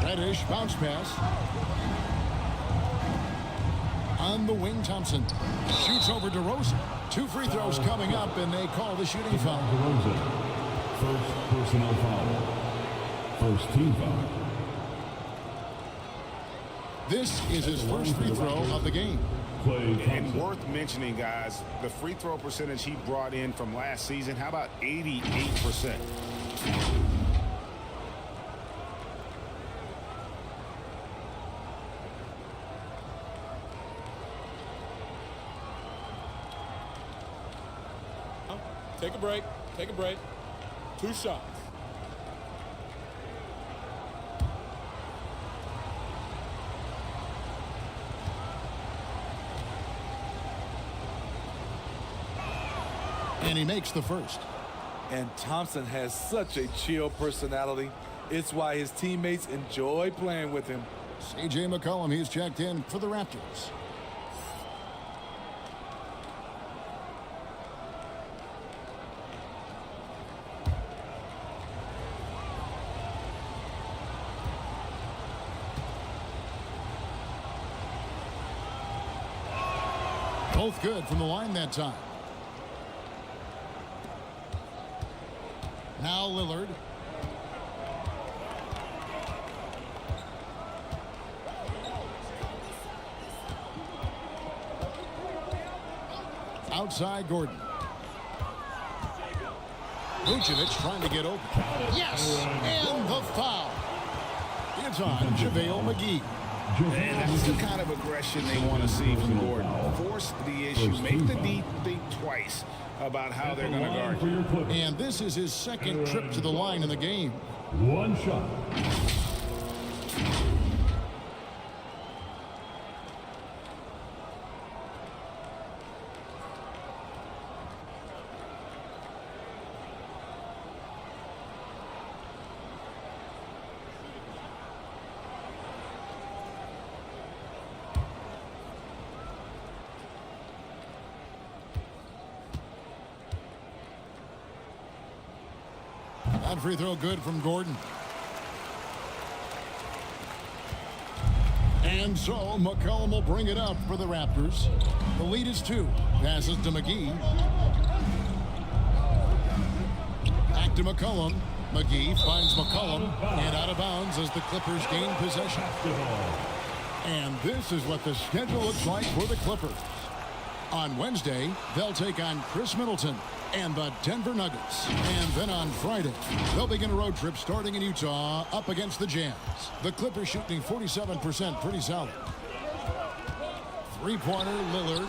Reddish bounce pass. On the wing, Thompson shoots over DeRozan. 2 free throws coming up, and they call the shooting foul. DeRozan, first personal foul. First team foul. This is his first free throw of the game. And worth mentioning, guys, the free throw percentage he brought in from last season, how about 88%? Take a break. Take a break. 2 shots. And he makes the first. And Thompson has such a chill personality. It's why his teammates enjoy playing with him. C.J. McCollum, he's checked in for the Raptors. Both good from the line that time. Now Lillard. Outside Gordon. Vucevic trying to get open. Yes! And the foul. It's on JaVale McGee. And that's the kind of aggression they want to see from Gordon. Force the issue. Make the D think twice about how they're going to guard you. And this is his second trip to the line in the game. 1 shot. That free throw good from Gordon. And so McCollum will bring it up for the Raptors. The lead is 2. Passes to McGee. Back to McCollum. McGee finds McCollum and out of bounds as the Clippers gain possession. And this is what the schedule looks like for the Clippers. On Wednesday, they'll take on Chris Middleton and the Denver Nuggets. And then on Friday, they'll begin a road trip starting in Utah up against the Jazz. The Clippers shooting 47%, pretty solid. Three-pointer, Lillard.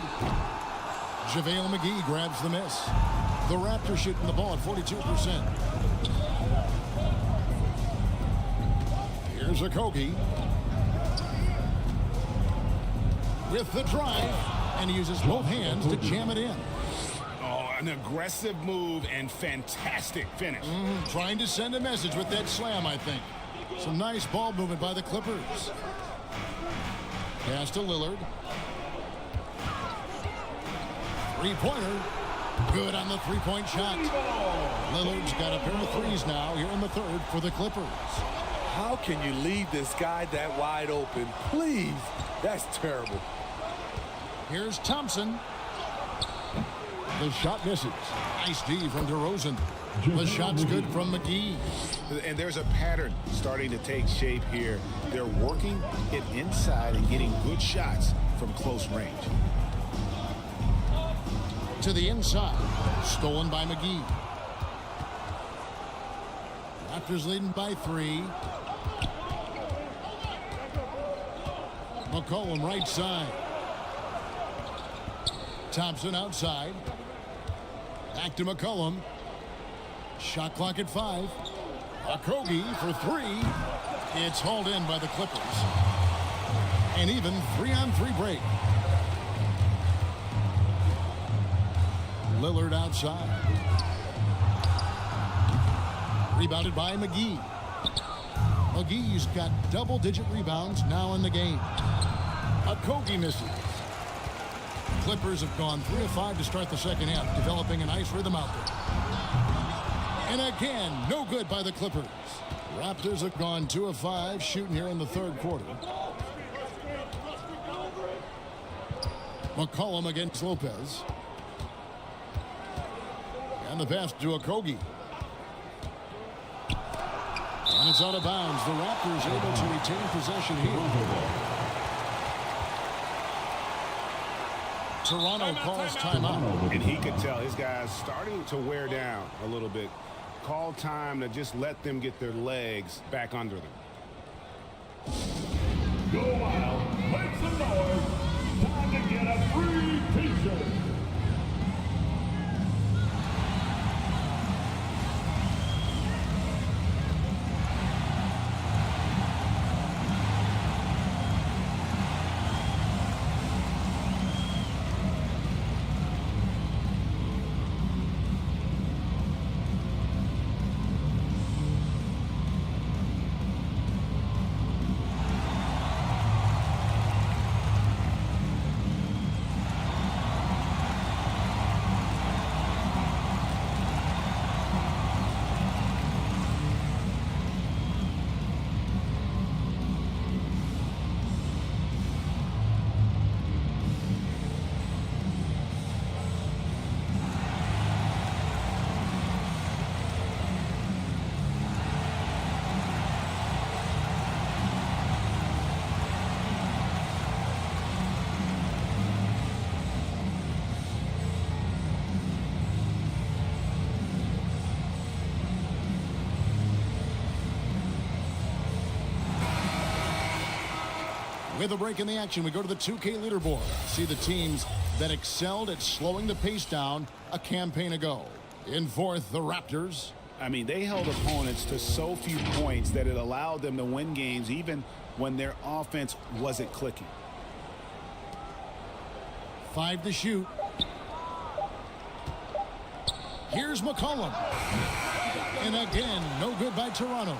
JaVale McGee grabs the miss. The Raptors shooting the ball at 42%. Here's Okogie. With the drive, and he uses both hands to jam it in. An aggressive move and fantastic finish. Trying to send a message with that slam, I think. Some nice ball movement by the Clippers. Pass to Lillard. Three-pointer. Good on the three-point shot. Lillard's got a pair of threes now here in the third for the Clippers. How can you leave this guy that wide open? Please. That's terrible. Here's Thompson. The shot misses. Nice D from DeRozan. The shot's good from McGee. And there's a pattern starting to take shape here. They're working it inside and getting good shots from close range. To the inside. Stolen by McGee. Raptors leading by 3. McCollum right side. Thompson outside. Back to McCollum. Shot clock at 5. Okogie for 3. It's hauled in by the Clippers. An even 3-on-3 break. Lillard outside. Rebounded by McGee. McGee's got double-digit rebounds now in the game. Okogie misses. Clippers have gone 3 of 5 to start the second half, developing a nice rhythm out there. And again, no good by the Clippers. Raptors have gone 2 of 5 shooting here in the third quarter. McCollum against Lopez. And the pass to Okogie. And it's out of bounds. The Raptors able to retain possession here. Toronto calls timeout. And he could tell his guys starting to wear down a little bit. Call time to just let them get their legs back under them. Go Wild, make some noise. Time to get a free t-shirt. With a break in the action, we go to the 2K leaderboard. See the teams that excelled at slowing the pace down a campaign ago. In fourth, the Raptors. I mean, they held opponents to so few points that it allowed them to win games even when their offense wasn't clicking. 5 to shoot. Here's McCollum. And again, no good by Toronto.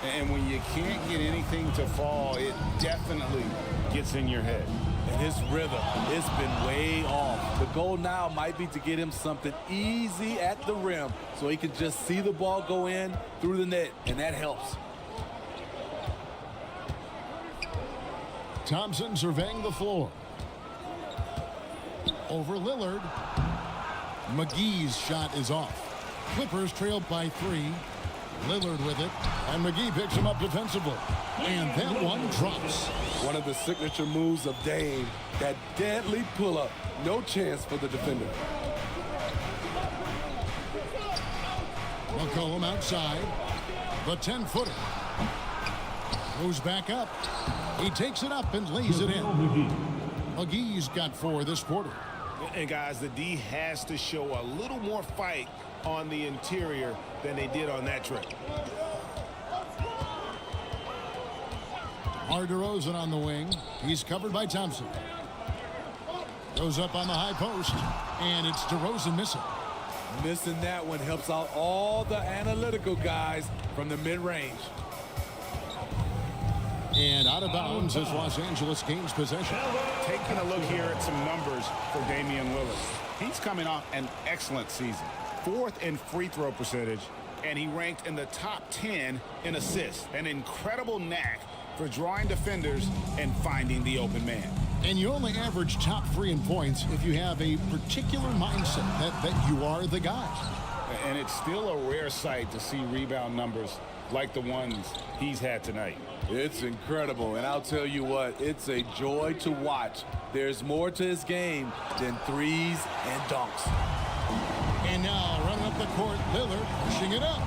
And when you can't get anything to fall, it definitely gets in your head. And his rhythm, it's been way off. The goal now might be to get him something easy at the rim so he can just see the ball go in through the net, and that helps. Thompson surveying the floor. Over Lillard. McGee's shot is off. Clippers trailed by 3. Lillard with it, and McGee picks him up defensively. And that one drops. One of the signature moves of Dame, that deadly pull-up. No chance for the defender. McCollum outside. The 10-footer. Goes back up. He takes it up and lays it in. McGee's got 4 this quarter. And guys, the D has to show a little more fight on the interior than they did on that trip. DeRozan on the wing. He's covered by Thompson. Goes up on the high post, and it's DeRozan missing. Missing that one helps out all the analytical guys from the mid-range. And out of bounds as Los Angeles gains possession. Taking a look here at some numbers for Damian Lillard. He's coming off an excellent season. 4th in free throw percentage, and he ranked in the top 10 in assists. An incredible knack for drawing defenders and finding the open man. And you only average top 3 in points if you have a particular mindset that you are the guy. And it's still a rare sight to see rebound numbers like the ones he's had tonight. It's incredible, and I'll tell you what, it's a joy to watch. There's more to his game than threes and dunks. And now running up the court, Lillard pushing it up.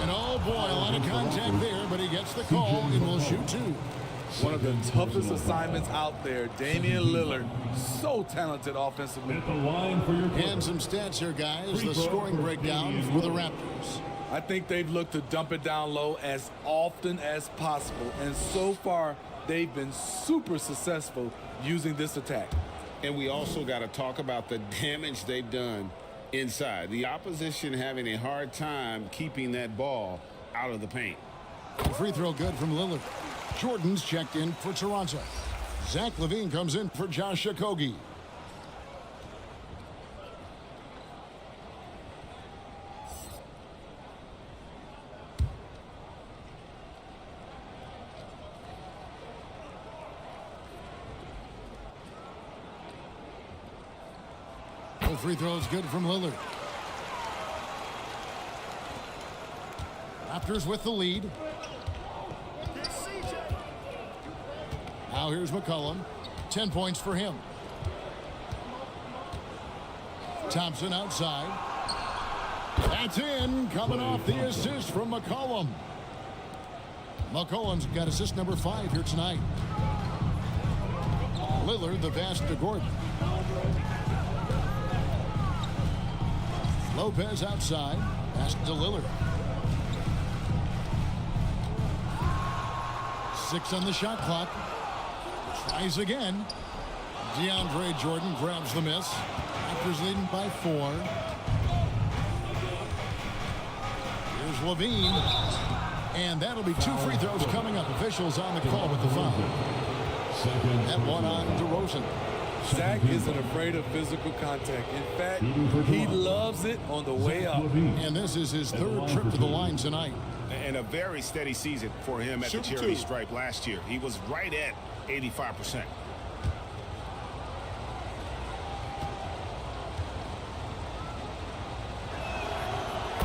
And oh boy, a lot of contact there, but he gets the call and will shoot 2. One of the toughest assignments out there. Damian Lillard, so talented offensively. And some stats here, guys. The scoring breakdown for the Raptors. I think they've looked to dump it down low as often as possible. And so far, they've been super successful using this attack. And we also got to talk about the damage they've done inside. The opposition having a hard time keeping that ball out of the paint. The free throw good from Lillard. Jordan's checked in for Toronto. Zach LaVine comes in for Josh Okogie. No free throws good from Lillard. Raptors with the lead. Now here's McCollum. 10 points for him. Thompson outside. That's in. Coming off the assist from McCollum. McCollum's got assist number 5 here tonight. Lillard, the pass to Gordon. Lopez outside. Pass to Lillard. 6 on the shot clock. Tries again. DeAndre Jordan grabs the miss. Raptors leading by 4. Here's LaVine. And that'll be 2 free throws coming up. Officials on the call with the foul. That one on DeRozan. Zach isn't afraid of physical contact. In fact, he loves it on the way up. And this is his 3rd trip to the line tonight. And a very steady season for him at the charity stripe last year. He was right at 85%.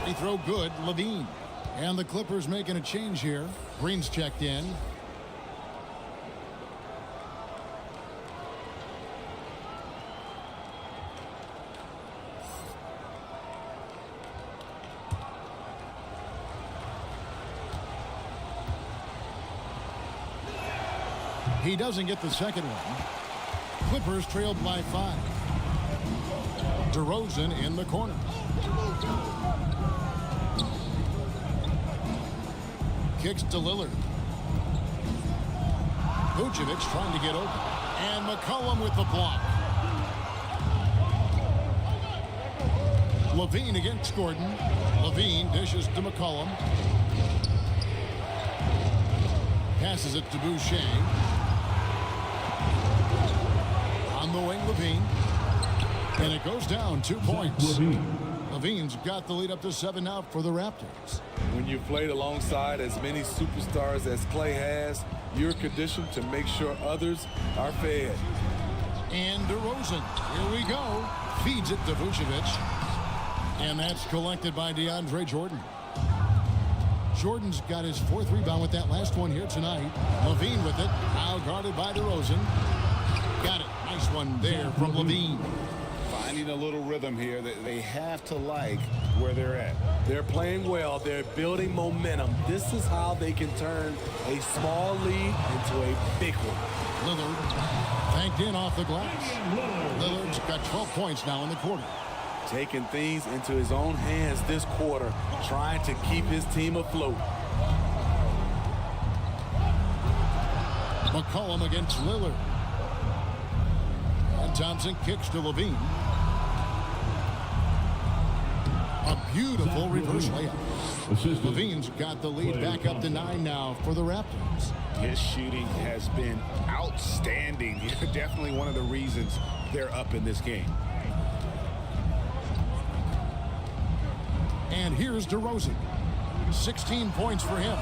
Free throw good, LaVine. And the Clippers making a change here. Green's checked in. He doesn't get the second one. Clippers trailed by 5. DeRozan in the corner. Kicks to Lillard. Vucevic trying to get open. And McCollum with the block. Levine against Gordon. Levine dishes to McCollum. Passes it to Boucher. On the wing, Levine. And it goes down 2 points. Levine's got the lead up to 7 now for the Raptors. When you've played alongside as many superstars as Clay has, you're conditioned to make sure others are fed. And DeRozan, here we go. Feeds it to Vucevic. And that's collected by DeAndre Jordan. Jordan's got his 4th rebound with that last one here tonight. Levine with it. Now guarded by DeRozan. Got it. Nice one there from Levine. Finding a little rhythm here that they have to like where they're at. They're playing well. They're building momentum. This is how they can turn a small lead into a big one. Lillard banked in off the glass. Lillard's got 12 points now in the quarter. Taking things into his own hands this quarter, trying to keep his team afloat. McCollum against Lillard. And Thompson kicks to Levine. A beautiful reverse layup. Levine's got the lead back up to 9 now for the Raptors. His shooting has been outstanding. Definitely one of the reasons they're up in this game. And here's DeRozan. 16 points for him.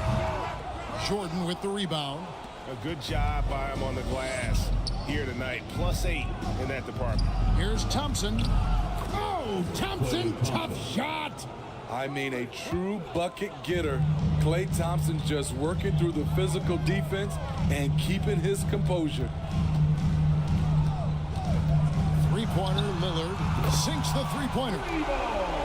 Jordan with the rebound. A good job by him on the glass here tonight. +8 in that department. Here's Thompson. Oh, Thompson, tough shot. I mean, a true bucket getter. Klay Thompson just working through the physical defense and keeping his composure. Three-pointer, Lillard sinks the three-pointer.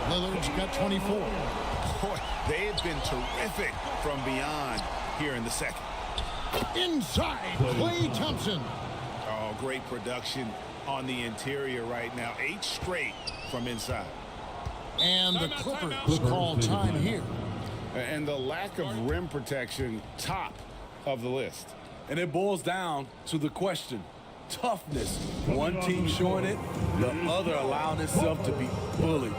Lillard's got 24. Boy, they have been terrific from beyond here in the second. Inside, Klay Thompson. Oh, great production on the interior right now. 8 straight from inside. And the Clippers call time here. And the lack of rim protection, top of the list. And it boils down to the question. Toughness. One team showing it, the other allowing itself to be bullied.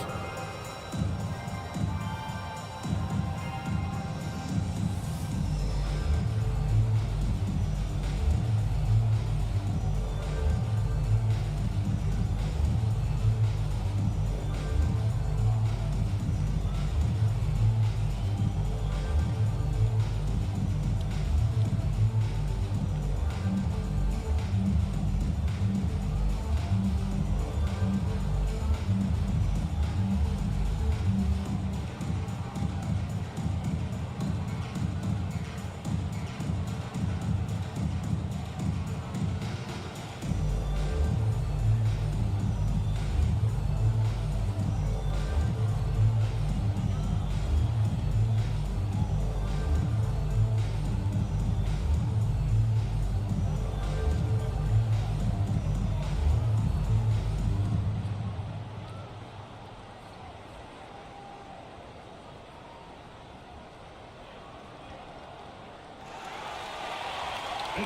A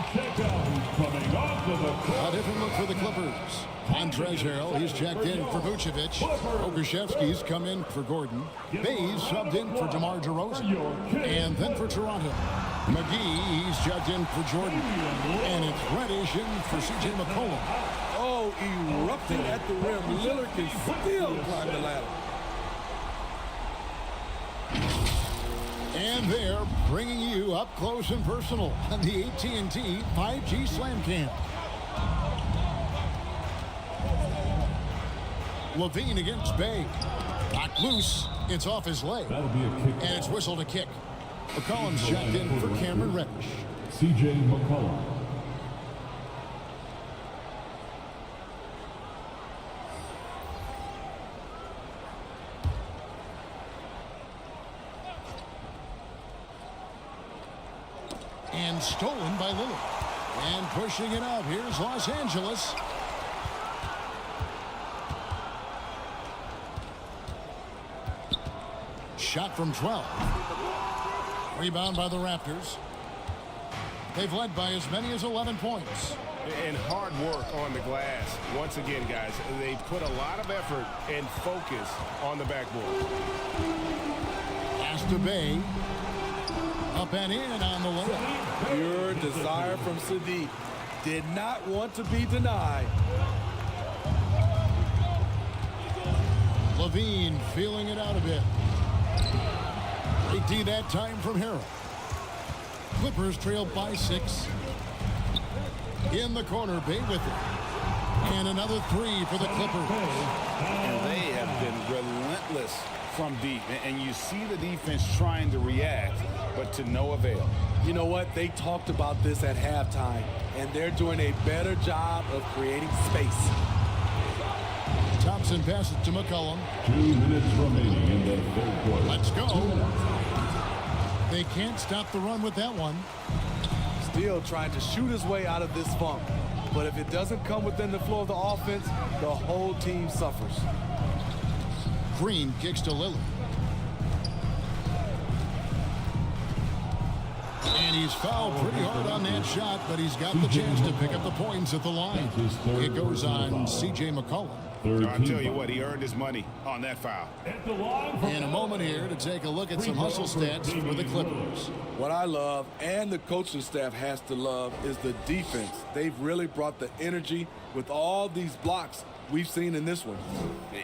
different look for the Clippers. Montrezl Harrell, he's checked in for Vucevic. Okashevsky's come in for Gordon. Bays subbed in for DeMar DeRozan. And then for Toronto, McGee, he's checked in for Jordan. And it's Reddish in for C.J. McCollum. Oh, erupting at the rim. Lillard can still climb the ladder. And they're bringing you up close and personal on the AT&T 5G Slam Cam. Levine against Bay. Knocked loose. It's off his leg. That'll be a kick. And it's whistled a kick. McCollum's checked in for Cameron Reddish. C.J. McCollum. And stolen by Lillard. And pushing it up. Here's Los Angeles. Shot from 12. Rebound by the Raptors. They've led by as many as 11 points. And hard work on the glass. Once again, guys, they put a lot of effort and focus on the backboard. Pass to Bay. Up and in on the layup. Pure desire from Sadiq. Did not want to be denied. Levine feeling it out a bit. Great D that time from Harrell. Clippers trail by 6. In the corner, Bay with it. And another 3 for the Clippers. And they have been relentless from deep. And you see the defense trying to react, but to no avail. You know what? They talked about this at halftime, and they're doing a better job of creating space. Thompson passes to McCollum. 2 minutes remaining in the third quarter. Let's go. They can't stop the run with that one. Still trying to shoot his way out of this funk. But if it doesn't come within the flow of the offense, the whole team suffers. Green kicks to Lillard. And he's fouled pretty hard on that shot, but he's got the chance to pick up the points at the line. It goes on C.J. McCollum. I'll tell you what, he earned his money on that foul. In a moment here to take a look at some hustle stats for the Clippers. What I love, and the coaching staff has to love, is the defense. They've really brought the energy with all these blocks we've seen in this one.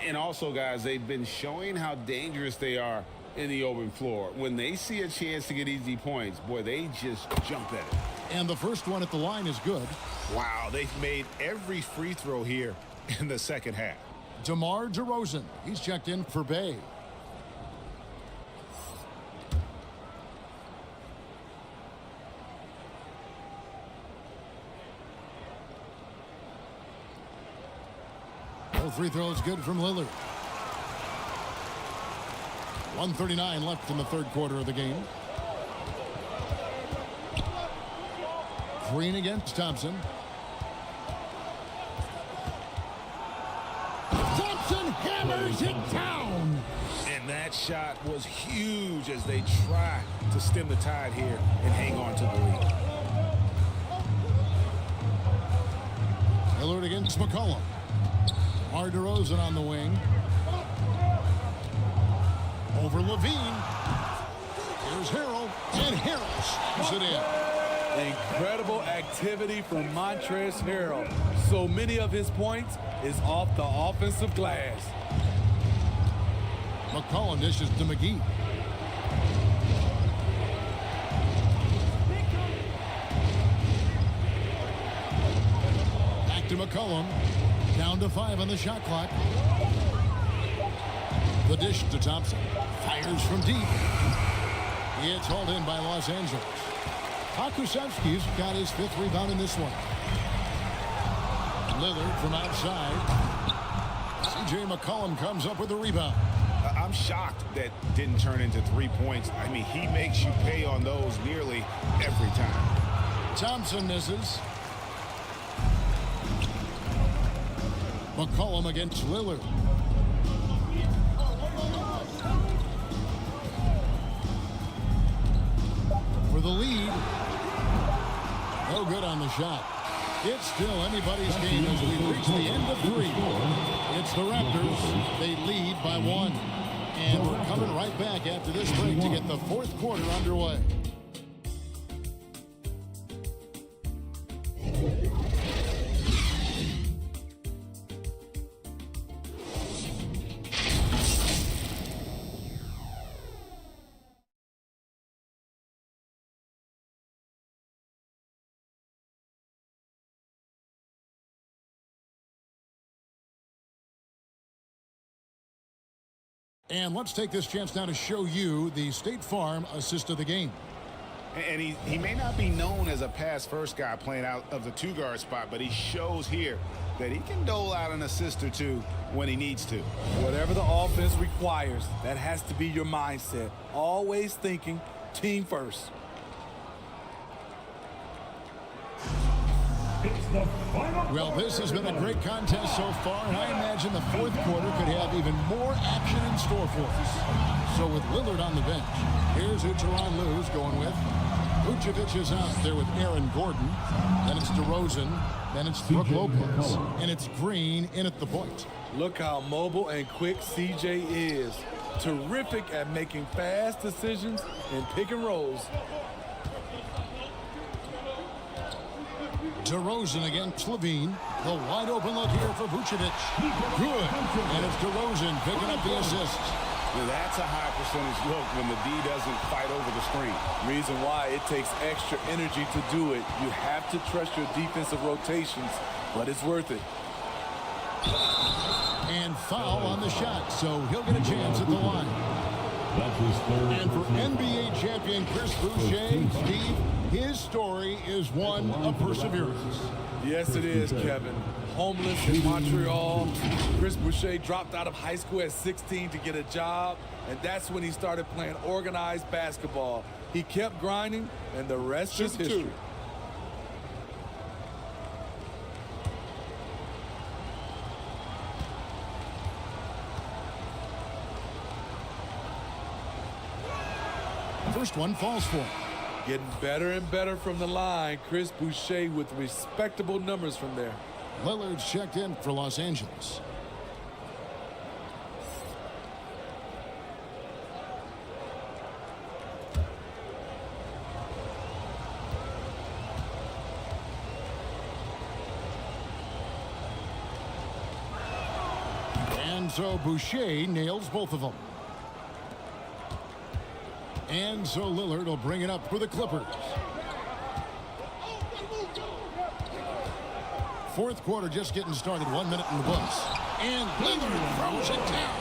And also, guys, they've been showing how dangerous they are in the open floor. When they see a chance to get easy points, boy, they just jump at it. And the first one at the line is good. Wow, they've made every free throw here in the second half. DeMar DeRozan, he's checked in for Bay. All free throws good from Lillard. 1:39 left in the third quarter of the game. Green against Thompson. Thompson hammers it down. And that shot was huge as they try to stem the tide here and hang on to the lead. Lillard against McCollum. DeMar DeRozan on the wing. Over Levine. Here's Harrell. And Harrell slams it in. Incredible activity from Montrezl Harrell. So many of his points is off the offensive glass. McCollum dishes to McGee. Back to McCollum. Down to 5 on the shot clock. The dish to Thompson. Fires from deep. It's hauled in by Los Angeles. Pokusevski's got his 5th rebound in this one. Lillard from outside. C.J. McCollum comes up with the rebound. I'm shocked that didn't turn into 3 points. I mean, he makes you pay on those nearly every time. Thompson misses. McCollum against Lillard. For the lead. No good on the shot. It's still anybody's game as we reach the end of 3. It's the Raptors. They lead by 1. And we're coming right back after this break to get the 4th quarter underway. And let's take this chance now to show you the State Farm assist of the game. And he may not be known as a pass-first guy playing out of the 2-guard spot, but he shows here that he can dole out an assist or 2 when he needs to. Whatever the offense requires, that has to be your mindset. Always thinking team first. Well, this has been a great contest so far, and I imagine the fourth quarter could have even more action in store for us. So with Lillard on the bench, here's who Tyronn Lue's going with. Vucevic is out there with Aaron Gordon. Then it's DeRozan. Then it's Brook Lopez. And it's Green in at the point. Look how mobile and quick CJ is. Terrific at making fast decisions and pick and rolls. DeRozan against Levine. The wide open look here for Vucevic. Good. And it's DeRozan picking up the assist. Now that's a high percentage look when the D doesn't fight over the screen. Reason why it takes extra energy to do it. You have to trust your defensive rotations, but it's worth it. And foul on the shot, so he'll get a chance at the line. And for NBA champion Chris Boucher, Steve, his story is one of perseverance. Yes, it is, Kevin. Homeless in Montreal. Chris Boucher dropped out of high school at 16 to get a job, and that's when he started playing organized basketball. He kept grinding, and the rest is history. First one falls for him. Getting better and better from the line. Chris Boucher with respectable numbers from there. Lillard's checked in for Los Angeles. And so Boucher nails both of them. And so Lillard will bring it up for the Clippers. Fourth quarter just getting started. 1 minute in the books. And Lillard throws it down.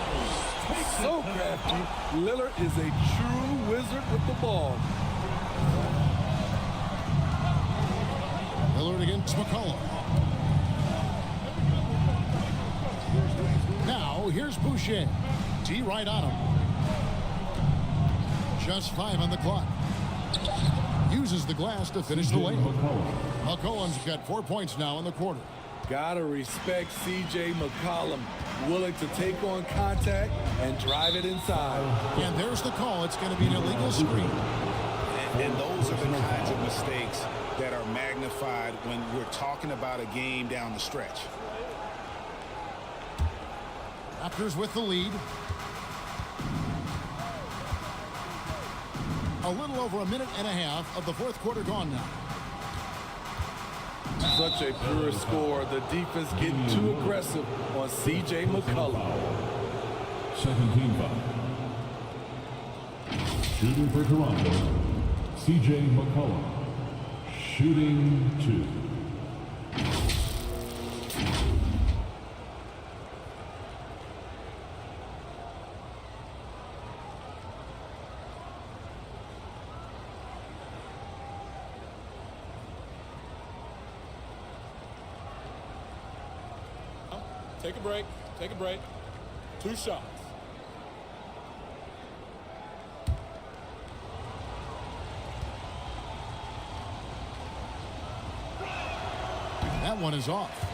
So crafty. Lillard is a true wizard with the ball. Lillard against McCollum. Now here's Boucher. D right on him. Just 5 on the clock. Uses the glass to finish the layup. McCollum's got 4 points now in the quarter. Gotta respect C.J. McCollum. Willing to take on contact and drive it inside. And there's the call. It's going to be an illegal screen. And those are the kinds of mistakes that are magnified when we're talking about a game down the stretch. Raptors with the lead. A little over a minute and a half of the fourth quarter gone now. Such a pure score. The defense getting too aggressive on C.J. McCollum. Second team foul. Shooting for Toronto, C.J. McCollum. Shooting 2. Take a break. Take a break. 2 shots. That one is off.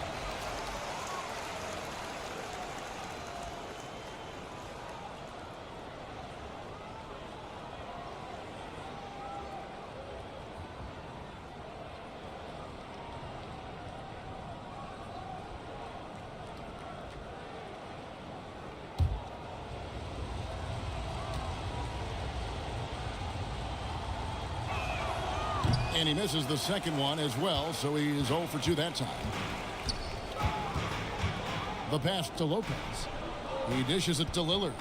And he misses the second one as well, so he is 0 for 2 that time. The pass to Lopez. He dishes it to Lillard.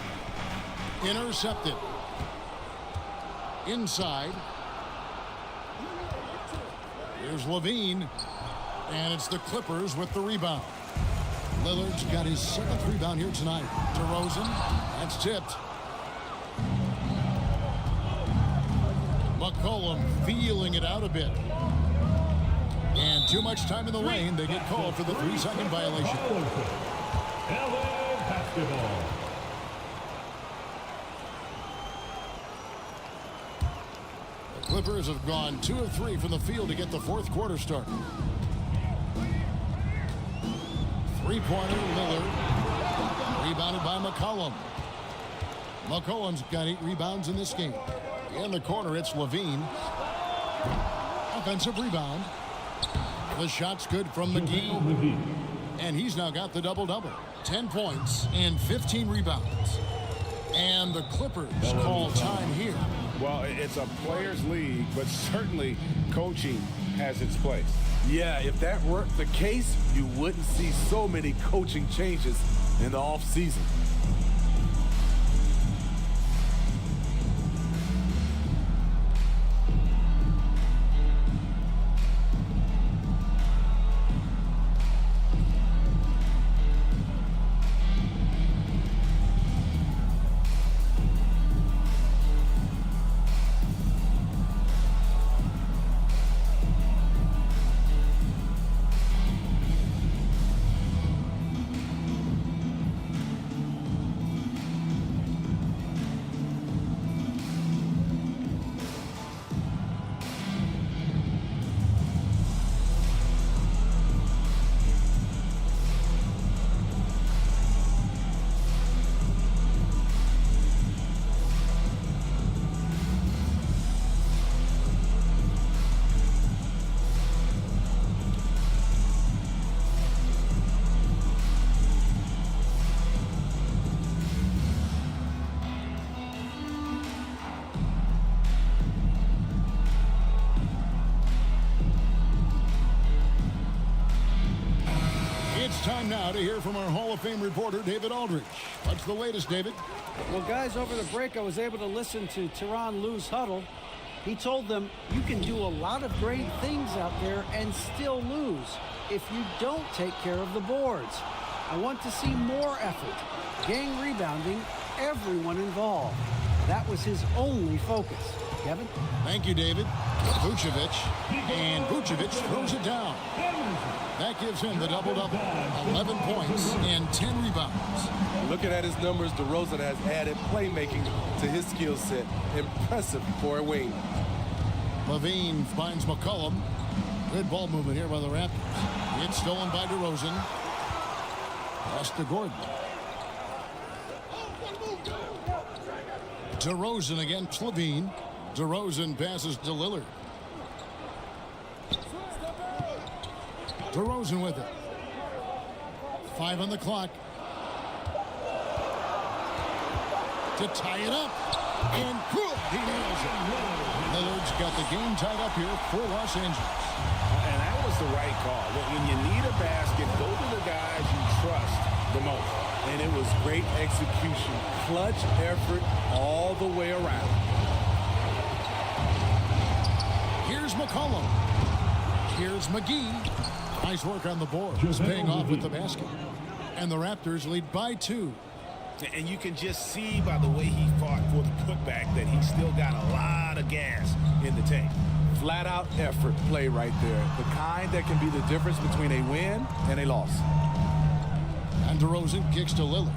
Intercepted. Inside. Here's Levine. And it's the Clippers with the rebound. Lillard's got his 7th rebound here tonight. DeRozan. That's tipped. McCollum feeling it out a bit. And too much time in the lane. They get called for the 3-second violation. LA basketball. The Clippers have gone 2 of 3 from the field to get the fourth quarter started. Three-pointer, Lillard. Rebounded by McCollum. McCollum's got 8 rebounds in this game. In the corner, it's Levine. Offensive rebound. The shot's good from McGee. And he's now got the double-double. 10 points and 15 rebounds. And the Clippers call time here. Well, it's a players' league, but certainly coaching has its place. Yeah, if that were the case, you wouldn't see so many coaching changes in the offseason. Time now to hear from our Hall of Fame reporter, David Aldridge. What's the latest, David? Well, guys, over the break, I was able to listen to Tyronn Lue's huddle. He told them, you can do a lot of great things out there and still lose if you don't take care of the boards. I want to see more effort, gang rebounding, everyone involved. That was his only focus. Kevin? Thank you, David. Vucevic, and Vucevic throws it down. That gives him the double-double, 11 points and 10 rebounds. Looking at his numbers, DeRozan has added playmaking to his skill set. Impressive for a wing. Levine finds McCollum. Good ball movement here by the Raptors. It's stolen by DeRozan. Pass to Gordon. DeRozan against Levine. DeRozan passes to Lillard. DeRozan with it. 5 on the clock. To tie it up. And good. He nails it. Lillard's got the game tied up here for Los Angeles. And that was the right call. When you need a basket, go to the guys you trust the most. And it was great execution. Clutch effort all the way around. Here's McCollum. Here's McGee. Nice work on the board. Just paying off with the basket. And the Raptors lead by 2. And you can just see by the way he fought for the putback that he's still got a lot of gas in the tank. Flat out effort play right there. The kind that can be the difference between a win and a loss. And DeRozan kicks to Lillard.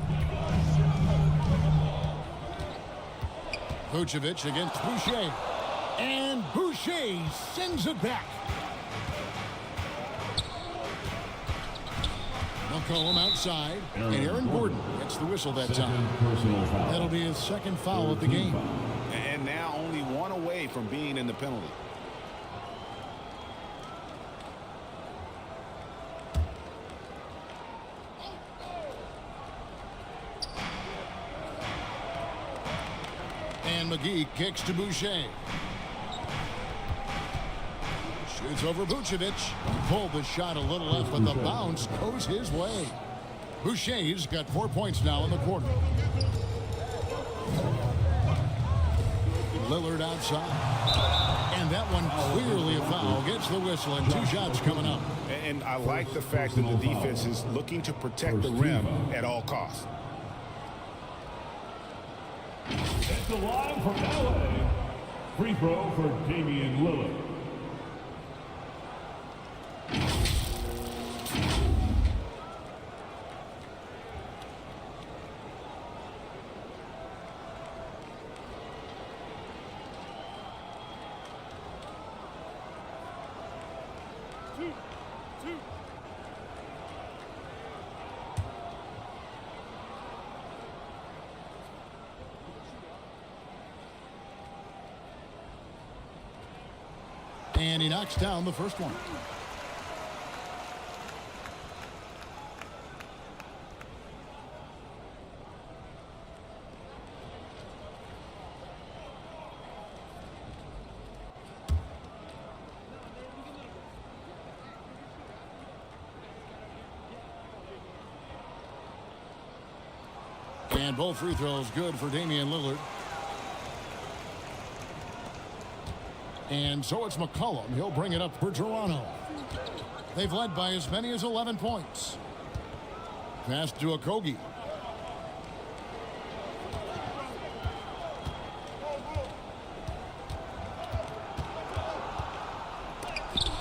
Vucevic against Boucher. And Boucher sends it back. McCollum outside, and Aaron Gordon gets the whistle that time. That'll be his second foul of the game. And now only one away from being in the penalty. And McGee kicks to Boucher. Shoots over Vucevic. Pulled the shot a little left, but the bounce goes his way. Boucher's got 4 points now in the quarter. Lillard outside. And that one clearly a foul. Gets the whistle and 2 shots coming up. And I like the fact that the defense is looking to protect the rim at all costs. That's the line from LA. Free throw for Damian Lillard. And he knocks down the first one. And both free throws good for Damian Lillard. And so it's McCollum. He'll bring it up for Toronto. They've led by as many as 11 points. Pass to Okogie.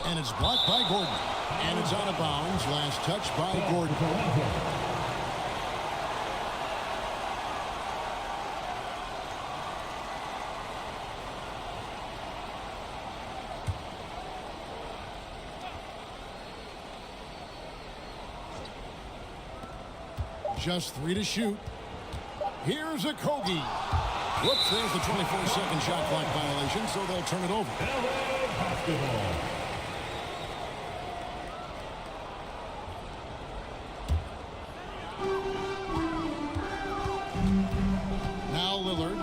And it's blocked by Gordon. And it's out of bounds. Last touch by Gordon. Just 3 to shoot. Here's Okogie. Whoops, there's the 24-second shot clock violation, so they'll turn it over. Now Lillard.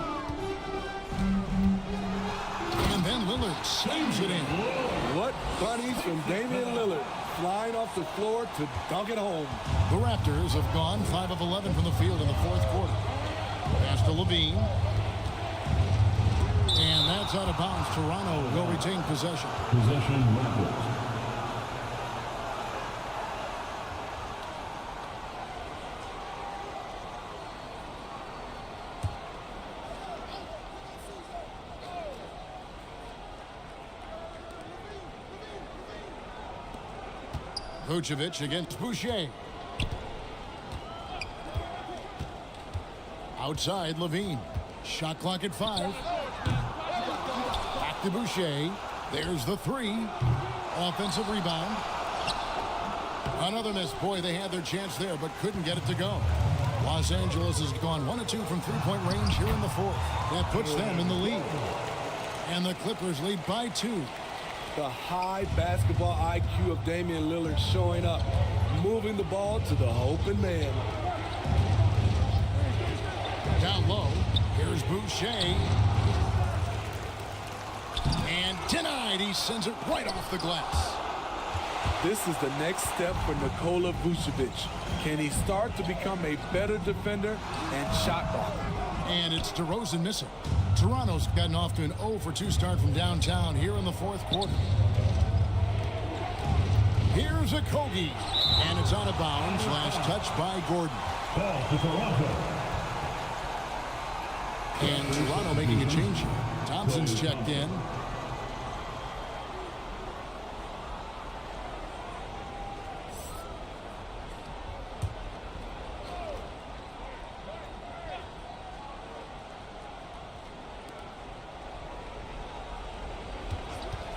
And then Lillard slams it in. What bunnies from Damian Lillard. Flying off the floor to dunk it home. The Raptors have gone 5 of 11 from the field in the fourth quarter. Pass to Levine. And that's out of bounds. Toronto will retain possession. Possession Raptors. Vucevic against Boucher. Outside, Levine. Shot clock at 5. Back to Boucher. There's the 3. Offensive rebound. Another miss. Boy, they had their chance there, but couldn't get it to go. Los Angeles has gone 1 of 2 from three-point range here in the fourth. That puts them in the lead. And the Clippers lead by 2. The high basketball IQ of Damian Lillard showing up, moving the ball to the open man. Down low, here's Boucher. And denied, he sends it right off the glass. This is the next step for Nikola Vucevic. Can he start to become a better defender and shot blocker? And it's DeRozan missing. Toronto's gotten off to an 0-for-2 start from downtown here in the fourth quarter. Here's Okogie. And it's out of bounds. Last touch by Gordon. Ball to Toronto. And Toronto making a change here. Thompson's checked in.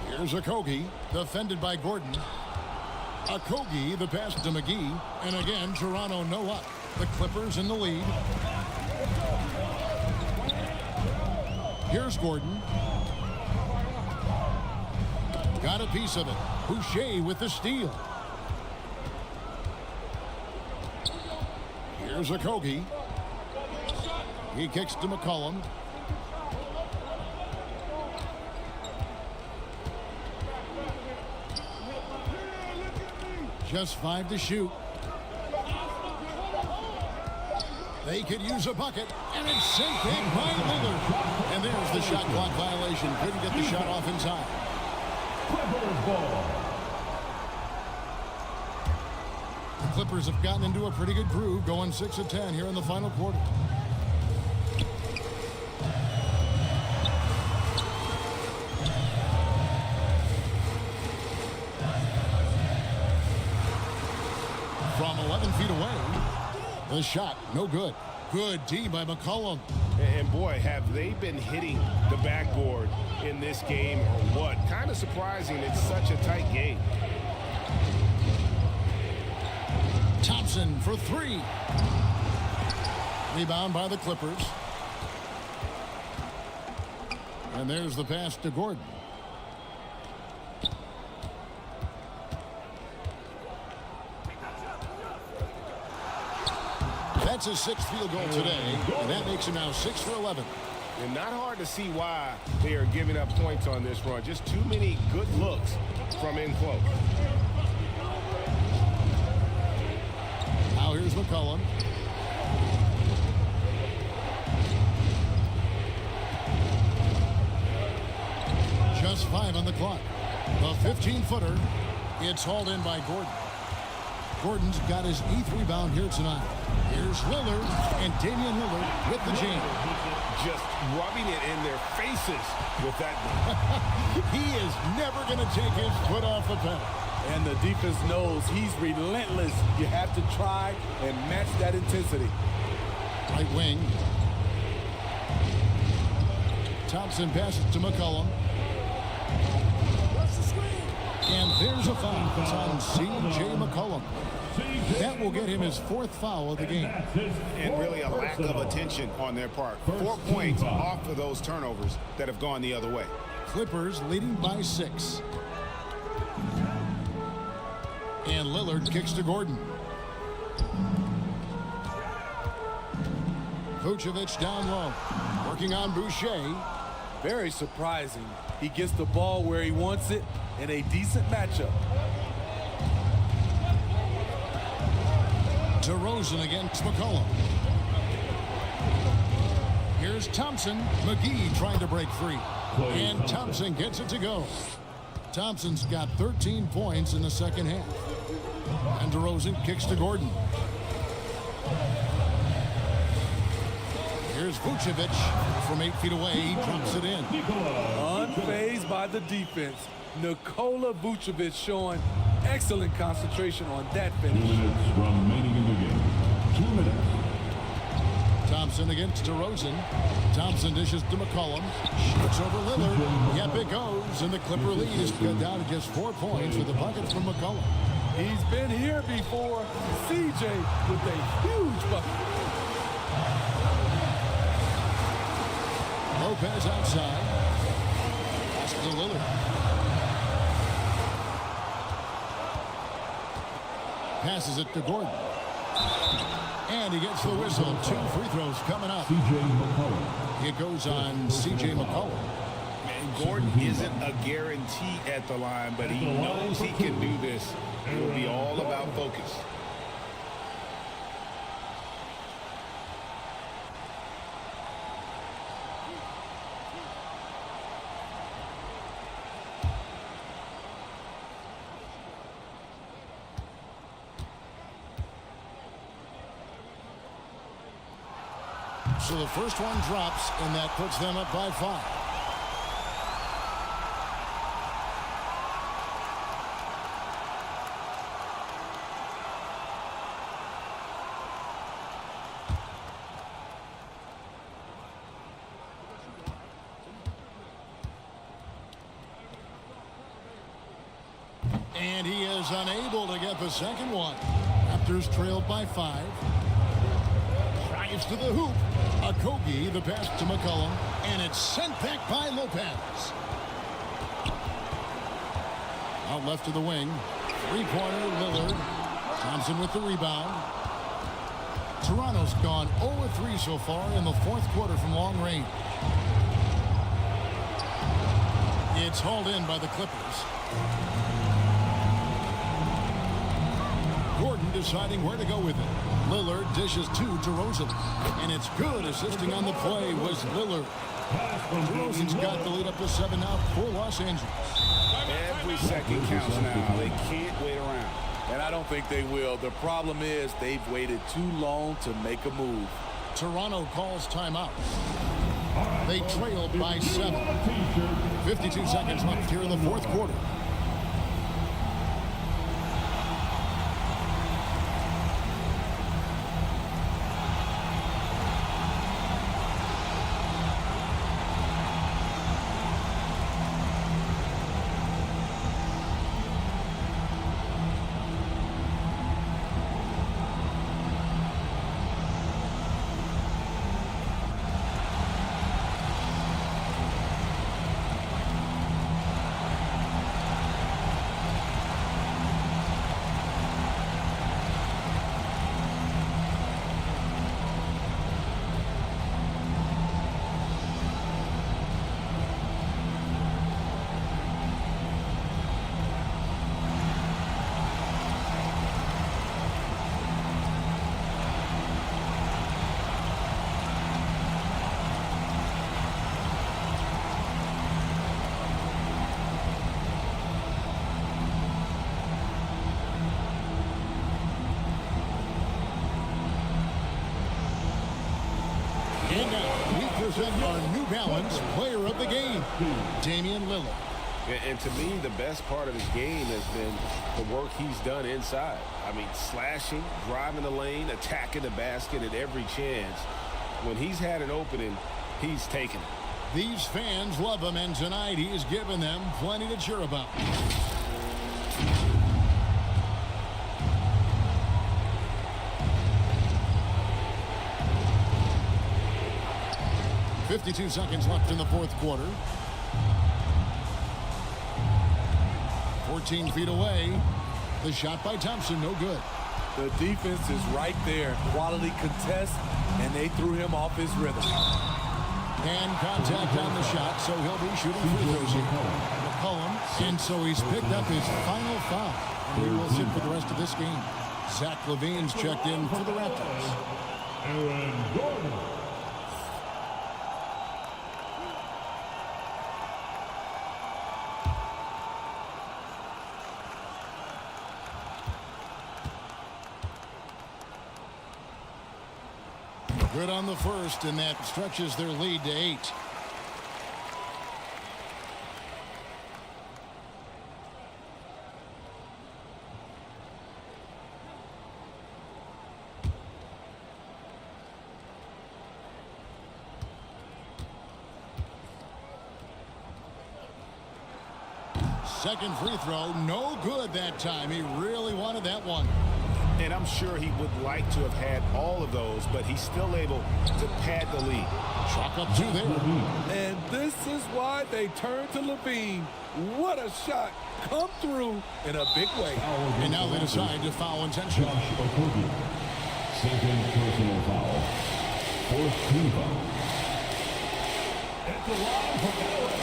Here's Okogie, defended by Gordon. Okogie, the pass to McGee. And again, Toronto no luck. The Clippers in the lead. Here's Gordon. Got a piece of it. Boucher with the steal. Here's Okogie. He kicks to McCollum. Just 5 to shoot. They could use a bucket, and it's sent in by Lillard. And there's the shot clock violation. Couldn't get the shot off in time. Clippers ball. The Clippers have gotten into a pretty good groove, going 6 of 10 here in the final quarter. From 11 feet away, the shot, no good. Good D by McCollum. And boy, have they been hitting the backboard in this game or what? Kind of surprising, it's such a tight game. Thompson for 3. Rebound by the Clippers. And there's the pass to Gordon. That's his 6th field goal today, and that makes him now 6 for 11. And not hard to see why they are giving up points on this run. Just too many good looks from in close. Now here's McCollum. Just 5 on the clock. The 15-footer. It's hauled in by Gordon. Gordon's got his 8th rebound here tonight. Here's Lillard, and Damian Lillard with the jam. Just rubbing it in their faces with that. He is never going to take his foot off the pedal. And the defense knows he's relentless. You have to try and match that intensity. Right wing. Thompson passes to McCollum. And there's a foul. It's on C.J. McCollum. That will get him his 4th foul of the game. And really a lack of attention on their part. 4 points off of those turnovers that have gone the other way. Clippers leading by 6. And Lillard kicks to Gordon. Vucevic down low. Working on Boucher. Very surprising. He gets the ball where he wants it in a decent matchup. DeRozan against McCollum. Here's Thompson. McGee trying to break free. And Thompson gets it to go. Thompson's got 13 points in the second half. And DeRozan kicks to Gordon. Here's Vucevic from 8 feet away. He drops it in. Unfazed by the defense. Nikola Vucevic showing excellent concentration on that finish. 2 minutes remaining in the game. 2 minutes. Thompson against DeRozan. Thompson dishes to McCollum. Shoots over Lillard. Yep, it goes. And the Clipper lead is cut down to just 4 points with the bucket from McCollum. He's been here before. CJ with a huge bucket. Lopez outside. Pass to Lillard. Passes it to Gordon. And he gets the whistle. 2 free throws coming up. C.J. McCollum. It goes on C.J. McCollum. And Gordon isn't a guarantee at the line, but he knows he can do this. It will be all about focus. So the first one drops, and that puts them up by 5. And he is unable to get the second one. Raptors trailed by 5. Drives to the hoop. Okogie, the pass to McCollum, and it's sent back by Lopez. Out left to the wing. 3-pointer, Lillard. Thompson with the rebound. Toronto's gone 0-3 so far in the 4th quarter from long range. It's hauled in by the Clippers. Gordon deciding where to go with it. Lillard dishes to DeRozan. And it's good. Assisting on the play was Lillard. DeRozan's got the lead up to 7 now for Los Angeles. Every second counts now. They can't wait around. And I don't think they will. The problem is they've waited too long to make a move. Toronto calls timeout. They trailed by 7. 52 seconds left here in the 4th quarter. And now we present our New Balance Player of the Game, Damian Lillard. And to me, the best part of his game has been the work he's done inside. I mean, slashing, driving the lane, attacking the basket at every chance. When he's had an opening, he's taken it. These fans love him, and tonight he's given them plenty to cheer about. .52 seconds left in the fourth quarter. 14 feet away. The shot by Thompson, no good. The defense is right there. Quality contest, and they threw him off his rhythm. And contact on the shot, so he'll be shooting free throws here. McCollum, and so he's picked up his final foul. And he will sit for the rest of this game. Zach LaVine's checked in for the Raptors. Aaron Gordon. Good on the first, and that stretches their lead to 8. Second free throw, no good that time. He really wanted that one. And I'm sure he would like to have had all of those, but he's still able to pad the lead. Chalk up 2 there. And this is why they turn to LaVine. What a shot. Come through in a big way. And now they decide to foul intentionally. Second personal foul. Fourth team foul. At the line for LA.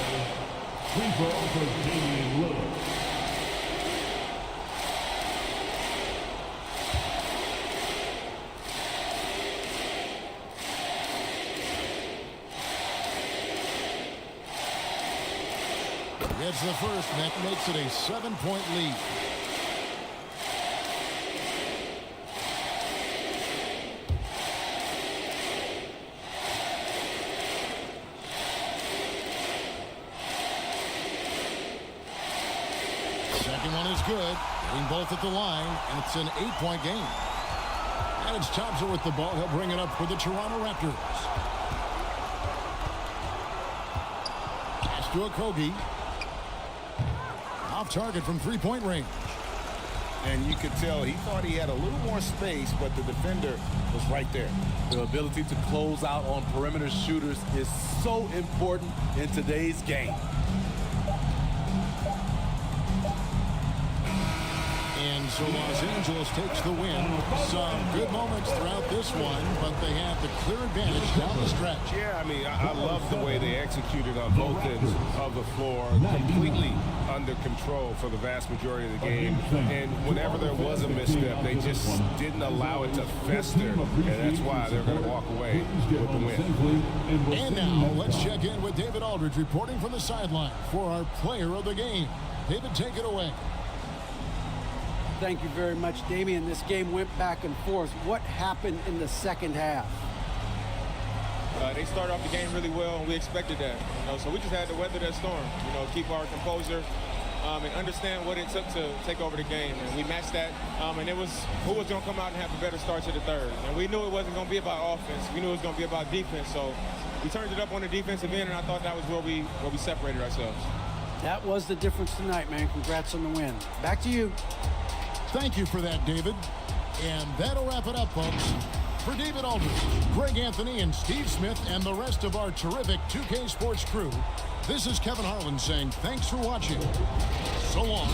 Free throw for Damian Lillard. Gets the first, and that makes it a 7-point lead. Second one is good. Getting both at the line, and it's an 8-point game. And it's Thompson with the ball. He'll bring it up for the Toronto Raptors. Pass to Okogie. Off target from 3-point range. And you could tell he thought he had a little more space, but the defender was right there. The ability to close out on perimeter shooters is so important in today's game. And so Los Angeles takes the win. Some good moments throughout this one, but they have the clear advantage down the stretch. Yeah, I mean, I love the way they executed on both ends of the floor. Completely under control for the vast majority of the game. And whenever there was a misstep, they just didn't allow it to fester. And that's why they're going to walk away with the win. And now let's check in with David Aldridge reporting from the sideline for our player of the game. David, take it away. Thank you very much, Damian. This game went back and forth. What happened in the second half? They started off the game really well, and we expected that. So we just had to weather that storm. Keep our composure and understand what it took to take over the game. And we matched that. And it was who was going to come out and have a better start to the third. And we knew it wasn't going to be about offense. We knew it was going to be about defense. So we turned it up on the defensive end, and I thought that was where we separated ourselves. That was the difference tonight, man. Congrats on the win. Back to you. Thank you for that, David. And that'll wrap it up, folks. For David Aldridge, Greg Anthony, and Steve Smith, and the rest of our terrific 2K Sports crew, this is Kevin Harlan saying thanks for watching. So long.